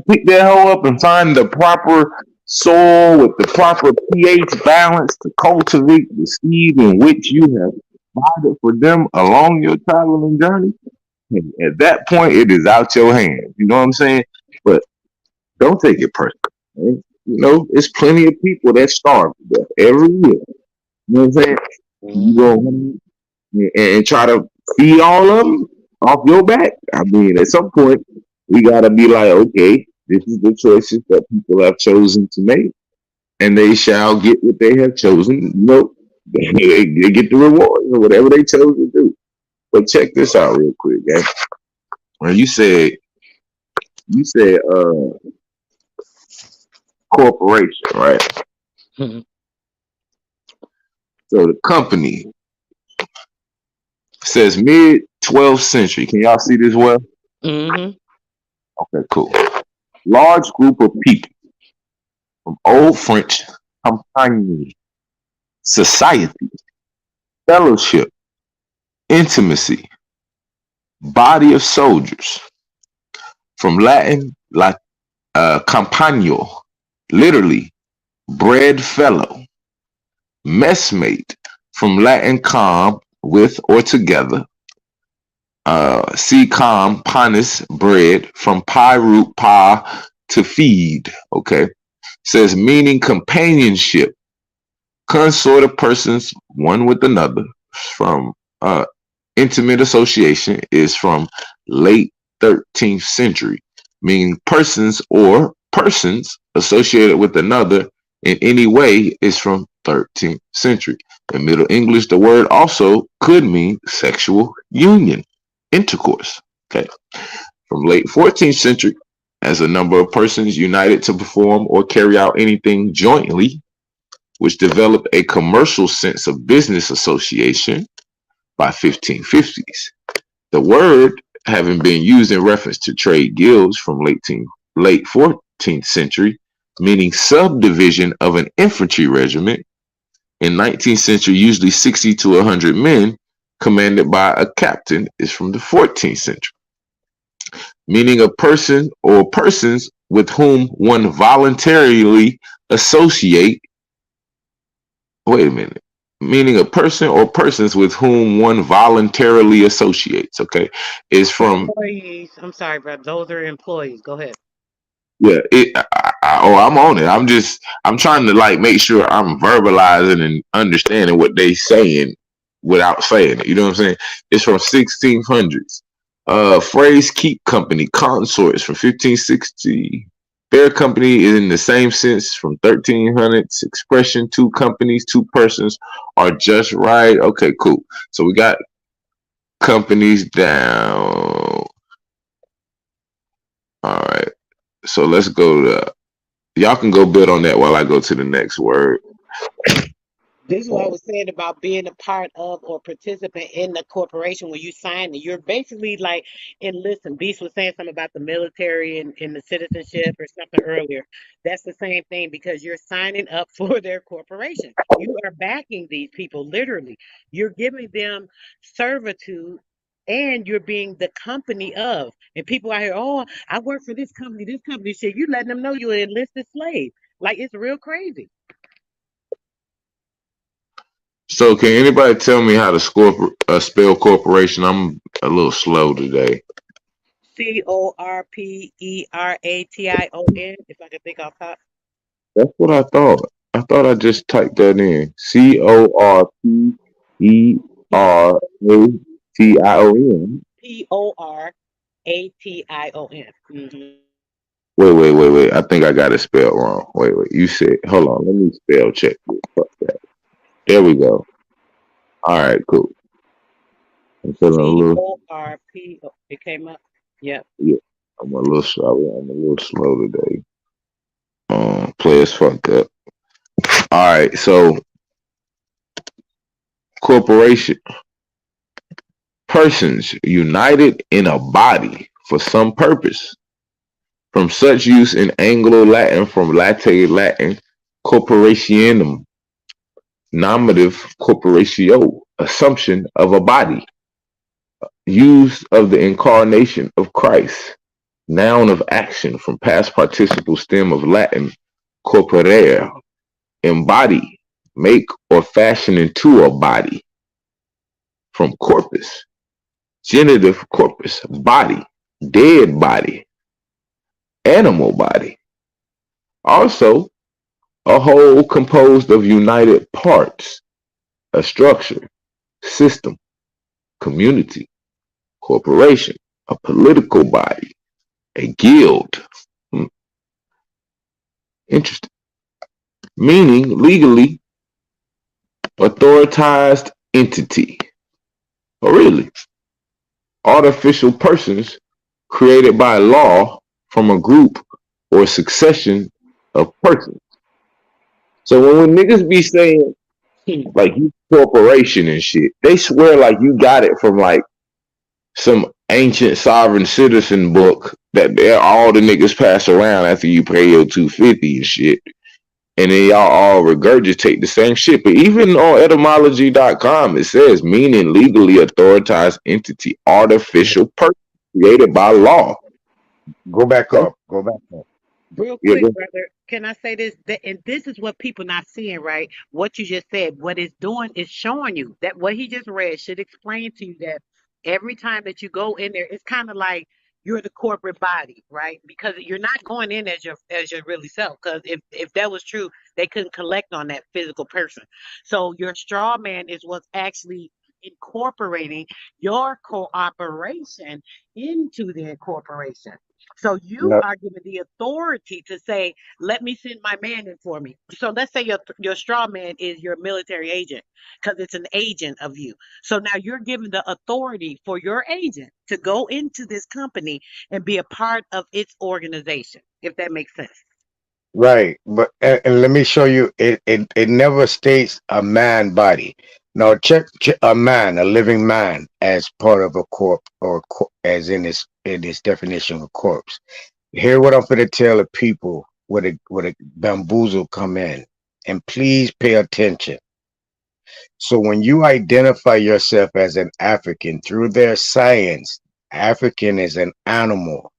Pick that hoe up and find the proper soil with the proper pH balance to cultivate the seed in which you have provided for them along your traveling journey. And at that point, it is out your hands. You know what I'm saying? But don't take it personal. Right? You know, it's plenty of people that starve to death every year. You know what I'm saying? You go and try to feed all of them off your back. I mean, at some point, we gotta be like, okay, this is the choices that people have chosen to make, and they shall get what they have chosen. You know, they get the rewards or whatever they chose to do. But check this out real quick, guys. When you said corporation, right? So the company says mid 12th century. Can y'all see this well? Okay, cool. Large group of people from Old French compagnie, society, fellowship, intimacy, body of soldiers. From Latin, like compagno, literally bread fellow. Messmate, from Latin com, with or together. See com, panis, bread, from pi root pa, to feed. Okay. Says meaning companionship, consort of persons one with another. From intimate association is from late 13th century, meaning persons or persons associated with another in any way is from 13th century. In Middle English, the word also could mean sexual union, intercourse. Okay. From late 14th century, as a number of persons united to perform or carry out anything jointly, which developed a commercial sense of business association by 1550s. The word having been used in reference to trade guilds from late 14th century, meaning subdivision of an infantry regiment. In 19th century, usually 60 to 100 men commanded by a captain is from the 14th century. Meaning a person or persons with whom one voluntarily associate. Wait a minute. Meaning a person or persons with whom one voluntarily associates. Okay, is from Employees. I'm sorry, bro. Those are employees. Go ahead. yeah. I'm on it. I'm trying to like make sure I'm verbalizing and understanding what they saying without saying it. You know what I'm saying? It's from 1600s. Phrase keep company consorts from 1560. Bear company is in the same sense from 1300s. Expression two companies, two persons are just right. Okay, cool. So we got companies down. All right. So let's go to y'all can go build on that while I go to the next word. This is what I was saying about being a part of or participant in the corporation when you sign it. You're basically like, and listen, Beast was saying something about the military and the citizenship or something earlier. That's the same thing because you're signing up for their corporation. You are backing these people, literally. You're giving them servitude and you're being the company of. And people out here, oh, I work for this company. Shit, you letting them know you're an enlisted slave. Like, it's real crazy. So can anybody tell me how to spell corporation? I'm a little slow today. Corperation, if I can think off top. That's what I thought. I thought I just typed that in. Corperation. Portion. Wait. I think I got it spelled wrong. Wait. You said, hold on. Let me spell check this. Fuck that. There we go. All right, cool. I'm feeling a little. It came up. Yep. Yeah, I'm a little sorry. I'm a little slow today. Play as fuck up. All right, so corporation, persons united in a body for some purpose. From such use in Anglo-Latin from Latin corporationum, nominative corporatio, assumption of a body, use of the incarnation of Christ, noun of action from past participle stem of Latin corporare, embody, make or fashion into a body, from corpus, genitive corpus, body, dead body, animal body. Also, a whole composed of united parts, a structure, system, community, corporation, a political body, a guild. Interesting. Meaning legally authorized entity. Oh, really? Artificial persons created by law from a group or succession of persons. So when niggas be saying like you corporation and shit, they swear like you got it from like some ancient sovereign citizen book that all the niggas pass around after you pay your 250 and shit. And then y'all all regurgitate the same shit. But even on etymology.com, it says meaning legally authorized entity, artificial person created by law. Go back up. Go back up. Real Yeah, quick, brother, can I say this? And this is what people not seeing, right? What you just said, what it's doing is showing you that what he just read should explain to you that every time that you go in there, it's kind of like you're the corporate body, right? Because you're not going in as your really self. Because if that was true, they couldn't collect on that physical person. So your straw man is what's actually incorporating your cooperation into the incorporation. So you No, are given the authority to say, "Let me send my man in for me." So let's say your straw man is your military agent because it's an agent of you. So now you're given the authority for your agent to go into this company and be a part of its organization, if that makes sense. right, but and let me show you. It never states a man body. Now check a man, a living man, as part of a corp or as in its definition of corpse. Hear what I'm going to tell the people where the bamboozle come in, and please pay attention. So when you identify yourself as an African through their science, African is an animal.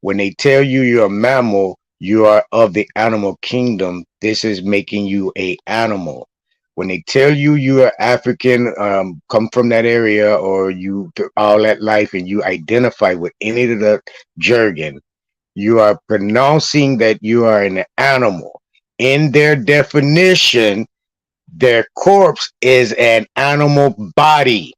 When they tell you you're a mammal, you are of the animal kingdom. This is making you a animal. When they tell you you are African, come from that area, or you all that life, and you identify with any of the jargon, you are pronouncing that you are an animal. In their definition, their corpse is an animal body.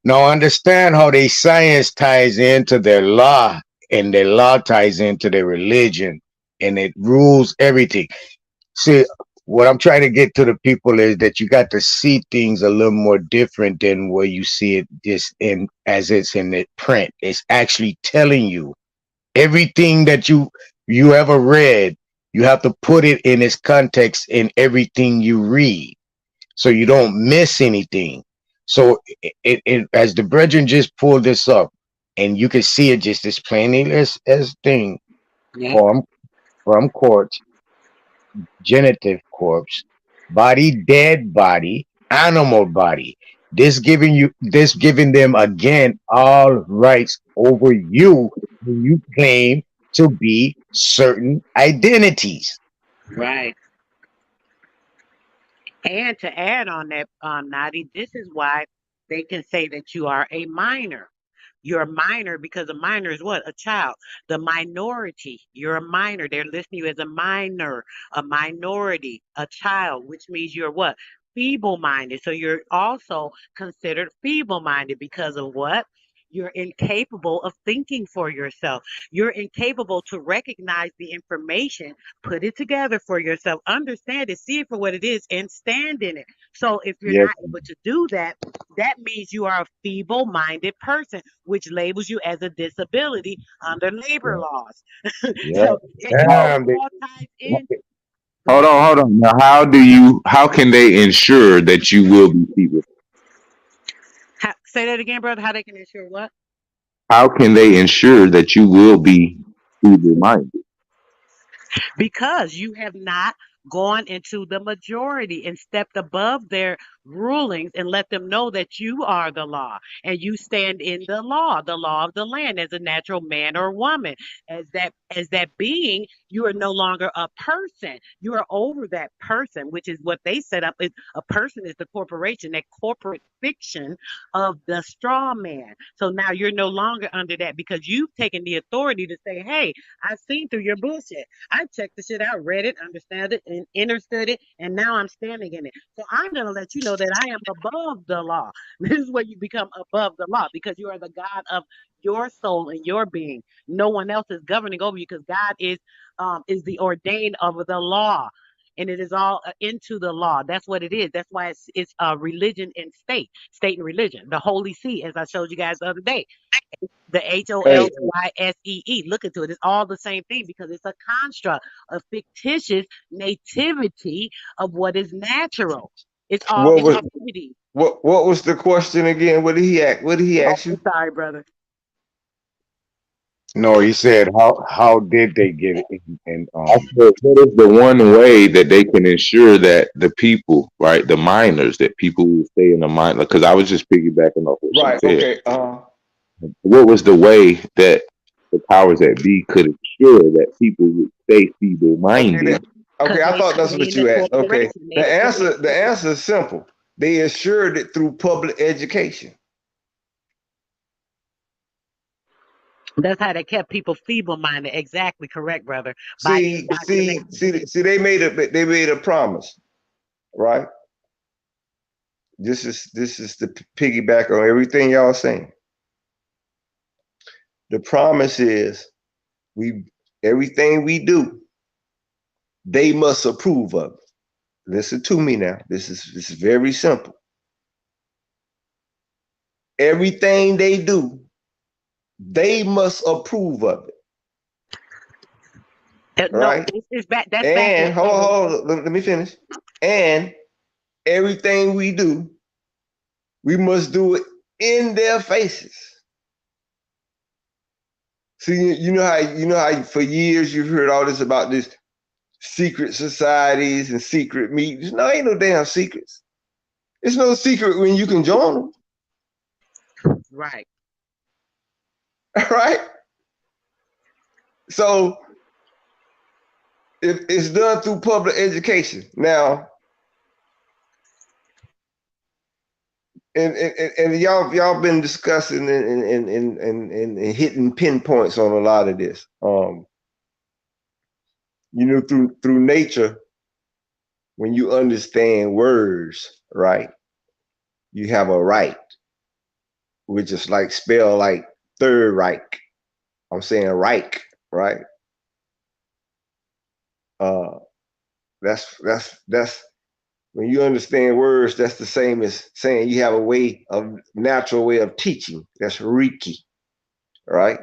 Now understand how their science ties into their law, and their law ties into their religion, and it rules everything. See, what I'm trying to get to the people is that you got to see things a little more different than where you see it just in as it's in the print. It's actually telling you everything that you ever read You have to put it in its context in everything you read, so you don't miss anything. So as the brethren just pulled this up, and you can see it just as plainly as thing, Yeah. from corpse, genitive corpse, body, dead body, animal body. This giving them again all rights over you when you claim to be certain identities. Right. And to add on that, Nadi, this is why they can say that you are a minor. You're a minor because a minor is what? A child. The minority. You're a minor. They're listing you as a minor, a minority, a child, which means you're what? Feeble minded. So you're also considered feeble minded because of what? You're incapable of thinking for yourself. You're incapable to recognize the information, put it together for yourself, understand it, see it for what it is, and stand in it. So if you're Yes, not able to do that, that means you are a feeble minded person, which labels you as a disability under labor yeah, laws. yeah. So How, it Damn, all ties in. Go hold ahead. on, hold on. Now, how can they ensure that you will be feeble? Say that again, brother. How they can ensure what? How can they ensure that you will be feeble minded? Because you have not gone into the majority and stepped above their rulings and let them know that you are the law and you stand in the law of the land as a natural man or woman. As that being, you are no longer a person. You are over that person, which is what they set up. Is a person is the corporation, that corporate fiction of the straw man. So now you're no longer under that because you've taken the authority to say, hey, I've seen through your bullshit. I checked the shit out, read it, understand it, and understood it, and now I'm standing in it. So I'm gonna let you know that I am above the law. This is where you become above the law because you are the God of your soul and your being. No one else is governing over you because God is the ordained of the law. And it is all into the law. That's what it is. That's why it's religion and state and religion. The Holy See, as I showed you guys the other day, the Hey, HOLYSEE. Look into it. It's all the same thing because it's a construct, a fictitious nativity of what is natural. It's all what in was nativity. what was the question again? What did he ask? What did he Oh, ask I'm you? sorry, brother. no, he said how did they get it? And I said, what is the one way that they can ensure that the people, right, the minors, that people will stay in the mind? Because I was just piggybacking off what she Right. said. Okay. What was the way that the powers that be could ensure that people would stay feeble Okay. minded? Because Okay. I they thought that's what created a you asked. Okay. corporation. They The created. answer is simple. They assured it through public education. That's how they kept people feeble-minded. Exactly correct, brother. By See, see, indoctrination. see, see. They made a promise, right? This is the piggyback on everything y'all saying. The promise is we everything we do, they must approve of it. Listen to me now. This is very simple. Everything they do, they must approve of it, No, right? it's back. That's back in. And hold on, let me finish. And everything we do, we must do it in their faces. See, you know how for years you've heard all this about this secret societies and secret meetings. No, ain't no damn secrets. It's no secret when you can join them, Right. right? So it's done through public education. Now, and y'all been discussing and hitting pinpoints on a lot of this. Through nature, when you understand words, right, you have a right, which is like spell like Third Reich. I'm saying Reich, right? Uh, that's when you understand words. That's the same as saying you have natural way of teaching. That's Reiki, right?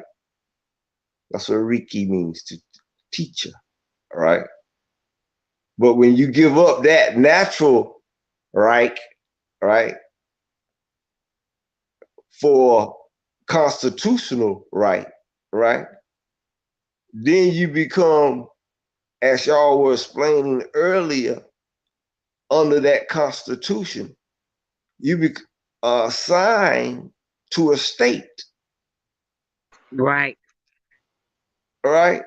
That's what Reiki means, to teacher, right? But when you give up that natural right, for constitutional right, then you become, as y'all were explaining earlier, under that constitution, you be assigned to a state. Right. Right.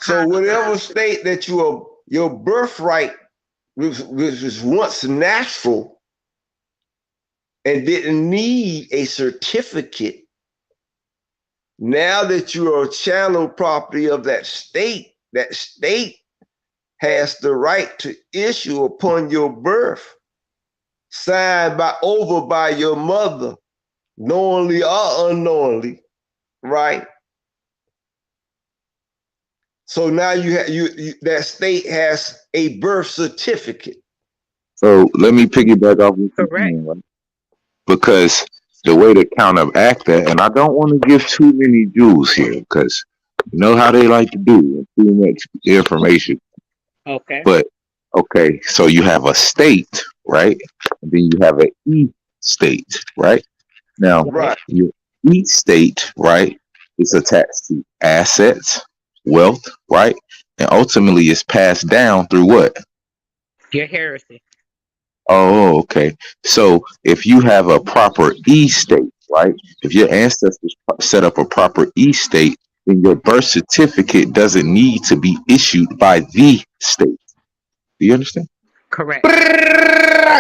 So whatever state that your birthright which was once natural and didn't need a certificate, now that you are a chattel property of that state has the right to issue upon your birth, signed by your mother, knowingly or unknowingly, right? So now you that state has a birth certificate. So let me piggyback off what you're saying, right? Because the way to counteract that, and I don't want to give too many jewels here, because you know how they like to do too much information. Okay. But okay, so you have a state, right? And then you have an e-state, right? Now, your e-state, right, is attached to assets, wealth, right? And ultimately it's passed down through what? Your heresy. Oh, okay. So if you have a proper e-state, right? If your ancestors set up a proper e-state, then your birth certificate doesn't need to be issued by the state. Do you understand? Correct.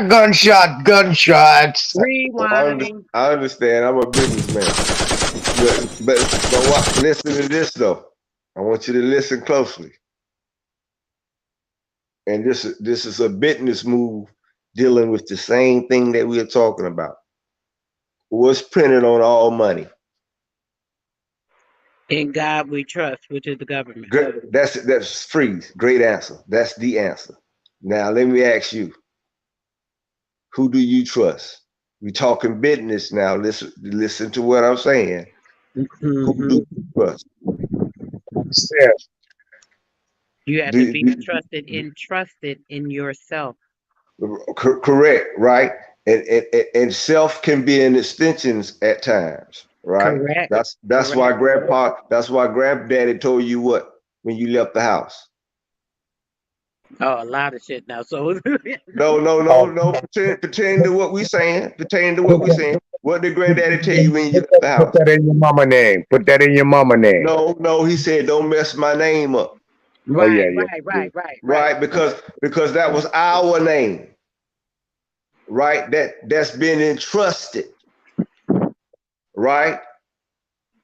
Gunshots. Rewind. I understand. I'm a businessman. But listen to this though. I want you to listen closely. And this is a business move dealing with the same thing that we are talking about. What's printed on all money? In God we trust, which is the government. That's free. Great answer. That's the answer. Now let me ask you, who do you trust? We're talking business now. Listen to what I'm saying. Who do you trust? You have to be entrusted in yourself. Correct, right? And self can be in extensions at times, right? Correct. That's why granddaddy told you what when you left the house. Oh, a lot of shit now. So No. Pertaining to what we saying. What did granddaddy tell you when you left the house? Put that in your mama name. Put that in your mama name. No, he said don't mess my name up. Right, Right, because that was our name. Right? That's been entrusted. Right?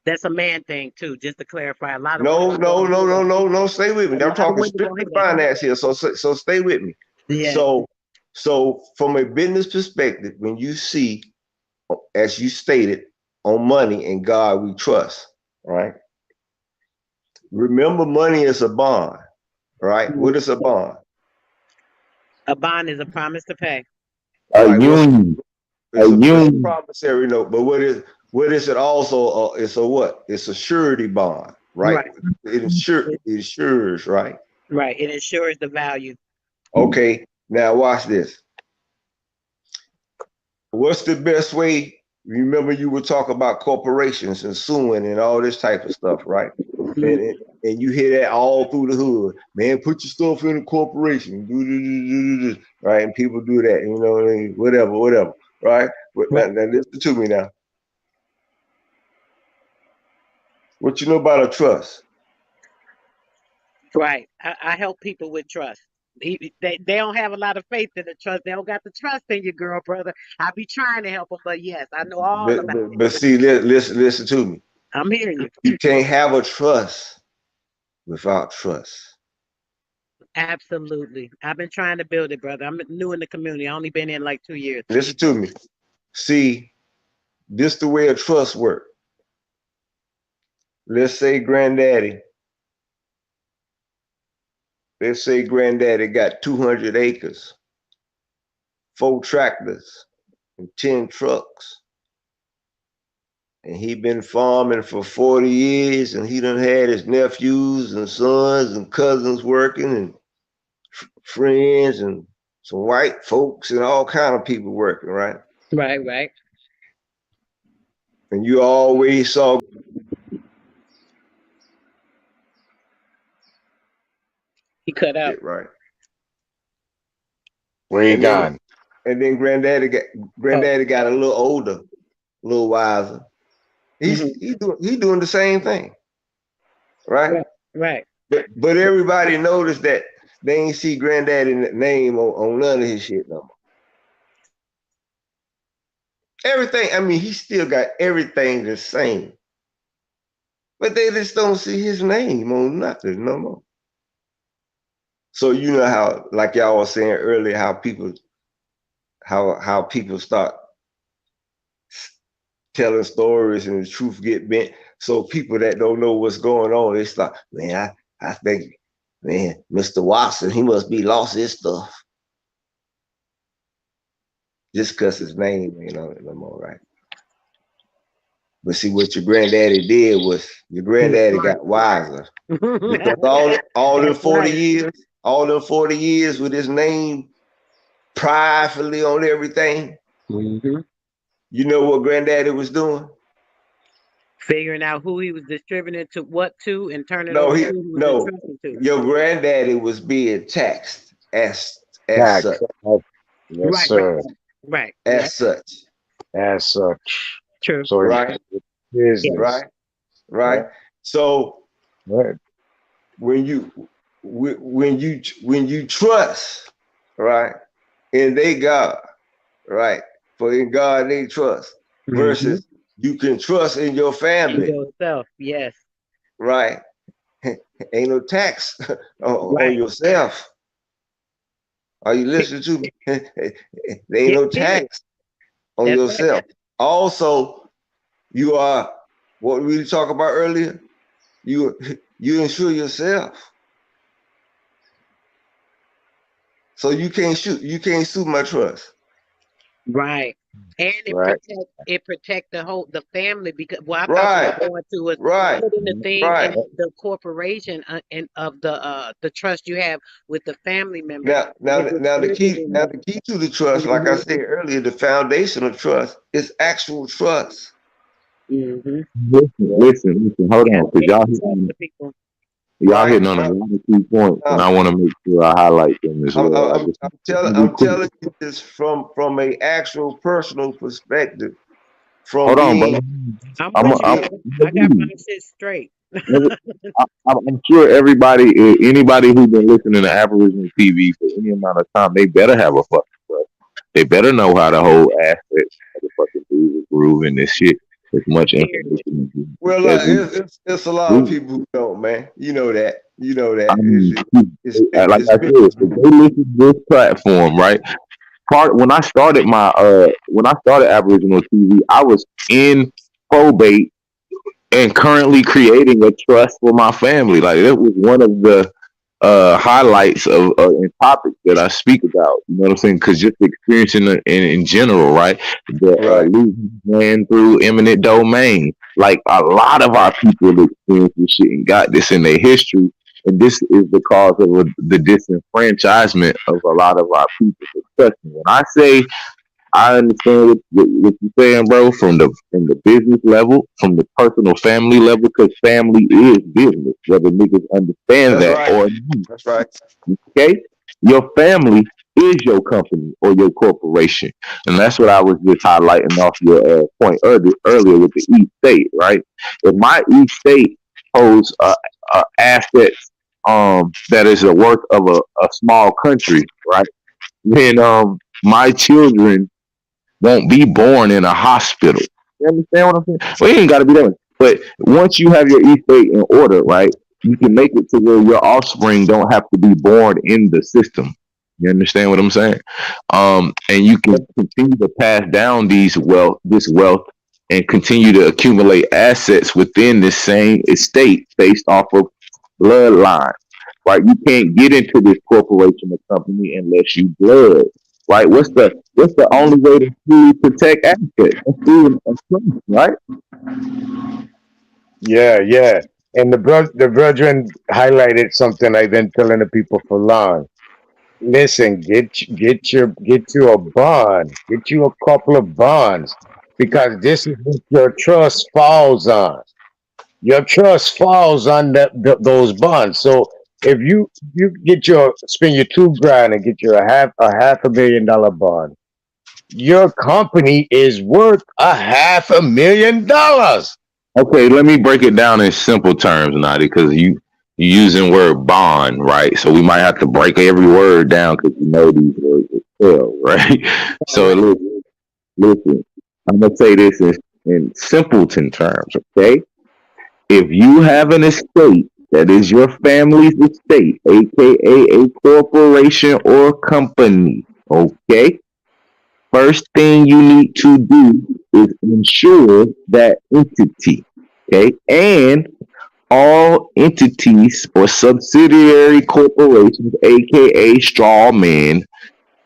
That's a man thing too, just to clarify. A lot of No. Stay with me. I'm talking strictly finance here, so stay with me. Yeah. So from a business perspective, when you see, as you stated, on money and God we trust, right? Remember, money is a bond, right? What is a bond? A bond is a promise to pay. A union. It's a promissory note, but what is it also? It's a what? It's a surety bond, right? It insures, right? Right. It ensures the value. Okay, now watch this. What's the best way? Remember, you were talking about corporations and suing and all this type of stuff, right? And you hear that all through the hood. Man, put your stuff in a corporation. Do this, right? And people do that, you know what I mean? Whatever, right? Now listen to me now. What you know about a trust? Right. I help people with trust. They don't have a lot of faith in the trust. They don't got the trust in you, girl, brother. I be trying to help them, but yes, I know all about it. But see, listen to me. I'm hearing you. You can't have a trust without trust. Absolutely. I've been trying to build it, brother. I'm new in the community. I only been in like 2 years. Listen to me. See, this the way a trust works. Let's say granddaddy got 200 acres, 4 tractors, and 10 trucks. And he been farming for 40 years, and he done had his nephews and sons and cousins working and friends and some white folks and all kind of people working, right? Right. And you always saw He cut out. it, right? Where you And then gone? granddaddy got a little older, a little wiser. Mm-hmm. He doing the same thing, right? Right. But everybody noticed that they ain't see granddaddy name on none of his shit no more. Everything, I mean, he still got everything the same. But they just don't see his name on nothing no more. So you know how, like y'all was saying earlier, how people start telling stories and the truth get bent. So people that don't know what's going on, they start, man, I think, man, Mr. Watson, he must be lost his stuff. Just because his name ain't on it no more, right? But see, what your granddaddy did was your granddaddy got wiser. Because all them 40 years, with his name pridefully on everything, you know what granddaddy was doing? Figuring out who he was distributing to what to and turning No, over who he was entrusting to. your granddaddy was being taxed as Tax. such. Yes, Right, sir. Right. As such. As such. True. So Right. business. Right. So Right. when you trust, right, in they God, right, for in God they trust, versus you can trust in your family, yourself, yes, right? Ain't no tax on yourself. Are you listening to me? There ain't no tax on yourself. Also, you are what we talked about earlier. You insure yourself. So you can't sue my trust. Right. And Right. it protect the family, because what I thought Right. you were going to was Right. putting the thing Right. in the corporation and of the trust you have with the family members. Now the key to the trust, like I said earlier, the foundation of trust is actual trust. Listen, hold on, because y'all hitting on a lot of key points, and I want to make sure I highlight them as well. I'm telling you this from a actual personal perspective. Hold on, brother. I got my shit straight. I'm sure anybody who's been listening to Aboriginal TV for any amount of time, they better have a fucking trust. They better know how to hold assets, how to fucking do the groove and this shit. As much information. Well, it's a lot of people who don't, man. You know that. I mean, like I said, if they listen to this platform, right? When I started Aboriginal TV, I was in probate and currently creating a trust for my family. Like, that was one of the highlights of and topics that I speak about. You know what I'm saying? Because just experiencing it in general, right? Losing land through eminent domain. Like, a lot of our people experience this shit and got this in their history. And this is the cause of the disenfranchisement of a lot of our people. Trust me, when I say I understand what you're saying, bro, from the business level, from the personal family level, because family is business, whether niggas understand that or not. That's right. Okay? Your family is your company or your corporation. And that's what I was just highlighting off your point earlier with the East State, right? If my East State holds assets that is the worth of a small country, right? Then my children won't be born in a hospital. You understand what I'm saying? Well, it ain't got to be that way. But once you have your estate in order, right, you can make it to where your offspring don't have to be born in the system. You understand what I'm saying? And you can continue to pass down this wealth and continue to accumulate assets within the same estate based off of bloodline. Right? You can't get into this corporation or company unless you blood. Right? What's the only way to truly protect assets? That's through a trust, right? Yeah. And the brethren highlighted something I've been telling the people for long. Listen, get you a bond. Get you a couple of bonds because this is what your trust falls on. Your trust falls on those bonds. So if you get your spend your 2 grand and get you a half $1 million bond, your company is worth $500,000. Okay, let me break it down in simple terms, Nadi, because you using word bond, right? So we might have to break every word down because you know these words as well, right? So listen, I'm gonna say this in simpleton terms, okay? If you have an estate that is your family's estate, aka a corporation or company, okay? First thing you need to do is insure that entity, okay? And all entities or subsidiary corporations, aka straw men,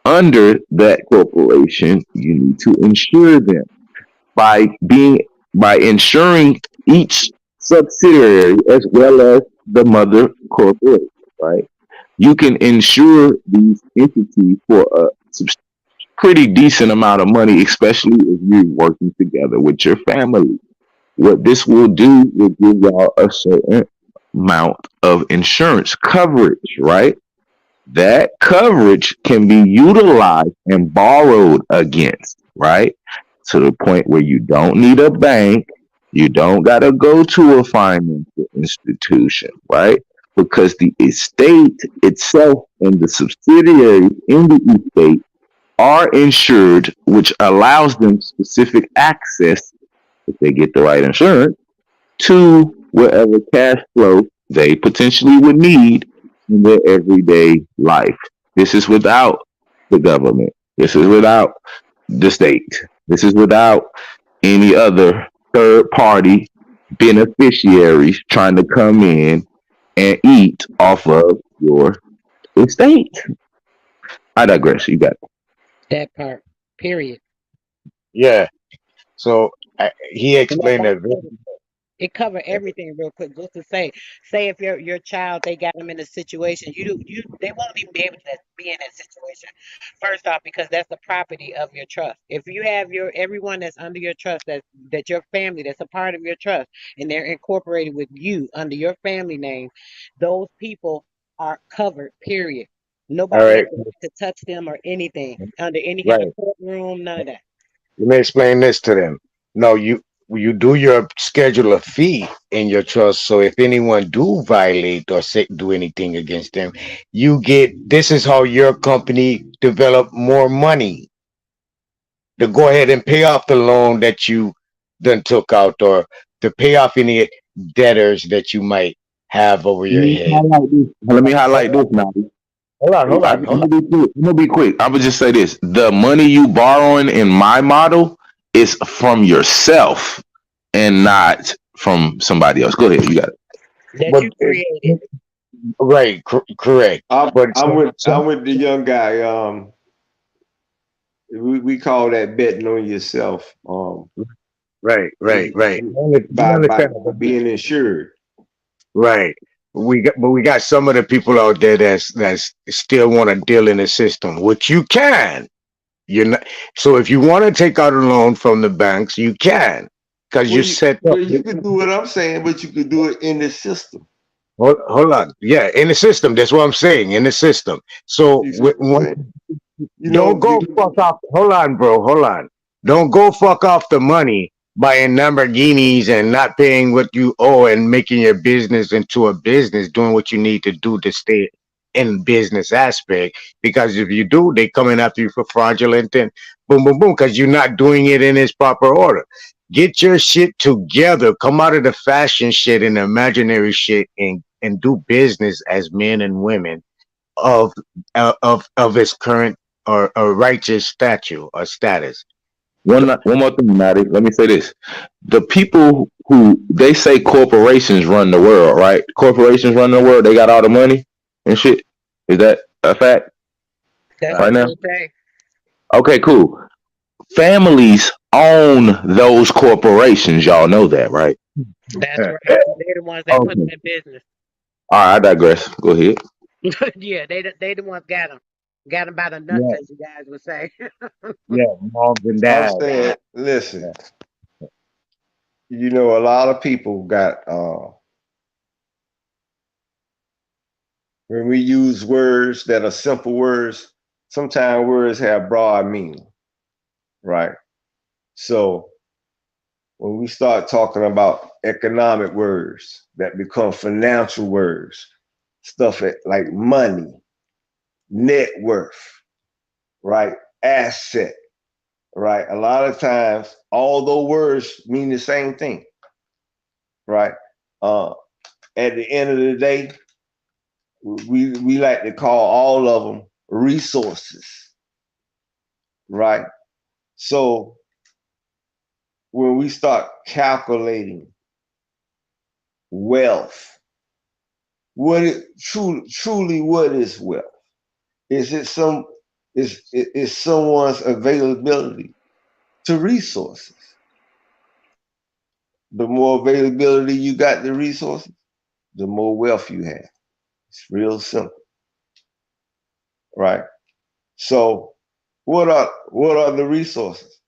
under that corporation, you need to insure them by being by insuring each subsidiary as well as the mother corporation, right? You can insure these entities for a pretty decent amount of money, especially if you're working together with your family. What this will do will give y'all a certain amount of insurance coverage, right? That coverage can be utilized and borrowed against, right? To the point where you don't need a bank, you don't got to go to a financial institution, right? Because the estate itself and the subsidiaries in the estate are insured, which allows them specific access, if they get the right insurance, to whatever cash flow they potentially would need in their everyday life. This is without the government. This is without the state. This is without any other third party beneficiaries trying to come in and eat off of your estate. I digress. You got it. That part. Period. Yeah. So he And that, explained like that. I said, it cover everything real quick. Just to say if your child they got them in a situation, you they won't even be able to be in that situation. First off, because that's the property of your trust. If you have your everyone that's under your trust, that your family that's a part of your trust, and they're incorporated with you under your family name, those people are covered. Period. All Nobody has right. the right to touch them or anything under any kind of Right. courtroom. None of that. Let me explain this to them. No, you do your schedule a fee in your trust. So if anyone do violate or do anything against them, you get. This is how your company develop more money to go ahead and pay off the loan that you done took out, or to pay off any debtors that you might have over your head. Let me highlight this now. Hold on, hold on, I'm hold on. gonna be quick. I'm gonna be quick. I'm gonna just say this: the money you borrowing in my model is from yourself and not from somebody else. Go ahead, you got it. That But you created. right, correct. I'm But I'm with I'm with the young guy. We call that betting on yourself. right. You By understand? being insured. Right. We got some of the people out there that's still want to deal in the system, which you can. You're not. So if you want to take out a loan from the banks, you can, because Well, you you set up. well you could do what I'm saying, but you could do it in the system. Hold on. Yeah, in the system. That's what I'm saying. In the system. So You see what I'm saying? You don't know, go fuck off. Hold on, bro. Hold on. Don't go fuck off the money buying Lamborghinis and not paying what you owe and making your business into a business, doing what you need to do to stay in business aspect. Because if you do, they coming after you for fraudulent and boom, boom, boom. Because you're not doing it in its proper order. Get your shit together. Come out of the fashion shit and the imaginary shit and do business as men and women of of its current or righteous statue or status. One more thing, Maddie. Let me say this: the people who they say corporations run the world, right? Corporations run the world. They got all the money and shit. Is that a fact That's right what now? they say. Okay, cool. Families own those corporations. Y'all know that, right? That's right. They're the ones that put them Okay. in business. All right, I digress. Go ahead. Yeah, they the ones got them. Got him by the nuts, Yeah, as you guys would say. yeah, moms and I'm dads. saying, listen, you know, a lot of people got when we use words that are simple words, sometimes words have broad meaning, right? So when we start talking about economic words that become financial words, stuff like money, net worth, right? Asset, right? A lot of times, all those words mean the same thing, right? Uh, at the end of the day, we like to call all of them resources, right? So when we start calculating wealth, truly what is wealth? Is it is someone's availability to resources? The more availability you got to resources, the more wealth you have. It's real simple, right? So what are the resources?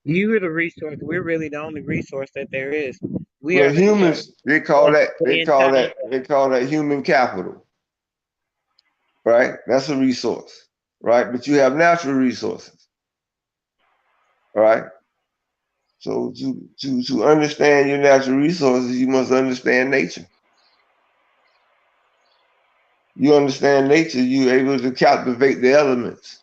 You are the resource. We're really the only resource that there is. We Well, are the source humans, of the entire. they call that human capital, right? That's a resource, right? But you have natural resources, right? So to understand your natural resources, you must understand nature. You understand nature, you're able to captivate the elements.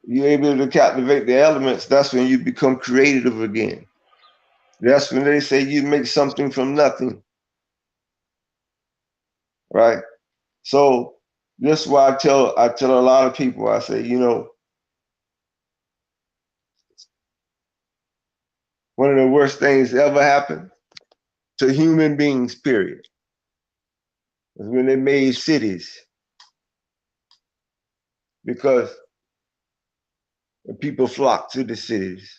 You're able to captivate the elements, that's when you become creative again. That's when they say you make something from nothing, right? So that's why I tell a lot of people, I say, you know, one of the worst things ever happened to human beings, period, was when they made cities. Because when people flock to the cities,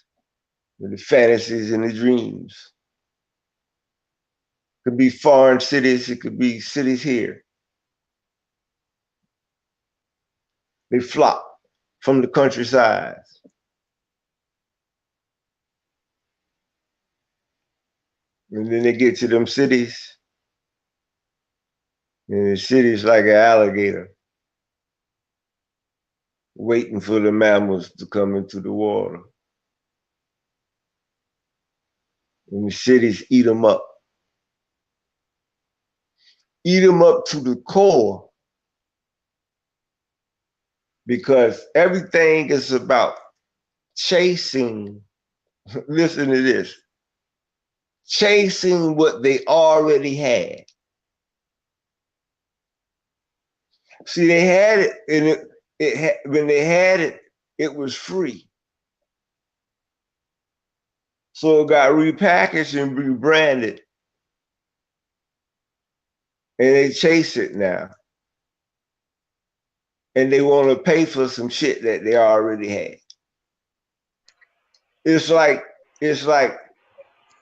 with the fantasies and the dreams. It could be foreign cities, it could be cities here. They flock from the countryside. And then they get to them cities, and the city's like an alligator waiting for the mammals to come into the water. And the cities eat them up to the core, because everything is about chasing, listen to this, chasing what they already had. See, they had it, and when they had it, it was free. So it got repackaged and rebranded, and they chase it now. And they want to pay for some shit that they already had. It's like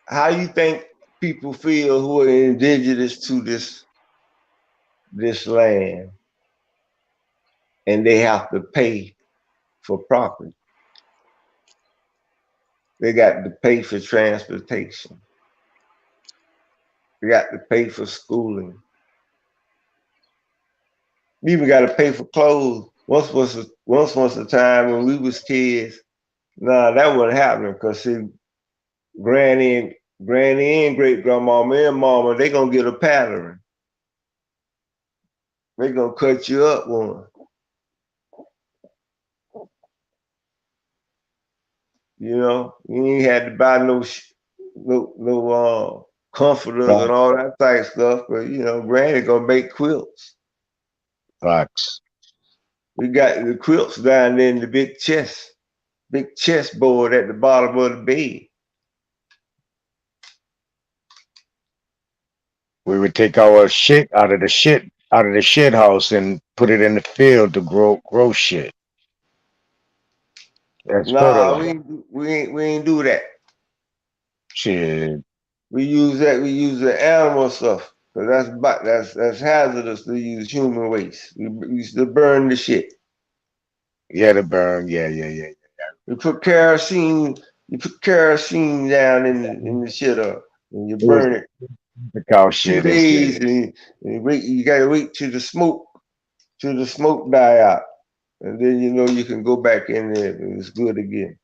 how you think people feel who are indigenous to this land, and they have to pay for property. They got to pay for transportation. They got to pay for schooling. You even got to pay for clothes. Once was a time when we was kids. Nah, that wasn't happening, because see, granny and great grandmama and mama, they gonna get a pattern. They gonna cut you up one. You know, you ain't had to buy no comforters and all that type stuff, but you know, granny gonna make quilts. Facts. We got the quilts down there in the big chessboard at the bottom of the bed. We would take our shit out of the shit house and put it in the field to grow shit. That's Nah, fertilizer. we ain't do that. Shit. We use the animal stuff. So that's hazardous to use human waste. We used to burn the shit. Yeah, the burn. Yeah. You put kerosene down in the shit up, and you It was burn it the cow 2 shit and days, shit. and you gotta wait till the smoke die out, and then you know you can go back in there and it's good again.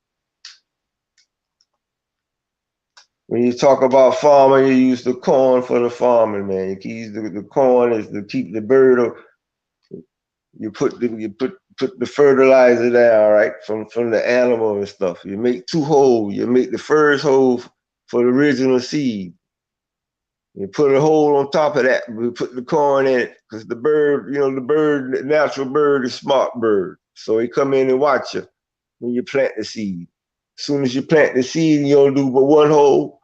When you talk about farming, you use the corn for the farming, man. You can use the corn is to keep the bird. You put the fertilizer down, right, from the animal and stuff. You make 2 holes. You make the first hole for the original seed. You put a hole on top of that. We put the corn in it because the bird, the natural bird is smart bird. So he come in and watch you when you plant the seed. As soon as you plant the seed, you don't do but 1 hole.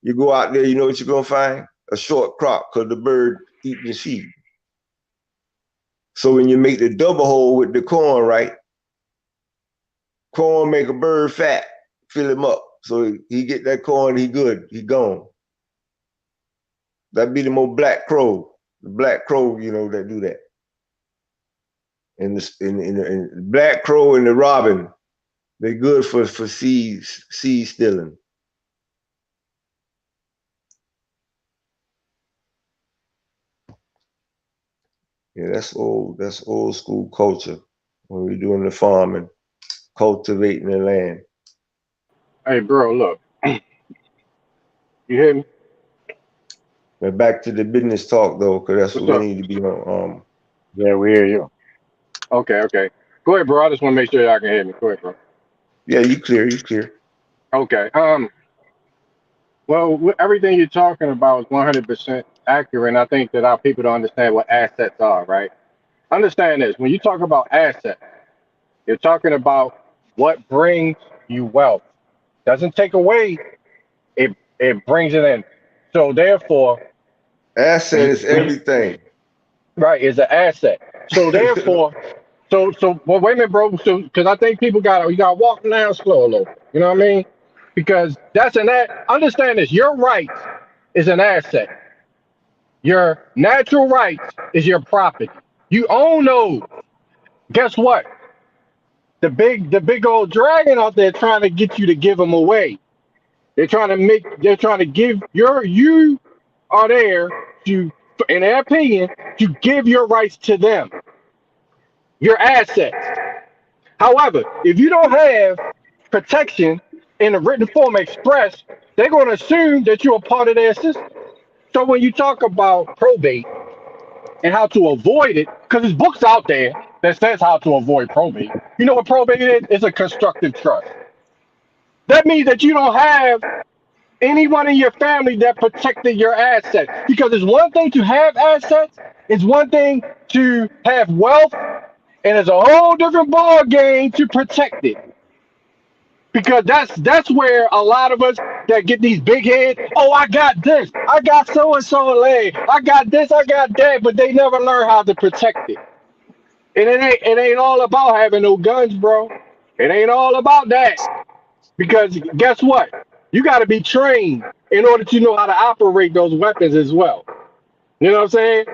You go out there, you know what you're gonna find? A short crop because the bird eating the seed. So when you make the double hole with the corn, right? Corn make a bird fat, fill him up. So he get that corn, he good, he gone. That be the more black crow. The black crow, that do that. And the black crow and the robin, they good for seed stealing. Yeah, that's old school culture when we're doing the farming, cultivating the land. Hey, bro, look. You hear me? But back to the business talk though, because that's What's what we up? need to be on. Yeah, we hear you. Okay. Go ahead, bro. I just want to make sure y'all can hear me. Go ahead, bro. Yeah, you clear. Okay. Well, everything you're talking about is 100% accurate, and I think that our people don't understand what assets are, right? Understand this. When you talk about assets, you're talking about what brings you wealth. Doesn't take away, it brings it in. So therefore, when Asset you, is when you everything. right, is an asset. So therefore, well, wait a minute, bro. So because I think people you got to walk down slow a little. You know what I mean? Because that's understand this. Your rights is an asset. Your natural rights is your property. You own those. Guess what? The big old dragon out there trying to get you to give them away. They're trying to give you are there to, in their opinion, to give your rights to them, your assets. However, if you don't have protection in a written form expressed, they're going to assume that you're a part of their system. So when you talk about probate and how to avoid it, because there's books out there that says how to avoid probate. You know what probate is? It's a constructive trust. That means that you don't have anyone in your family that protected your assets. Because it's one thing to have assets, it's one thing to have wealth, and it's a whole different ball game to protect it. Because that's where a lot of us that get these big heads, oh, I got this, I got so and so land, I got this, I got that, but they never learn how to protect it. And it ain't all about having no guns, bro. It ain't all about that. Because guess what? You got to be trained in order to know how to operate those weapons as well. You know what I'm saying? I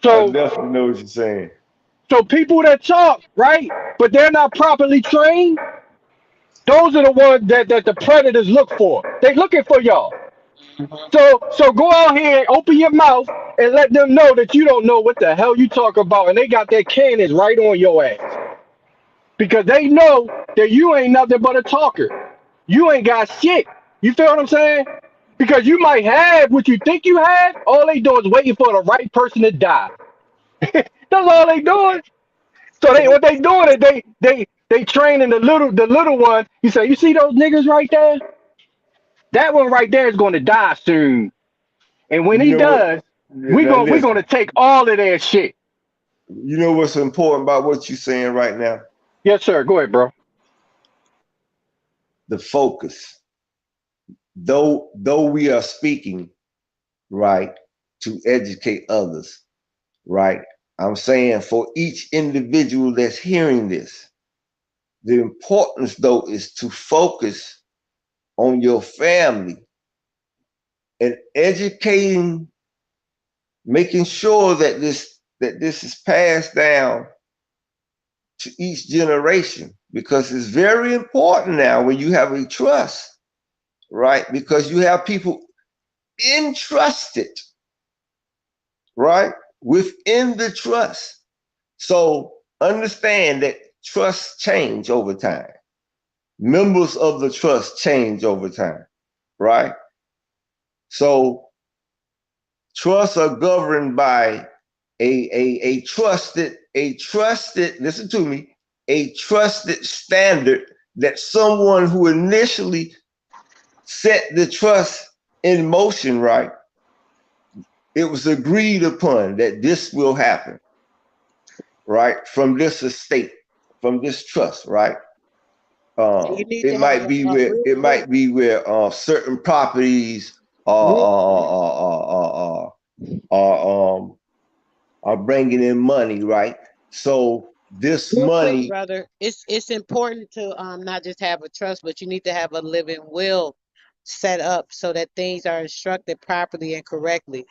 So definitely know what you're saying. so people that talk, right, but they're not properly trained, those are the ones that the predators look for. They looking for y'all. So go out here and open your mouth and let them know that you don't know what the hell you talk about, and they got their cannons right on your ass because they know that you ain't nothing but a talker. You ain't got shit. You feel what I'm saying? Because you might have what you think you have. All they do is waiting for the right person to die. That's all they doing. So what they doing is they training the little one. You say, you see those niggas right there? That one right there is going to die soon. And when You he know what? does, Now we're listen, gonna take all of their shit. you know what's important about what you're saying right now? Yes, sir. Go ahead, bro. The focus. Though we are speaking, right, to educate others, right? I'm saying for each individual that's hearing this, the importance though is to focus on your family and educating making sure that this is passed down to each generation, because it's very important now when you have a trust, right? Because you have people entrusted, right, within the trust. So understand that trusts change over time. Members of the trust change over time, right? So trusts are governed by a trusted, listen to me, a trusted standard that someone who initially set the trust in motion, right? It was agreed upon that this will happen, right? From this estate, from this trust, right? You need It to have might be where real quick, certain properties are real quick, are, are, are, are bringing in money, right? So this real quick, money, brother. It's important to not just have a trust, but you need to have a living will set up so that things are instructed properly and correctly,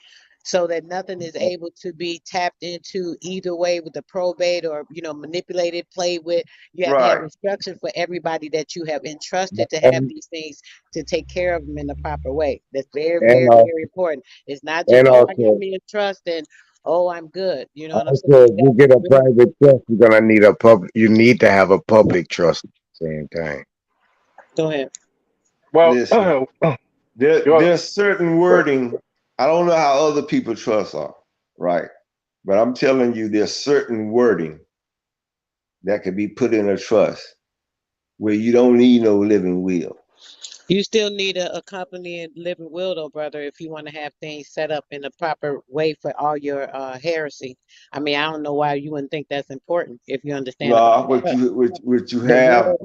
so that nothing is able to be tapped into either way with the probate or manipulated, played with. You have to have right? instruction for everybody that you have entrusted to have and these things to take care of them in the proper way. That's very, and very, also, very important. It's not just, and oh, I got also, me a trust and oh, I'm good. You know what I'm saying? also, You if you got get a really. private trust, you're gonna need a public. You need to have a public trust at the same time. Go ahead. Well, Listen, your there's certain wording. I don't know how other people trusts are, right? But I'm telling you, there's certain wording that can be put in a trust where you don't need no living will. You still need a accompanying living will, though, brother, if you want to have things set up in the proper way for all your heresy. I mean, I don't know why you wouldn't think that's important if you understand about No, the trust. what you The have, will,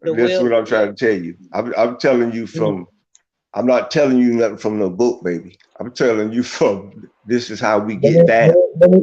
the that's will. what I'm trying to tell you. I'm telling you Mhm. from, I'm not telling you nothing from no book, baby. I'm telling you from, this is how we Let me get down.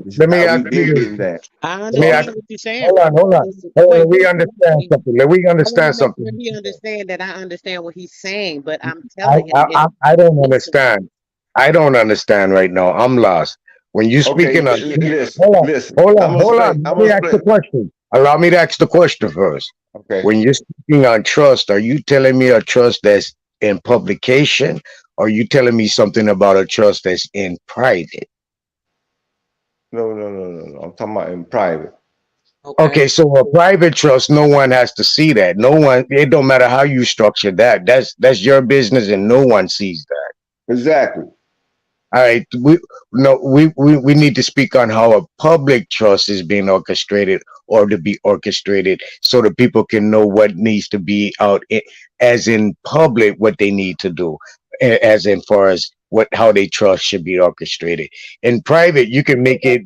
This is let me how ask we you been this. getting down. I Let me So I'm, ask. understand what you're saying, Hold on, brother. hold But on, listen, hold on. wait, Let me listen, understand listen. something. Let me I want to understand make sure something. he understand that I understand what he's saying, but I'm I, telling him I it's I don't listen. understand. I don't understand right now. I'm lost. When you okay, speaking on, listen, hold on, listen. hold I'm on, gonna hold explain. on. I'm Let gonna me ask the explain. question. Allow me to ask the question first. Okay. When you're speaking on trust, are you telling me a trust that's in publication, or are you telling me something about a trust that's in private? No. I'm talking about in private. Okay. Okay, so a private trust, no one has to see that. No one. It don't matter how you structure that. That's your business, and no one sees that. Exactly. All right, we need to speak on how a public trust is being orchestrated or to be orchestrated so that people can know what needs to be as in public, what they need to do, as in far as what how they trust should be orchestrated. In private, you can make it,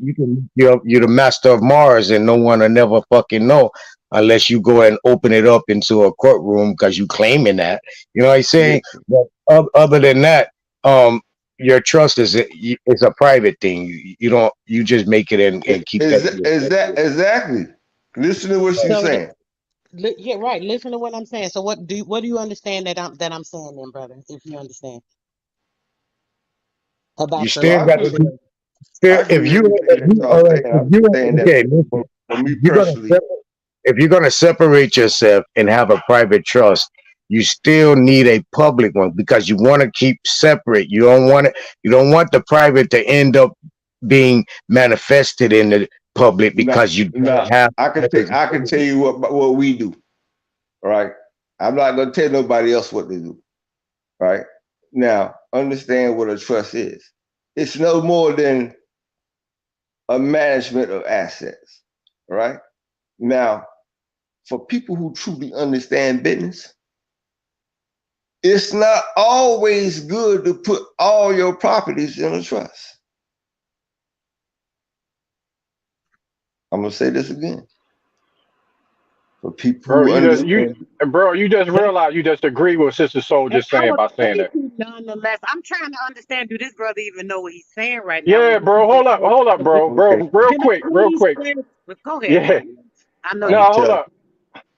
you're the master of Mars and no one will never fucking know unless you go and open it up into a courtroom because you claiming that. You know what I'm saying? Listen. But other than that, um your trust is a private thing. You don't you just make it and keep that to yourself. Exactly. Listen to what she's So saying. yeah, right. Listen to what I'm saying. So what do you understand that I'm saying then, brother? If you understand You about the still No, got to be still I agree with everything if that you y'all all right, saying. if I'm you just saying that okay, listen, for me if you're gonna personally, separate, if you're gonna separate yourself and have a private trust, you still need a public one because you want to keep separate. You don't want the private to end up being manifested in the public no, because you don't no. have I can tell you what we do. Right. I'm not gonna tell nobody else what to do. Right. Now, understand what a trust is. It's no more than a management of assets. Right. Now, for people who truly understand business, it's not always good to put all your properties in a trust. I'm gonna say this again. For people bro, who you understand, bro, you just realized you just agree with Sister Soul And just I saying was by saying thank that. you nonetheless. I'm trying to understand. Do this brother even know what he's saying right now? When Yeah, you bro, even hold up, bro, okay, real can I quick, real please quick. finish? But go ahead, Yeah, brother. I know I'm no, you gonna can. hold tell. up.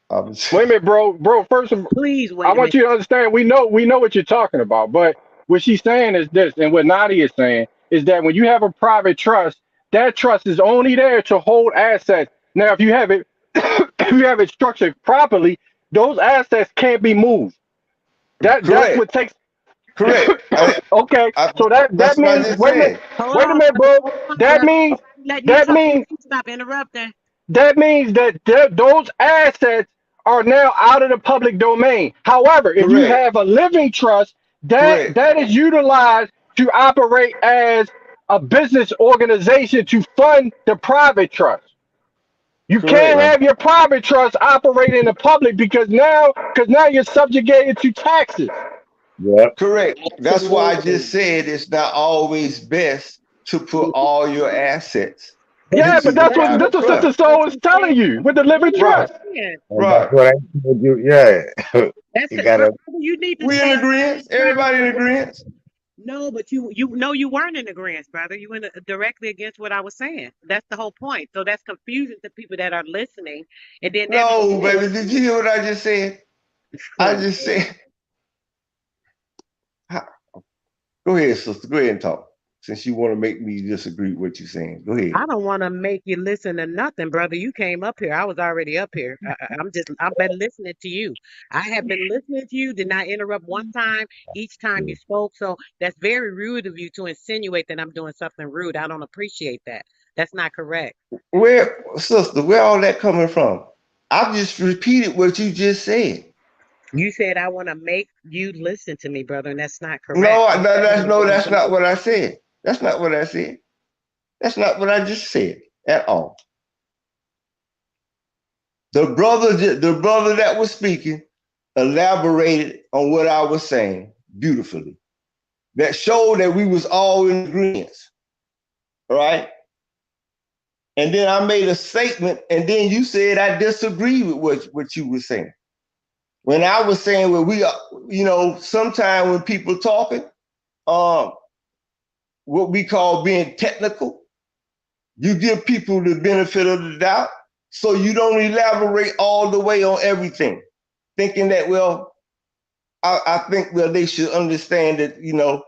I'm Wait a minute, bro. First of Please I wait a want minute. you to understand. We know what you're talking about. But what she's saying is this, and what Nadia is saying. is that when you have a private trust, that trust is only there to hold assets. Now, if you have it, if you have it structured properly, those assets can't be moved. That's Correct. what takes. Correct. Okay, so that That's what I means just said. Hold wait a on. minute, bro. Hold on, That brother. means Let you that talk. means Stop interrupting. that means that those assets are now out of the public domain. However, if you Correct. have a living trust, Correct. that is utilized to operate as a business organization to fund the private trust. You can't Correct. have your private trust operate in the public because now you're subjugated to taxes. Yep. Correct. That's why I just Absolutely. said it's not always best to put all your assets But Yeah, into but the that's what private Sister trust. Soul is telling you with the living Right. trust. And that's Right. what I told you. Yeah. That's You it, brother. gotta. You need to We in stay agreement. Everybody in agreement. No, but you know you weren't in agreement, brother. You went directly against what I was saying. That's the whole point. So that's confusing to people that are listening, and then they're like, No, "Oh, baby. Did you hear what I just said? I huh." just said, go ahead, sister. Go ahead and talk. Since you want to make me disagree with what you're saying. Go ahead. I don't want to make you listen to nothing, brother. You came up here. I was already up here. I've been listening to you. I have been listening to you. Did not interrupt one time each time you spoke. So that's very rude of you to insinuate that I'm doing something rude. I don't appreciate that. That's not correct. Where, sister, where all that coming from? I just repeated what you just said. You said I want to make you listen to me, brother, and that's not correct. No, that's not what I said. That's not what I said. That's not what I just said at all. The brother that was speaking elaborated on what I was saying beautifully. That showed that we was all in agreement, right? And then I made a statement, and then you said I disagree with what you were saying. When I was saying, well, we are, sometimes when people talking, um, what we call being technical, you give people the benefit of the doubt, so you don't elaborate all the way on everything, thinking that, well, I think, well, they should understand that,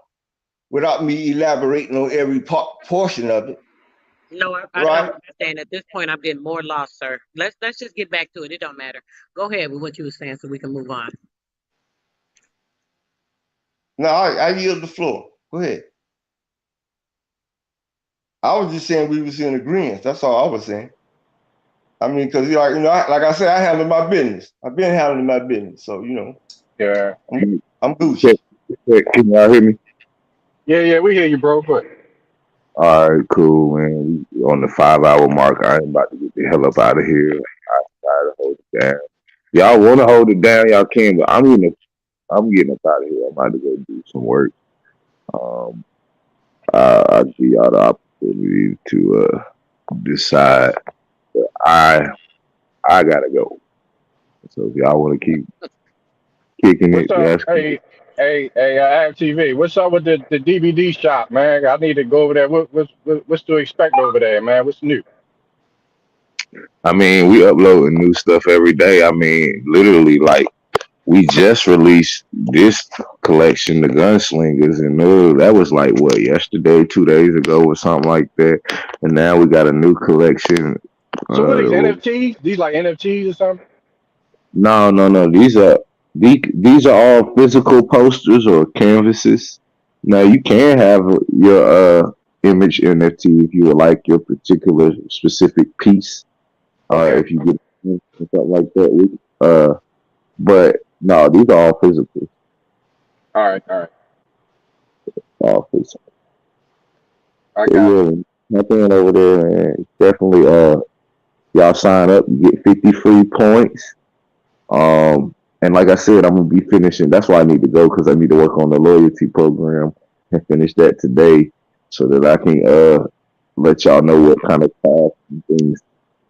without me elaborating on every portion of it, No, I right? understand. At this point, I'm getting more lost, sir. Let's just get back to it. It don't matter. Go ahead with what you were saying, so we can move on. No, I yield the floor. Go ahead. I was just saying we was in agreement. That's all I was saying. I mean, because like I said, I handle my business. I've been handling my business, so Yeah. I'm Check, Gucci. check. Can y'all hear me? Yeah, we hear you, bro. But All right, cool, man. We on the 5 hour mark. I ain't about to get the hell up out of here. I try to hold it down. Y'all want to hold it down, y'all can, but I'm getting up out of here. I'm about to go do some work. Um, I'll give y'all the opportunity to decide. But I gotta go. So if y'all want to keep kicking it, what's up? that's cool. Hey, TV. What's up with the DVD shop, man? I need to go over there. What's to expect over there, man? What's new? I mean, we uploading new stuff every day. I mean, literally, like we just released this collection, the Gunslingers, and that was like what, yesterday, 2 days ago, or something like that. And now we got a new collection. So what are these Uh, NFTs? These like NFTs or something? no. These are all physical posters or canvases. Now you can have your image NFT if you would like your particular specific piece. Okay. If you get something like that, but no, these are all physical. All right. All physical. I So got yeah, nothing over there, man. Definitely, y'all sign up, you get 50 free points. And like I said, I'm gonna be finishing. That's why I need to go because I need to work on the loyalty program and finish that today, so that I can let y'all know what kind of tasks and things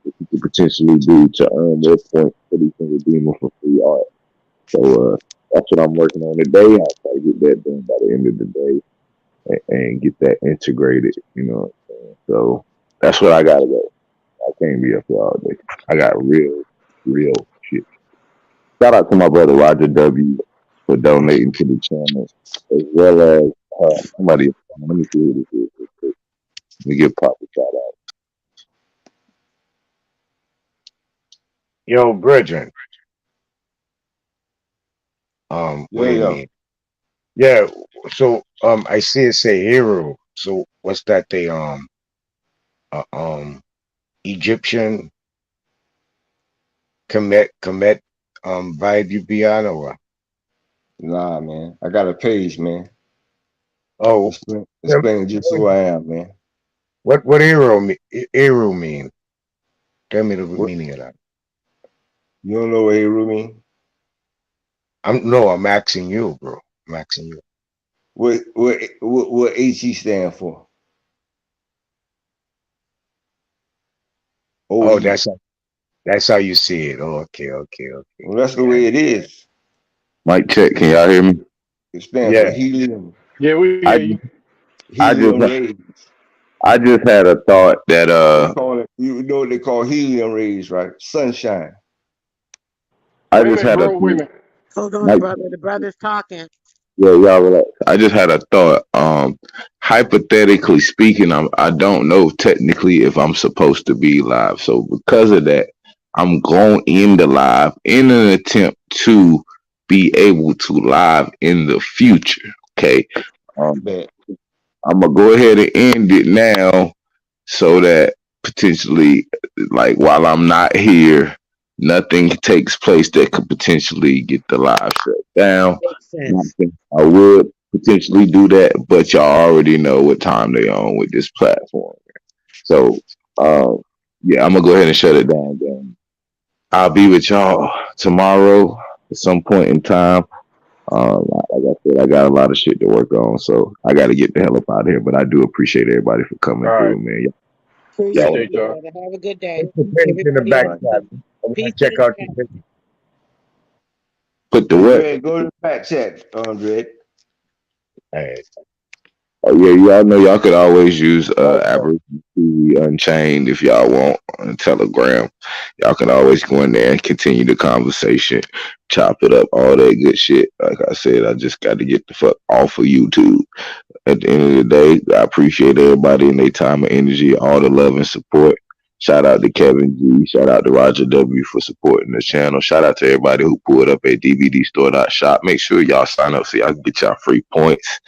that you could potentially do to earn more points so you can redeem them for free art. So that's what I'm working on today. I'll try to get that done by the end of the day and get that integrated. You know what I'm saying? So that's what I gotta go. I can't be up here all day. I got real shit. Shout out to my brother Roger W for donating to the channel, as well as Somebody, let me see who this is. Real quick. Let me give Pop a shout out. Yo, brethren. What do you Yo. mean? Yeah. So I see it say hero. So what's that? They Egyptian comet vibe you be on or what? Nah, man. I got a page, man. Oh, Explain just who I am, man. What hero mean? Tell me the meaning of that. You don't know what hero mean? I'm asking you, bro. I'm asking you. What HE stand for? Oh, that's how you see it. Oh, okay. Well, that's the way it is. Mic check. Can y'all hear me? It stands for helium. Yeah, we hear you. Helium rays. I just had a thought that You know what they call helium rays, right? Sunshine. I Wait a just minute, had bro. a Wait a minute. Hold on, Like- brother. The brother's talking. Yeah, y'all relax. I just had a thought. Hypothetically speaking, I don't know technically if I'm supposed to be live. So because of that, I'm going into live in an attempt to be able to live in the future. Okay. I'm gonna go ahead and end it now so that potentially, like while I'm not here, nothing takes place that could potentially get the live shut down. I would potentially do that, but y'all already know what time they on with this platform. So, yeah, I'm gonna go ahead and shut it down. Then I'll be with y'all tomorrow at some point in time. Like I said, I got a lot of shit to work on, so I got to get the hell up out of here. But I do appreciate everybody for coming through, man. Appreciate you, brother. Have a good day. In the back chat. I'm gonna check out your picture. Put the what? Go to the back chat, Andre. Hey. Oh yeah, y'all know y'all could always use Aboriginal TV Unchained if y'all want on Telegram. Y'all can always go in there and continue the conversation, chop it up, all that good shit. Like I said, I just got to get the fuck off of YouTube. At the end of the day, I appreciate everybody and their time and energy, all the love and support. Shout out to Kevin G. Shout out to Roger W. for supporting the channel. Shout out to everybody who pulled up at DVDstore.shop. Make sure y'all sign up so y'all can get y'all free points.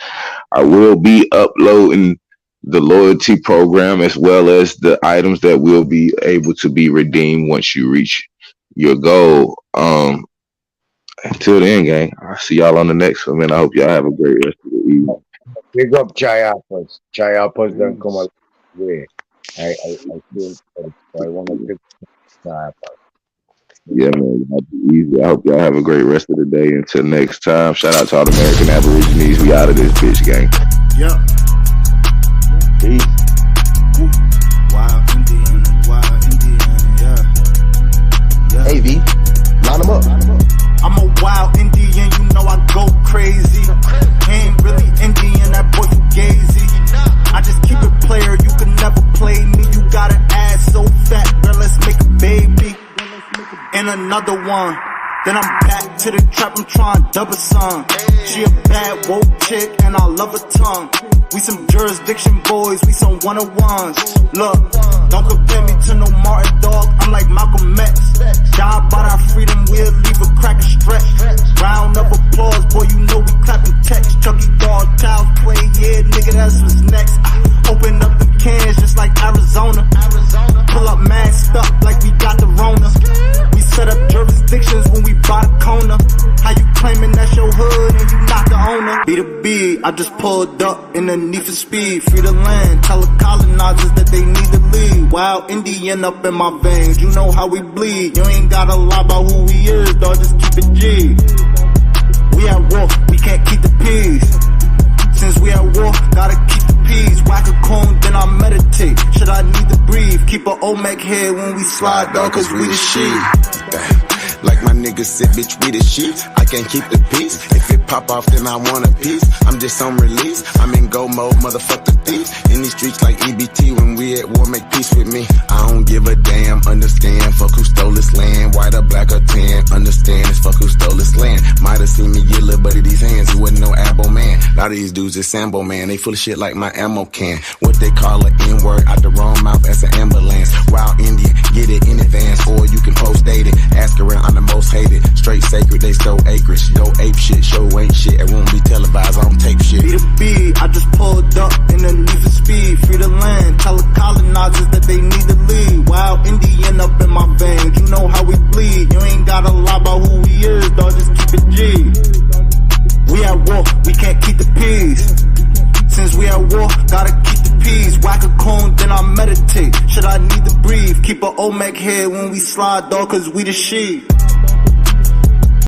I will be uploading the loyalty program as well as the items that will be able to be redeemed once you reach your goal. Until then, gang, I'll see y'all on the next one, man. I hope y'all have a great rest of the evening. Big up Chiapas. Chiapas don't come out way. I feel I want to pick Chiapas. Yeah, man, y'all be easy. I hope y'all have a great rest of the day. Until next time, shout out to all the American Aborigines. We out of this bitch, gang. Yep. Peace. Wild Indian, yeah. Hey, V, line them up. I'm a wild Indian, you know I go crazy. Ain't really Indian, that boy fugazi. I just keep it player, you can never play me. You got an ass so fat, girl, let's make a baby. And another one. Then I'm back to the trap, I'm trying to double some. She a bad woke chick and I love her tongue. We some jurisdiction boys, we some 101s. Look, don't compare me to no Martin dog, I'm like Malcolm X. Die about our freedom, we'll leave a cracker stretch. Round of applause, boy, you know we clapping text. Chucky dog, Child's play, yeah, nigga, that's what's next. Open up the cans just like Arizona. Pull up masked up like we got the Rona. We set up jurisdictions when we buy the corner. How you claiming that's your hood and you not the owner? Be the B, I just pulled up in the need for speed. Free the land, tell the colonizers that they need to leave. Wild Indian up in my veins, you know how we bleed. You ain't gotta lie about who we is, dog, just keep it G. We at war, we can't keep the peace. Since we at war, gotta keep the peace. Whack a cone, then I meditate. Should I need to breathe? Keep a Olmec head when we slide, dog, cause we the shit. Like my niggas said, bitch, we the shit. I can't keep the peace. If it pop off, then I want a piece. I'm just on release. I'm in go mode, motherfuck the thief. In these streets like EBT, when we at war, make peace with me. I don't give a damn, understand. Fuck who stole this land, white or black or tan. Understand, it's fuck who stole this land. Might have seen me get little buddy these hands, he wasn't no abo man. lot of these dudes is Sambo, man. They full of shit like my ammo can. What they call an N-word out the wrong mouth as an ambulance. Wild Indian, get it in advance, or you can post date it. Ask around, I'm the most hated. Straight sacred, they stole acreage. Go ape shit, show ain't shit. It won't be televised, I don't tape shit. Be the B, I just pulled up in the need for speed. Free the land, tell the colonizers that they need to leave. Wild Indian up in my veins, you know how we bleed. You ain't gotta lie about who we is, dog, just keep it G. We at war, we can't keep the peace. Since we at war, gotta keep the peace. Whack a cone, then I meditate. Should I need to breathe? Keep a Olmec head when we slide, dog, cause we the sheep.